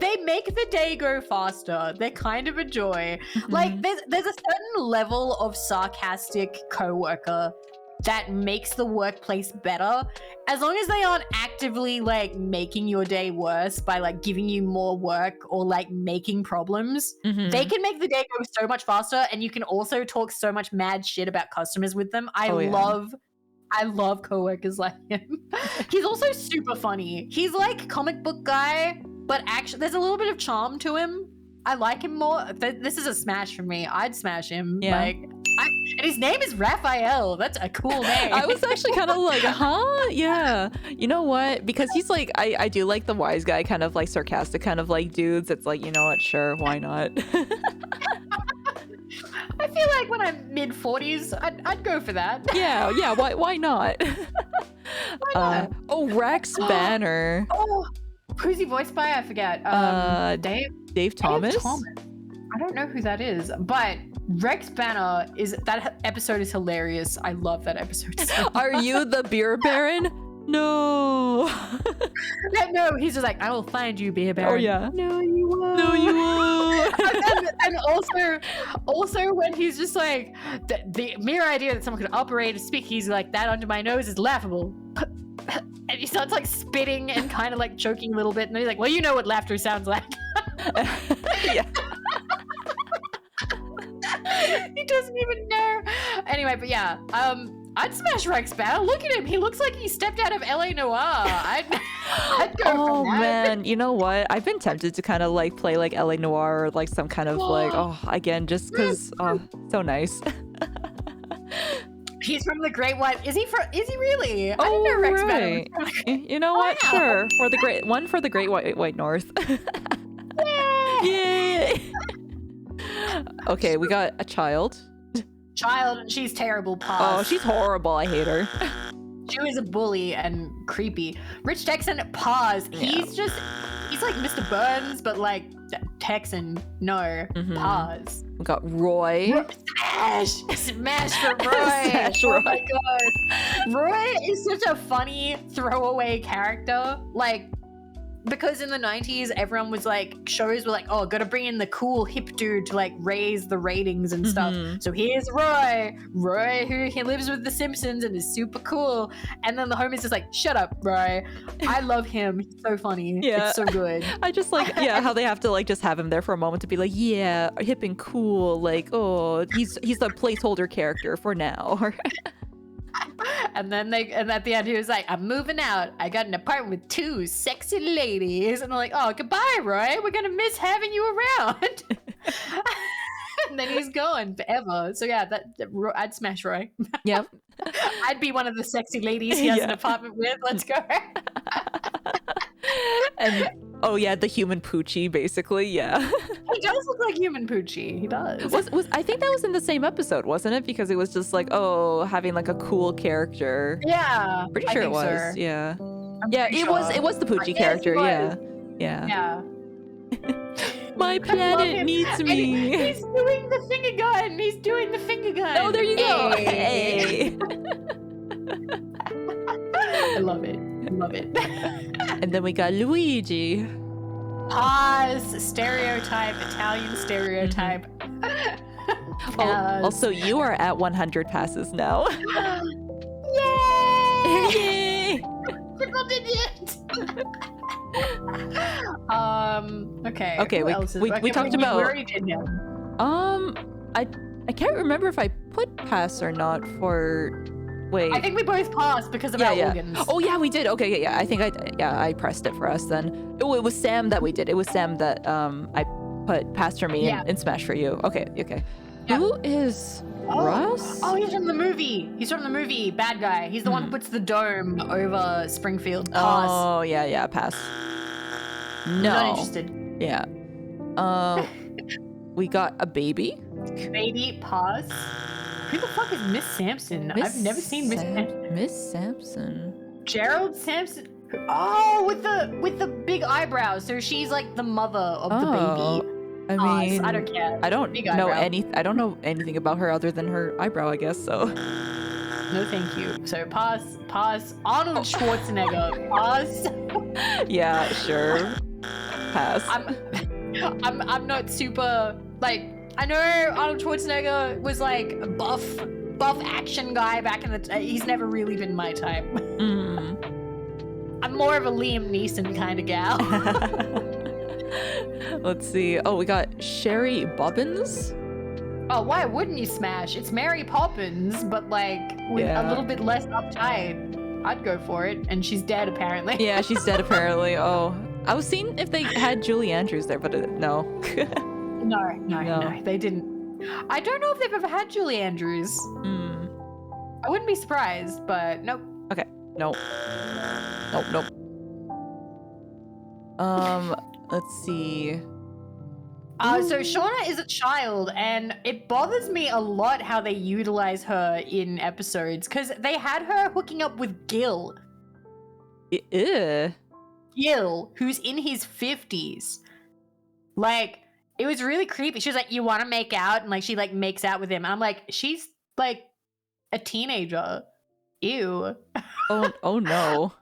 they make the day go faster. They're kind of a joy. Like there's a certain level of sarcastic coworker that makes the workplace better, as long as they aren't actively like making your day worse by like giving you more work or like making problems. They can make the day go so much faster, and you can also talk so much mad shit about customers with them. I love coworkers like him. He's also super funny. He's like comic book guy, but actually there's a little bit of charm to him. I like him more. This is a smash for me. I'd smash him. Yeah. And his name is Raphael. That's a cool name. I was actually kind of like, huh? Yeah. You know what? Because he's like, I do like the wise guy, kind of like sarcastic, kind of like dudes. It's like, you know what? Sure, why not? I feel like when I'm mid-40s, I'd go for that. Yeah. Why not? Why not? Rex Banner. Oh, who's he voiced by? I forget. Dave Thomas? I don't know who that is, but Rex Banner that episode is hilarious. I love that episode so much. Are you the beer baron? No. No, he's just like, I will find you, beer baron. Oh yeah. No, you won't. No, you won't. and also when he's just like, the mere idea that someone could operate a speakeasy like that under my nose is laughable. And he starts like spitting and kind of like choking a little bit, and he's like, well, you know what laughter sounds like. Yeah. He doesn't even know. Anyway, but yeah, I'd smash Rex Banner. Look at him. He looks like he stepped out of LA Noire. I'd go for that. Man, you know what? I've been tempted to kind of like play like LA Noire or like some kind of like, again, just because, so nice. He's from the Great White. Is he really? I didn't know Rex Banner was from the You know what? Sure. For the Great White North. Yay! Okay, we got a child. And she's terrible. Pause. Oh, she's horrible. I hate her. She was a bully and creepy. Rich Texan, pause. He's like Mr. Burns, but like Texan, no, pause. We got Roy. Smash for Roy. Smash Oh Roy. my god. Roy is such a funny throwaway character. Like, because in the 90s, everyone was like, shows were like, oh, gotta bring in the cool hip dude to like raise the ratings and stuff. So here's Roy, who he lives with the Simpsons and is super cool. And then the homie's just like, shut up, Roy. I love him. He's so funny. Yeah. It's so good. I just like, how they have to like just have him there for a moment to be like, yeah, hip and cool. Like, oh, he's the placeholder character for now. And at the end he was like, I'm moving out. I got an apartment with 2 sexy ladies. And I'm like, oh, goodbye, Roy. We're gonna miss having you around. And then he's gone forever. So yeah, I'd smash Roy. Yep. I'd be one of the sexy ladies he has an apartment with. Let's go. And oh yeah, the human Poochie, basically. Yeah. He does look like human Poochie. He does. Was I think that was in the same episode, wasn't it? Because it was just like, oh, having like a cool character. Yeah. Pretty I sure it think was. so. Yeah. I'm Yeah, pretty it sure. was the Poochie Yes, character. it was. Yeah. Yeah. My love planet him. needs And me. he's doing the finger gun. He's doing the finger gun. Oh, there you go. Hey. Hey. I love it. I love it. And then we got Luigi. Pause. Stereotype. Italian stereotype. Oh, also, you are at 100 passes now. Yay! Yay! Triple digit. Okay. Okay, who we- else is- we talked we about- already did him. I can't remember if I put pass or not for. Wait. I think we both passed because of our organs. Oh yeah, we did. Okay, yeah. I think I pressed it for us then. Oh, it was Sam that we did. It was Sam that I put pass for me and smash for you. Okay. Yeah. Who is Russ? Oh, he's from the movie. He's from the movie. Bad guy. He's the one who puts the dome over Springfield. Pass. Oh yeah, pass. No. Not interested. Yeah. We got a baby. Baby, pause. Who the fuck is Miss Sampson? I've never seen Miss Sampson. Miss Sampson. Gerald Sampson. Oh, with the big eyebrows. So she's like the mother of the baby. I mean, I don't care. I don't Big know eyebrow. I don't know anything about her other than her eyebrow, I guess. So. No, thank you. So pass. Arnold Schwarzenegger. Pause. Yeah, sure. Pass. I'm not super like. I know Arnold Schwarzenegger was like a buff action guy back in the. He's never really been my type. I'm more of a Liam Neeson kind of gal. Let's see. Oh, we got Sherry Bobbins. Oh, why wouldn't you smash? It's Mary Poppins, but like with a little bit less uptight. I'd go for it. And she's dead apparently. Yeah, she's dead apparently. Oh, I was seeing if they had Julie Andrews there, but no. No, they didn't. I don't know if they've ever had Julie Andrews. I wouldn't be surprised, but nope. Okay. Nope. Let's see. So Shauna is a child, and it bothers me a lot how they utilize her in episodes, because they had her hooking up with Gil. Ew. Gil, who's in his 50s. Like, it was really creepy. She was like, you want to make out? And like, she like makes out with him. And I'm like, she's like a teenager. Ew. Oh no.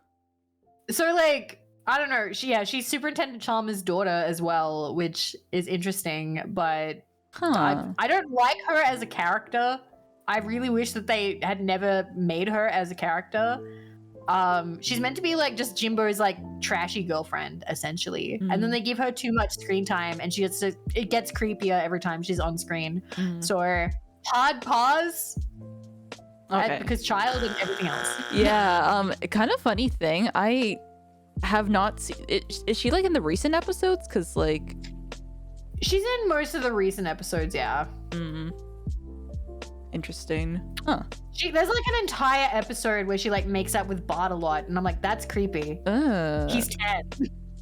So like, I don't know. She's Superintendent Chalmers' daughter as well, which is interesting, but I don't like her as a character. I really wish that they had never made her as a character. She's meant to be like just Jimbo's like trashy girlfriend, essentially. And then they give her too much screen time, and it gets creepier every time she's on screen. So hard pause. Okay. Because child and everything else. Yeah. Kind of funny thing. I have not seen. Is she like in the recent episodes? Because like, she's in most of the recent episodes. Yeah. Interesting. Huh. There's like an entire episode where she like makes out with Bart a lot, and I'm like, that's creepy. He's 10.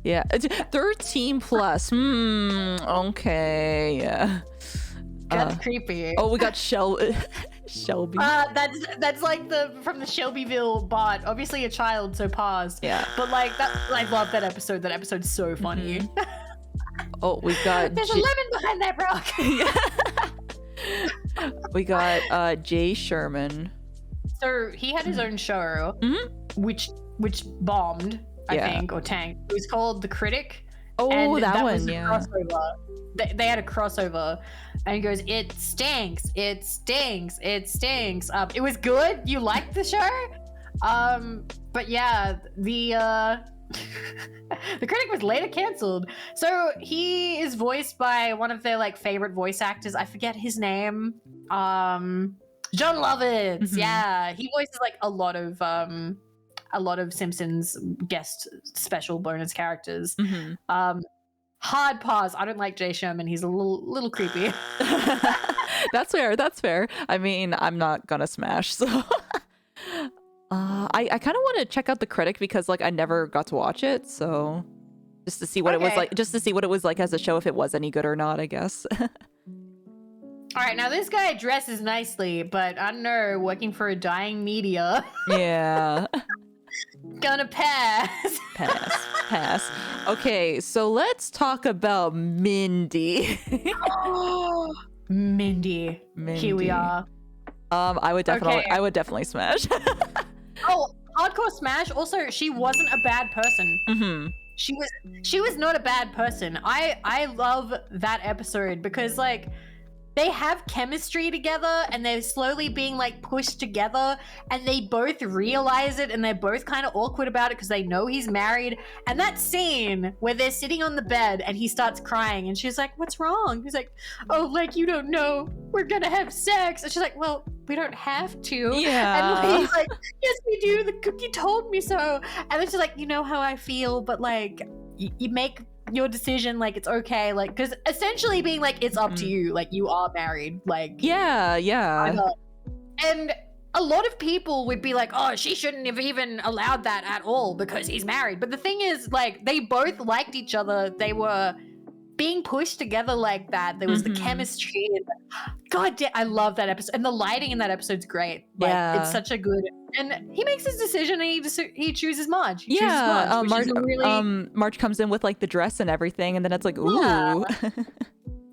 Yeah, 13 plus. Okay, yeah. That's creepy. Oh, we got Shelby. That's like from the Shelbyville bot. Obviously a child, so pause. Yeah. But like that, I love that episode. That episode's so funny. Oh, we got There's a lemon behind that rock. we got Jay Sherman. So he had his own show, which bombed, I think, or tanked. It was called The Critic. Oh, and that one, was a yeah. crossover. They had a crossover, and he goes, "It stinks, it stinks, it stinks." It was good. You liked the show, but yeah, the the Critic was later cancelled. So he is voiced by one of their like favorite voice actors. I forget his name. John Lovitz. Yeah, he voices like a lot of Simpsons guest special bonus characters. Hard pause. I don't like Jay Sherman. He's a little creepy. That's fair. I mean, I'm not gonna smash, so I kind of want to check out The Critic because like I never got to watch it, so just to see what it was like as a show, if it was any good or not, I guess. All right, now this guy dresses nicely, but I don't know, working for a dying media. Yeah. Gonna pass. Pass. Okay, so let's talk about Mindy. Mindy. Here we are. I would definitely smash. Oh, hardcore smash. Also, she wasn't a bad person. She was not a bad person. I love that episode because like they have chemistry together and they're slowly being like pushed together and they both realize it and they're both kind of awkward about it because they know he's married. And that scene where they're sitting on the bed and he starts crying and she's like, "What's wrong?" He's like, "Oh, like you don't know, we're gonna have sex." And she's like, "Well, we don't have to." Yeah. And he's like, "Yes, we do. The cookie told me so." And then she's like, "You know how I feel, but like you make your decision, like it's okay, like because essentially being like it's up to you, like you are married, like yeah. And a lot of people would be like, "Oh, she shouldn't have even allowed that at all because he's married." But the thing is, like they both liked each other. They were being pushed together like that. There was the chemistry. God damn, I love that episode, and the lighting in that episode's great. Like, it's such a good. And he makes his decision, and he chooses Marge. Marge comes in with like the dress and everything, and then it's like, ooh.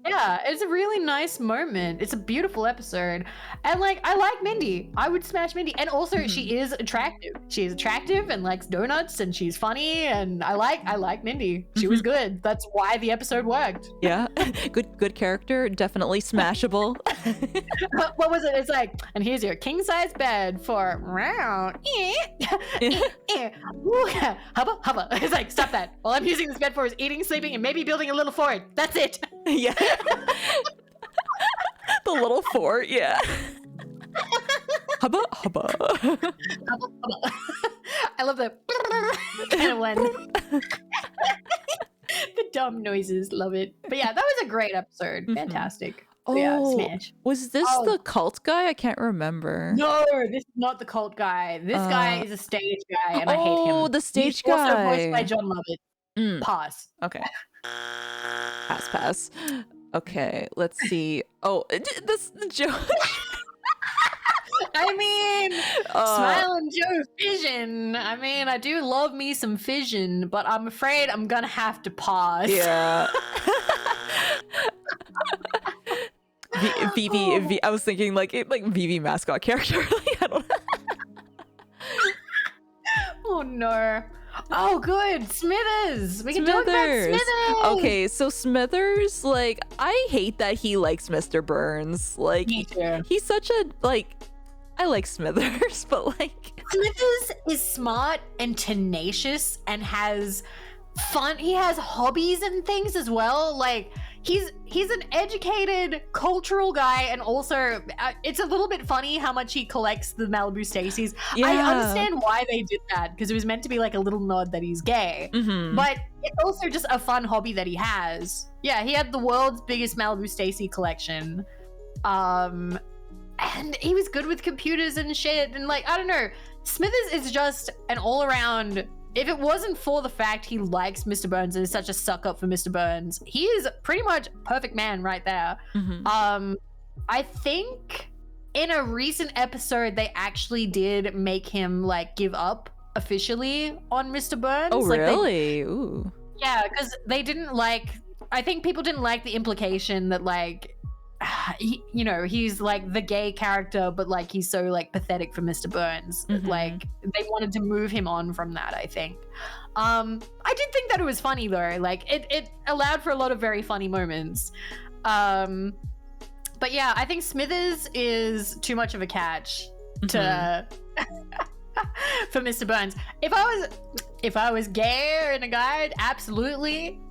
Yeah, it's a really nice moment. It's a beautiful episode. And like I like Mindy. I would smash Mindy. And also she is attractive. She is attractive and likes donuts and she's funny and I like Mindy. She was good. That's why the episode worked. Yeah. Good character, definitely smashable. What was it? It's like, "And here's your king size bed for round. Hubba. It's like, "Stop that. All I'm using this bed for is eating, sleeping, and maybe building a little fort. That's it." Yeah. The little fort, yeah. Hubba. I love the kind of one. The dumb noises, love it. But yeah, that was a great episode. Fantastic. Oh, yeah, smash. Was this the cult guy? I can't remember. No, this is not the cult guy. This guy is a stage guy, and I hate him. Oh, the stage He's guy. also voiced by John Lovitz. Pause. Okay. Pass. Okay, let's see. Oh, this joke. I mean, Smile and Joe Fission. I mean, I do love me some Fission, but I'm afraid I'm gonna have to pause. Yeah. VIVI. I was thinking like VIVI mascot character. Like, I don't know. Oh no. Oh, good. Smithers. We can talk about Smithers. Okay, so Smithers, like, I hate that he likes Mr. Burns. Like, he's such a, like, I like Smithers, but like... Smithers is smart and tenacious and has fun. He has hobbies and things as well. Like, he's an educated cultural guy, and also it's a little bit funny how much he collects the Malibu Stacy's. Yeah. I understand why they did that because it was meant to be like a little nod that he's gay, but it's also just a fun hobby that he has. Yeah, he had the world's biggest Malibu Stacy collection, and he was good with computers and shit. And like, I don't know, Smithers is just an all-around. If it wasn't for the fact he likes Mr. Burns and is such a suck up for Mr. Burns, he is pretty much perfect man right there. I think in a recent episode, they actually did make him like give up officially on Mr. Burns. Oh, like, really? Ooh. Yeah, because they didn't like. I think people didn't like the implication that like, he's like the gay character, but like he's so like pathetic for Mr. Burns. Like they wanted to move him on from that. I think. I did think that it was funny though. Like it allowed for a lot of very funny moments. But yeah, I think Smithers is too much of a catch to for Mr. Burns. If I was gay and a guy, absolutely.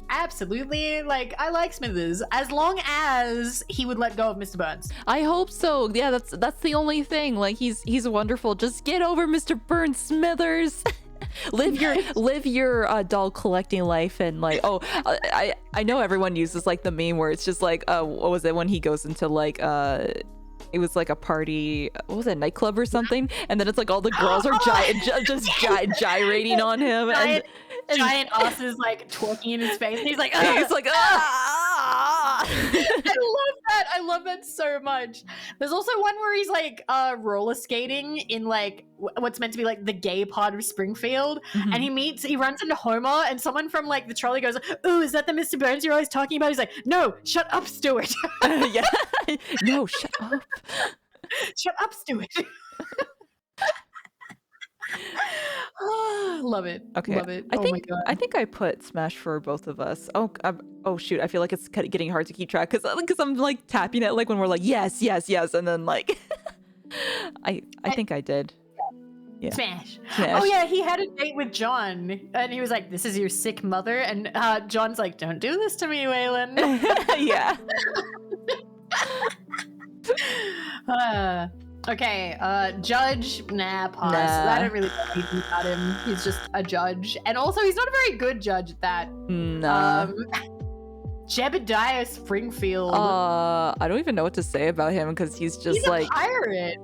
Like, I like Smithers as long as he would let go of Mr. Burns. I hope so. Yeah, that's the only thing. Like, he's wonderful. Just get over Mr. Burns, Smithers. live your doll collecting life, and like, I know everyone uses like the meme where it's just like, what was it when he goes into like it was like a party, what was it, nightclub or something, and then it's like all the girls are gyrating on him, and giant asses like twerking in his face, and he's like, he's like, ah! I love that so much. There's also one where he's like roller skating in like what's meant to be like the gay part of Springfield, and he runs into Homer, and someone from like the trolley goes, "Ooh, is that the Mr. Burns you're always talking about?" He's like, "No, shut up, Stuart." Yeah. No, shut up. Shut up, Stuart. Love it. Okay. Love it. my God. I think I put Smash for both of us. Oh shoot, I feel like it's getting hard to keep track because I'm like tapping it like when we're like yes, and then like I think I did. Yeah. Smash. Oh yeah, he had a date with John, and he was like, "This is your sick mother," and John's like, "Don't do this to me, Waylon." Yeah. Okay, judge, pass. I don't really know anything about him. He's just a judge, and also he's not a very good judge at that. Jebediah Springfield. I don't even know what to say about him because he's just he's like a pirate.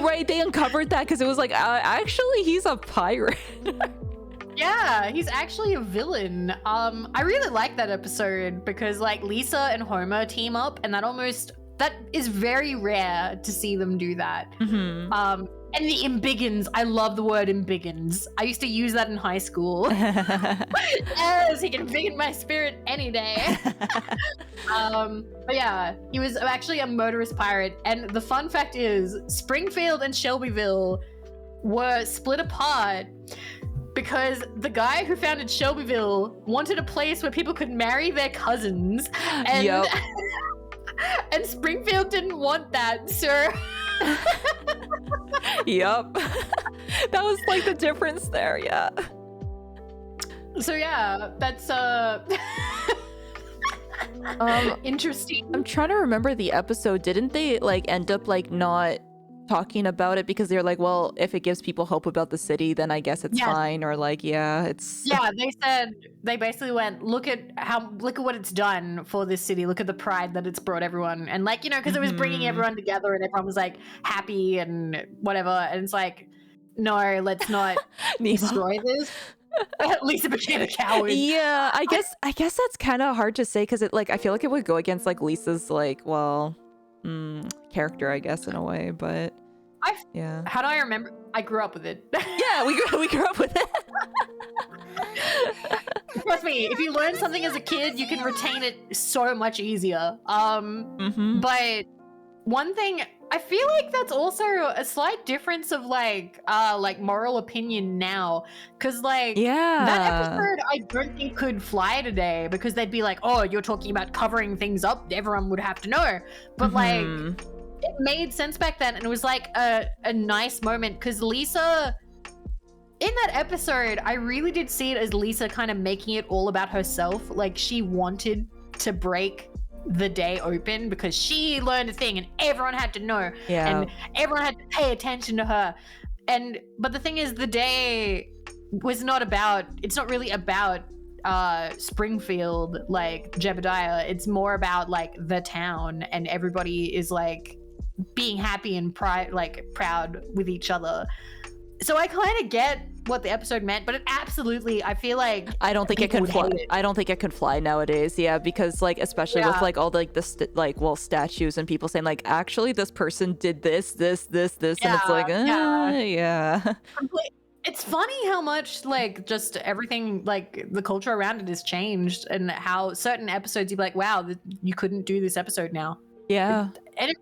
Right, they uncovered that because it was like actually he's a pirate. Yeah, he's actually a villain. I really like that episode because like Lisa and Homer team up, and that is very rare to see them do that. And the embiggens, I love the word embiggens. I used to use that in high school. Yes, he can embiggen my spirit any day. But yeah, he was actually a murderous pirate. And the fun fact is, Springfield and Shelbyville were split apart because the guy who founded Shelbyville wanted a place where people could marry their cousins. And, and Springfield didn't want that, sir. Yep. That was like the difference there, yeah. So yeah, that's interesting. I'm trying to remember the episode. Didn't they like end up like not talking about it because they're like, well, if it gives people hope about the city, then I guess it's fine, or like, they basically went, look at what it's done for this city, look at the pride that it's brought everyone, and like, because it was bringing everyone together and everyone was like happy and whatever, and it's like, no, let's not destroy this. Lisa became a coward. Yeah, I guess that's kind of hard to say because it like I feel like it would go against like Lisa's like character, I guess, in a way, but yeah. How do I remember? I grew up with it. Yeah, we grew up with it. Trust me, if you learn something as a kid, you can retain it so much easier. But one thing, I feel like that's also a slight difference of like moral opinion now, because like that episode I don't think could fly today because they'd be like, oh, you're talking about covering things up, everyone would have to know, but like it made sense back then, and it was like a nice moment because Lisa, in that episode, I really did see it as Lisa kind of making it all about herself. Like she wanted to break the day open because she learned a thing and everyone had to know, and everyone had to pay attention to her. But the thing is, the day was not about, it's not really about Springfield, like Jebediah. It's more about like the town, and everybody is like being happy and proud with each other. So I kind of get what the episode meant, but it absolutely, I feel like I don't think it people can would fly. hate it. I don't think it can fly nowadays. Yeah, because like especially with Yeah. like all the statues and people saying like actually this person did this, and it's like yeah. It's funny how much like just everything, like the culture around it has changed, and how certain episodes you'd be like, wow, you couldn't do this episode now. Yeah. And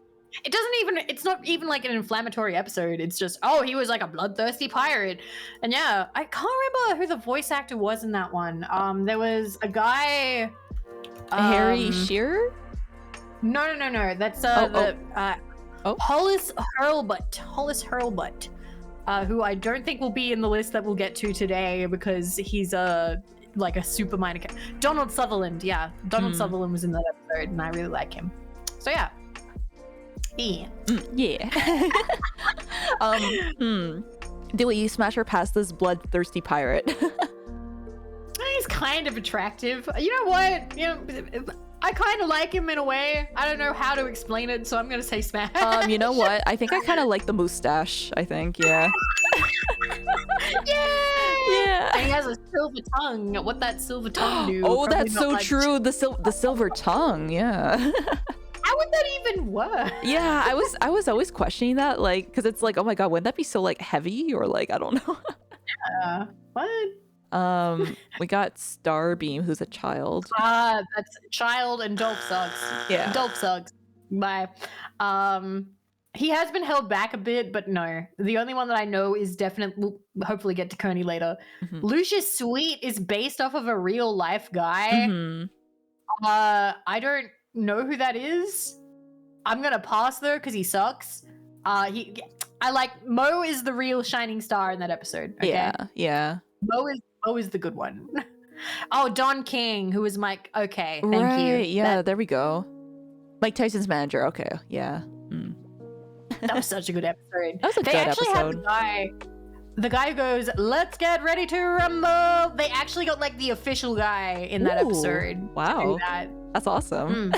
it doesn't even, it's not even like an inflammatory episode. It's just, oh, he was like a bloodthirsty pirate. And yeah, I can't remember who the voice actor was in that one. There was a guy, Harry Shearer? No. That's Hollis Hurlbutt, who I don't think will be in the list that we'll get to today because he's like a super minor character. Donald Sutherland, yeah. Donald Sutherland was in that episode, and I really like him. So yeah. Yeah. Do we smash or pass this bloodthirsty pirate? He's kind of attractive. You know what? You know, I kind of like him in a way. I don't know how to explain it, so I'm gonna say smash. You know what? I think I kind of like the mustache. I think, yeah. Yeah. And he has a silver tongue. What that silver tongue do? Oh, Probably that's not so like- true. The silver tongue. Yeah. How would that even work? Yeah, I was always questioning that, like, because it's like, oh my god, wouldn't that be so like heavy or like I don't know. What? We got Starbeam, who's a child. That's Child and Dolph sucks. Yeah. Dolph sucks. Bye. He has been held back a bit, but no. The only one that I know is definitely, we'll hopefully get to Coney later. Lucius Sweet is based off of a real life guy. I don't know who that is. I'm gonna pass though because he sucks. I like Mo is the real shining star in that episode. Okay? Yeah. Mo is the good one. Oh, Don King, who was Mike. Okay, thank you. Yeah, there we go. Mike Tyson's manager. Okay, yeah. That was such a good episode. That was a They good actually episode. have the guy who goes, "Let's get ready to rumble." They actually got like the official guy in that Ooh, episode. to wow. do that. That's awesome.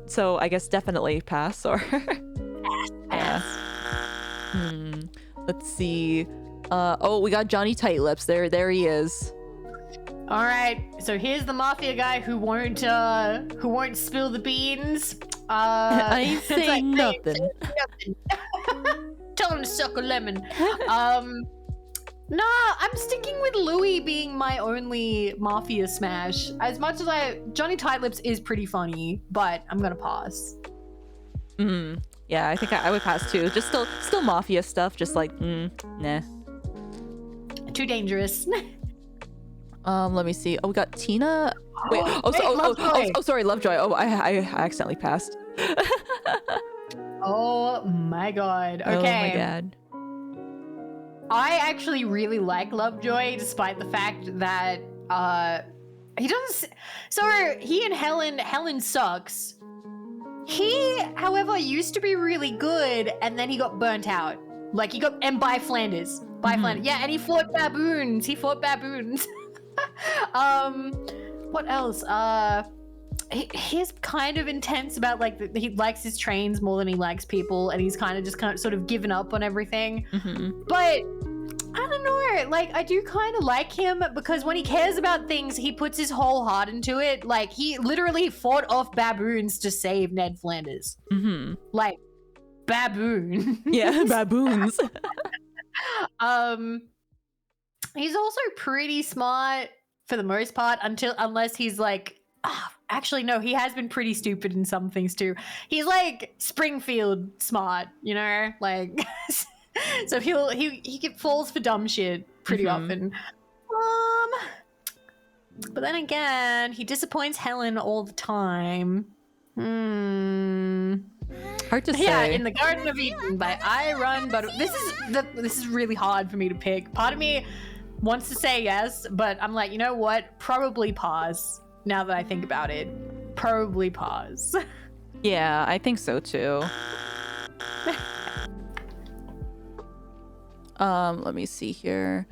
So I guess definitely pass or yeah. Let's see. Oh, we got Johnny Tight Lips. There he is. All right, so here's the mafia guy who won't spill the beans. I ain't it's saying like, nothing. Tell him to suck a lemon. Nah, I'm sticking with Louis being my only mafia smash. As much as Johnny Tight Lips is pretty funny, but I'm gonna pass. Yeah, I think I would pass too. Just still mafia stuff. Just like nah. Too dangerous. Let me see. Oh, we got Tina. Wait. Sorry, Lovejoy. Oh, I accidentally passed. Oh my god. Okay. Oh my god. I actually really like Lovejoy, despite the fact that he doesn't. So he and Helen sucks. He, however, used to be really good, and then he got burnt out. Like he got by Flanders. Flanders. Yeah, and he fought baboons. What else? He's kind of intense about like he likes his trains more than he likes people, and he's kind of sort of given up on everything. But I don't know, like I do kind of like him because when he cares about things, he puts his whole heart into it. Like he literally fought off baboons to save Ned Flanders. Like baboon. Yeah, baboons. He's also pretty smart for the most part unless he's like actually no, he has been pretty stupid in some things too. He's like Springfield smart, you know, like so he falls for dumb shit pretty often. But then again, he disappoints Helen all the time. Hard to say. Yeah, in the Garden of Eden by I Run, but this is really hard for me to pick. Part of me wants to say yes, but I'm like, you know what? Probably pause. Now that I think about it, probably pause. Yeah, I think so too. Let me see here.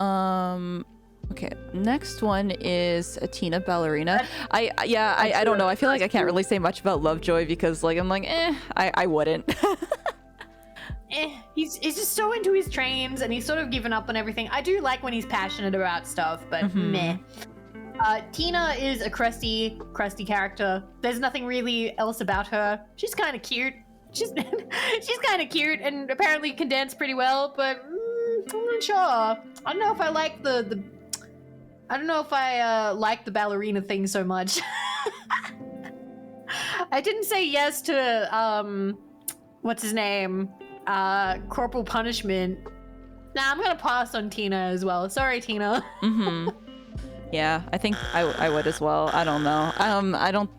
Okay, next one is a Tina Ballerina. I don't know. I feel like I can't really say much about Lovejoy because like I'm like, I wouldn't. he's just so into his trains, and he's sort of given up on everything. I do like when he's passionate about stuff, but meh. Tina is a crusty character. There's nothing really else about her. She's kind of cute. She's kind of cute, and apparently can dance pretty well. But I'm not sure. I don't know if I like the. I don't know if I like the ballerina thing so much. I didn't say yes to what's his name? Corporal Punishment. Nah, I'm gonna pass on Tina as well. Sorry, Tina. Yeah, I think I would as well. I don't know. I don't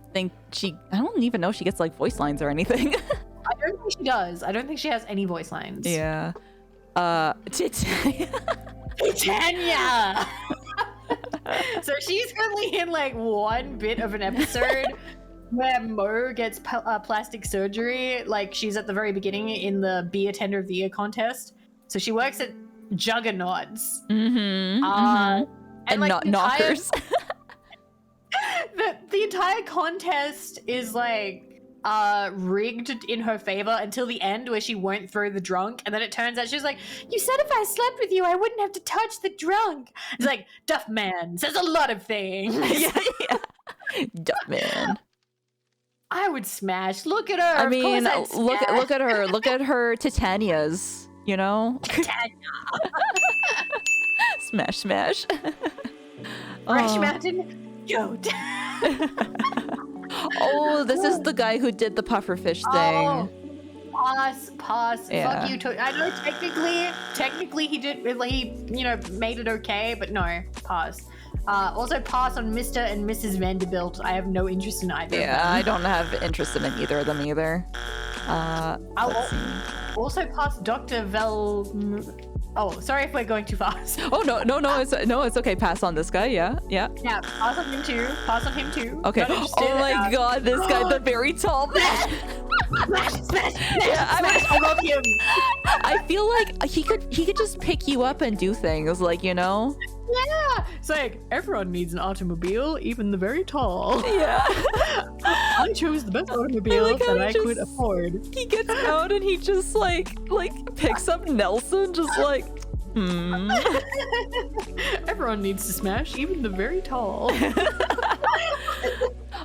even know if she gets like voice lines or anything. I don't think she does. I don't think she has any voice lines. Yeah. Titania. So she's only in like one bit of an episode where Mo gets plastic surgery. Like she's at the very beginning in the Be a Tender of the Year contest. So she works at Juggernauts. And like, not knockers. the entire contest is like rigged in her favor until the end, where she won't throw the drunk, and then it turns out she's like, "You said if I slept with you, I wouldn't have to touch the drunk." It's like, Duff Man says a lot of things. yeah. Duff Man. I would smash. Look at her. I mean, look at her. Look at her Titanias. You know. Titania. Smash. Fresh Mountain Goat. Oh, this is the guy who did the pufferfish thing. Pass. Yeah. Fuck you. I know technically he did. He made it okay, but no, pass. Also pass on Mr. and Mrs. Vanderbilt. I have no interest in either. Yeah, of them. I don't have interest in either of them either. Let's see. Also pass Dr. Oh, sorry if we're going too fast. Oh no, it's okay. Pass on this guy. Yeah. Yeah, pass on him too. Okay. Oh my god, this guy, the very tall man. Smash! Yeah, I love him. I feel like he could just pick you up and do things, like, you know? Yeah. It's like, everyone needs an automobile, even the very tall. Yeah. I chose the best automobile that I could afford. He gets out and he just like picks up Nelson, just like, Everyone needs to smash, even the very tall.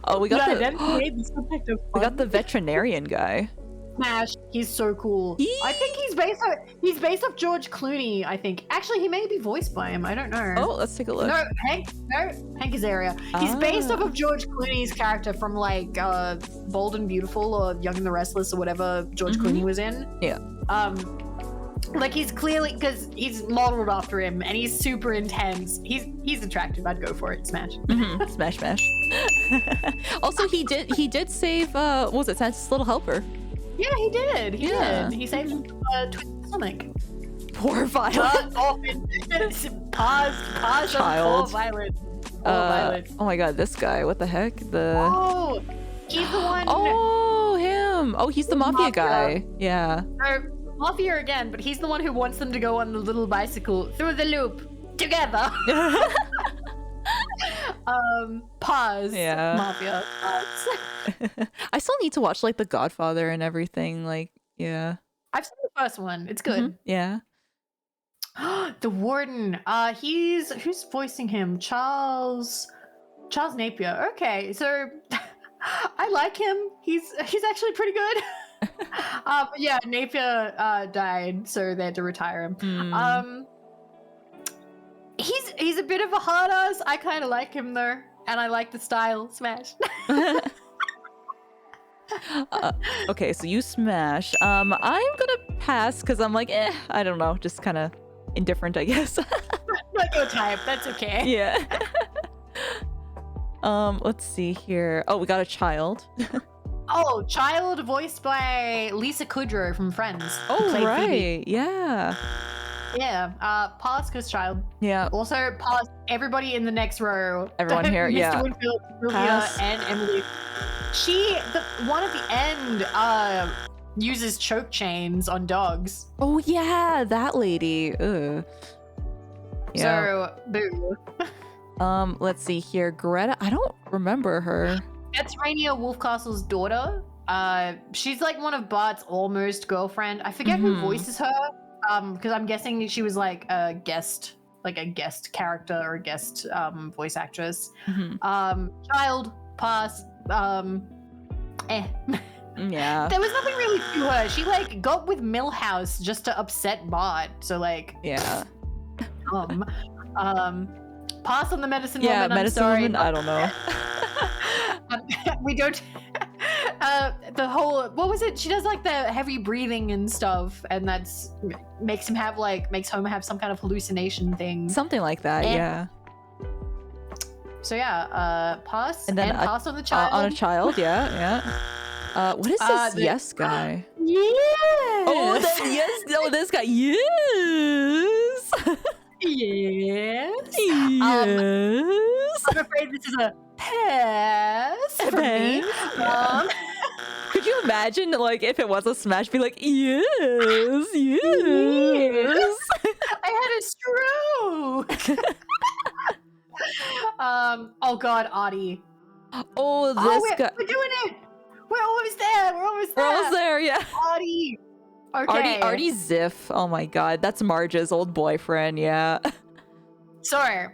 Oh, we got we got the veterinarian guy. Smash. He's so cool. I think he's based off George Clooney, I think. Actually, he may be voiced by him. I don't know. Oh, let's take a look. No, Hank Azaria. He's based off of George Clooney's character from like Bold and Beautiful or Young and the Restless or whatever George Clooney was in. Yeah. Like he's clearly, because he's modeled after him and he's super intense. He's attractive. I'd go for it. Smash. Smash. Also, he did save what was it, Santa's Little Helper. Yeah, he did. He Yeah. did. He saved him from Twisted Stomach. Poor Violet. Pause on Child. poor Violet. Violet. Oh my god, this guy. What the heck? Oh, he's the one. Oh, him. Oh, he's the mafia guy. Yeah. Mafia again, but he's the one who wants them to go on the little bicycle through the loop together. Pause. Yeah. Mafia. Pause. I still need to watch like The Godfather and everything. Like, yeah. I've seen the first one. It's good. Yeah. The Warden. Who's voicing him? Charles Napier. Okay, so I like him. He's actually pretty good. But yeah, Napier died, so they had to retire him. He's a bit of a hard ass. I kind of like him though, and I like the style. Smash. Okay, so you smash. I'm gonna pass because I'm like, I don't know, just kind of indifferent, I guess. Not your type. That's okay. Yeah. Let's see here. Oh, we got a child. Oh, child voiced by Lisa Kudrow from Friends. who Oh, played right. Phoebe. Yeah. Yeah. Pass because child. Yeah. Also, pass everybody in the next row. Everyone here, Mr. yeah. Winfield, Sylvia, Pass. and Emily. One at the end, uses choke chains on dogs. Oh, yeah, that lady. Ugh. Yeah. So, boo. Let's see here. Greta, I don't remember her. That's Rainier Wolfcastle's daughter. She's like one of Bart's almost girlfriend. I forget who voices her. Because I'm guessing she was like a guest character or a guest voice actress. Child, pass. Yeah. There was nothing really to her. She like got with Millhouse just to upset Bart. So like, yeah. Pass on the medicine Yeah, woman. medicine I'm sorry. woman. I don't know. We don't. The whole, what was it? She does like the heavy breathing and stuff, and that's makes Homer have some kind of hallucination thing. Something like that. Yeah. So yeah, pass And then pass on the child. On a child. Yeah. What is this yes guy? Yes. Oh, that yes. Oh, this guy. Yes. Yes. Yes. I'm afraid this is a pass for me. Could you imagine, like, if it was a smash, be like, yes, yes. I had a stroke. Oh God, Audie. Oh, this guy. We're doing it. We're almost there. We're almost there. Yeah. Audie. Okay. Artie Ziff. Oh my God, that's Marge's old boyfriend. Yeah. Sorry.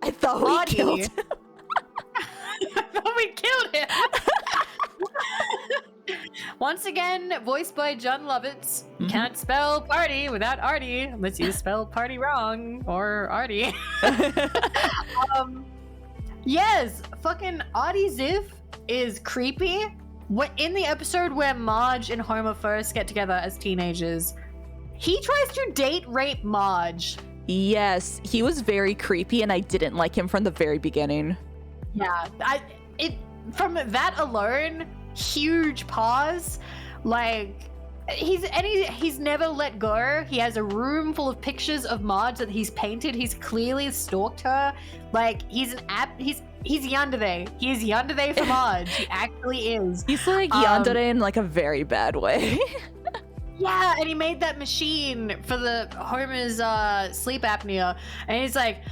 I thought we killed him. I thought we killed him. Once again, voiced by John Lovitz. You can't spell party without Artie, unless you spell party wrong, or Artie. Yes, fucking Artie Ziff is creepy. In the episode where Marge and Homer first get together as teenagers, he tries to date rape Marge. Yes, he was very creepy, and I didn't like him from the very beginning. Yeah, from that alone, huge pause. Like, he's never let go. He has a room full of pictures of Marge that he's painted. He's clearly stalked her. Like, he's yandere. He is yandere for Marge. He actually is. He's like yandere in like a very bad way. Yeah, and he made that machine for the Homer's sleep apnea, and he's like,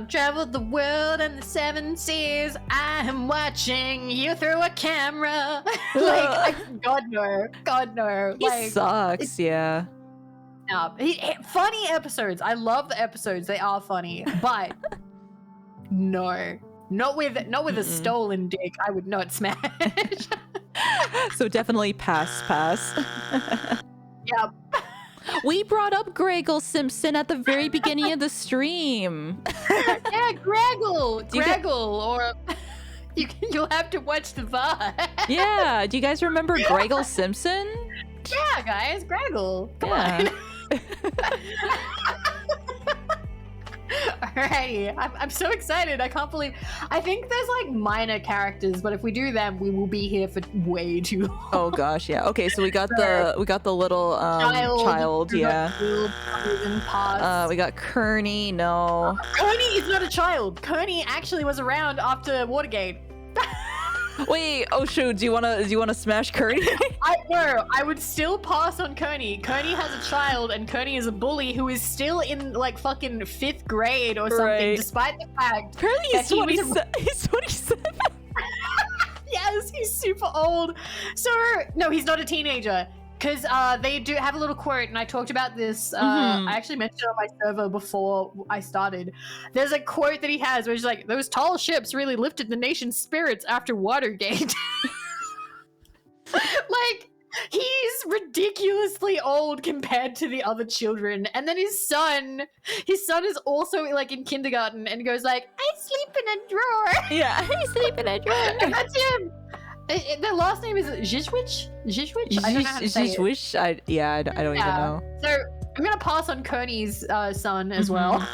traveled the world and the 7 seas. I am watching you through a camera. God no. He sucks. Yeah. No, funny episodes. I love the episodes. They are funny, but no, not with a stolen dick. I would not smash. So definitely pass. Yep. We brought up Greggle Simpson at the very beginning of the stream. Yeah, Greggle, or you'll have to watch the VOD. Yeah, do you guys remember Greggle Simpson? Yeah, guys, Greggle. Come on. Alrighty, I'm so excited. I can't believe. I think there's like minor characters, but if we do them, we will be here for way too long. Oh gosh, yeah. Okay, so we got the little child, yeah. We got Kearney. No, Kearney is not a child. Kearney actually was around after Watergate. Wait, oh shoot, do you wanna smash Kearney? I would still pass on Kearney. Kearney has a child, and Kearney is a bully who is still in like fucking 5th grade or something, right. Despite the fact Kearney is 27. He's 27. Yes, he's super old. So no, he's not a teenager. Because they do have a little quote, and I talked about this. I actually mentioned it on my server before I started. There's a quote that he has where he's like, "Those tall ships really lifted the nation's spirits after Watergate." Like, he's ridiculously old compared to the other children. And then his son is also like in kindergarten and goes like, "I sleep in a drawer." Yeah, I sleep in a drawer. And that's him. Their last name is Zhishwich? I don't know how to say it. I don't even know. So I'm gonna pass on Kearney's son as well.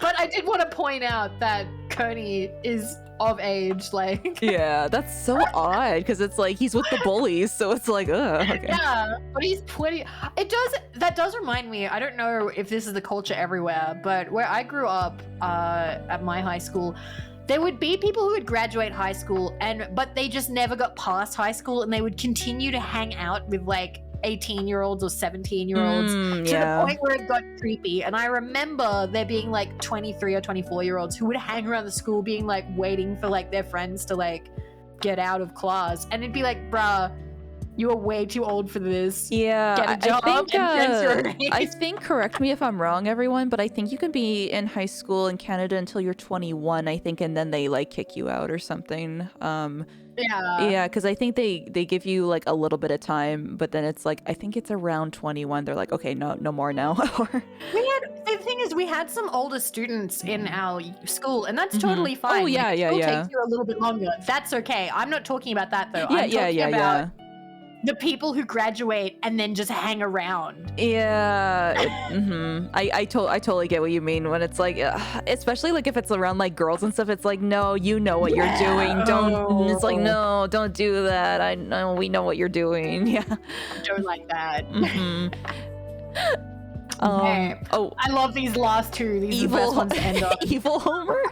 But I did want to point out that Kearney is of age, like. Yeah, that's so odd because it's like he's with the bullies, so it's like, okay. Yeah, but he's 20. That does remind me. I don't know if this is the culture everywhere, but where I grew up at my high school, there would be people who would graduate high school but they just never got past high school, and they would continue to hang out with like 18-year-olds or 17-year-olds to the point where it got creepy. And I remember there being like 23 or 24-year-olds who would hang around the school being like waiting for like their friends to like get out of class. And it'd be like, bruh, you are way too old for this. Yeah, Get a job I think, correct me if I'm wrong, everyone, but I think you can be in high school in Canada until you're 21, I think, and then they like kick you out or something. Yeah, because I think they give you like a little bit of time, but then it's like, I think it's around 21. They're like, okay, no more now. The thing is, we had some older students in our school, and that's totally fine. Oh, yeah, Like, yeah, school yeah. takes you a little bit longer. That's okay. I'm not talking about that, though. Yeah, I'm talking about yeah. the people who graduate and then just hang around. Yeah, I totally get what you mean when it's like, especially like if it's around like girls and stuff. It's like, no, you know what you're doing. Don't. It's like, no, don't do that. I know we know what you're doing. Yeah. I don't like that. Okay. I love these last two. These are the best ones to end on. Evil Homer.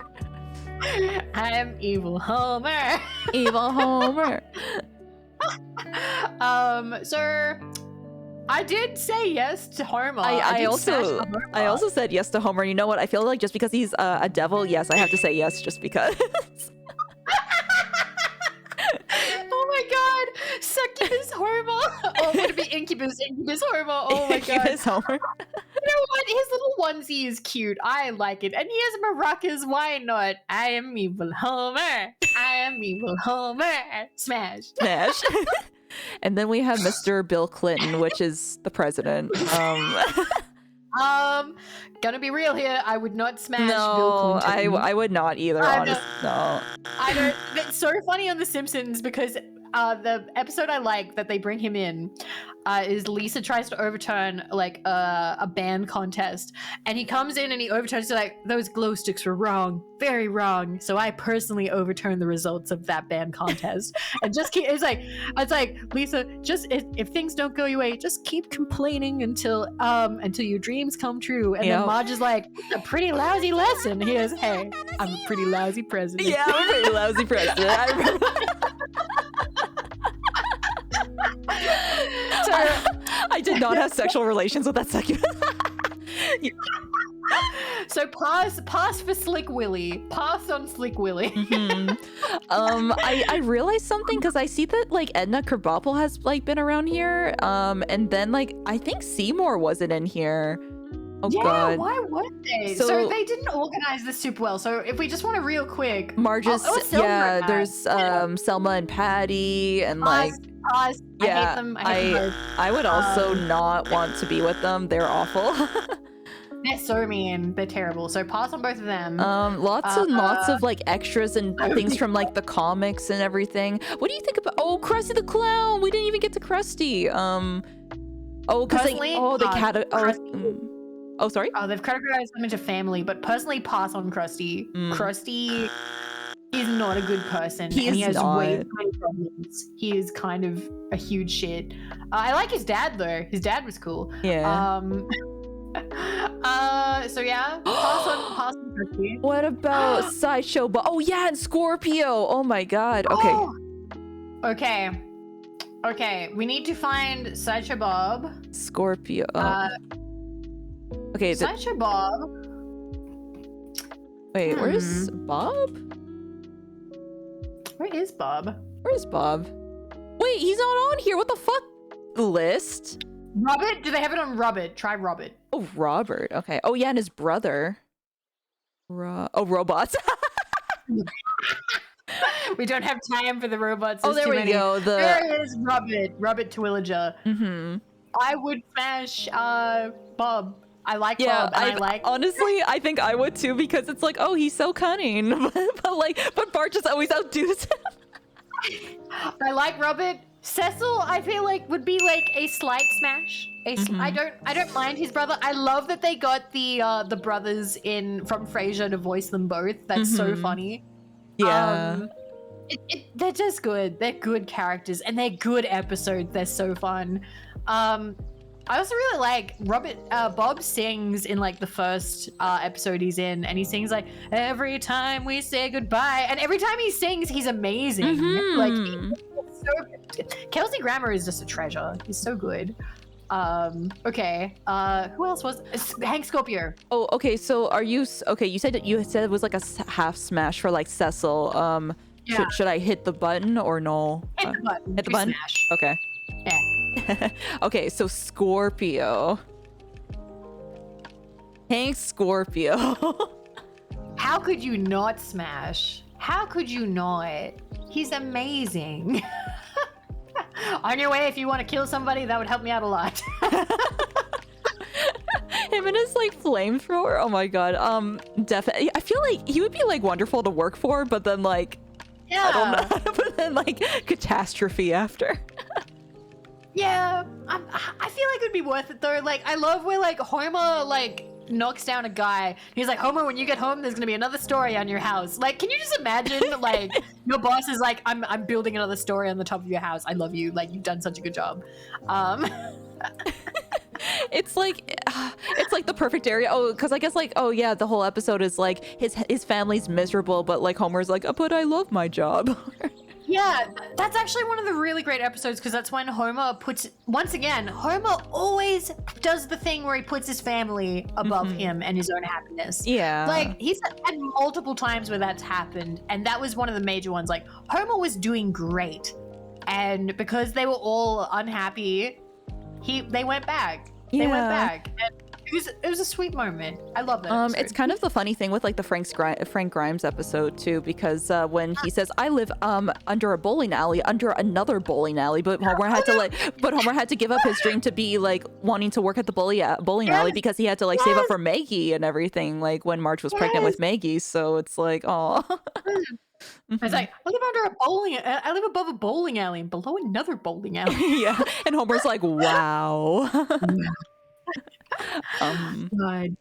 I am evil Homer. Evil Homer. So I did say yes to Homer. I also said yes to Homer. You know what? I feel like just because he's a devil, yes, I have to say yes just because. Oh my god! Succubus Homer! Oh, would it be Incubus Homer? Oh my god. Incubus Homer. You know what? His little onesie is cute. I like it. And he has maracas. Why not? I am evil Homer. I am evil Homer. Smash. Smash. And then we have Mr. Bill Clinton, which is the president. Gonna be real here. I would not smash Bill Clinton. I would not either, honestly. No. I don't. It's so funny on The Simpsons because the episode I like that they bring him in is Lisa tries to overturn like a band contest, and he comes in and he overturns it like, those glow sticks were wrong, very wrong. So I personally overturned the results of that band contest, and just keep. It's like Lisa, just if things don't go your way, just keep complaining until your dreams come true. And then Marge is like, a pretty lousy lesson. He goes, hey, I'm a pretty lousy president. Yeah, I'm a pretty lousy president. I remember. I did not have sexual relations with that second. So pass for Slick Willy. Pass on Slick Willy. I realized something because I see that like Edna Krabappel has like been around here. And then like I think Seymour wasn't in here. Oh yeah, god. Why weren't they? So they didn't organize this super well. So if we just want to real quick, Marge's there's Selma and Patty and like I hate them. I would also not want to be with them. They're awful. They're so mean. They're terrible. So pass on both of them. Lots and lots of like extras and things from like the comics and everything. What do you think about Krusty the Clown? We didn't even get to Krusty. Sorry? Oh, they've categorized them into family, but personally pass on Krusty. Krusty is not a good person. He has way too many problems. He is kind of a huge shit. I like his dad though. His dad was cool. Yeah. So yeah, pass on Krusty. What about Sideshow Bob? Oh yeah, and Scorpio. Oh my god. Okay. Oh. Okay, we need to find Sideshow Bob. Scorpio. Okay. Sideshow Bob. Wait, where's Bob? Where is Bob? Where's Bob? Wait, he's not on here. What the fuck? List? Robert? Do they have it on Robert? Try Robert. Oh, Robert. Okay. Oh yeah, and his brother. Robots. We don't have time for the robots. There's there we go. There is Robert Twilliger. I would smash Bob. I like Bob. Honestly, I think I would too because it's like, oh, he's so cunning, but Bart just always outdoes him. I like Robert. Cecil, I feel like would be like a slight smash. I don't mind his brother. I love that they got the brothers in from Frasier to voice them both. That's so funny. Yeah. They're just good. They're good characters and they're good episodes. They're so fun. I also really like Bob sings in like the first episode he's in, and he sings like every time we say goodbye, and every time he sings he's amazing. Like Kelsey Grammer is just a treasure. He's so good. Okay. Who else was Hank Scorpio? Oh, okay. So are you okay? You said it was like a half smash for like Cecil. Yeah. Should I hit the button or no? Hit the button. Hit the We button? Smash. Okay. Yeah. Okay, so Scorpio. Hank Scorpio. How could you not smash? How could you not? He's amazing. On your way, if you want to kill somebody, that would help me out a lot. Him and his like flamethrower. Oh my god. Definitely. I feel like he would be like wonderful to work for, but then like Yeah. I don't know. But then like catastrophe after. Yeah. I feel like it would be worth it though. Like I love where like Homer like knocks down a guy. He's like, Homer, when you get home, there's gonna be another story on your house. Like, can you just imagine like your boss is like, I'm building another story on the top of your house. I love you. Like you've done such a good job. It's like the perfect area. Oh, because I guess like, oh yeah, the whole episode is like his family's miserable, but like Homer's like, oh, but I love my job. Yeah, that's actually one of the really great episodes because that's when Homer puts, once again, Homer always does the thing where he puts his family above him and his own happiness. Yeah. Like, he's had multiple times where that's happened, and that was one of the major ones. Like, Homer was doing great, and because they were all unhappy, they went back. They went Yeah. back. And it was a sweet moment. I love that episode. It's kind of the funny thing with like the Frank Grimes episode too, because when he says, "I live under a bowling alley, under another bowling alley," but Homer had to give up his dream to be like wanting to work at the bowling alley because he had to like save up for Maggie and everything, like when Marge was pregnant with Maggie. So it's like, oh. It's like, I live above a bowling alley and below another bowling alley. Yeah, and Homer's like, wow.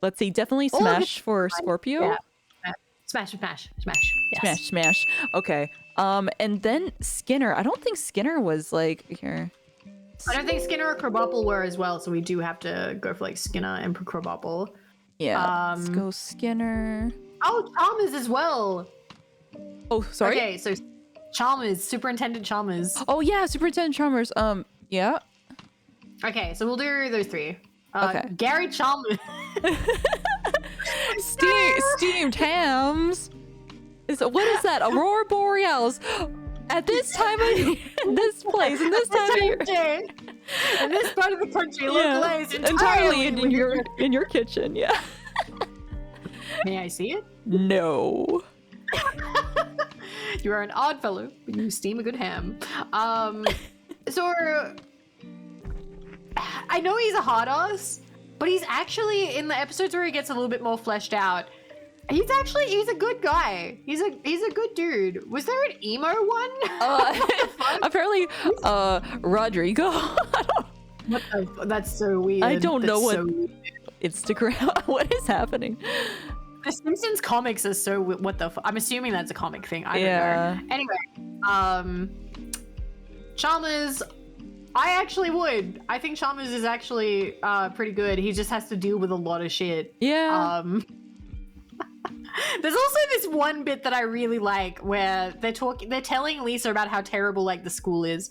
Let's see, definitely smash for Scorpio. Yeah. Smash. Yes. Smash. Okay. And then Skinner. I don't think Skinner was like here. I don't think Skinner or Krabappel were as well, so we do have to go for like Skinner and Krabappel. Yeah. Let's go Skinner. Oh, Chalmers as well. Oh, sorry. Okay, so Chalmers, Superintendent Chalmers. Oh yeah, Superintendent Chalmers. Yeah. Okay, so we'll do those three. Okay. Gary Chalmers. Steamed hams. What is that? Aurora Borealis. At this time of year, in this place, in this time of year. In this part of the country, localized entirely in your kitchen. Yeah. May I see it? No. You are an odd fellow, but you steam a good ham. So I know he's a hot ass, but he's actually in the episodes where he gets a little bit more fleshed out. He's a good guy. He's a good dude. Was there an emo one? Apparently, Rodrigo. That's so weird. I don't know what so Instagram. What is happening? The Simpsons comics are so what the I'm assuming that's a comic thing. I don't know. Anyway, Chalmers, I actually would. I think Chalmers is actually pretty good. He just has to deal with a lot of shit. Yeah. There's also this one bit that I really like where they're telling Lisa about how terrible like the school is,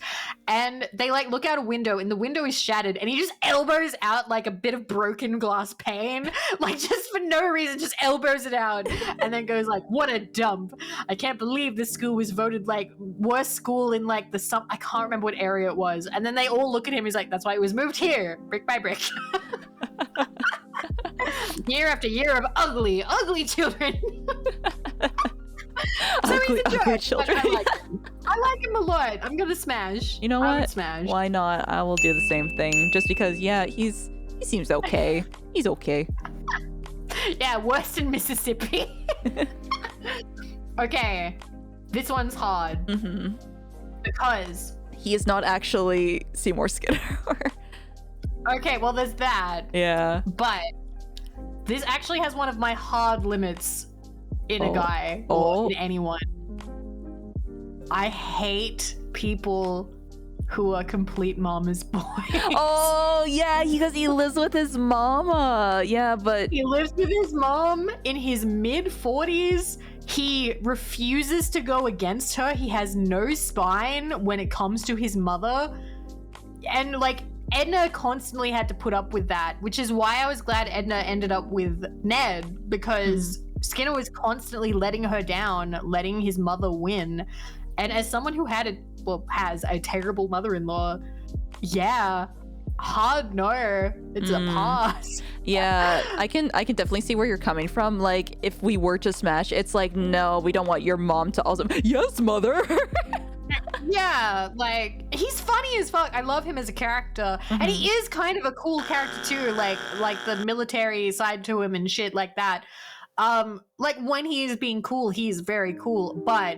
and they like look out a window and the window is shattered and he just elbows out like a bit of broken glass pane, like just for no reason, just elbows it out and then goes like, "What a dump. I can't believe this school was voted like worst school in like I can't remember what area it was." And then they all look at him. He's like, "That's why it was moved here, brick by brick." Year after year of ugly children. ugly children. I like him a lot. I'm gonna smash. You know I what? would smash. Why not? I will do the same thing. Just because, yeah, he seems okay. He's okay. Yeah, worse in Mississippi. Okay, this one's hard because he is not actually Seymour Skinner. okay, well, there's that. Yeah. But this actually has one of my hard limits in a guy or in anyone. I hate people who are complete mama's boys. Oh, yeah, because he lives with his mama. Yeah, but... He lives with his mom in his mid-40s. He refuses to go against her. He has no spine when it comes to his mother. And, like, Edna constantly had to put up with that, which is why I was glad Edna ended up with Ned, because Skinner was constantly letting her down, letting his mother win. And as someone who has a terrible mother-in-law, yeah, hard no. It's a pass. Yeah, I can definitely see where you're coming from. Like, if we were to smash, it's like, no, we don't want your mom to also, yes, mother. Yeah, like, he's funny as fuck. I love him as a character. And he is kind of a cool character too, like the military side to him and shit like that. Like, when he is being cool, he's very cool, but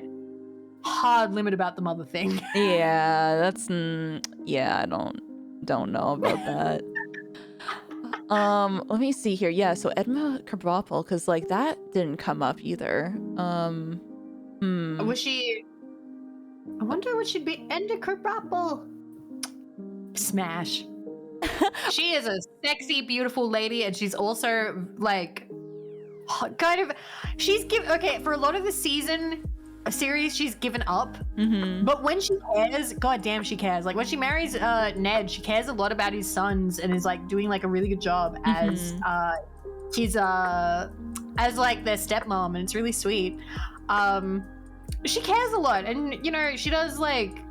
hard limit about the mother thing. Yeah, that's yeah, I don't know about that. Let me see here. Yeah, so Edna Krabappel, because like that didn't come up either. I wonder what should be Edna Krabappel. Smash. She is a sexy, beautiful lady, and she's also like kind of. Okay, for a lot of the series, she's given up. But when she cares, goddamn, she cares. Like when she marries Ned, she cares a lot about his sons and is like doing like a really good job as like their stepmom, and it's really sweet. She cares a lot, and you know, she does like.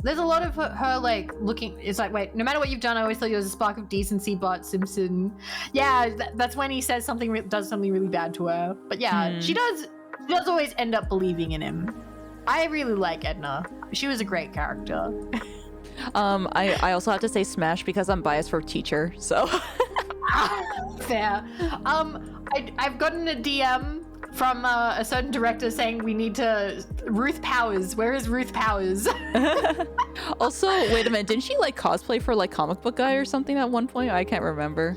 There's a lot of her like looking. It's like, wait, no matter what you've done, I always thought you was a spark of decency, Bart Simpson. Yeah, that's when he says does something really bad to her. But yeah, she does always end up believing in him. I really like Edna. She was a great character. I also have to say Smash because I'm biased for teacher. So fair. I've gotten a DM from a certain director saying we need to Ruth Powers. Where is Ruth Powers? Also, wait a minute, didn't she like cosplay for like comic book guy or something at one point? I can't remember.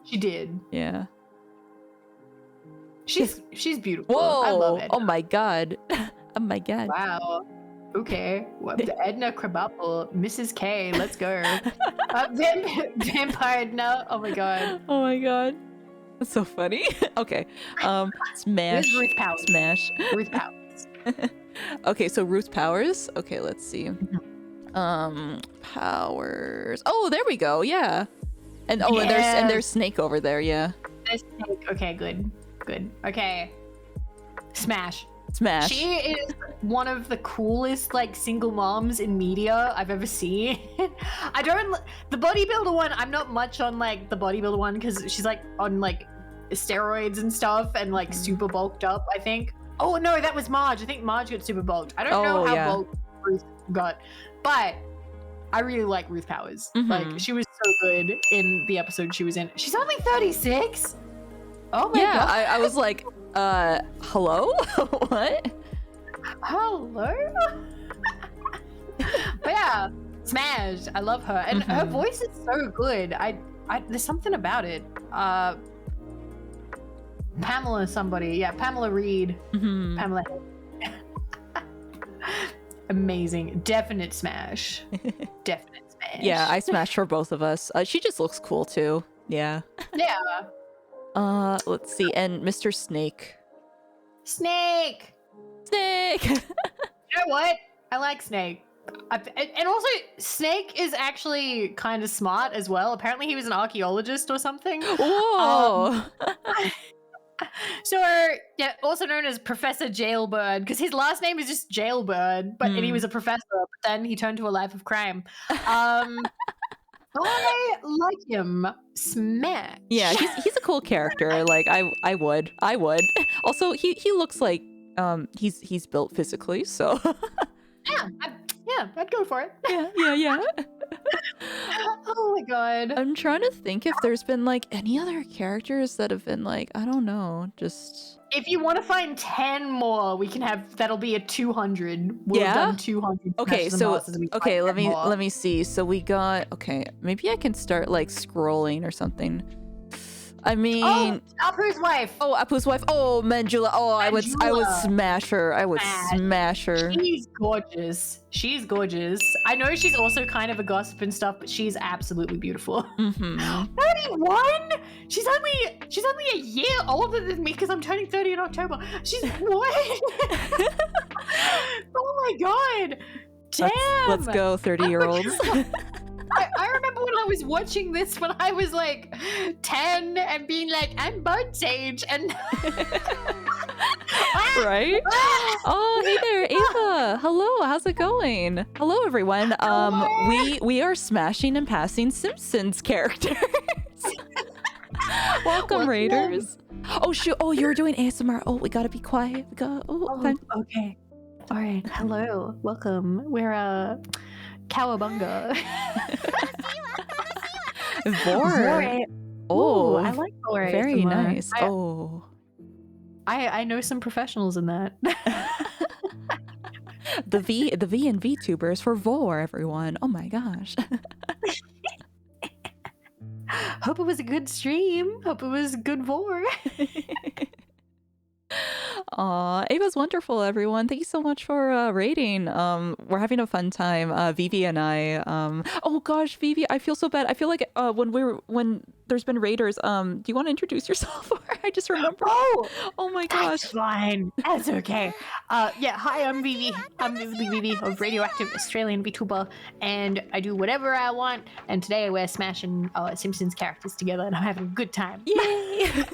She did. Yeah. She's beautiful. Whoa! I love Edna. Oh my god. Oh my god. Wow. Okay. Well, Edna Krabappel, Mrs. K. Let's go. Vampire Edna. Oh my god. Oh my god. That's so funny. Okay. Smash. Ruth Powers. Smash. Ruth Powers. Okay, so Ruth Powers. Okay, let's see. Powers. Oh, there we go. Yeah. And and there's Snake over there. Yeah. There's Snake. Okay, good. Okay. Smash. She is one of the coolest like single moms in media I've ever seen. The bodybuilder one, I'm not much on like the bodybuilder one because she's like on like steroids and stuff and like super bulked up, I think. Oh no, that was Marge. I think Marge got super bulked. I don't know how bulked Ruth got, but I really like Ruth Powers. Like she was so good in the episode she was in. She's only 36. Oh my god. I was like, hello? What? Hello? But yeah, Smash. I love her. And her voice is so good. I there's something about it. Pamela somebody. Yeah, Pamela Reed. Pamela. Amazing. Definite Smash. Definite Smash. Yeah, I smashed for both of us. She just looks cool too. Yeah. Yeah. Let's see. And Mr. Snake. Snake! You know what? I like Snake. And also, Snake is actually kind of smart as well. Apparently he was an archaeologist or something. Whoa! So, yeah, also known as Professor Jailbird, because his last name is just Jailbird, and he was a professor, but then he turned to a life of crime. I like him. Smash. Yeah, he's a cool character. Like I would. Also, he looks like he's built physically, so I'd go for it. Yeah. Oh my god. I'm trying to think if there's been like any other characters that have been like, I don't know, just if you want to find 10 more, we can have that'll be a 200. We've done 200. Okay, so let me see. So we got maybe I can start like scrolling or something. I mean, Apu's wife. Apu's wife. Oh, Manjula. Oh, I would smash her. Smash her. She's gorgeous. I know she's also kind of a gossip and stuff, but she's absolutely beautiful. 31? She's only a year older than me because I'm turning 30 in October. She's what? Oh my god. Damn. Let's go, 30-year-olds. I remember when I was watching this when I was like 10 and being like, I'm Bird's age, and Right? Oh, hey there, Ava. Hello, how's it going? Hello, everyone. We are smashing and passing Simpsons characters. Welcome, Raiders. Oh shoot! Oh, you're doing ASMR. Oh, we gotta be quiet. We got. Time. Okay. All right. Hello. Welcome. We're Cowabunga. Vor. Oh, I like Vor. very ASMR. nice. I know some professionals in that. The V and V tubers for Vor, everyone. Oh my gosh. Hope it was a good stream. Hope it was good Vor. Aw, Ava's wonderful, everyone. Thank you so much for rating. We're having a fun time. Vivi and I. Oh gosh, Vivi, I feel so bad. I feel like when there's been raiders. Do you want to introduce yourself? I just remember. Oh my gosh. That's fine. That's okay. Yeah. Hi, I'm Vivi. I'm Vivi of Radioactive Australian VTuber, and I do whatever I want. And today we're smashing Simpsons characters together, and I'm having a good time. Yay!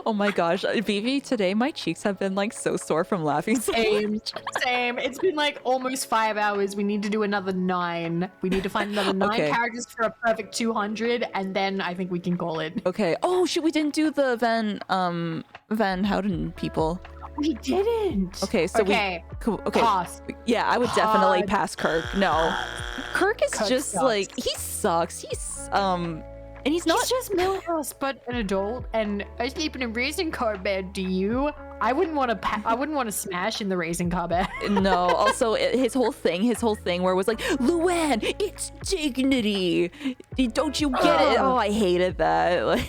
Oh my gosh, Vivi, today my cheeks have been like so sore from laughing so much. Same. It's been like almost 5 hours. We need to do another 9. We need to find another 9 characters for a perfect 200, and then I think we can call it. Okay. Oh shit, we didn't do the Van Houten people. We didn't. Okay, so okay. Okay. Pass. Yeah, I would definitely pass Kirk. No. Kirk is just sucks. like, he sucks. And he's not. He's just Milhouse, but an adult, and I sleep in a racing car bed. Do you? I wouldn't want to smash in the racing car bed. No. Also, his whole thing where it was like, Luann, it's dignity. Don't you get it? Oh, I hated that. Like,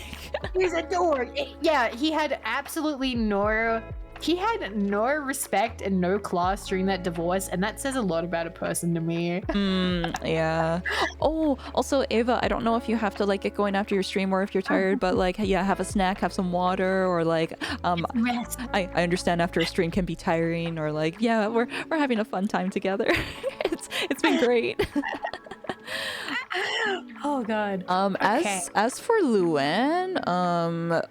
he's a dork. Yeah, he had absolutely no. He had no respect and no class during that divorce, and that says a lot about a person to me. Yeah. Oh, also, Ava, I don't know if you have to like get going after your stream or if you're tired, but like, yeah, have a snack, have some water, or like, I understand after a stream can be tiring, or like, yeah, we're having a fun time together. It's been great. Oh god. Okay. As for Luann,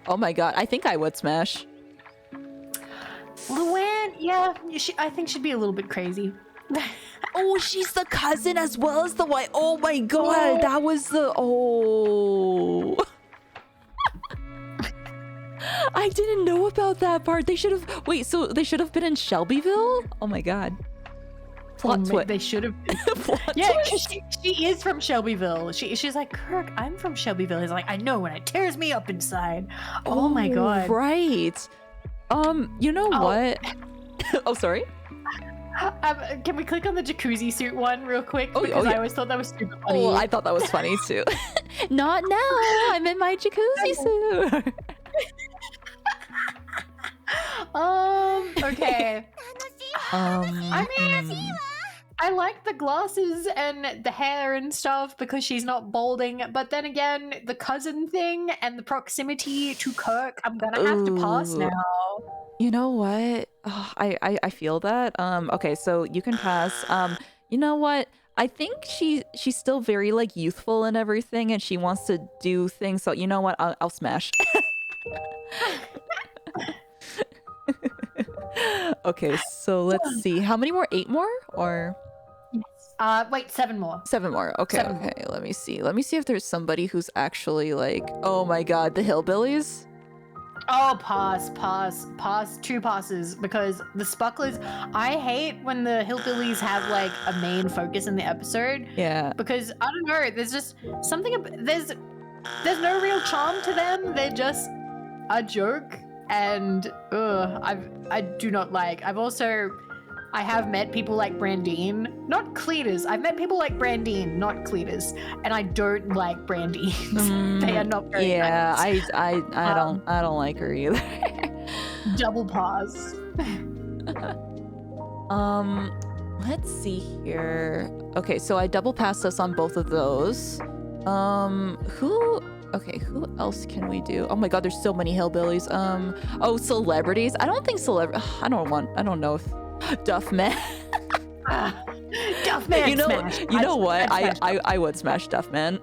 oh my god, I think I would smash. Luann, yeah, I think she'd be a little bit crazy. Oh, she's the cousin as well as the wife. Oh my god, that was the I didn't know about that part. They should have so they should have been in Shelbyville? Oh my god. Plot twist. They should have. Yeah, because she is from Shelbyville. She's like, Kirk, I'm from Shelbyville. He's like, I know, and it tears me up inside. Oh my god. Right. You know what? Oh, sorry. Can we click on the jacuzzi suit one real quick? Because I always thought that was super funny. Oh, I thought that was funny too. Not now. I'm in my jacuzzi suit. Okay. I mean, I like the glasses and the hair and stuff because she's not balding. But then again, the cousin thing and the proximity to Kirk, I'm gonna have to pass now. You know what? Oh, I feel that. Okay, so you can pass. You know what? I think she's still very like youthful and everything, and she wants to do things. So you know what? I'll smash. Okay, so let's see. How many more? 8 more, or? Wait, 7 more. 7 more. Okay, okay. Let me see. Let me see if there's somebody who's actually like, oh my god, the hillbillies. Oh, pass. 2 passes, because the Spucklers, I hate when the hillbillies have like a main focus in the episode. Yeah. Because I don't know, there's just something. There's no real charm to them. They're just a joke, and I do not like. I have met people like Brandine, not Cletus. I've met people like Brandine, not Cletus, and I don't like Brandine. They are not very nice. I don't like her either. Double pause. Let's see here. Okay, so I double passed us on both of those. Who else can we do? Oh my god, there's so many hillbillies. Oh, celebrities. I don't think I don't know if Duffman. Duffman. You know what? I would smash Duffman.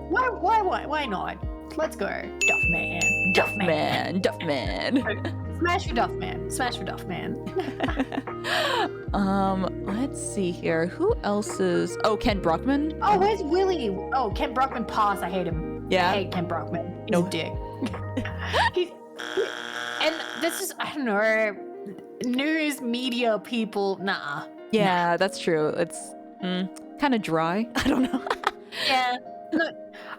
Why not? Let's go. Duffman. Duffman. Smash for Duffman. Smash for Duffman. Let's see here. Who else is? Oh, Ken Brockman. Oh, where's Willie? Oh, Ken Brockman pass. I hate him. Yeah. I hate Ken Brockman. He's a dick. And this is, I don't know, news media people. Nah. Yeah, that's true. It's kind of dry. I don't know. Yeah.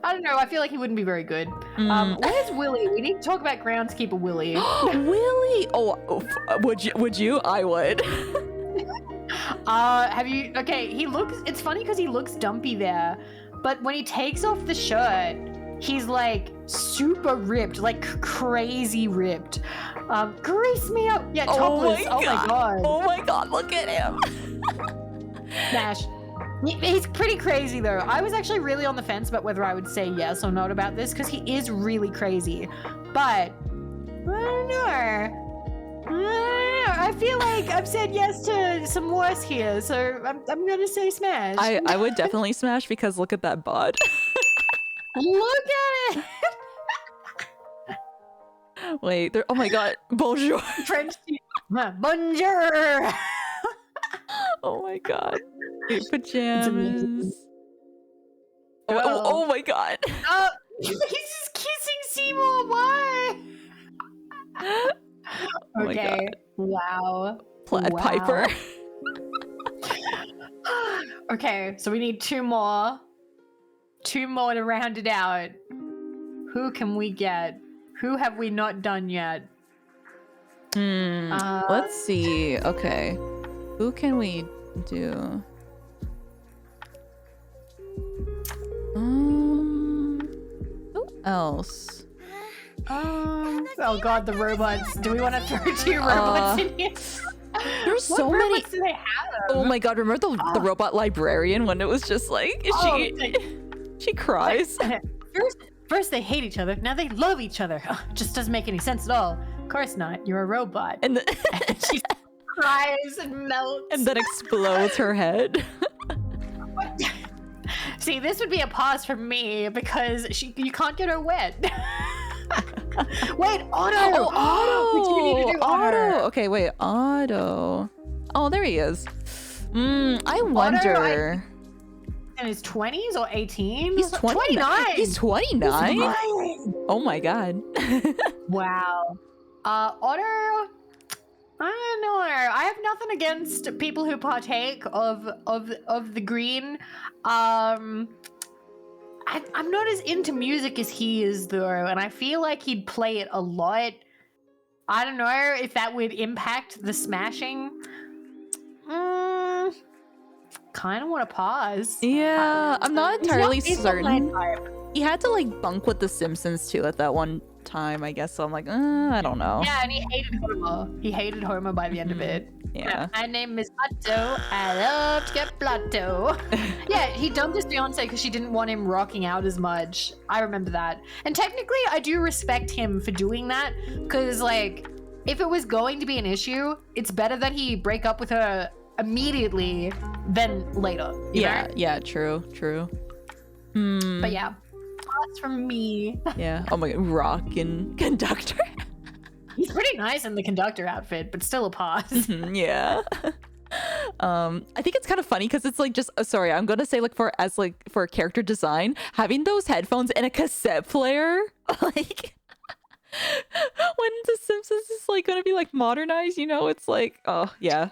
I don't know. I feel like he wouldn't be very good. Where's Willie? We need to talk about groundskeeper Willie. Willie. Oh, would you? I would. Have you? Okay, he looks. It's funny because he looks dumpy there, but when he takes off the shirt, he's like super ripped, like crazy ripped. Grease me up. Yeah, topless. Oh my god. Oh my god. Look at him. Smash. He's pretty crazy though. I was actually really on the fence about whether I would say yes or not about this because he is really crazy. But I don't know. I feel like I've said yes to some worse here, so I'm gonna say smash. I would definitely smash because look at that bod. Look at it. Wait, there. Oh my god. Bonjour. French. Bonjour. Oh my god. Cute pajamas. Oh my god. Oh, he's just kissing Seymour. Why? Oh my Okay. god. Wow. Plaid Piper. Okay, so we need two more. Two more to round it out. Who can we get? Who have we not done yet? Let's see. Okay. Who can we do? Who else? Oh god, the robots. Do we want to throw two robots in here? There's so what many. robots do they have? Oh my god! Remember the robot librarian when it was just like she cries. First they hate each other. Now they love each other. Just doesn't make any sense at all. Of course not. You're a robot. And she cries and melts. and then explodes her head. See, this would be a pause for me because you can't get her wet. Wait, Otto! Which do we need to do Otto! Okay, wait, Otto. Oh, there he is. I wonder. In his 20s or 18? He's 29. He's 29? Oh my god. Wow. Otto, I don't know. I have nothing against people who partake of the green. I'm not as into music as he is though, and I feel like he'd play it a lot. I don't know if that would impact the smashing. Kind of want to pause. Yeah, I'm not entirely he's not my certain. type. He had to like bunk with the Simpsons too at that one time, I guess. So I'm like, I don't know. Yeah, and he hated Homer. He hated Homer by the end of it. Yeah. My name is Otto. I love to get blotto. Yeah, he dumped his fiance because she didn't want him rocking out as much. I remember that. And technically, I do respect him for doing that because, like, if it was going to be an issue, it's better that he break up with her immediately than later. You know? Yeah, true. But yeah, thoughts from me. Yeah. Oh my god, rock and conductor. He's pretty nice in the conductor outfit, but still a pause. Yeah. I think it's kind of funny because it's like just sorry, I'm gonna say like for character design, having those headphones and a cassette player, like when The Simpsons is like gonna be like modernized, you know, it's like, oh yeah.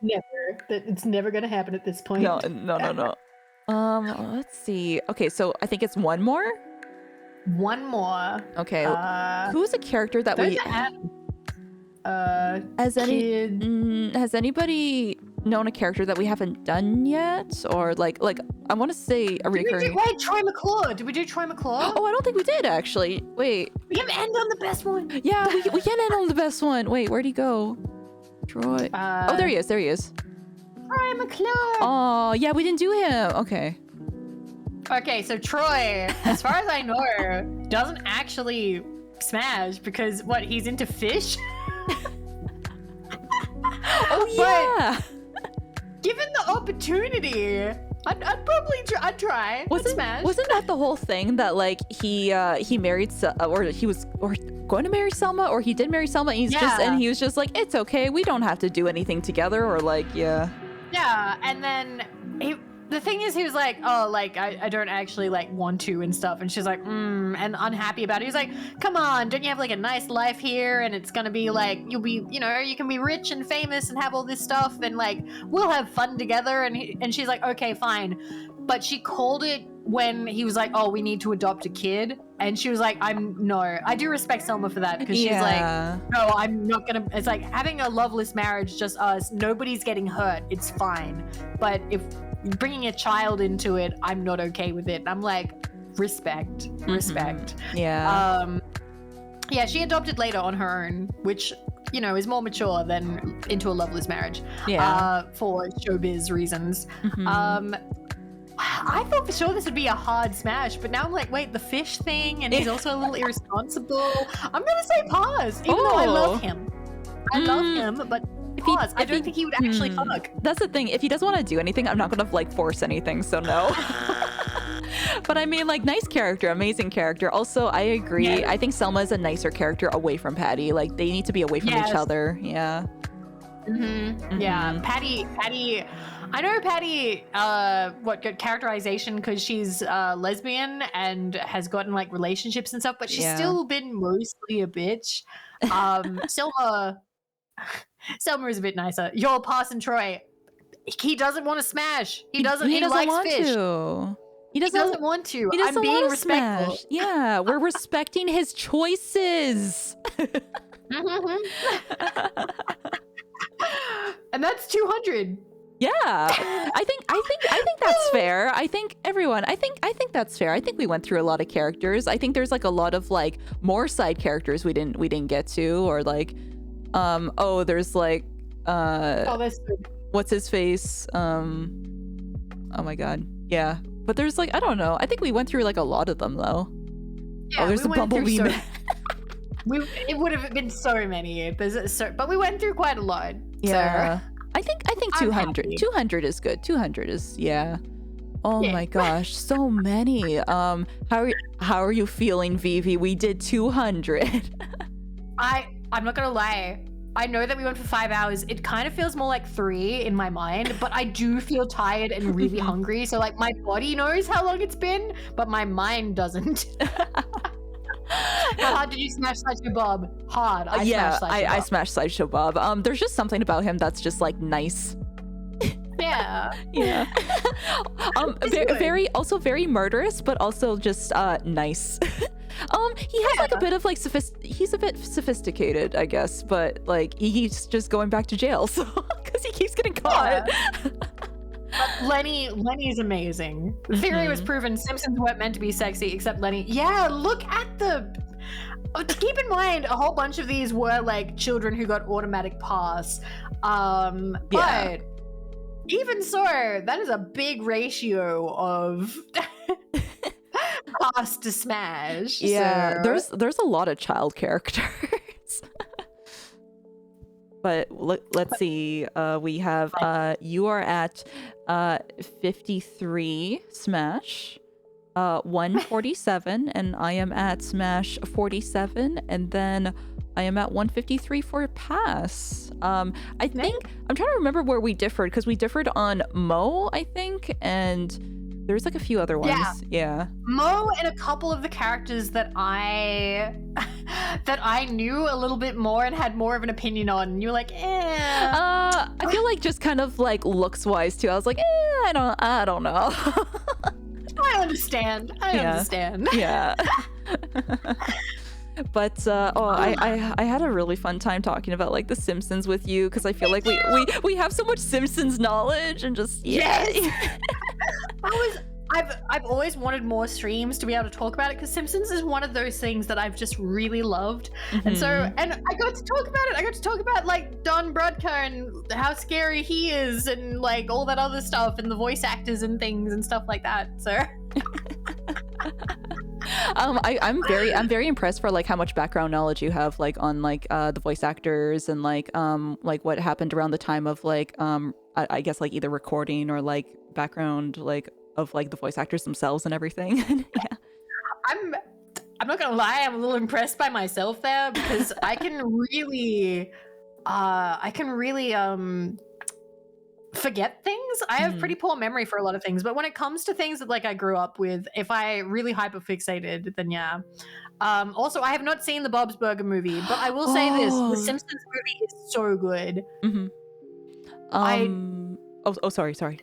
Never. It's never gonna happen at this point. No. Let's see. Okay, so I think it's one more. One more. Okay. Who's a character that we has anybody known a character that we haven't done yet, or like I want to say a recurring. Wait, Troy McClure. Did we do Troy McClure? Oh, I don't think we did actually. Wait. We can end on the best one. Yeah, we can end on the best one. Wait, where'd he go? Troy. Oh, there he is. Troy McClure. Oh, yeah, we didn't do him. Okay. Okay, so Troy, as far as I know, doesn't actually smash because he's into fish. Oh yeah. But given the opportunity, I'd try. I'd smash. Wasn't that the whole thing that like he married or he was going to marry Selma, or he did marry Selma, and he was just like, it's okay, we don't have to do anything together, or like yeah, and then the thing is, he was like, oh, like, I don't actually, like, want to and stuff. And she's like, and unhappy about it. He's like, come on, don't you have, like, a nice life here? And it's gonna be, like, you'll be, you know, you can be rich and famous and have all this stuff. And, like, we'll have fun together. And she's like, okay, fine. But she called it when he was like, oh, we need to adopt a kid. And she was like, I do respect Selma for that. Because she's like, no, I'm not gonna, it's like having a loveless marriage, just us, nobody's getting hurt. It's fine. But if bringing a child into it, I'm not okay with it. And I'm like, respect. Yeah. Yeah, she adopted later on her own, which, you know, is more mature than into a loveless marriage. Yeah. For showbiz reasons. I thought for sure this would be a hard smash, but now I'm like, wait, the fish thing, and he's also a little irresponsible. I'm gonna say pause, even though I love him. I love him, but pause. I don't think he would actually fuck. That's the thing. If he doesn't want to do anything, I'm not gonna like force anything, so no. But I mean, like, nice character, amazing character. Also, I agree. Yes. I think Selma is a nicer character away from Patty. Like, they need to be away from each other. Yeah. Yeah, Patty. I know Patty, got characterization because she's lesbian and has gotten like relationships and stuff, but she's still been mostly a bitch. Selma is a bit nicer. Your Parson Troy, he doesn't want to smash. He doesn't likes want fish. to. He doesn't want to. He doesn't I'm being want to respectful. Smash. Yeah, we're respecting his choices. And that's 200. Yeah, I think that's fair. I think that's fair. I think we went through a lot of characters. I think there's like a lot of like more side characters we didn't get to, or like, there's like, that's good. What's his face? Oh my god, yeah. But there's like, I don't know. I think we went through like a lot of them though. Yeah, there's the Bumblebee. It would have been so many. But we went through quite a lot. Yeah. So. I think 200. 200 is good. 200 is Oh my gosh, so many. How are you feeling, Vivi? We did 200. I'm not gonna lie. I know that we went for 5 hours. It kind of feels more like 3 in my mind, but I do feel tired and really hungry. So like my body knows how long it's been, but my mind doesn't. How hard did you smash Sideshow Bob? Hard. I smashed Sideshow Bob. There's just something about him that's just like nice. Yeah. Yeah. Very murderous, but also just nice. He has like a bit of like he's a bit sophisticated, I guess, but like he keeps just going back to jail, so because he keeps getting caught. Lenny is amazing. The theory was proven. Simpsons weren't meant to be sexy, except Lenny. Yeah, look at keep in mind, a whole bunch of these were like children who got automatic pass. But even so, that is a big ratio of pass to smash. Yeah, so. there's a lot of child characters. But let's see. We have you are at 53 smash, 147, and I am at smash 47, and then I am at 153 for pass. I think I'm trying to remember where we differed, because we differed on Mo, I think, and there's like a few other ones. Yeah. Mo and a couple of the characters that I knew a little bit more and had more of an opinion on. And you were like, I feel like just kind of like looks wise too. I was like, I don't know. I understand. I understand. Yeah. But I had a really fun time talking about like the Simpsons with you, because I feel like we have so much Simpsons knowledge, and just I've always wanted more streams to be able to talk about it, because Simpsons is one of those things that I've just really loved. And I got to talk about it. I got to talk about like Don Brodka and how scary he is, and like all that other stuff, and the voice actors and things and stuff like that. So I'm very impressed for like how much background knowledge you have like on like the voice actors and like what happened around the time of like I guess like either recording or like background like of like the voice actors themselves and everything. Yeah. I'm not gonna lie, I'm a little impressed by myself there because I can really forget things. I have pretty poor memory for a lot of things, but when it comes to things that like I grew up with, if I really hyperfixated, then yeah. Also, I have not seen the Bob's Burger movie, but I will say this: the Simpsons movie is so good. Sorry.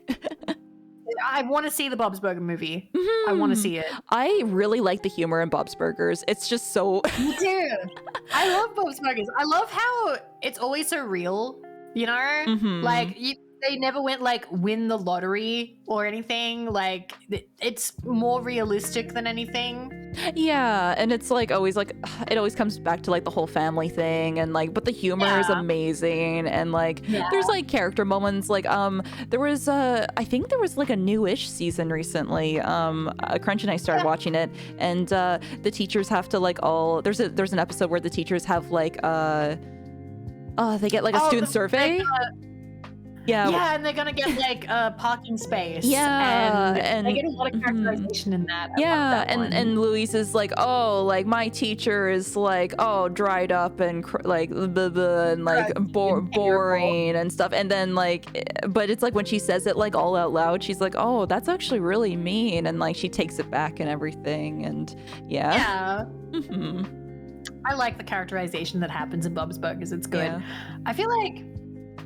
I want to see the Bob's Burger movie. I want to see it. I really like the humor in Bob's Burgers. It's just so. Me too. I love Bob's Burgers. I love how it's always so real. You know, like they never went like win the lottery or anything. Like it's more realistic than anything. Yeah, and it's like always like it always comes back to like the whole family thing and like but the humor is amazing and like there's like character moments like there was I think there was like a newish season recently. Crunch and I started watching it and the teachers have to like all there's an episode where the teachers have like they get like a student survey. Yeah, and they're gonna get like a parking space. Yeah, and they get a lot of characterization in that. And Louise is like, oh, like my teacher is like, oh, dried up and like blah, blah, and like boring and stuff. And then like, but it's like when she says it like all out loud, she's like, oh, that's actually really mean, and like she takes it back and everything. And yeah. I like the characterization that happens in Bob's Burgers. It's good. Yeah. I feel like.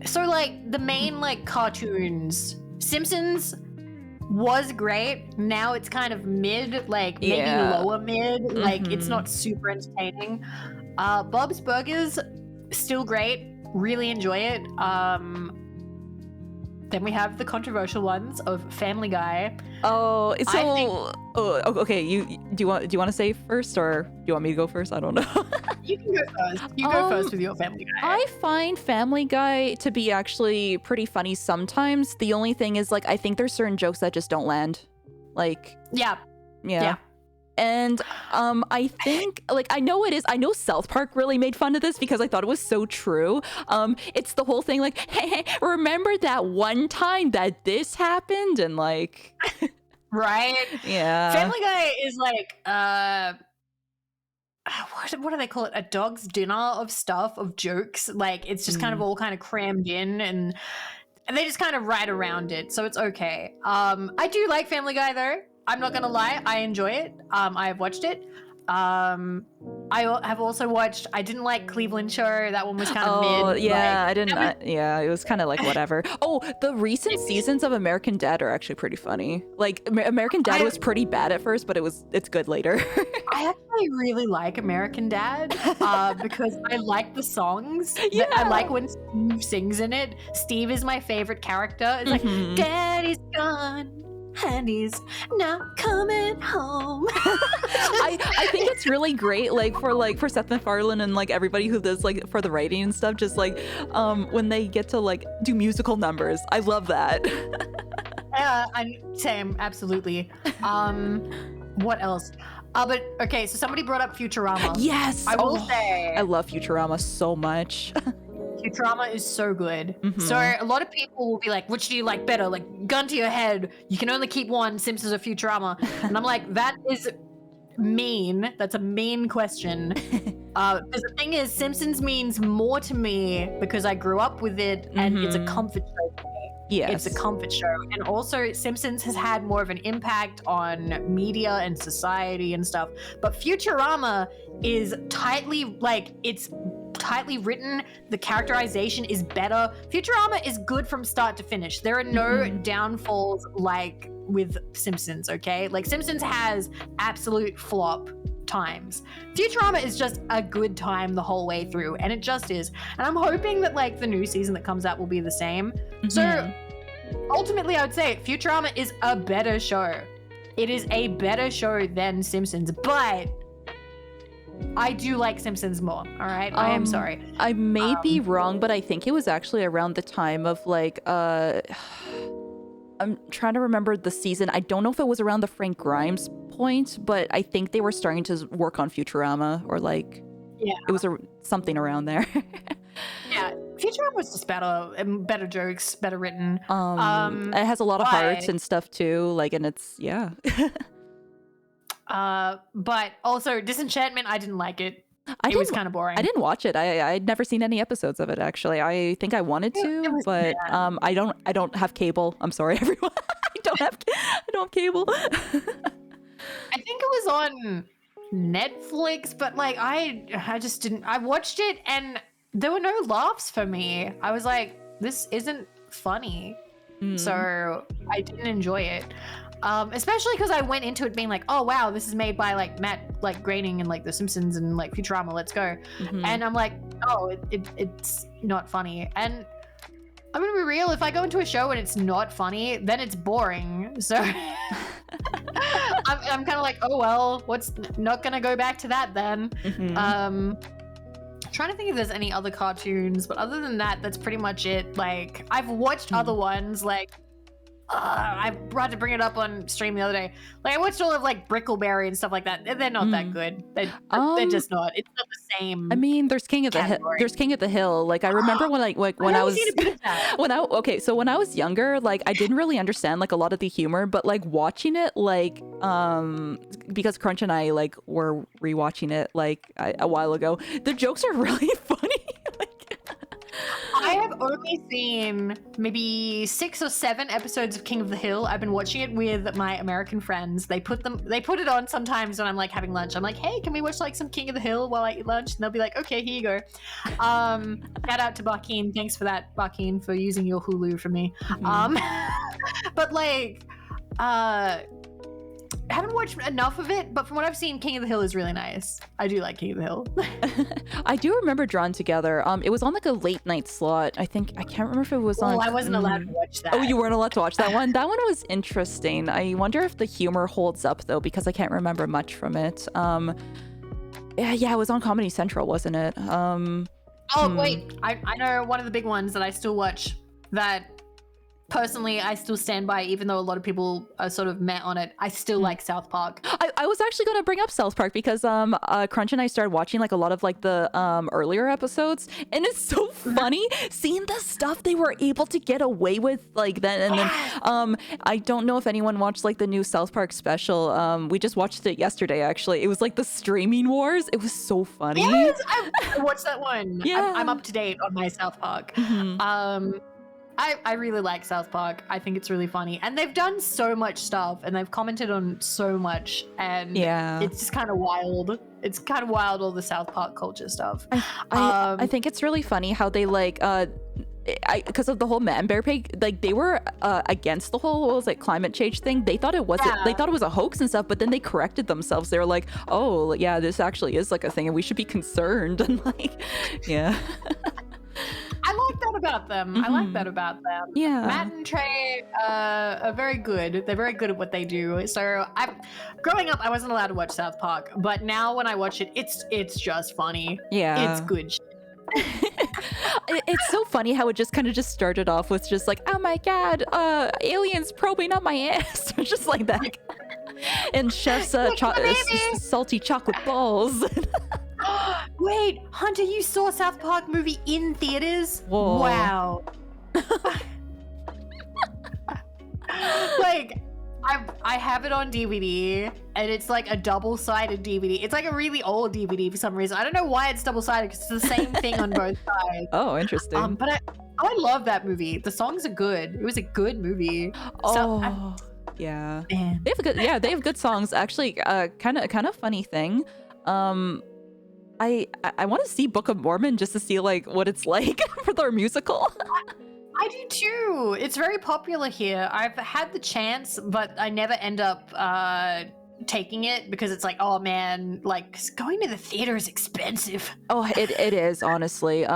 So, like, the main, like, cartoons, Simpsons was great. Now it's kind of mid, like, maybe lower mid. Like, it's not super entertaining. Bob's Burgers, still great. Really enjoy it. Then we have the controversial ones of Family Guy. Oh, so... okay. Do you want to say first, or do you want me to go first? I don't know. You can go first. You go first with your Family Guy. I find Family Guy to be actually pretty funny sometimes. The only thing is, like, I think there's certain jokes that just don't land. Like... Yeah. And I think, like, I know South Park really made fun of this because I thought it was so true. It's the whole thing, like, hey, remember that one time that this happened? And, like... Right? Yeah. Family Guy is like, what do they call it? A dog's dinner of stuff, of jokes. Like, it's just kind of all kind of crammed in and they just kind of ride around it. So it's okay. I do like Family Guy, though. I'm not gonna lie, I enjoy it. I have watched it. I have also watched. I didn't like Cleveland Show. That one was kind of mid. Oh yeah, like, I didn't. Yeah, it was kind of like whatever. Oh, the recent seasons of American Dad are actually pretty funny. Like American Dad was pretty bad at first, but it's good later. I actually really like American Dad because I like the songs. Yeah. I like when Steve sings in it. Steve is my favorite character. It's like, Daddy's gone. And he's not coming home. I think it's really great, like for Seth MacFarlane and like everybody who does like for the writing and stuff, just like when they get to like do musical numbers. I love that. Yeah, same, absolutely. What else? But okay, so somebody brought up Futurama. Yes, I will say I love Futurama so much. Futurama is so good. So a lot of people will be like, which do you like better? Like, gun to your head, you can only keep one, Simpsons or Futurama. And I'm like, that is mean. That's a mean question. Because the thing is, Simpsons means more to me because I grew up with it and it's a comfort show for me. Yes. It's a comfort show. And also, Simpsons has had more of an impact on media and society and stuff. But Futurama is tightly written. The characterization is better. Futurama is good from start to finish. There are no downfalls like with Simpsons, okay? Like Simpsons has absolute flop times. Futurama is just a good time the whole way through, and it just is. And I'm hoping that like the new season that comes out will be the same. So ultimately I would say Futurama is a better show. It is a better show than Simpsons, but I do like Simpsons more, all right? I am sorry. I may be wrong, but I think it was actually around the time of like I'm trying to remember the season. I don't know if it was around the Frank Grimes point, but I think they were starting to work on Futurama, or like, it was something around there. Yeah, Futurama was just better jokes, better written. It has a lot of heart and stuff too, like, and it's but also Disenchantment, I didn't like it. It was kind of boring. I didn't watch it. I'd never seen any episodes of it, actually. I think I wanted to, but I don't have cable. I'm sorry, everyone. I don't have cable. I think it was on Netflix, but like I just didn't. I watched it and there were no laughs for me. I was like, this isn't funny. So I didn't enjoy it. Especially because I went into it being like, oh wow, this is made by like Matt like Groening and like The Simpsons and like Futurama, let's go. And I'm like, oh, it's not funny. And I'm gonna be real, if I go into a show and it's not funny, then it's boring. So I'm kind of like, oh well, what's not gonna go back to that then. Trying to think if there's any other cartoons, but other than that, that's pretty much it. Like, I've watched other ones, like I brought to bring it up on stream the other day. Like, I watched all of like Brickleberry and stuff like that. They're not that good. They're just not. It's not the same. I mean, there's King of the Hill. There's King of the Hill. Like, I remember when when I was so when I was younger, like, I didn't really understand like a lot of the humor, but like watching it, like because Crunch and I like were rewatching it like a while ago, the jokes are really funny. I have only seen maybe 6 or 7 episodes of King of the Hill. I've been watching it with my American friends. They put it on sometimes when I'm like having lunch. I'm like, hey, can we watch like some King of the Hill while I eat lunch? And they'll be like, okay, here you go. Shout out to Barkeen. Thanks for that, Barkeen, for using your Hulu for me. But like, I haven't watched enough of it, but from what I've seen, King of the Hill is really nice. I do like King of the Hill. I do remember Drawn Together. It was on like a late night slot. I can't remember if it was on. Oh, I wasn't allowed to watch that. Oh, you weren't allowed to watch that one? That one was interesting. I wonder if the humor holds up though, because I can't remember much from it. Yeah, it was on Comedy Central, wasn't it? Wait, I know one of the big ones that I still watch that personally I still stand by, even though a lot of people are sort of met on it. I still like South Park. I was actually going to bring up South Park because Crunch and I started watching like a lot of like the earlier episodes, and it's so funny seeing the stuff they were able to get away with like then. And then I don't know if anyone watched like the new South Park special. We just watched it yesterday, actually. It was like the streaming wars. It was so funny. Yes, I watched that one. Yeah. I'm up to date on my South Park. I really like South Park. I think it's really funny. And they've done so much stuff and they've commented on so much. And it's just kind of wild. It's kind of wild, all the South Park culture stuff. I think it's really funny how they like, because of the whole Man Bear Pig, like they were against the whole, what was it, climate change thing. They thought it wasn't, they thought it was a hoax and stuff, but then they corrected themselves. They were like, oh yeah, this actually is like a thing and we should be concerned. And like, yeah. I like that about them. I like that about them. Yeah. Matt and Trey are very good. They're very good at what they do. So growing up, I wasn't allowed to watch South Park, but now when I watch it, it's just funny. Yeah. It's good shit. It's so funny how it just kind of just started off with just like, oh my god, aliens probing up my ass, or just like that. And Chef's salty chocolate balls. Wait, Hunter, you saw South Park movie in theaters? Whoa. Wow. Like, I have it on DVD, and it's like a double-sided DVD. It's like a really old DVD for some reason. I don't know why it's double-sided, because it's the same thing on both sides. Oh, interesting. But I love that movie. The songs are good. It was a good movie. Yeah. Man. They have good songs. Actually, kind of funny thing. I want to see Book of Mormon just to see like what it's like for their musical. I do too. It's very popular here. I've had the chance, but I never end up taking it because it's like, oh man, like going to the theater is expensive. Oh, it is, honestly.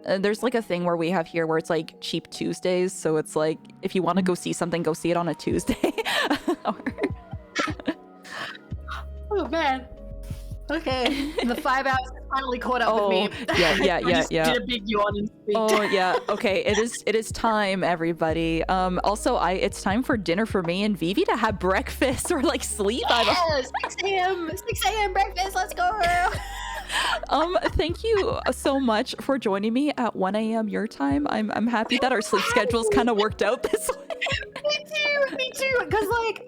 There's like a thing where we have here where it's like cheap Tuesdays, so it's like if you want to go see something, go see it on a Tuesday. Oh man. Okay. The 5 hours is finally caught up with me. Yeah. I just did a big yawn and speak. Oh yeah. Okay. It is time, everybody. Also, it's time for dinner for me and Vivi to have breakfast or like sleep. Yes, 6 a.m. breakfast. Let's go. Thank you so much for joining me at 1 a.m. your time. I'm happy that our sleep schedules kind of worked out this way. Me too. Because like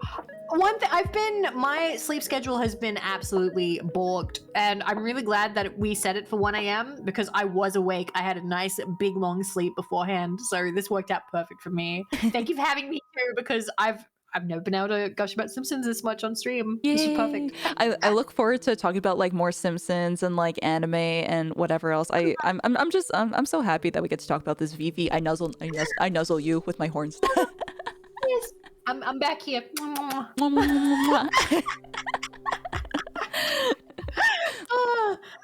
one thing, my sleep schedule has been absolutely booked, and I'm really glad that we set it for 1 a.m. because I was awake. I had a nice big long sleep beforehand, so this worked out perfect for me. Thank you for having me too, because I've never been able to gush about Simpsons this much on stream. Yay. This is perfect. I look forward to talking about like more Simpsons and like anime and whatever else. I'm so happy that we get to talk about this. Vivi, I nuzzle you with my horns. Yes, I'm back here.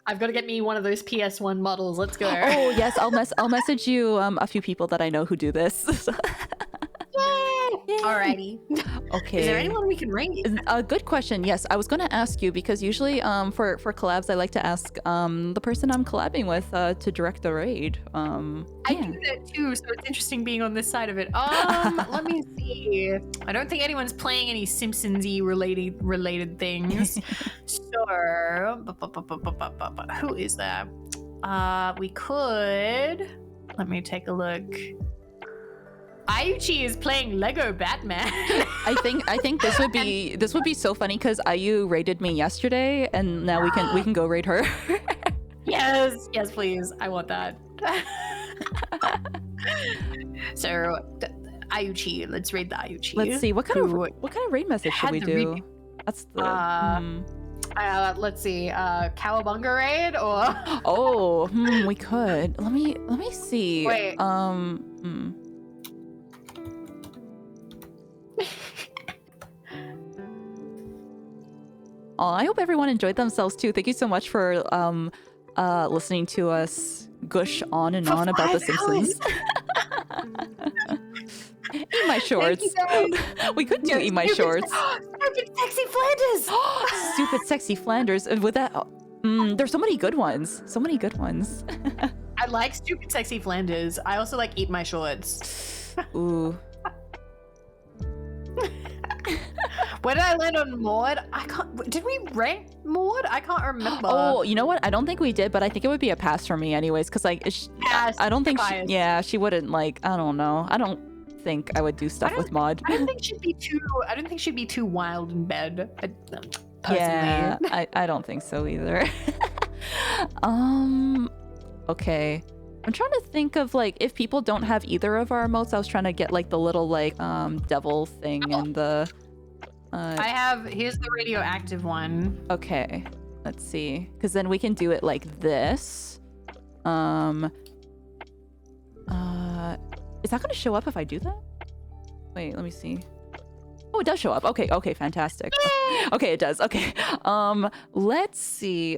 I've got to get me one of those PS1 models. Let's go. Oh yes, I'll message you a few people that I know who do this. Yay! Alrighty. Okay. Is there anyone we can rate? A good question. Yes, I was going to ask you because usually for collabs I like to ask the person I'm collabing with to direct the raid. I do that too, so it's interesting being on this side of it. Let me see. I don't think anyone's playing any Simpsons-y related things. So, who is that? We could. Let me take a look. Ayuchi is playing Lego Batman. I think this would be so funny because Ayu raided me yesterday, and now we can go raid her. Yes, please. I want that. So, Ayuchi, let's raid the Ayuchi. Let's see what kind of raid message should we do? That's the. Let's see. Cowabunga raid or? Oh, we could. Let me see. Wait. Oh, I hope everyone enjoyed themselves too. Thank you so much for listening to us gush on and on about The Simpsons. Eat my shorts. We could do Eat My Shorts. Stupid Sexy Flanders. Stupid Sexy Flanders. With that, there's so many good ones. So many good ones. I like Stupid Sexy Flanders. I also like Eat My Shorts. Ooh. Where did I land on Maud? Did we rank Maud? I can't remember. Oh, you know what? I don't think we did, but I think it would be a pass for me anyways, because like, I don't think she wouldn't like. I don't know. I don't think I would do stuff with Maud. I don't think she'd be too wild in bed. Personally. Yeah, I don't think so either. Okay. I'm trying to think of like if people don't have either of our emotes. I was trying to get like the little like devil thing and the. Here's the radioactive one. Okay, let's see, because then we can do it like this. Is that gonna show up if I do that? Wait, let me see. Oh, it does show up. Okay, fantastic. Okay, it does. Okay. Let's see.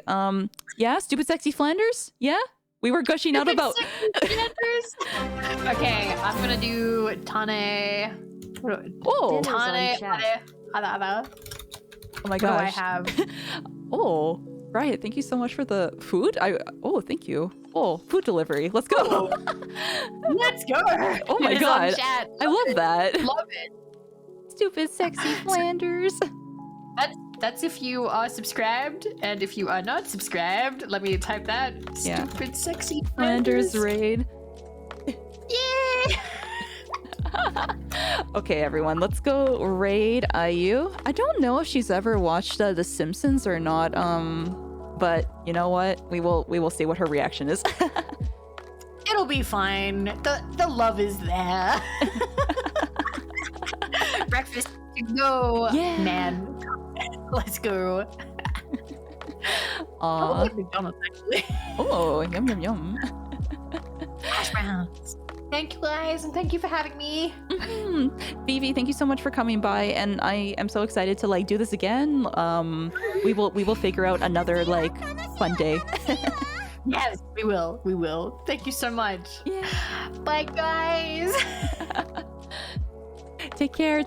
Yeah, Stupid Sexy Flanders? Yeah? We were gushing out about Flanders. Okay, I'm gonna do Tane. Oh, Tane. Oh my gosh. What do I have? Oh, right. Thank you so much for the food. Thank you. Oh, food delivery. Let's go. Let's go. Oh my god. I love that. Love it. Stupid Sexy Flanders. That's if you are subscribed, and if you are not subscribed, let me type that. Yeah. Stupid Sexy Flanders raid. Yeah. Okay, everyone, let's go raid Ayu. I don't know if she's ever watched The Simpsons or not. But you know what? We will see what her reaction is. It'll be fine. The love is there. Breakfast to go, man. Let's go. McDonald's actually. Oh, yum yum yum. Hash browns. Thank you guys, and thank you for having me. Vivi, thank you so much for coming by, and I am so excited to like do this again. We will figure out another like fun day. Yes, we will. Thank you so much. Yeah. Bye guys. Take care.